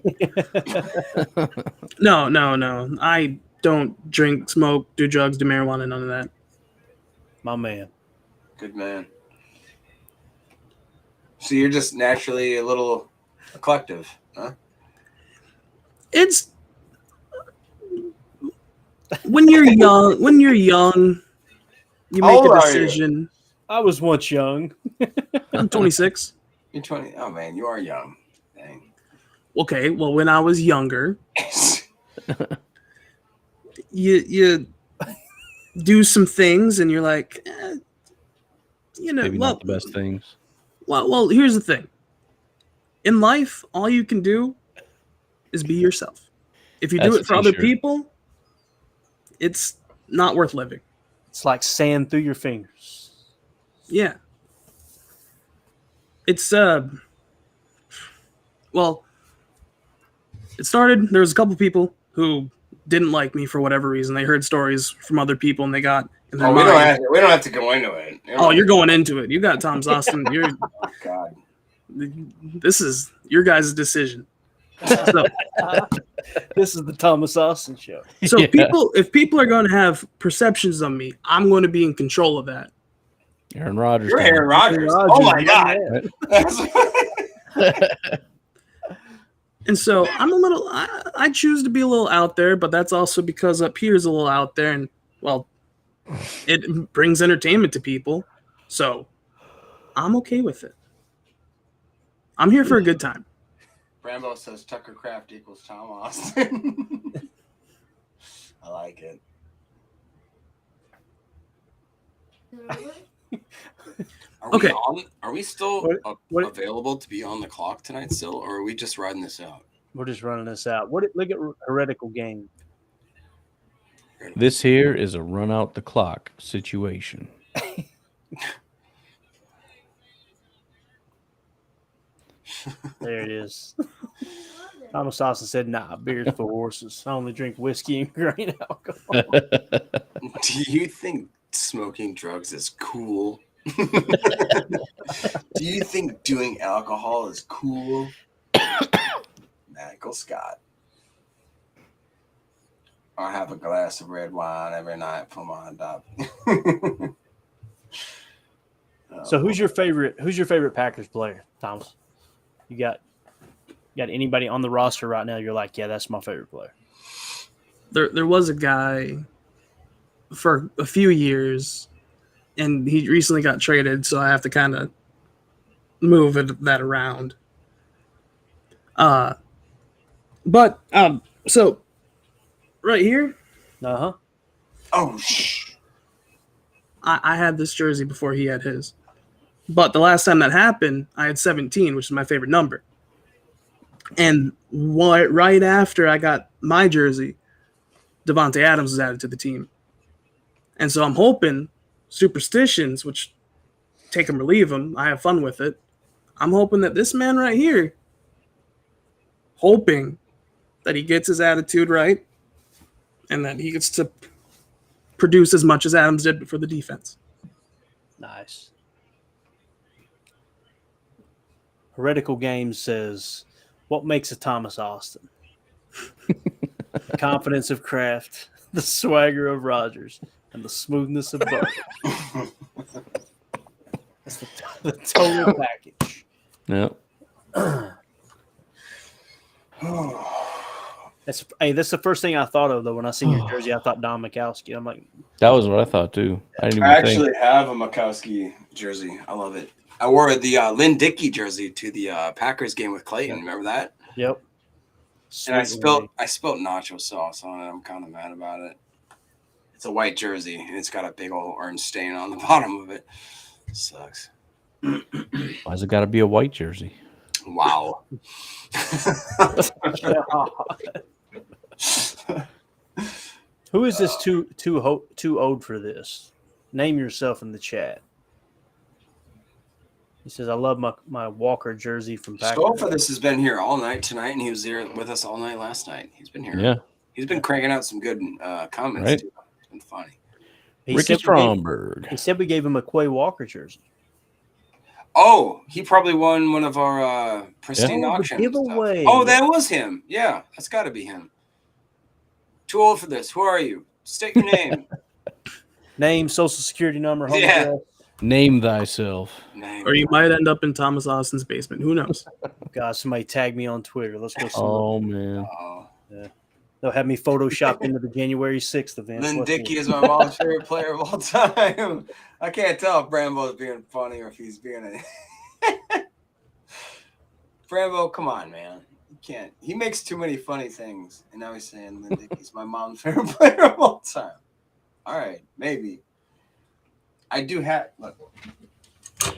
No. I don't drink, smoke, do drugs, do marijuana, none of that. My man. Good man. So you're just naturally a little collective, huh? It's when you're young, you How make old a are you? decision. I was once young. I'm 26. You're 20. Oh man, you are young. Dang. Okay, well, when I was younger, you do some things, and you're like, Maybe not the best things. Well, here's the thing. In life, all you can do is be yourself. If you do That's it for a other t-shirt. people, it's not worth living. It's like sand through your fingers. Yeah. It's well, it started, there was a couple people who didn't like me for whatever reason. They heard stories from other people and they got in their Oh, mind. we don't have to go into it. You're going into it. You got Tom's Austin. You're Oh, God. this is your guys' decision. So, This is the Thomas Austin show. so if people are going to have perceptions of me, I'm going to be in control of that. Aaron Rodgers. You're Aaron Rodgers. Oh my God. And so I'm a little, I choose to be a little out there, but that's also because up here is a little out there and, well, it brings entertainment to people. So I'm okay with it. I'm here for a good time. Rambo says Tucker Kraft equals Tom Austin. I like it. Okay. Are we still What- available to be on the clock tonight still, or are we just riding this out? We're just running this out. Look at heretical game. This here is a run out the clock situation. There it is. Thomas Austin said, nah, beer's for horses. I only drink whiskey and grain alcohol. Do you think smoking drugs is cool? Do you think doing alcohol is cool? Michael Scott. I have a glass of red wine every night for my dog. So who's your favorite Packers player, Thomas? You got anybody on the roster right now you're like, yeah, that's my favorite player? There was a guy for a few years, and he recently got traded, so I have to kind of move that around. So right here, Oh, I had this jersey before he had his. But the last time that happened, I had 17, which is my favorite number. And right after I got my jersey, Devontae Adams was added to the team. And so I'm hoping superstitions, which take them or leave them, I have fun with it. I'm hoping that this man right here, hoping that he gets his attitude right and that he gets to produce as much as Adams did for the defense. Nice. Heretical Games says, what makes a Thomas Austin? The confidence of Kraft, the swagger of Rodgers, and the smoothness of Buck. That's the total package. Yep. That's the first thing I thought of though when I seen your jersey. I thought Don Mikowski. I'm like, that was what I thought too. I didn't even I think. actually have a Mikowski jersey. I love it. I wore the Lynn Dickey jersey to the Packers game with Clayton. Remember that? Yep. And I spilled nacho sauce on it. I'm kind of mad about it. It's a white jersey and it's got a big old orange stain on the bottom of it. Sucks. Why's it got to be a white jersey? Wow. Who is this too old for this? Name yourself in the chat. He says, I love my Walker jersey from Packers. Skull for this has been here all night tonight, and he was here with us all night last night. He's been here. Yeah. He's been cranking out some good comments, Right. too. It's been funny. Ricky Stromberg. He said we gave him a Quay Walker jersey. Oh, he probably won one of our pristine auctions. Giveaway. Oh, that was him. Yeah, that's got to be him. Too old for this. Who are you? State your name. Name, social security number, home Yeah. address. Name thyself. Or you might end up in Thomas Austin's basement. Who knows? God, somebody tag me on Twitter. Let's go. Oh, man. Yeah. They'll have me photoshopped into the January 6th event. Lynn Dickey is my mom's favorite player of all time. I can't tell if Brambo's being funny or if he's being a... Brambo, come on, man. You can't. He makes too many funny things. And now he's saying Lynn Dickey's my mom's favorite player of all time. All right, maybe. I do have... Look.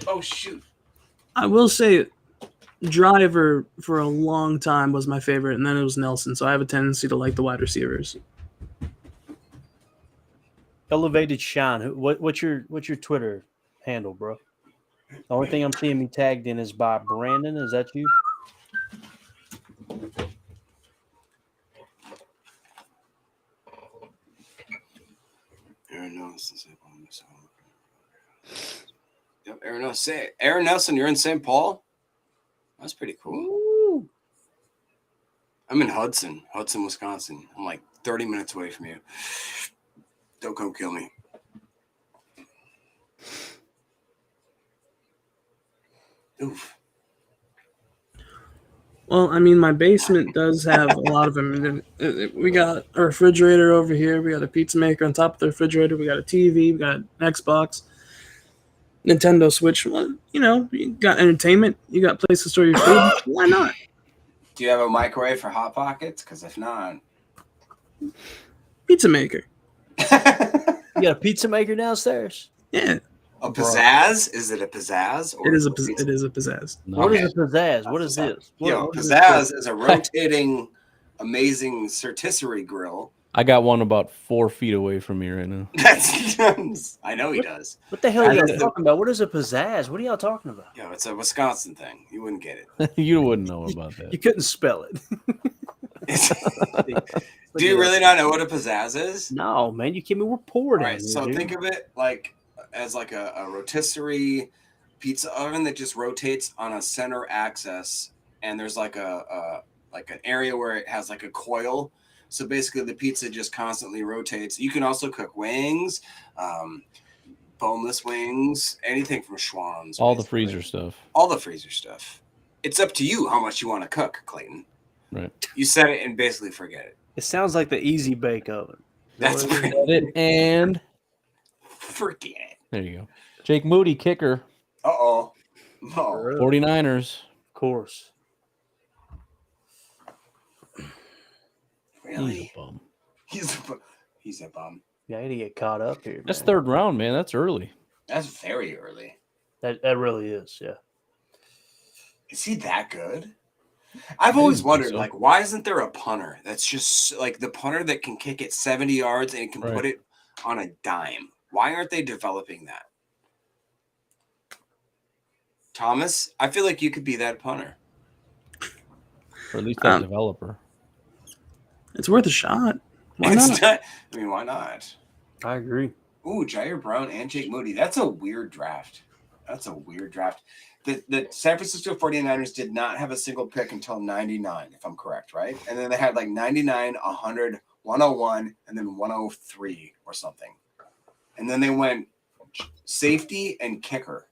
Oh, shoot. I will say Driver for a long time was my favorite, and then it was Nelson, so I have a tendency to like the wide receivers. Elevated Shine. What's your Twitter handle, bro? The only thing I'm seeing me tagged in is by Brandon. Is that you? Aaron Nelson. Yep, Aaron Nelson. Aaron Nelson, you're in St. Paul? That's pretty cool. Ooh. I'm in Hudson, Wisconsin. I'm like 30 minutes away from you. Don't come kill me. Oof. Well, I mean, my basement does have a lot of them. We got a refrigerator over here. We got a pizza maker on top of the refrigerator. We got a TV. We got an Xbox, Nintendo Switch. Well, you know, you got entertainment. You got places to store your food. Why not? Do you have a microwave for Hot Pockets? Because if not... Pizza maker. You got a pizza maker downstairs? Yeah. A pizzazz? Is it a pizzazz? Or It is a pizzazz. What is a pizzazz? What is this? Yo, What is pizzazz this? is a rotating, amazing rotisserie grill. I got one about 4 feet away from me right now. That's I know he does. What the hell are y'all talking about? What is a pizzazz? What are y'all talking about? Yo, it's a Wisconsin thing. You wouldn't get it. You wouldn't know about that. You couldn't spell it. Do you really not know what a pizzazz is? No, man. You kidding me? We're poor down All right, here, so dude. think of it like as like a rotisserie pizza oven that just rotates on a center axis, and there's like an area where it has like a coil. So basically, the pizza just constantly rotates. You can also cook wings, boneless wings, anything from Schwann's. All the freezer stuff. All the freezer stuff. It's up to you how much you want to cook, Clayton. Right. You set it and basically forget it. It sounds like the Easy Bake Oven. That's Set it and forget it. there you go. Jake Moody, kicker. Uh-oh. No. 49ers. Of course. Really? He's a bum. He's a bum. Yeah, I had to get caught up here. That's man. third round, man. That's early. That's very early. That really is, yeah. Is he that good? I've always wondered, like, why isn't there a punter that's just like the punter that can kick it 70 yards and can put it on a dime? Why aren't they developing that? Thomas, I feel like you could be that punter. Or at least that developer. It's worth a shot. Why It's not? I mean, why not? I agree. Ooh, Jair Brown and Jake Moody. That's a weird draft. The San Francisco 49ers did not have a single pick until 99, if I'm correct, right? And then they had like 99, 100, 101, and then 103 or something. And then they went safety and kicker.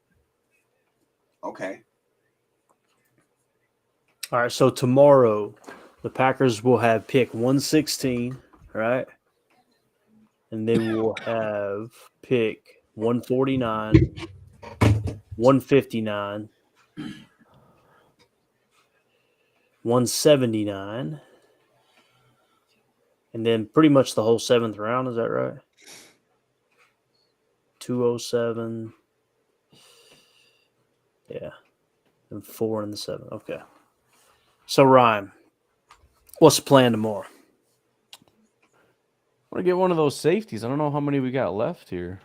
Okay. All right, so tomorrow The Packers will have pick 116, right? And they will have pick 149, 159, 179, and then pretty much the whole 7th round. Is that right? 207. Yeah. And 4 in the 7th. Okay. So, Ryan, what's the plan tomorrow? I want to get one of those safeties. I don't know how many we got left here.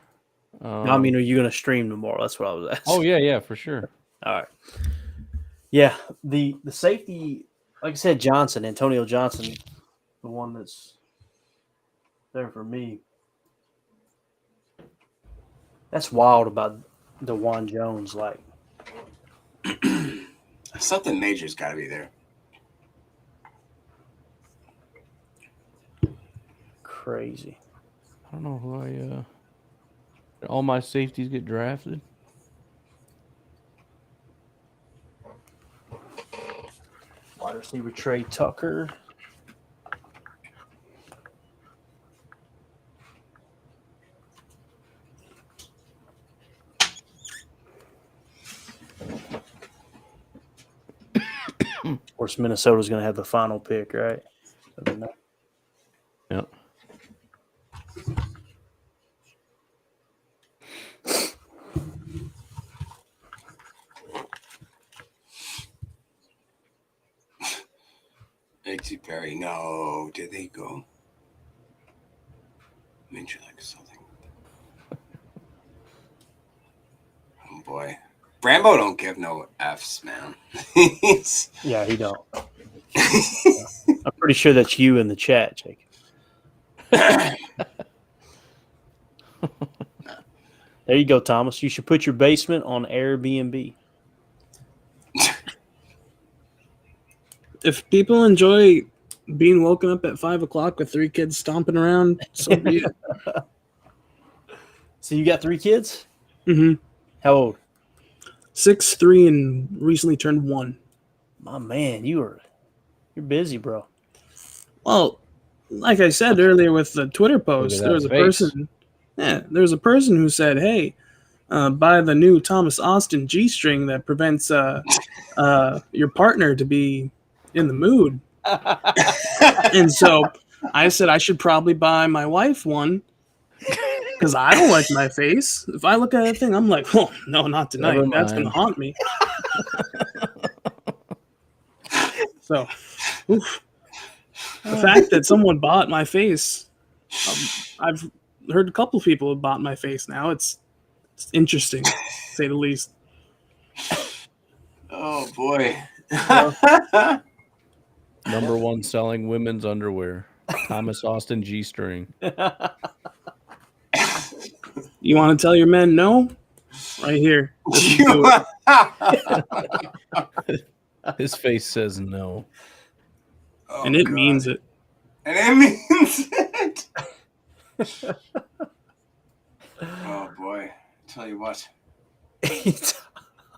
I mean, are you going to stream tomorrow? That's what I was asking. Oh, yeah, for sure. All right. Yeah, the safety, like I said, Antonio Johnson, the one that's there for me. That's wild about DeJuan Jones. Like, something major's got to be there. Crazy. I don't know who all my safeties get drafted. Wide receiver Trey Tucker. Of course, Minnesota's going to have the final pick, right? Yep. A.T. Perry, no. Did they go? Mention like something. Oh boy, Brambo don't give no F's, man. Yeah, he don't. I'm pretty sure that's you in the chat, Jake. There you go, Thomas. You should put your basement on Airbnb. If people enjoy being woken up at 5 o'clock with 3 kids stomping around, so be it. So you got 3 kids? Mm-hmm. How old? 6, 3, and recently turned 1. My man, you're busy, bro. Well, like I said earlier with the Twitter post, there was a person. Yeah, there was a person who said, "Hey, buy the new Thomas Austin G-string that prevents your partner to be in the mood." And so I said I should probably buy my wife one because I don't like my face. If I look at that thing, I'm like, "Oh no, not tonight. That's gonna haunt me." So, oof. The fact that someone bought my face, I've heard a couple people have bought my face now. It's interesting, to say the least. Oh boy. Number 1 selling women's underwear. Thomas Austin G-string. You want to tell your men no? Right here. His face says no. Oh, and it God. means it. And it means it. Oh boy. Tell you what.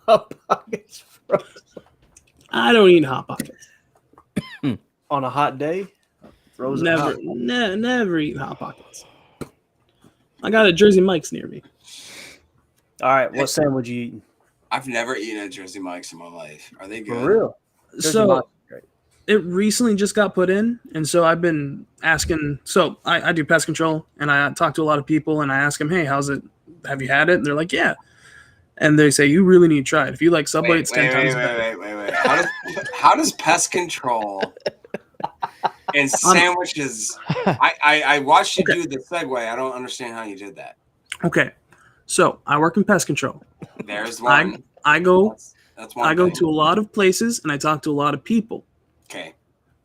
Hot Pockets frozen. I don't eat Hot Pockets. On a hot day? Frozen Never eat Hot Pockets. I got a Jersey Mike's near me. All right, what sandwich you eating? I've never eaten a Jersey Mike's in my life. Are they good? For real? So it recently just got put in, and so I've been asking. So I do pest control, and I talk to a lot of people, and I ask them, "Hey, how's it? Have you had it?" And they're like, "Yeah." And they say, "You really need to try it. If you like Subway, it's 10 times better." Wait. How does pest control and sandwiches? I watched you do the segue. I don't understand how you did that. Okay, so I work in pest control. There's one. I go. That's one. I go to a lot of places, and I talk to a lot of people. Okay.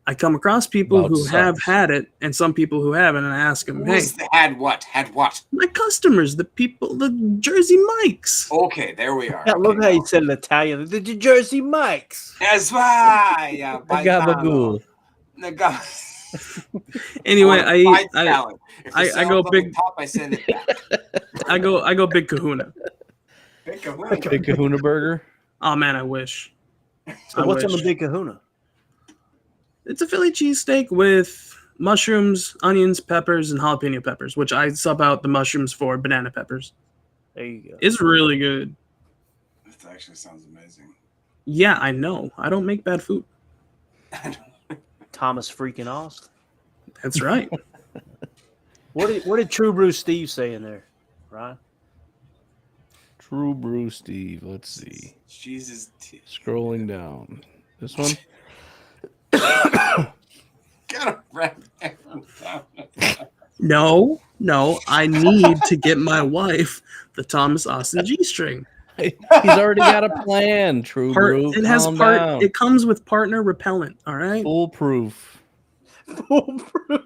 I come across people About who sucks. have had it, and some people who haven't, and I ask them, "Hey, Had what? Had what? my customers, the people, the Jersey Mikes." Okay, there we are. I love how you said it in Italian. The Jersey Mikes. That's right. Yeah, Gabagool. Anyway, I go Top, big. I send it back. I go big Kahuna. Big Kahuna. Big Kahuna burger. Oh man, I wish. So what's on the Big Kahuna? It's a Philly cheesesteak with mushrooms, onions, peppers, and jalapeno peppers, which I sub out the mushrooms for banana peppers. There you go. It's really good. That actually sounds amazing. Yeah, I know. I don't make bad food. Thomas freaking Austin. That's right. What did True Brew Steve say in there, Ryan? True Brew Steve. Let's see. Jesus. Scrolling down. This one? Gotta wrap that down. No, I need to get my wife the Thomas Austin G string. He's already got a plan. True Brew. It has It comes with partner repellent. All right. Foolproof.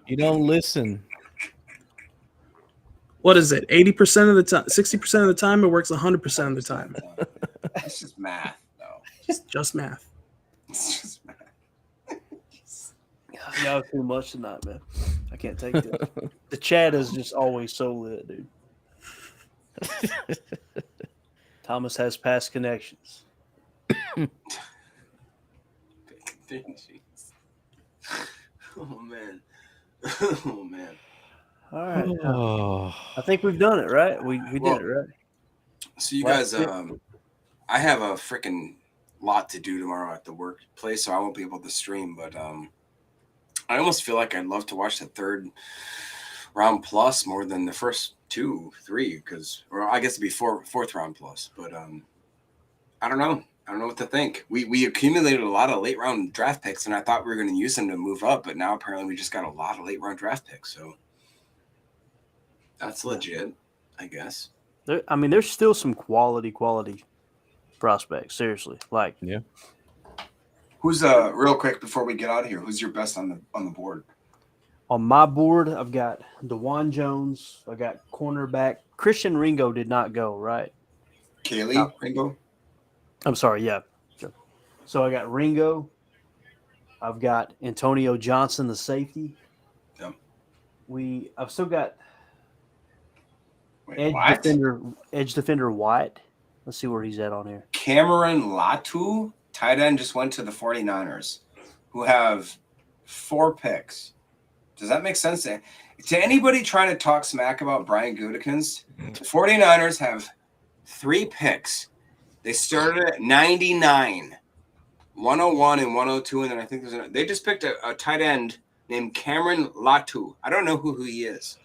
You don't listen. What is it? 80% of the time, 60% of the time, it works 100% of the time. That's just math, though. Just math. It's just math. Y'all too much tonight, man. I can't take that. The chat is just always so lit, dude. Thomas has past connections. Oh man. Oh man. All right. I think we've done it, right? We did it, right? So you guys, I have a freaking lot to do tomorrow at the workplace, so I won't be able to stream. But I almost feel like I'd love to watch the third round plus more than the first 2, 3, because, or I guess it'd be fourth round plus. But I don't know. I don't know what to think. We accumulated a lot of late round draft picks, and I thought we were going to use them to move up, but now apparently we just got a lot of late round draft picks. So that's legit, I guess. There's still some quality prospects. Seriously, like yeah. Who's real quick before we get out of here? Who's your best on the board? On my board, I've got DeJuan Jones. I got cornerback. Christian Ringo did not go, right? Kaylee Ringo? I'm sorry, yeah. So I got Ringo. I've got Antonio Johnson, the safety. Yep. I've still got edge defender White. Let's see where he's at on here. Cameron Latu, tight end, just went to the 49ers, who have 4 picks. Does that make sense to anybody trying to talk smack about Brian Gutekunst? The 49ers have 3 picks. They started at 99, 101 and 102, and then I think they just picked a tight end named Cameron Latu. I don't know who he is.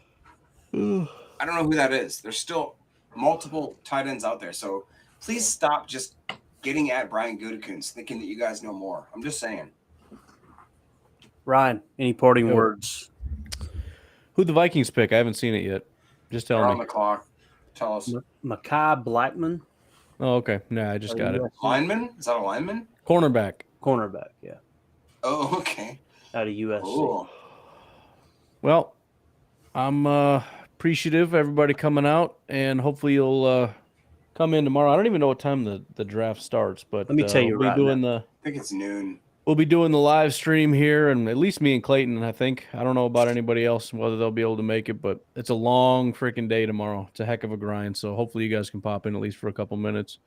I don't know who that is. There's still multiple tight ends out there, so please stop just getting at Brian Gutekunst, thinking that you guys know more. I'm just saying. Ryan, any parting words? Who'd the Vikings pick? I haven't seen it yet. Just tell me. On the clock. Tell us. Mekhi Blackman. Oh, okay. Nah, I just got it. Lineman? Is that a lineman? Cornerback, yeah. Oh, okay. Out of USC. Cool. Well, I'm appreciative of everybody coming out, and hopefully you'll come in tomorrow. I don't even know what time the draft starts, but let me tell you right now. I think it's noon. We'll be doing the live stream here, and at least me and Clayton, I think. I don't know about anybody else, whether they'll be able to make it, but it's a long freaking day tomorrow. It's a heck of a grind, so hopefully you guys can pop in at least for a couple minutes.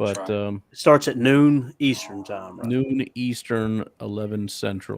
It starts at noon Eastern time, right? Noon Eastern, 11 Central.